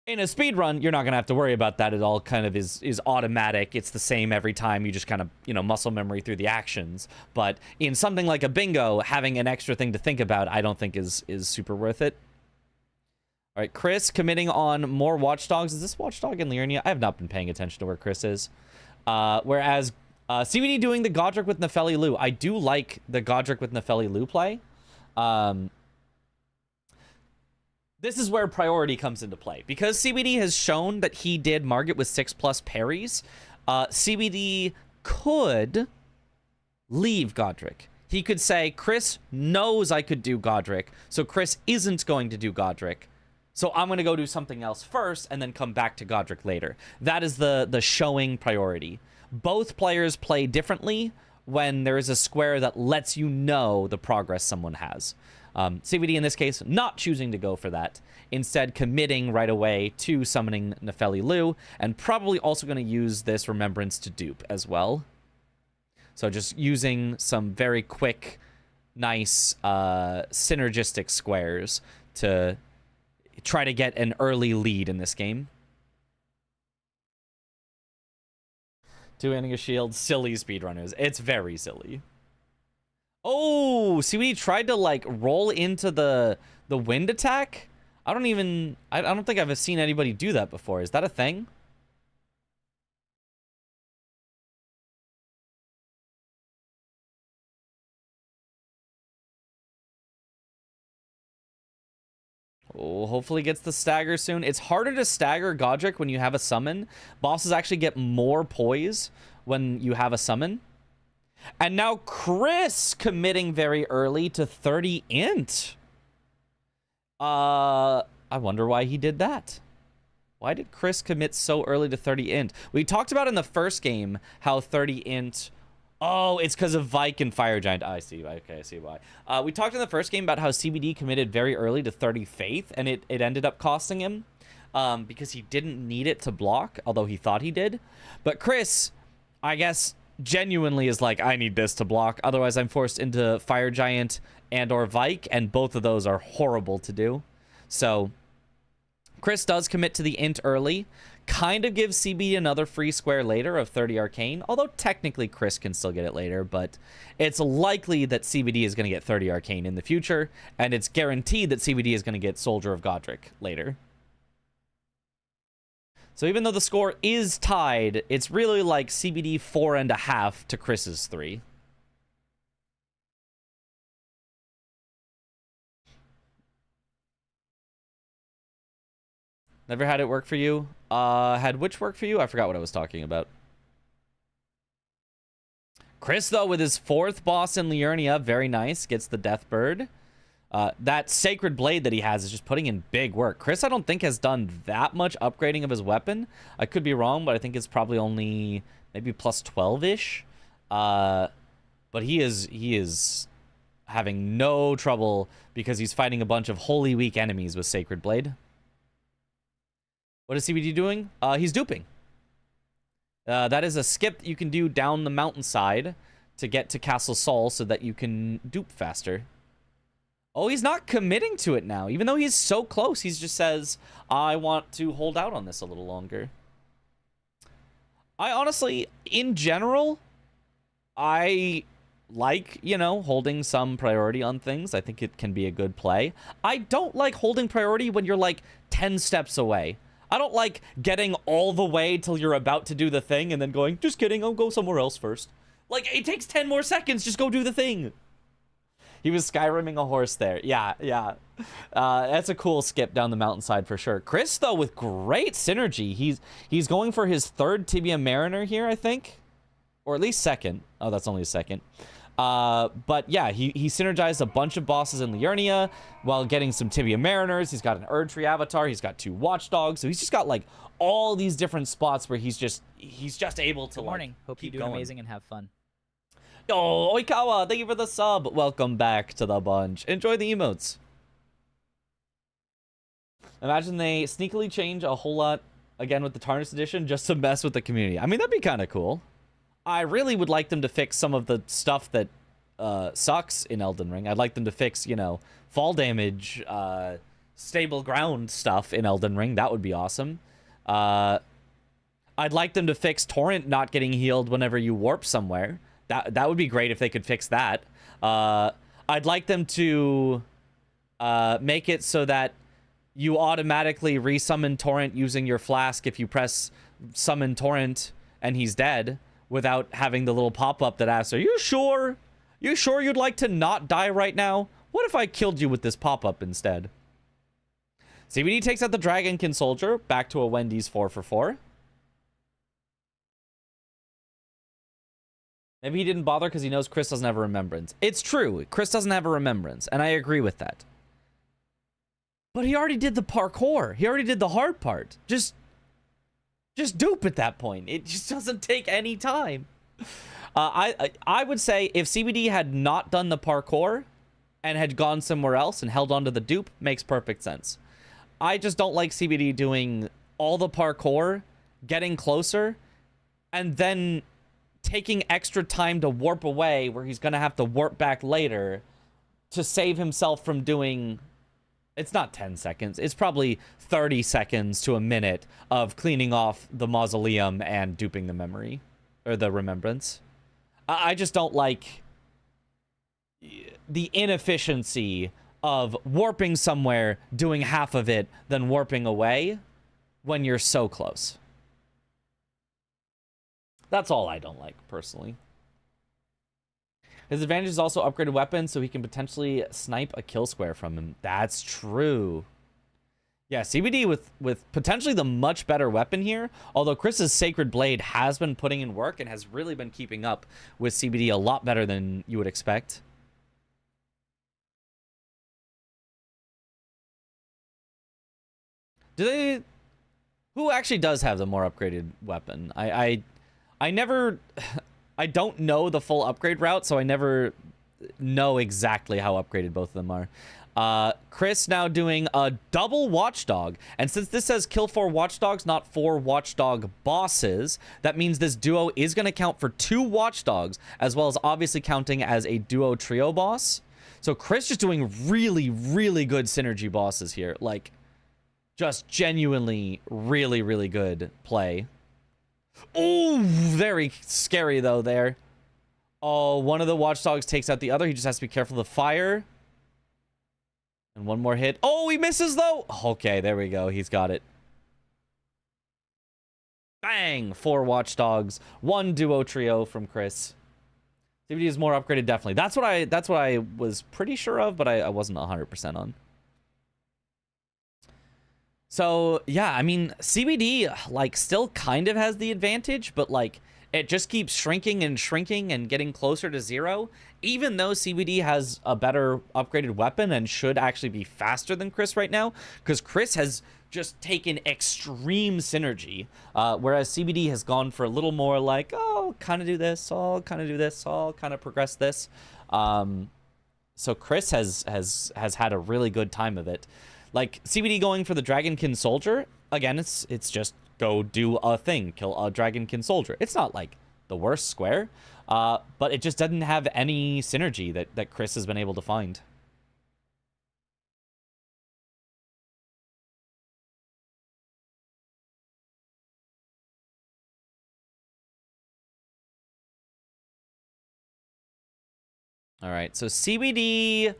In a speedrun, you're not going to have to worry about that. It all kind of is automatic. It's the same every time. You just kind of, muscle memory through the actions. But in something like a bingo, having an extra thing to think about, I don't think is super worth it. All right, Chris committing on more Watchdogs. Is this Watchdog in Liurnia? I have not been paying attention to where Chris is. Whereas CBD doing the Godric with Nefeli Lu. I do like the Godric with Nefeli Lu play. This is where priority comes into play. Because CBD has shown that he did Margit with 6+ parries, CBD could leave Godric. He could say, Chris knows I could do Godric, so Chris isn't going to do Godric. So I'm going to go do something else first and then come back to Godric later. That is the showing priority. Both players play differently when there is a square that lets you know the progress someone has. CBD in this case not choosing to go for that, instead committing right away to summoning Nefeli Lu, and probably also going to use this Remembrance to dupe as well. So just using some very quick, nice, synergistic squares to try to get an early lead in this game. Two-handing a shield, silly speedrunners. It's very silly. Oh, see when he tried to, like, roll into the wind attack? I don't think I've seen anybody do that before. Is that a thing? hopefully gets the stagger soon. It's harder to stagger Godric when you have a summon. Bosses actually get more poise when you have a summon. And now Chris committing very early to 30 int. I wonder why he did that. Why did Chris commit so early to 30 int? We talked about in the first game how 30 int... Oh, it's because of Vike and Fire Giant. I see. Okay, I see why. We talked in the first game about how CBD committed very early to 30 Faith, and it ended up costing him because he didn't need it to block, although he thought he did. But Chris, I guess, genuinely is like, I need this to block. Otherwise, I'm forced into Fire Giant and or Vike, and both of those are horrible to do. So Chris does commit to the int early. Kind of gives CB another free square later of 30 Arcane, although technically Chris can still get it later, but it's likely that CBD is going to get 30 Arcane in the future, and it's guaranteed that CBD is going to get Soldier of Godric later. So even though the score is tied, it's really like CBD 4.5 to Chris's 3. Never had it work for you? Had which work for you? I forgot what I was talking about. Chris, though, with his 4th boss in Liurnia, very nice. Gets the Death Bird. That Sacred Blade that he has is just putting in big work. Chris, I don't think, has done that much upgrading of his weapon. I could be wrong, but I think it's probably only maybe plus 12-ish. But he is having no trouble because he's fighting a bunch of Holy Weak enemies with Sacred Blade. What is CBD doing? He's duping. That is a skip you can do down the mountainside to get to Castle Sol so that you can dupe faster. Oh, he's not committing to it now. Even though he's so close, he just says, I want to hold out on this a little longer. I honestly, in general, I like, you know, holding some priority on things. I think it can be a good play. I don't like holding priority when you're like 10 steps away. I don't like getting all the way till you're about to do the thing and then going, just kidding, I'll go somewhere else first. Like, it takes 10 more seconds, just go do the thing. He was Skyrimming a horse there. Yeah. That's a cool skip down the mountainside for sure. Chris, though, with great synergy. He's going for his 3rd Tibia Mariner here, I think. Or at least 2nd. Oh, that's only a 2nd. But yeah, he synergized a bunch of bosses in Liurnia while getting some Tibia Mariners. He's got an Erdtree avatar. He's got 2 Watchdogs. So he's just got like all these different spots where he's just able to. Good morning. Hope you do amazing and have fun. Oh, Oikawa, thank you for the sub. Welcome back to the bunch. Enjoy the emotes. Imagine they sneakily change a whole lot again with the Tarnished Edition just to mess with the community. I mean, that'd be kind of cool. I really would like them to fix some of the stuff that sucks in Elden Ring. I'd like them to fix, you know, fall damage, stable ground stuff in Elden Ring. That would be awesome. I'd like them to fix Torrent not getting healed whenever you warp somewhere. That would be great if they could fix that. I'd like them to make it so that you automatically resummon Torrent using your flask if you press summon Torrent and he's dead, without having the little pop-up that asks, are you sure? You sure you'd like to not die right now? What if I killed you with this pop-up instead? CBD takes out the Dragonkin Soldier, back to a Wendy's 4 for 4. Maybe he didn't bother because he knows Chris doesn't have a remembrance. It's true. Chris doesn't have a remembrance, and I agree with that. But he already did the parkour. He already did the hard part. Just dupe at that point. It just doesn't take any time. I would say if CBD had not done the parkour and had gone somewhere else and held on to the dupe, makes perfect sense. I just don't like CBD doing all the parkour, getting closer, and then taking extra time to warp away where he's going to have to warp back later to save himself from doing... It's not 10 seconds. It's probably 30 seconds to a minute of cleaning off the mausoleum and duping the memory or the remembrance. I just don't like the inefficiency of warping somewhere, doing half of it, then warping away when you're so close. That's all I don't like, personally. His advantage is also upgraded weapons, so he can potentially snipe a kill square from him. That's true. Yeah, CBD with potentially the much better weapon here, although Chris's Sacred Blade has been putting in work and has really been keeping up with CBD a lot better than you would expect. Who actually does have the more upgraded weapon? I never... I don't know the full upgrade route, so I never know exactly how upgraded both of them are. Chris now doing a double Watchdog. And since this says kill 4 Watchdogs, not 4 Watchdog bosses, that means this duo is going to count for 2 Watchdogs, as well as obviously counting as a duo trio boss. So Chris just doing really, really good synergy bosses here. Like, just genuinely really, really good play. Oh, very scary, though, there. Oh, one of the Watchdogs takes out the other. He just has to be careful of the fire. And one more hit. Oh, he misses, though. Okay, there we go. He's got it. Bang! 4 Watchdogs. 1 duo trio from Chris. CBD is more upgraded, definitely. That's what I was pretty sure of, but I wasn't 100% on. So, yeah, I mean, CBD, like, still kind of has the advantage, but, like, it just keeps shrinking and shrinking and getting closer to 0, even though CBD has a better upgraded weapon and should actually be faster than Chris right now, because Chris has just taken extreme synergy, whereas CBD has gone for a little more like, oh, kind of do this, I'll kind of do this, I'll kind of progress this. So Chris has had a really good time of it. Like, CBD going for the Dragonkin Soldier, again, it's just go do a thing, kill a Dragonkin Soldier. It's not, like, the worst square, but it just doesn't have any synergy that Chris has been able to find. All right, so CBD...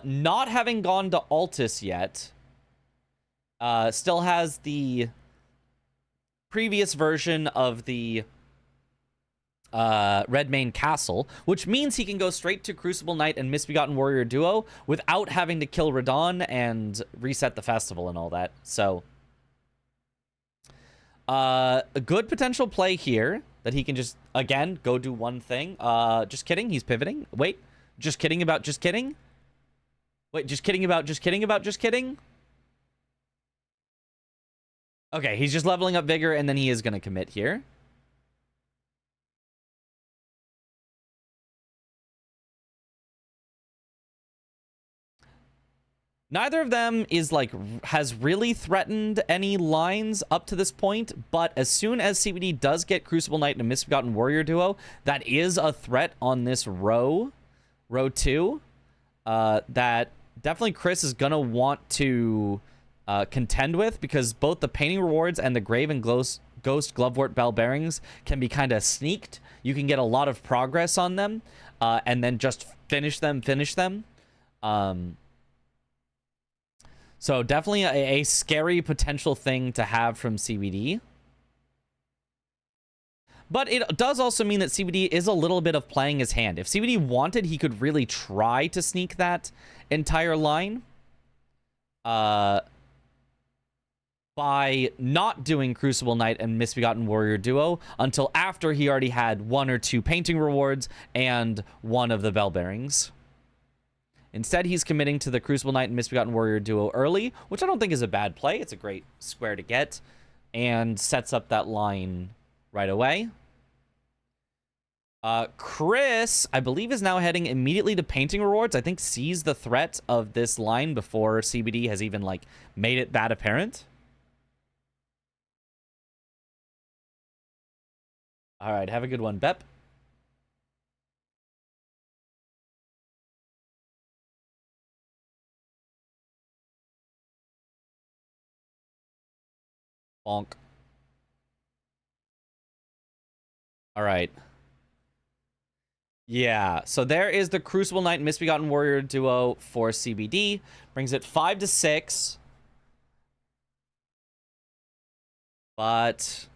not having gone to Altus yet, still has the previous version of the Redmane Castle, which means he can go straight to Crucible Knight and Misbegotten Warrior Duo without having to kill Radon and reset the festival and all that. So, a good potential play here that he can just, again, go do one thing. Just kidding, he's pivoting. Wait, just kidding about just kidding? Wait, just kidding about just kidding about just kidding? Okay, he's just leveling up Vigor, and then he is going to commit here. Neither of them is like has really threatened any lines up to this point, but as soon as CBD does get Crucible Knight and a Misbegotten Warrior Duo, that is a threat on this row 2, that definitely Chris is going to want to contend with, because both the Painting Rewards and the Grave and Ghost Glovewort Bell Bearings can be kind of sneaked. You can get a lot of progress on them, and then just finish them. So definitely a scary potential thing to have from CBD. But it does also mean that CBD is a little bit of playing his hand. If CBD wanted, he could really try to sneak that entire line by not doing Crucible Knight and Misbegotten Warrior Duo until after he already had 1 or 2 Painting Rewards and 1 of the Bell Bearings. Instead, he's committing to the Crucible Knight and Misbegotten Warrior Duo early, which I don't think is a bad play. It's a great square to get and sets up that line right away. Chris, I believe, is now heading immediately to Painting Rewards. I think sees the threat of this line before CBD has even, like, made it that apparent. All right, have a good one, Bep. Bonk. All right. Yeah, so there is the Crucible Knight and Misbegotten Warrior Duo for CBD. Brings it 5-6. But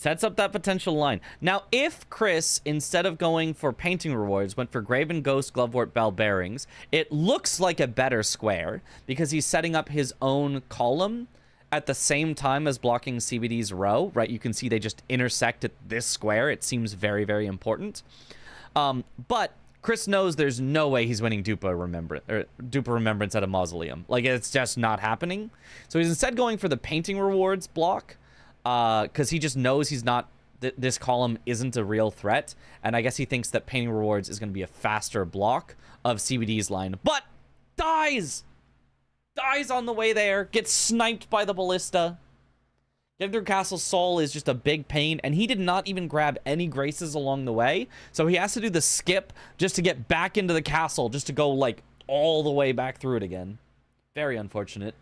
Sets up that potential line. Now, if Chris, instead of going for painting rewards, went for Graven Ghost, Glovewort, Bell Bearings, it looks like a better square because he's setting up his own column at the same time as blocking CBD's row, right? You can see they just intersect at this square. It seems very, very important. But Chris knows there's no way he's winning Dupa Remembrance at a Mausoleum. Like, it's just not happening. So he's instead going for the painting rewards block, because he just knows he's not, this column isn't a real threat, and I guess he thinks that painting rewards is going to be a faster block of CBD's line, but dies on the way there, gets sniped by the ballista. Getting through Castle Sol is just a big pain, and he did not even grab any graces along the way, so he has to do the skip just to get back into the castle, just to go like all the way back through it again. Very unfortunate.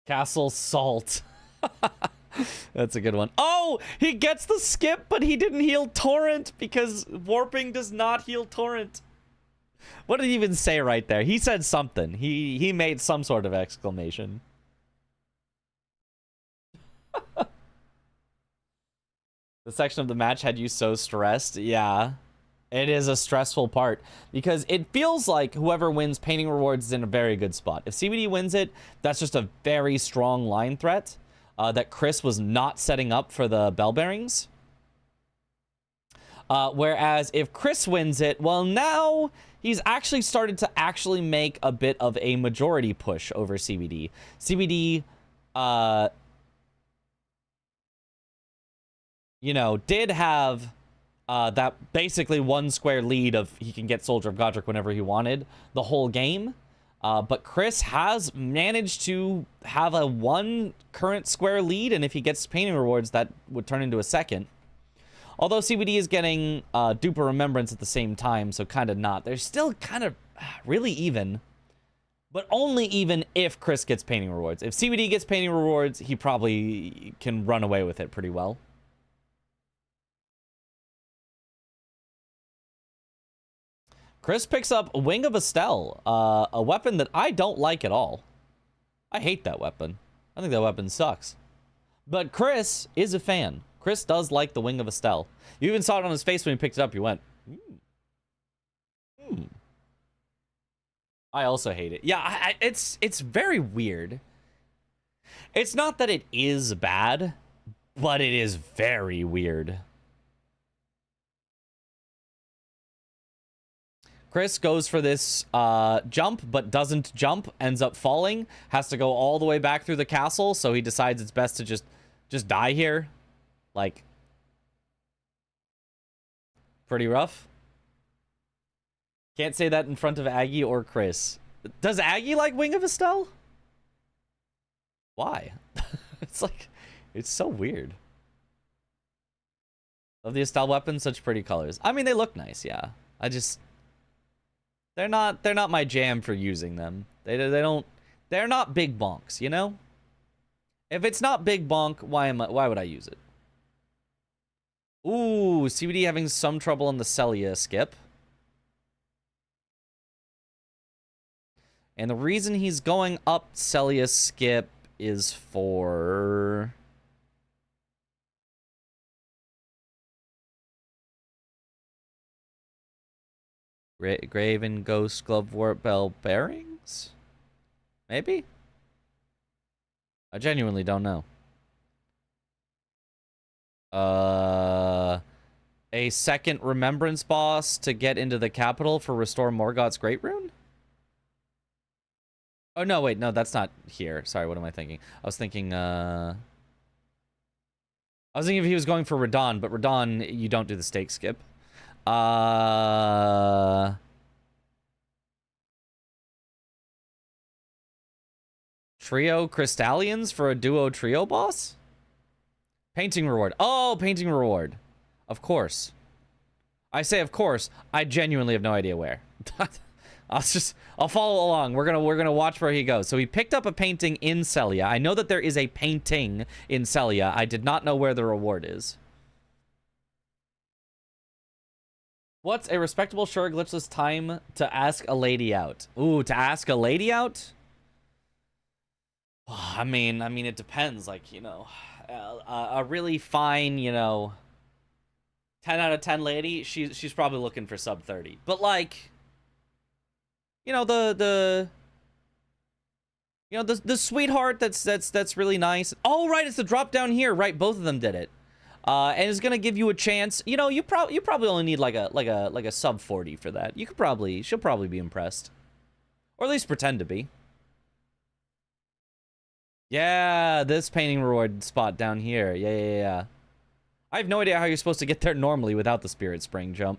Castle Salt. That's a good one. Oh, he gets the skip, but he didn't heal Torrent because warping does not heal Torrent. What did he even say right there? He said something. He made some sort of exclamation. The section of the match had you so stressed. Yeah. It is a stressful part because it feels like whoever wins painting rewards is in a very good spot. If CBD wins it, that's just a very strong line threat that Chris was not setting up for the bell bearings. Whereas if Chris wins it, well, now he's actually started to actually make a bit of a majority push over CBD. CBD, you know, did have that basically one square lead of he can get Soldier of Godric whenever he wanted the whole game. But Chris has managed to have a one current square lead, and if he gets painting rewards, that would turn into a second. Although CBD is getting Duper Remembrance at the same time, so kind of not. They're still kind of really even, but only even if Chris gets painting rewards. If CBD gets painting rewards, he probably can run away with it pretty well. Chris picks up Wing of Estelle, a weapon that I don't like at all. I hate that weapon. I think that weapon sucks. But Chris is a fan. Chris does like the Wing of Estelle. You even saw it on his face when he picked it up. You went, I also hate it. Yeah, it's very weird. It's not that it is bad, but it is very weird. Chris goes for this jump, but doesn't jump, ends up falling, has to go all the way back through the castle, so he decides it's best to just die here. Like, pretty rough. Can't say that in front of Aggie or Chris. Does Aggie like Wing of Estelle? Why? It's like, it's so weird. Love the Estelle weapons, such pretty colors. I mean, they look nice, yeah. They're not my jam for using them. They're not big bonks, you know? If it's not big bonk, why would I use it? Ooh, CBD having some trouble on the Celia skip. And the reason he's going up Celia skip is for... Graven Ghost Glovewort Bell Bearings? Maybe? I genuinely don't know. A second Remembrance boss to get into the capital for Restore Morgoth's Great Rune? Oh, no, wait, no, that's not here. Sorry, what am I thinking? I was thinking if he was going for Radon, but Radon, you don't do the stake skip. Trio Crystallians for a duo trio boss? Painting reward. Oh, painting reward. Of course. I say of course. I genuinely have no idea where. I'll follow along. We're gonna watch where he goes. So he picked up a painting in Celia. I know that there is a painting in Celia. I did not know where the reward is. What's a respectable, sure, glitchless time to ask a lady out? Ooh, to ask a lady out? I mean, it depends. Like, you know, a really fine, you know, 10 out of 10 lady, she's probably looking for sub 30. But like, you know, the sweetheart that's really nice. Oh, right, it's the drop down here. Right, both of them did it. And it's gonna give you a chance. You know, you probably only need like a sub 40 for that. She'll probably be impressed, or at least pretend to be. Yeah, this painting reward spot down here. Yeah. I have no idea how you're supposed to get there normally without the Spirit Spring jump.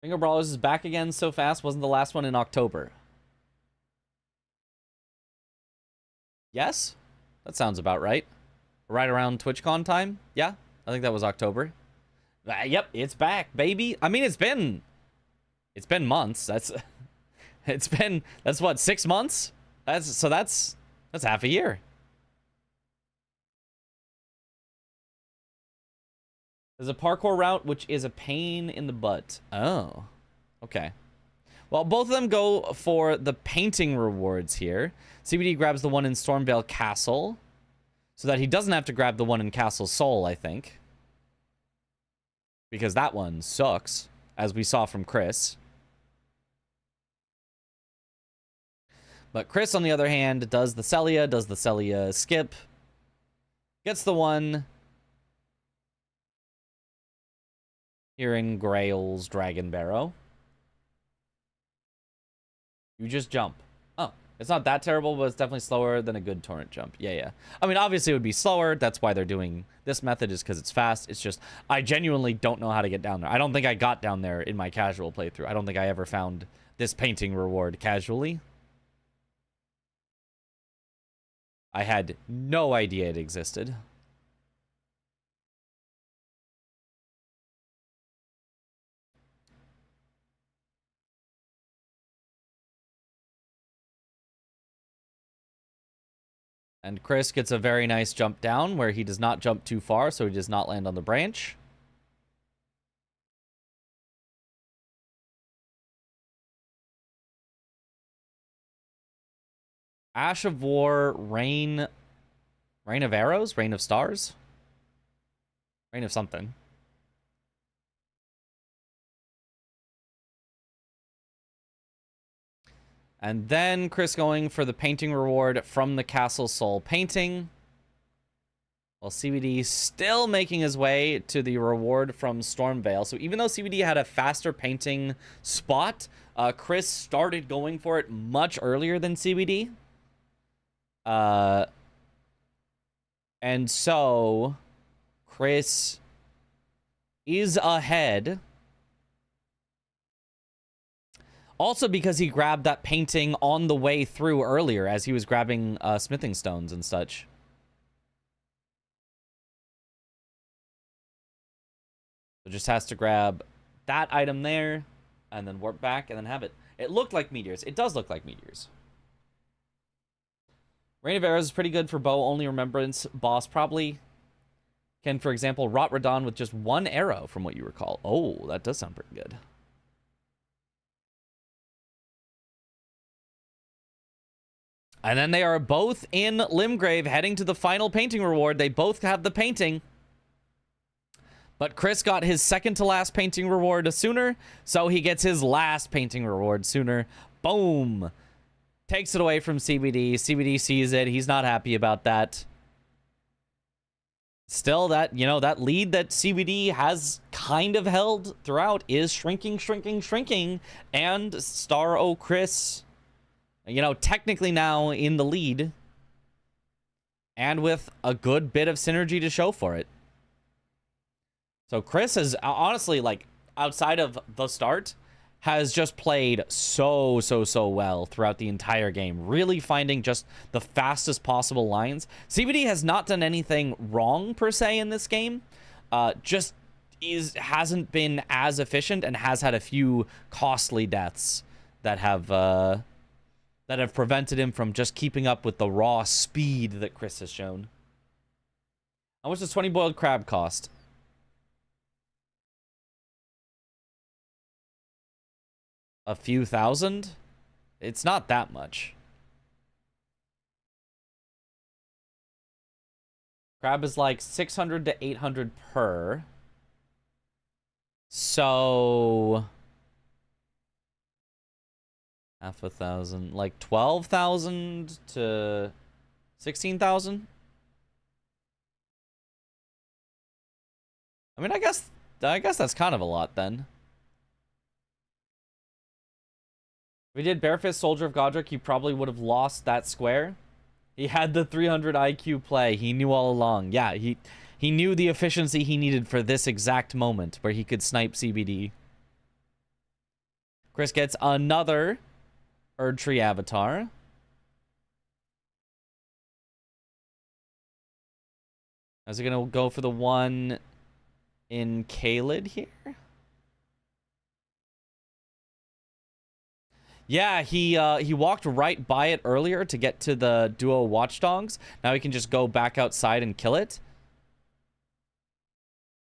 Bingo Brawlers is back again so fast. Wasn't the last one in October? Yes? That sounds about right. Right around TwitchCon time? Yeah, I think that was October. Yep, it's back, baby. I mean, it's been months. That's what, 6 months? That's half a year. There's a parkour route which is a pain in the butt. Oh, okay. Well, both of them go for the painting rewards here. CBD grabs the one in Stormvale Castle so that he doesn't have to grab the one in Castle Sol, I think. Because that one sucks, as we saw from Chris. But Chris, on the other hand, does the Celia skip. Gets the one here in Grail's Dragon Barrow. You just jump. Oh, it's not that terrible, but it's definitely slower than a good torrent jump. Yeah. I mean, obviously it would be slower. That's why they're doing this method, is because it's fast. It's just, I genuinely don't know how to get down there. I don't think I got down there in my casual playthrough. I don't think I ever found this painting reward casually. I had no idea it existed. And Chris gets a very nice jump down where he does not jump too far, so he does not land on the branch. Ash of War, Rain of Arrows? Rain of Stars? Rain of something. And then Chris going for the painting reward from the Castle Sol painting. While CBD still making his way to the reward from Stormvale. So even though CBD had a faster painting spot, Chris started going for it much earlier than CBD. And so Chris is ahead. Also because he grabbed that painting on the way through earlier as he was grabbing smithing stones and such. So just has to grab that item there and then warp back and then have it. It looked like meteors. It does look like meteors. Rain of Arrows is pretty good for bow only remembrance boss. Probably can, for example, rot Radon with just one arrow from what you recall. Oh, that does sound pretty good. And then they are both in Limgrave heading to the final painting reward. They both have the painting. But Chris got his second to last painting reward sooner, so he gets his last painting reward sooner. Boom. Takes it away from CBD. CBD sees it. He's not happy about that. Still, that, you know, that lead that CBD has kind of held throughout is shrinking. And Star O Chris, you know, technically now in the lead. And with a good bit of synergy to show for it. So Chris has honestly, like, outside of the start, has just played so well throughout the entire game. Really finding just the fastest possible lines. CBD has not done anything wrong, per se, in this game. Just hasn't been as efficient and has had a few costly deaths that have that have prevented him from just keeping up with the raw speed that Chris has shown. How much does 20 boiled crab cost? A few thousand? It's not that much. Crab is like 600 to 800 per. So half a thousand, like 12,000 to 16,000. I mean, I guess that's kind of a lot then. If we did Barefist Soldier of Godric, he probably would have lost that square. He had the 300 IQ play. He knew all along. Yeah, he knew the efficiency he needed for this exact moment where he could snipe CBD. Chris gets another Erdtree avatar. Is he gonna go for the one in Kaled here? Yeah, he walked right by it earlier to get to the duo watchdogs. Now he can just go back outside and kill it.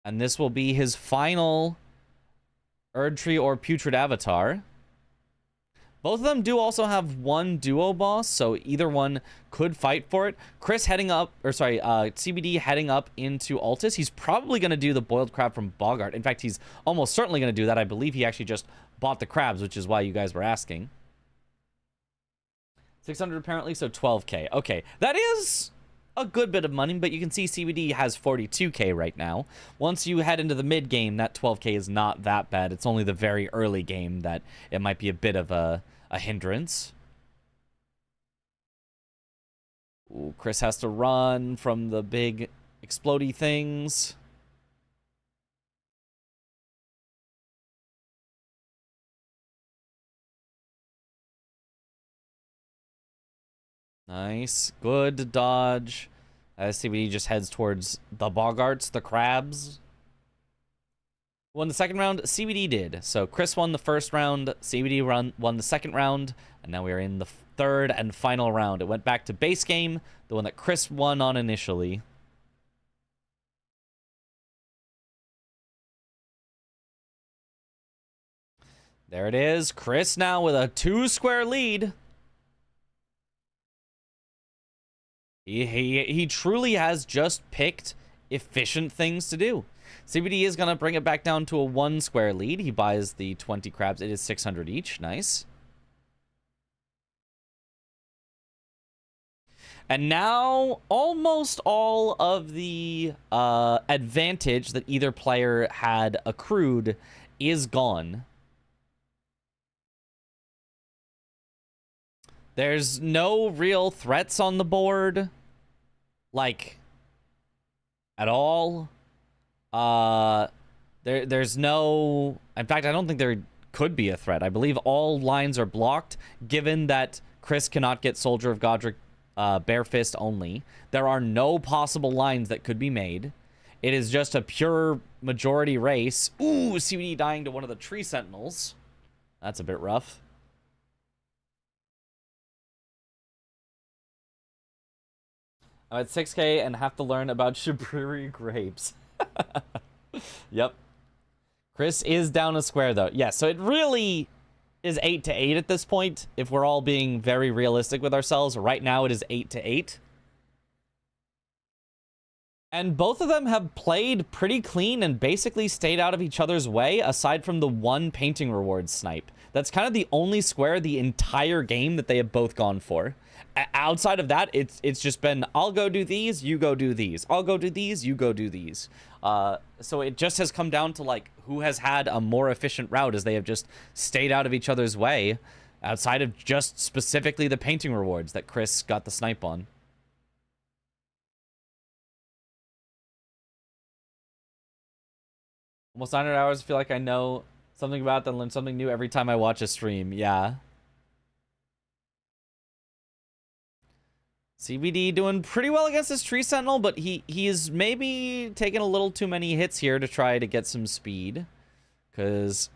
And this will be his final Erdtree or Putrid avatar. Both of them do also have one duo boss, so either one could fight for it. Chris heading up, or sorry, CBD heading up into Altus. He's probably going to do the boiled crab from Bogart. In fact, he's almost certainly going to do that. I believe he actually just bought the crabs, which is why you guys were asking. 600 apparently, so 12k. Okay, that is a good bit of money, but you can see CBD has 42k right now. Once you head into the mid game, that 12k is not that bad. It's only the very early game that it might be a bit of a hindrance. Ooh, Chris has to run from the big explodey things. Nice. Good dodge. CBD just heads towards the Bogarts, the crabs. Won the second round? CBD did. So Chris won the first round, CBD won the second round, and now we're in the third and final round. It went back to base game, the one that Chris won on initially. There it is. Chris now with a 2-square lead. He truly has just picked efficient things to do. CBD is going to bring it back down to a 1-square lead. He buys the 20 crabs. It is 600 each. Nice. And now almost all of the advantage that either player had accrued is gone. There's no real threats on the board, like, at all. There's no... In fact, I don't think there could be a threat. I believe all lines are blocked, given that Chris cannot get Soldier of Godric Barefist only. There are no possible lines that could be made. It is just a pure majority race. Ooh, CBD dying to one of the tree sentinels. That's a bit rough. I'm at 6k and have to learn about Shabriri grapes. Yep. Chris is down a square, though. Yeah, so it really is 8 to 8 at this point, if we're all being very realistic with ourselves. Right now, it is 8 to 8. And both of them have played pretty clean and basically stayed out of each other's way, aside from the one painting reward snipe. That's kind of the only square the entire game that they have both gone for. Outside of that, it's just been, I'll go do these, you go do these. I'll go do these, you go do these. So it just has come down to, like, who has had a more efficient route, as they have just stayed out of each other's way, outside of just specifically the painting rewards that Chris got the snipe on. Almost 900 hours, I feel like I know something about it, then learn something new every time I watch a stream. Yeah. CBD doing pretty well against this Tree Sentinel, but he is maybe taking a little too many hits here to try to get some speed. Because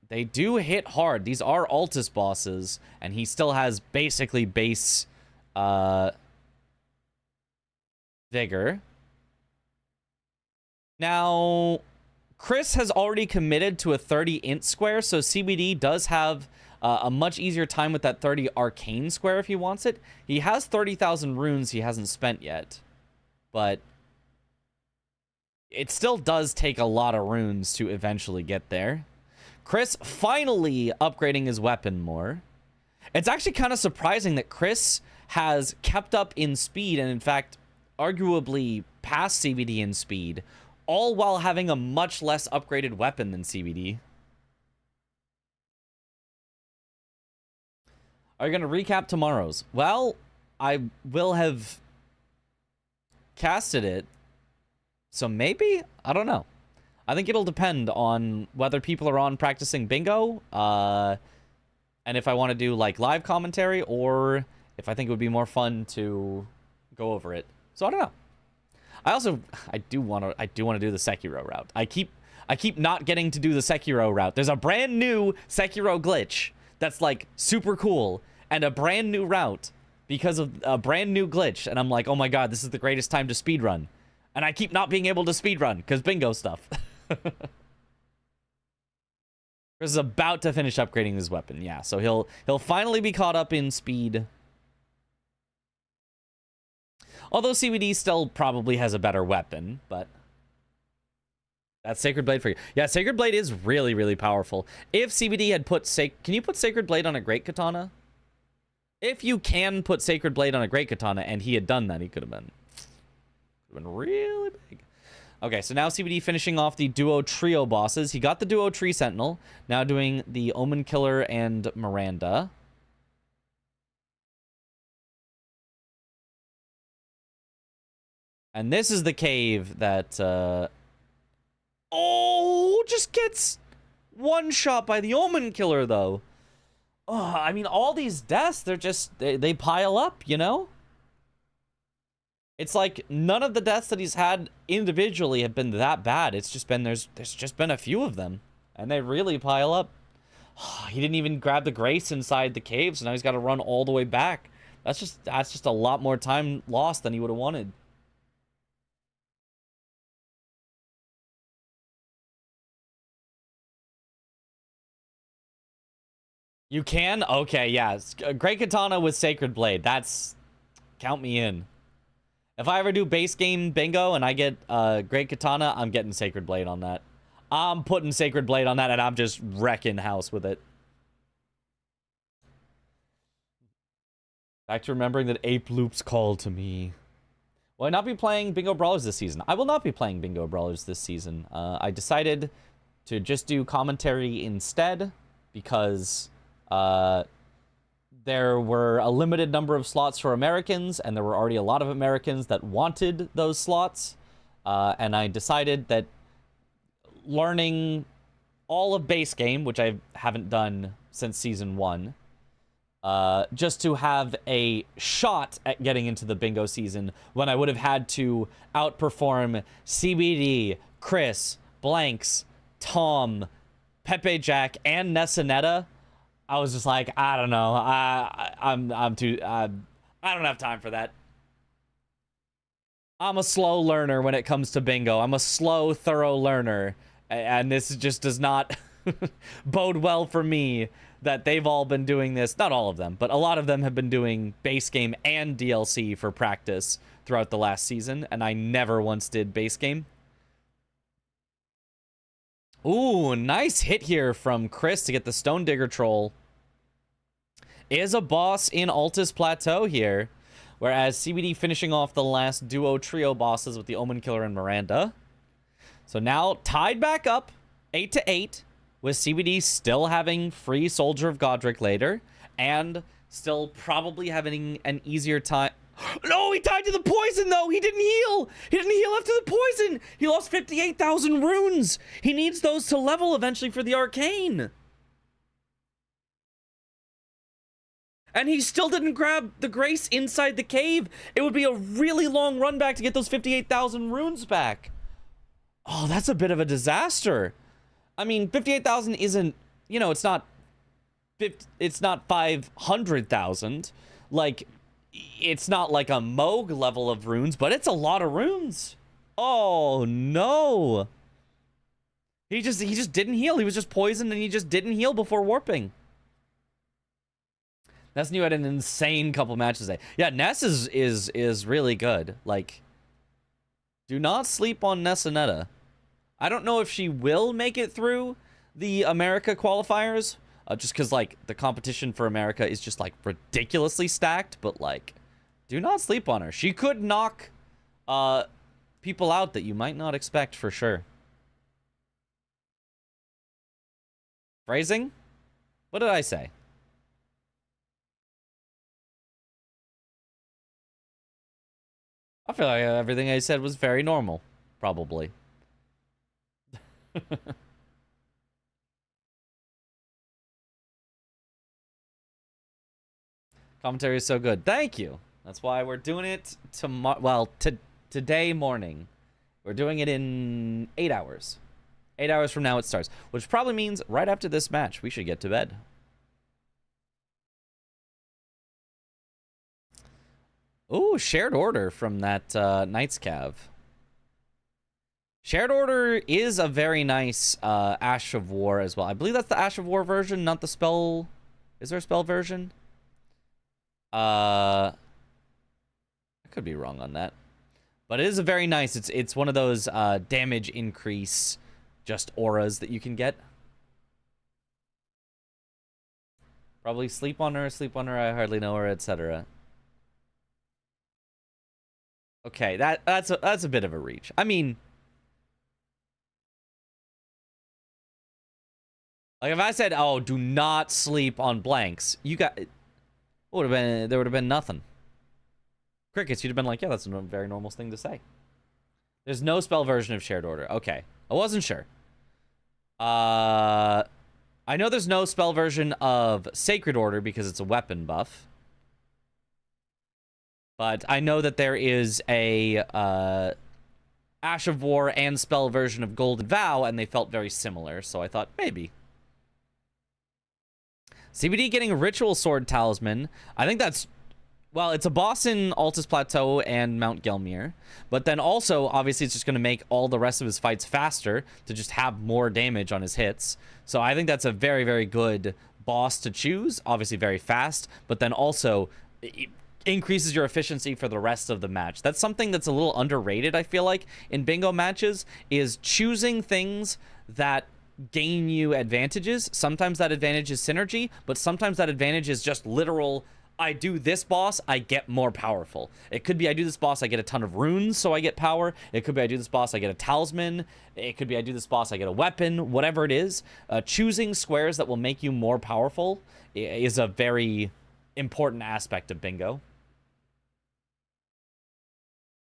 they do hit hard. These are Altus bosses, and he still has basically base vigor. Now, Chris has already committed to a 30 int square, so CBD does have a much easier time with that 30 arcane square if he wants it. He has 30,000 runes he hasn't spent yet, but it still does take a lot of runes to eventually get there. Chris finally upgrading his weapon more. It's actually kind of surprising that Chris has kept up in speed and, in fact, arguably passed CBD in speed, all while having a much less upgraded weapon than CBD. Are you going to recap tomorrow's? Well, I will have casted it, so maybe? I don't know. I think it'll depend on whether people are on practicing bingo, and if I want to do like live commentary, or if I think it would be more fun to go over it. So I don't know. I do want to do the Sekiro route. I keep not getting to do the Sekiro route. There's a brand new Sekiro glitch that's like super cool, and a brand new route because of a brand new glitch, and I'm like, oh my god, this is the greatest time to speedrun. And I keep not being able to speedrun because bingo stuff. Chris is about to finish upgrading his weapon, yeah. So he'll finally be caught up in speed. Although CBD still probably has a better weapon, but that's Sacred Blade for you. Yeah, Sacred Blade is really, really powerful. If CBD had put can you put Sacred Blade on a Great Katana? If you can put Sacred Blade on a Great Katana and he had done that, he could have been really big. Okay, so now CBD finishing off the duo trio bosses. He got the duo tree sentinel. Now doing the Omen Killer and Miranda. And this is the cave that just gets one shot by the Omen Killer though. Oh, I mean, all these deaths, they pile up, you know? It's like none of the deaths that he's had individually have been that bad. It's just been there's just been a few of them, and they really pile up. He didn't even grab the grace inside the cave, so now he's got to run all the way back. That's just a lot more time lost than he would have wanted. You can? Okay, yeah. Great Katana with Sacred Blade. Count me in. If I ever do base game bingo and I get Great Katana, I'm getting Sacred Blade on that. I'm putting Sacred Blade on that, and I'm just wrecking house with it. Back to remembering that Ape Loops called to me. Will I not be playing Bingo Brawlers this season? I will not be playing Bingo Brawlers this season. I decided to just do commentary instead because there were a limited number of slots for Americans, and there were already a lot of Americans that wanted those slots. And I decided that learning all of base game, which I haven't done since season 1, just to have a shot at getting into the bingo season when I would have had to outperform CBD, Chris, Blanks, Tom, Pepe Jack, and Nessanetta. I was just like, I don't know. I don't have time for that. I'm a slow learner when it comes to bingo. I'm a slow, thorough learner. And this just does not bode well for me that they've all been doing this. Not all of them, but a lot of them have been doing base game and DLC for practice throughout the last season. And I never once did base game. Ooh, nice hit here from Chris to get the Stone Digger Troll. Is a boss in Altus Plateau here, whereas CBD finishing off the last duo trio bosses with the Omen Killer and Miranda. So now tied back up 8-8, with CBD still having free Soldier of Godric later, and still probably having an easier time. No, he died to the poison, though. He didn't heal. He didn't heal after the poison. He lost 58,000 runes. He needs those to level eventually for the arcane. And he still didn't grab the grace inside the cave. It would be a really long run back to get those 58,000 runes back. Oh, that's a bit of a disaster. I mean, 58,000 isn't you know, it's not 500,000. Like, it's not like a Moog level of runes, but it's a lot of runes. Oh no. He just didn't heal. He was just poisoned and he just didn't heal before warping. Ness knew had an insane couple matches today. Yeah, Ness is really good. Like, do not sleep on Nessanetta. I don't know if she will make it through the America qualifiers, just because, like, the competition for America is just, like, ridiculously stacked, but, like, do not sleep on her. She could knock people out that you might not expect for sure. Phrasing? What did I say? I feel like everything I said was very normal, probably. Commentary is so good. Thank you. That's why we're doing it tomorrow. Well, today morning. We're doing it in 8 hours. 8 hours from now it starts, which probably means right after this match, we should get to bed. Ooh, shared order from that Knights Cav. Shared order is a very nice Ash of War as well. I believe that's the Ash of War version, not the spell. Is there a spell version? I could be wrong on that. But it is a very nice, it's one of those damage increase just auras that you can get. Probably sleep on her, I hardly know her, etc. Okay, that's a bit of a reach. I mean, like if I said, "Oh, do not sleep on blanks," you got there would have been nothing. Crickets, you'd have been like, "Yeah, that's a very normal thing to say." There's no spell version of shared order. Okay, I wasn't sure. I know there's no spell version of sacred order because it's a weapon buff. But I know that there is a Ash of War and spell version of Golden Vow, and they felt very similar, so I thought, maybe. CBD getting a Ritual Sword Talisman. I think that's... Well, it's a boss in Altus Plateau and Mount Gelmir, but then also, obviously, it's just going to make all the rest of his fights faster to just have more damage on his hits. So I think that's a very, very good boss to choose. Obviously, very fast, but then also... increases your efficiency for the rest of the match. That's something that's a little underrated, I feel like, in bingo matches, is choosing things that gain you advantages. Sometimes that advantage is synergy, but sometimes that advantage is just literal, I do this boss, I get more powerful. It could be I do this boss, I get a ton of runes, so I get power. It could be I do this boss, I get a talisman. It could be I do this boss, I get a weapon. Whatever it is, choosing squares that will make you more powerful is a very important aspect of bingo.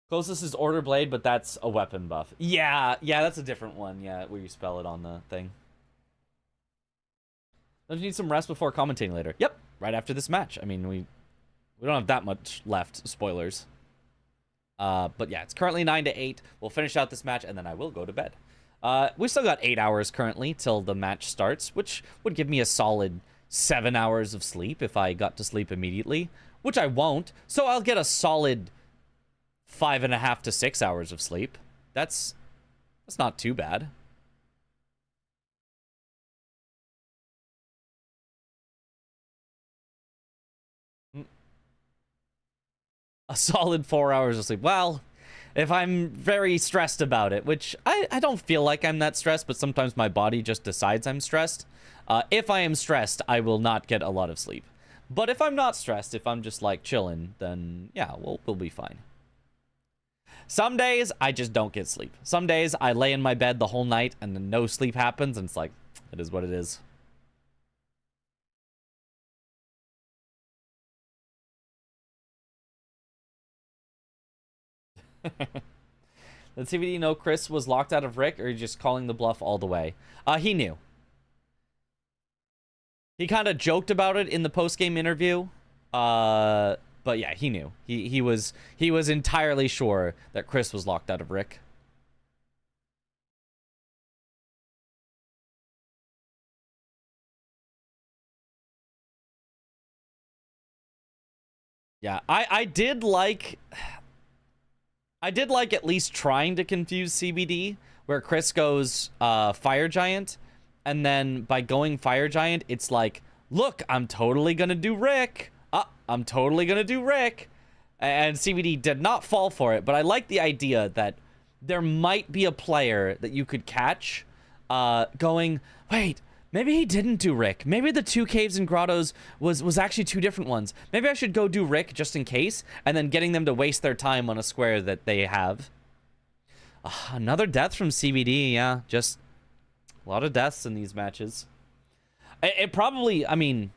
Closest is Order Blade, but that's a weapon buff. Yeah, that's a different one. Yeah, where you spell it on the thing. Don't you need some rest before commentating later? Yep, right after this match. I mean, we don't have that much left. Spoilers. But yeah, it's currently 9 to 8. We'll finish out this match, and then I will go to bed. We've still got 8 hours currently till the match starts, which would give me a solid 7 hours of sleep if I got to sleep immediately, which I won't. So I'll get a solid 5.5 to 6 hours of sleep. That's not too bad. A solid 4 hours of sleep. Well, if I'm very stressed about it, which I don't feel like I'm that stressed, but sometimes my body just decides I'm stressed. If I am stressed, I will not get a lot of sleep. But if I'm not stressed, if I'm just like chilling, then yeah, we'll be fine. Some days, I just don't get sleep. Some days, I lay in my bed the whole night, and then no sleep happens, and it's like, it is what it is. Did CVD know Chris was locked out of Rick, or are you just calling the bluff all the way? He knew. He kind of joked about it in the post-game interview. But yeah, he knew. He was entirely sure that Chris was locked out of Rick. Yeah, I did like at least trying to confuse CBD, where Chris goes Fire Giant, and then by going Fire Giant, it's like, look, I'm totally gonna do Rick. I'm totally gonna do Rick. And CBD did not fall for it, but I like the idea that there might be a player that you could catch going, wait, maybe he didn't do Rick. Maybe the 2 caves and grottos was actually 2 different ones. Maybe I should go do Rick just in case, and then getting them to waste their time on a square that they have. Another death from CBD, yeah. Just a lot of deaths in these matches. It probably, I mean,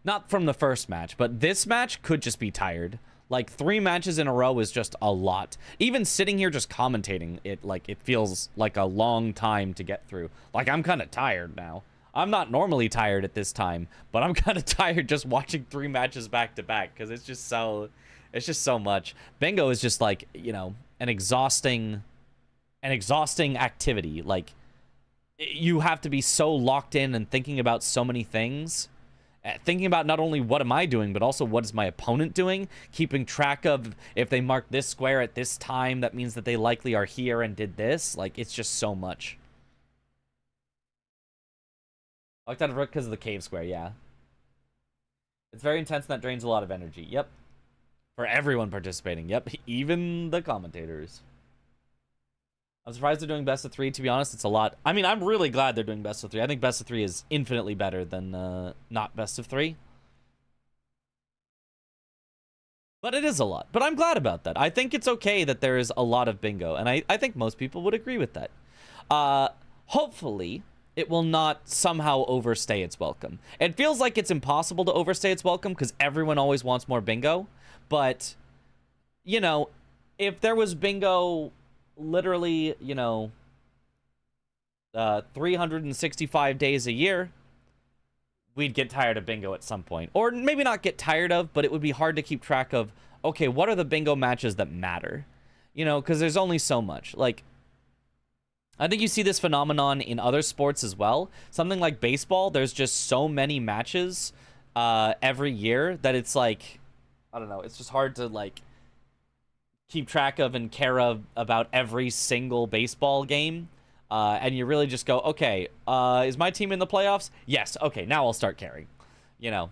not from the first match, but this match could just be tired. Like 3 matches in a row is just a lot. Even sitting here just commentating it, like it feels like a long time to get through. Like I'm kind of tired now. I'm not normally tired at this time, but I'm kind of tired just watching 3 matches back to back because it's just so much. Bingo is just like, you know, an exhausting activity. Like you have to be so locked in and thinking about so many things. Thinking about not only what am I doing, but also what is my opponent doing, keeping track of if they mark this square at this time, that means that they likely are here and did this. Like, it's just so much. I looked at it because of the cave square, yeah. It's very intense and that drains a lot of energy. Yep. For everyone participating. Yep. Even the commentators. I'm surprised they're doing best of 3. To be honest, it's a lot. I mean, I'm really glad they're doing best of 3. I think best of 3 is infinitely better than not best of 3. But it is a lot. But I'm glad about that. I think it's okay that there is a lot of bingo. And I think most people would agree with that. Hopefully, it will not somehow overstay its welcome. It feels like it's impossible to overstay its welcome because everyone always wants more bingo. But, you know, if there was bingo literally, you know, 365 days a year, we'd get tired of bingo at some point. Or maybe not get tired of, but it would be hard to keep track of, okay, what are the bingo matches that matter? You know, because there's only so much. Like, I think you see this phenomenon in other sports as well. Something like baseball, there's just so many matches every year that it's like, I don't know, it's just hard to, like, keep track of and care about every single baseball game. And you really just go, okay, is my team in the playoffs? Yes. Okay, now I'll start caring. You know.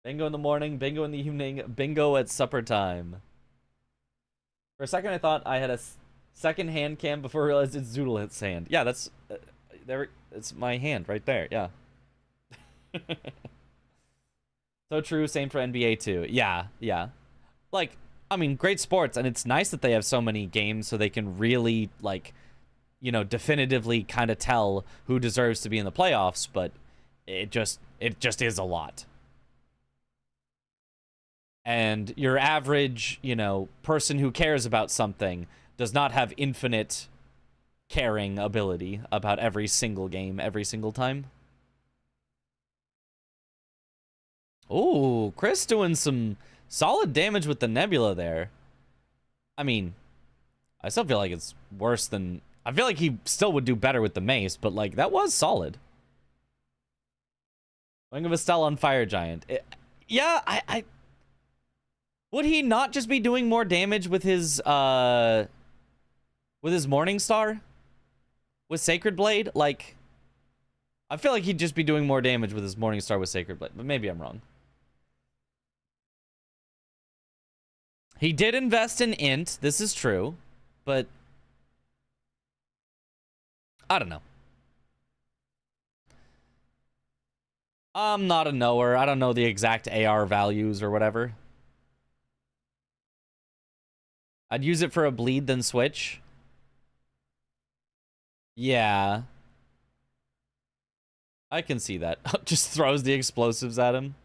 Bingo in the morning, bingo in the evening, bingo at supper time. For a second, I thought I had a second hand cam before I realized it's Zoodle's hand. Yeah, that's... there. It's my hand right there, yeah. So true, same for NBA too. Yeah, yeah. Like, I mean, great sports, and it's nice that they have so many games so they can really, like, you know, definitively kind of tell who deserves to be in the playoffs, but it just is a lot. And your average, you know, person who cares about something does not have infinite caring ability about every single game, every single time. Ooh, Chris doing some solid damage with the Nebula there. I mean, I still feel like it's worse than... I feel like he still would do better with the mace, but, like, that was solid. Wing of Estelle on Fire Giant. Yeah, I... Would he not just be doing more damage with his Morning Star? With Sacred Blade? Like, I feel like he'd just be doing more damage with his Morning Star with Sacred Blade, but maybe I'm wrong. He did invest in Int, this is true, but I don't know. I'm not a knower. I don't know the exact AR values or whatever. I'd use it for a bleed, then switch. Yeah. I can see that. Just throws the explosives at him.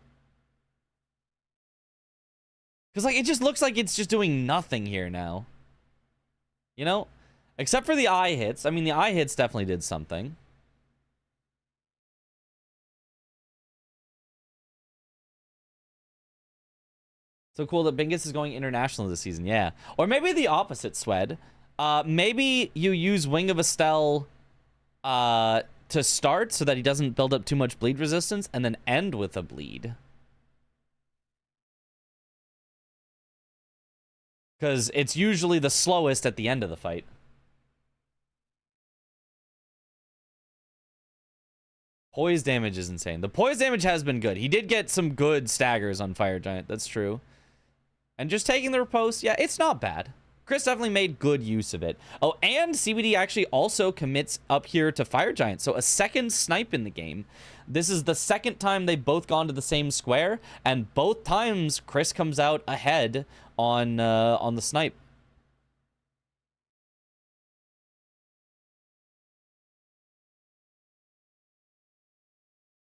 Because, like, it just looks like it's just doing nothing here now. You know? Except for the eye hits. I mean, the eye hits definitely did something. So cool that Bingus is going international this season. Yeah. Or maybe the opposite, Swed. Maybe you use Wing of Estelle to start so that he doesn't build up too much bleed resistance, and then end with a bleed. Because it's usually the slowest at the end of the fight. Poise damage is insane. The poise damage has been good. He did get some good staggers on Fire Giant. That's true. And just taking the riposte, yeah, it's not bad. Chris definitely made good use of it. Oh, and CBD actually also commits up here to Fire Giant. So a second snipe in the game. This is the second time they've both gone to the same square. And both times, Chris comes out ahead on the snipe.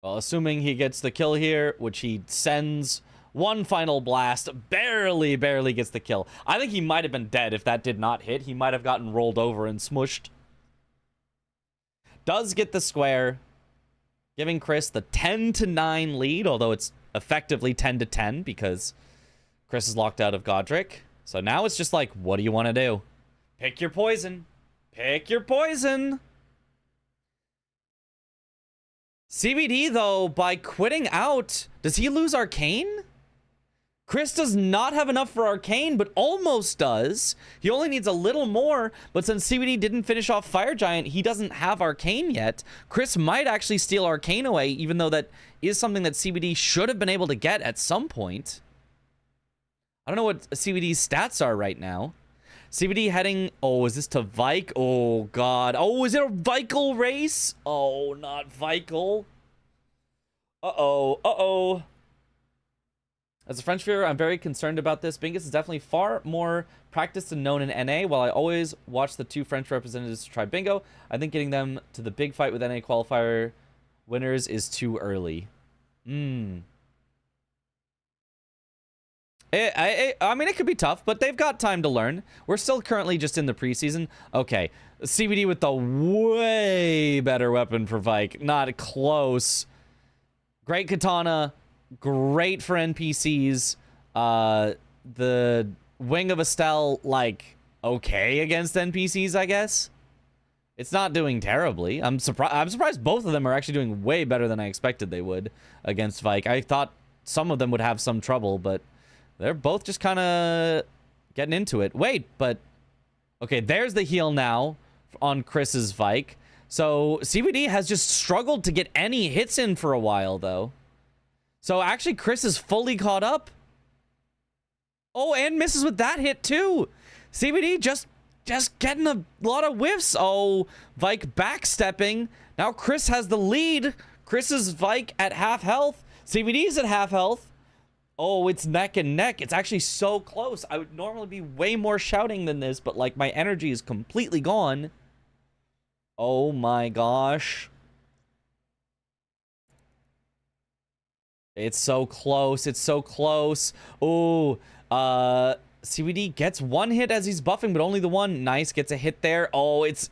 Well, assuming he gets the kill here, which he sends one final blast, barely gets the kill. I think he might have been dead if that did not hit. He might have gotten rolled over and smushed. Does get the square, giving Chris the 10-9 lead, although it's effectively 10-10 because Chris is locked out of Godric. So now it's just like, what do you want to do? Pick your poison. Pick your poison. CBD, though, by quitting out, does he lose Arcane? Chris does not have enough for Arcane, but almost does. He only needs a little more, but since CBD didn't finish off Fire Giant, he doesn't have Arcane yet. Chris might actually steal Arcane away, even though that is something that CBD should have been able to get at some point. I don't know what CBD's stats are right now. CBD heading... Oh, is this to Vike? Oh, God. Oh, is it a Vikel race? Oh, not Vikel. Uh-oh. Uh-oh. As a French viewer, I'm very concerned about this. Bingus is definitely far more practiced and known in NA. While I always watch the two French representatives try bingo, I think getting them to the big fight with NA qualifier winners is too early. I mean, it could be tough, but they've got time to learn. We're still currently just in the preseason. Okay, CBD with the way better weapon for Vike. Not close. Great katana. Great for NPCs. The Wing of Estelle, like, okay against NPCs, I guess. It's not doing terribly. I'm surprised both of them are actually doing way better than I expected they would against Vike. I thought some of them would have some trouble, but they're both just kind of getting into it. Wait, but... Okay, there's the heal now on Chris's Vike. So CBD has just struggled to get any hits in for a while, though. So actually, Chris is fully caught up. Oh, and misses with that hit, too. CBD just getting a lot of whiffs. Oh, Vike backstepping. Now Chris has the lead. Chris's Vike at half health. CBD's at half health. Oh, it's neck and neck. It's actually so close. I would normally be way more shouting than this, but, like, my energy is completely gone. Oh, my gosh. It's so close. It's so close. Oh, CBD gets one hit as he's buffing, but only the one. Nice, gets a hit there. Oh, it's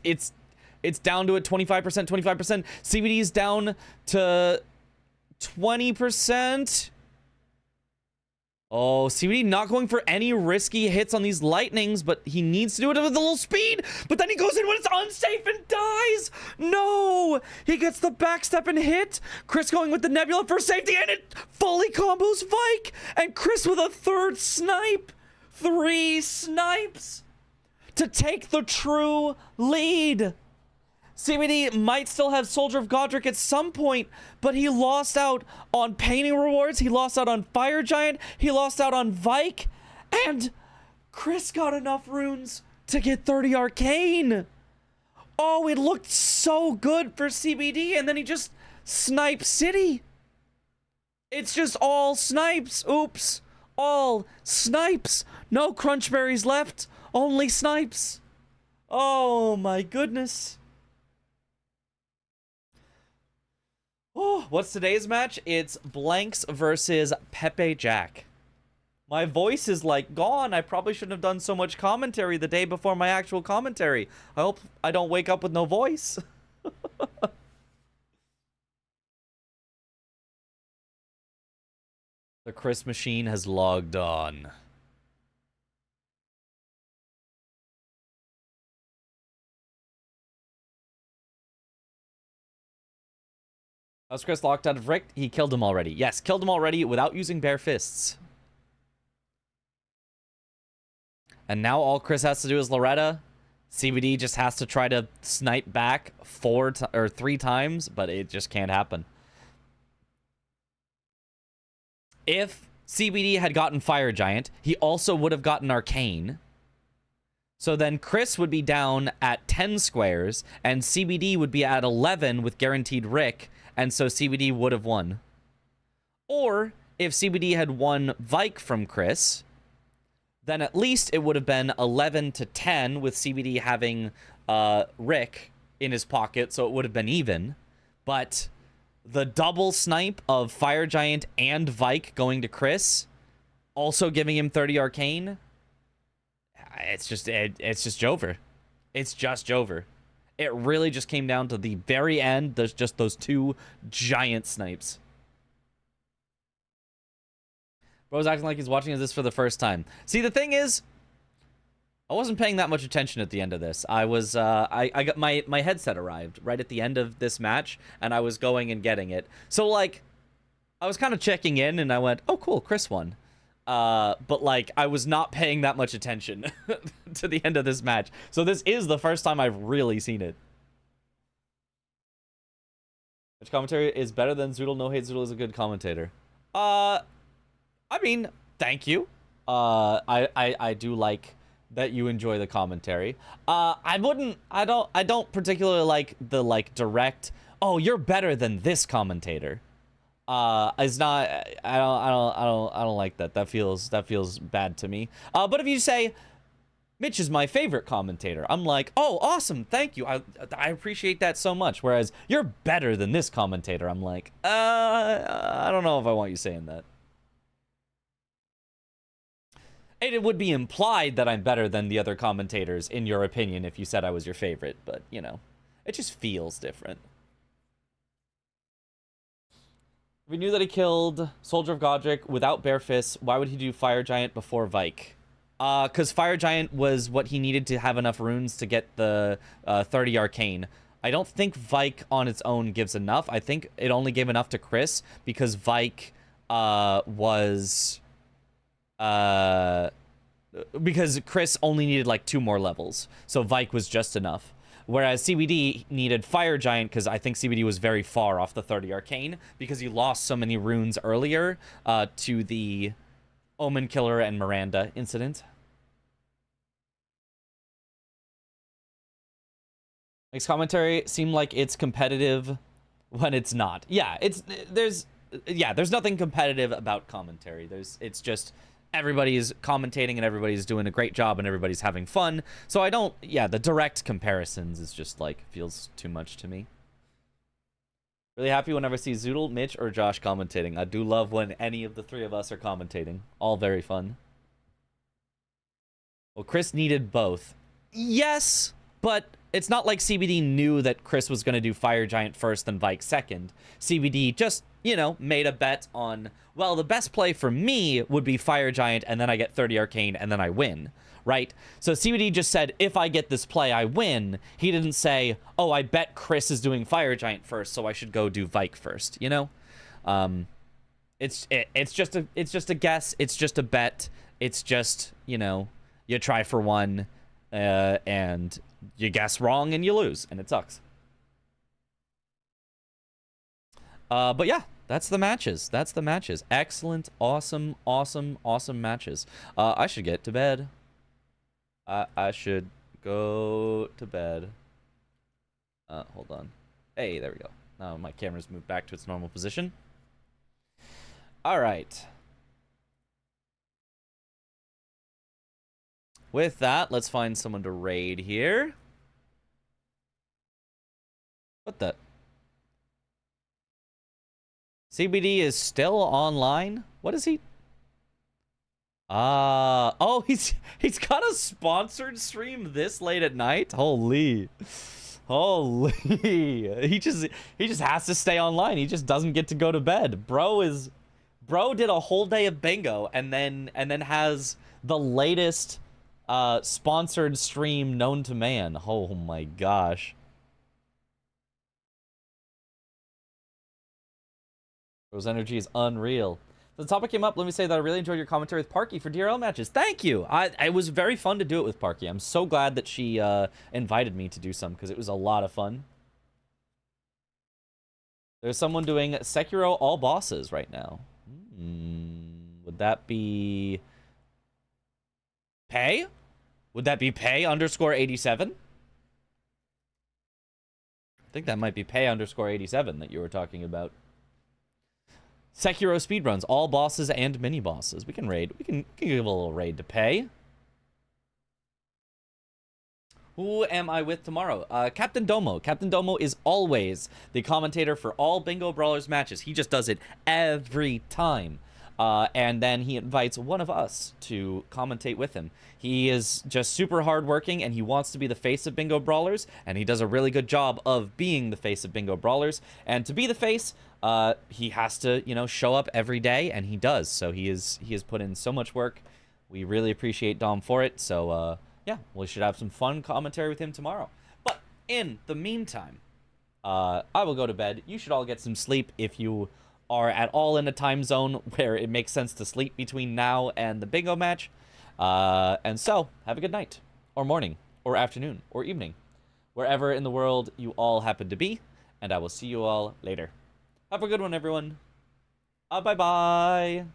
down to it. 25%, 25%. CBD is down to 20%. Oh, CBD not going for any risky hits on these lightnings, but he needs to do it with a little speed. But then he goes in when it's unsafe and dies. No, he gets the backstep and hit. Chris going with the Nebula for safety, and it fully combos Vike. And Chris with a third snipe. 3 snipes to take the true lead. CBD might still have Soldier of Godric at some point, but he lost out on painting rewards, he lost out on Fire Giant, he lost out on Vike, and Chris got enough runes to get 30 Arcane. Oh, it looked so good for CBD, and then he just sniped City. It's just all snipes. Oops. All snipes. No crunchberries left, only snipes. Oh my goodness. Oh, what's today's match? It's Blanks versus Pepe Jack. My voice is like gone. I probably shouldn't have done so much commentary the day before my actual commentary. I hope I don't wake up with no voice. The Chris machine has logged on. How's Chris locked out of Rick? He killed him already. Yes, killed him already without using bare fists. And now all Chris has to do is Loretta. CBD just has to try to snipe back 3 times, but it just can't happen. If CBD had gotten Fire Giant, he also would have gotten Arcane. So then Chris would be down at 10 squares, and CBD would be at 11 with guaranteed Rick, and so CBD would have won. Or, if CBD had won Vike from Chris, then at least it would have been 11 to 10 with CBD having Rick in his pocket, so it would have been even. But the double snipe of Fire Giant and Vike going to Chris, also giving him 30 Arcane, it's just Jover. It's just Jover. It really just came down to the very end. There's just those 2 giant snipes. Bro's acting like he's watching this for the first time. See, the thing is, I wasn't paying that much attention at the end of this. I was, I got my headset arrived right at the end of this match, and I was going and getting it. So, like, I was kind of checking in, and I went, oh, cool, Chris won. But, like, I was not paying that much attention to the end of this match. So this is the first time I've really seen it. Which commentary is better than Zoodle? No hate, Zoodle is a good commentator. I mean, thank you. I do like that you enjoy the commentary. I don't particularly like the, like, direct, oh, you're better than this commentator. It's not, I don't like that. That feels bad to me. But if you say, Mitch is my favorite commentator, I'm like, oh, awesome, thank you. I appreciate that so much. Whereas, you're better than this commentator, I'm like, I don't know if I want you saying that. And it would be implied that I'm better than the other commentators, in your opinion, if you said I was your favorite. But, you know, it just feels different. If we knew that he killed Soldier of Godric without bare fists, why would he do Fire Giant before Vike? Because Fire Giant was what he needed to have enough runes to get the 30 Arcane. I don't think Vike on its own gives enough. I think it only gave enough to Chris because Vike was... because Chris only needed like 2 more levels, so Vike was just enough. Whereas CBD needed Fire Giant because I think CBD was very far off the 30 Arcane because he lost so many runes earlier to the Omen Killer and Miranda incident. Makes commentary seem like it's competitive when it's not. Yeah, there's nothing competitive about commentary. It's just everybody's commentating and everybody's doing a great job and everybody's having fun. So the direct comparisons is just like, feels too much to me. Really happy whenever I see Zoodle, Mitch, or Josh commentating. I do love when any of the 3 of us are commentating. All very fun. Well, Chris needed both. Yes, but it's not like CBD knew that Chris was going to do Fire Giant first and Vike second. CBD just, made a bet on, well, the best play for me would be Fire Giant, and then I get 30 Arcane, and then I win, right? So CBD just said, if I get this play, I win. He didn't say, oh, I bet Chris is doing Fire Giant first, so I should go do Vike first, It's just a guess. It's just a bet. It's just, you try for one, and you guess wrong, and you lose, and it sucks. But yeah. That's the matches. Excellent, awesome matches. I should get to bed. I should go to bed. Hold on. Hey, there we go. Now my camera's moved back to its normal position. All right. With that, let's find someone to raid here. What the... CBD is still online? What is he? Oh, he's got a sponsored stream this late at night? Holy. He just has to stay online. He just doesn't get to go to bed. Bro did a whole day of bingo and then has the latest sponsored stream known to man. Oh my gosh. Rose Energy is unreal. The topic came up. Let me say that I really enjoyed your commentary with Parky for DRL matches. Thank you. It was very fun to do it with Parky. I'm so glad that she invited me to do some because it was a lot of fun. There's someone doing Sekiro all bosses right now. Would that be Pay? Would that be Pay underscore 87? I think that might be Pay underscore 87 that you were talking about. Sekiro speedruns, all bosses and mini bosses. We can raid. We can give a little raid to Pay. Who am I with tomorrow? Captain Domo. Captain Domo is always the commentator for all Bingo Brawlers matches. He just does it every time. And then he invites one of us to commentate with him. He is just super hardworking, and he wants to be the face of Bingo Brawlers, and he does a really good job of being the face of Bingo Brawlers. And to be the face, he has to, you know, show up every day, and he does. So he has put in so much work. We really appreciate Dom for it. So yeah, we should have some fun commentary with him tomorrow. But in the meantime, I will go to bed. You should all get some sleep if you are at all in a time zone where it makes sense to sleep between now and the bingo match. And so, have a good night, or morning, or afternoon, or evening, wherever in the world you all happen to be, and I will see you all later. Have a good one, everyone. Bye-bye.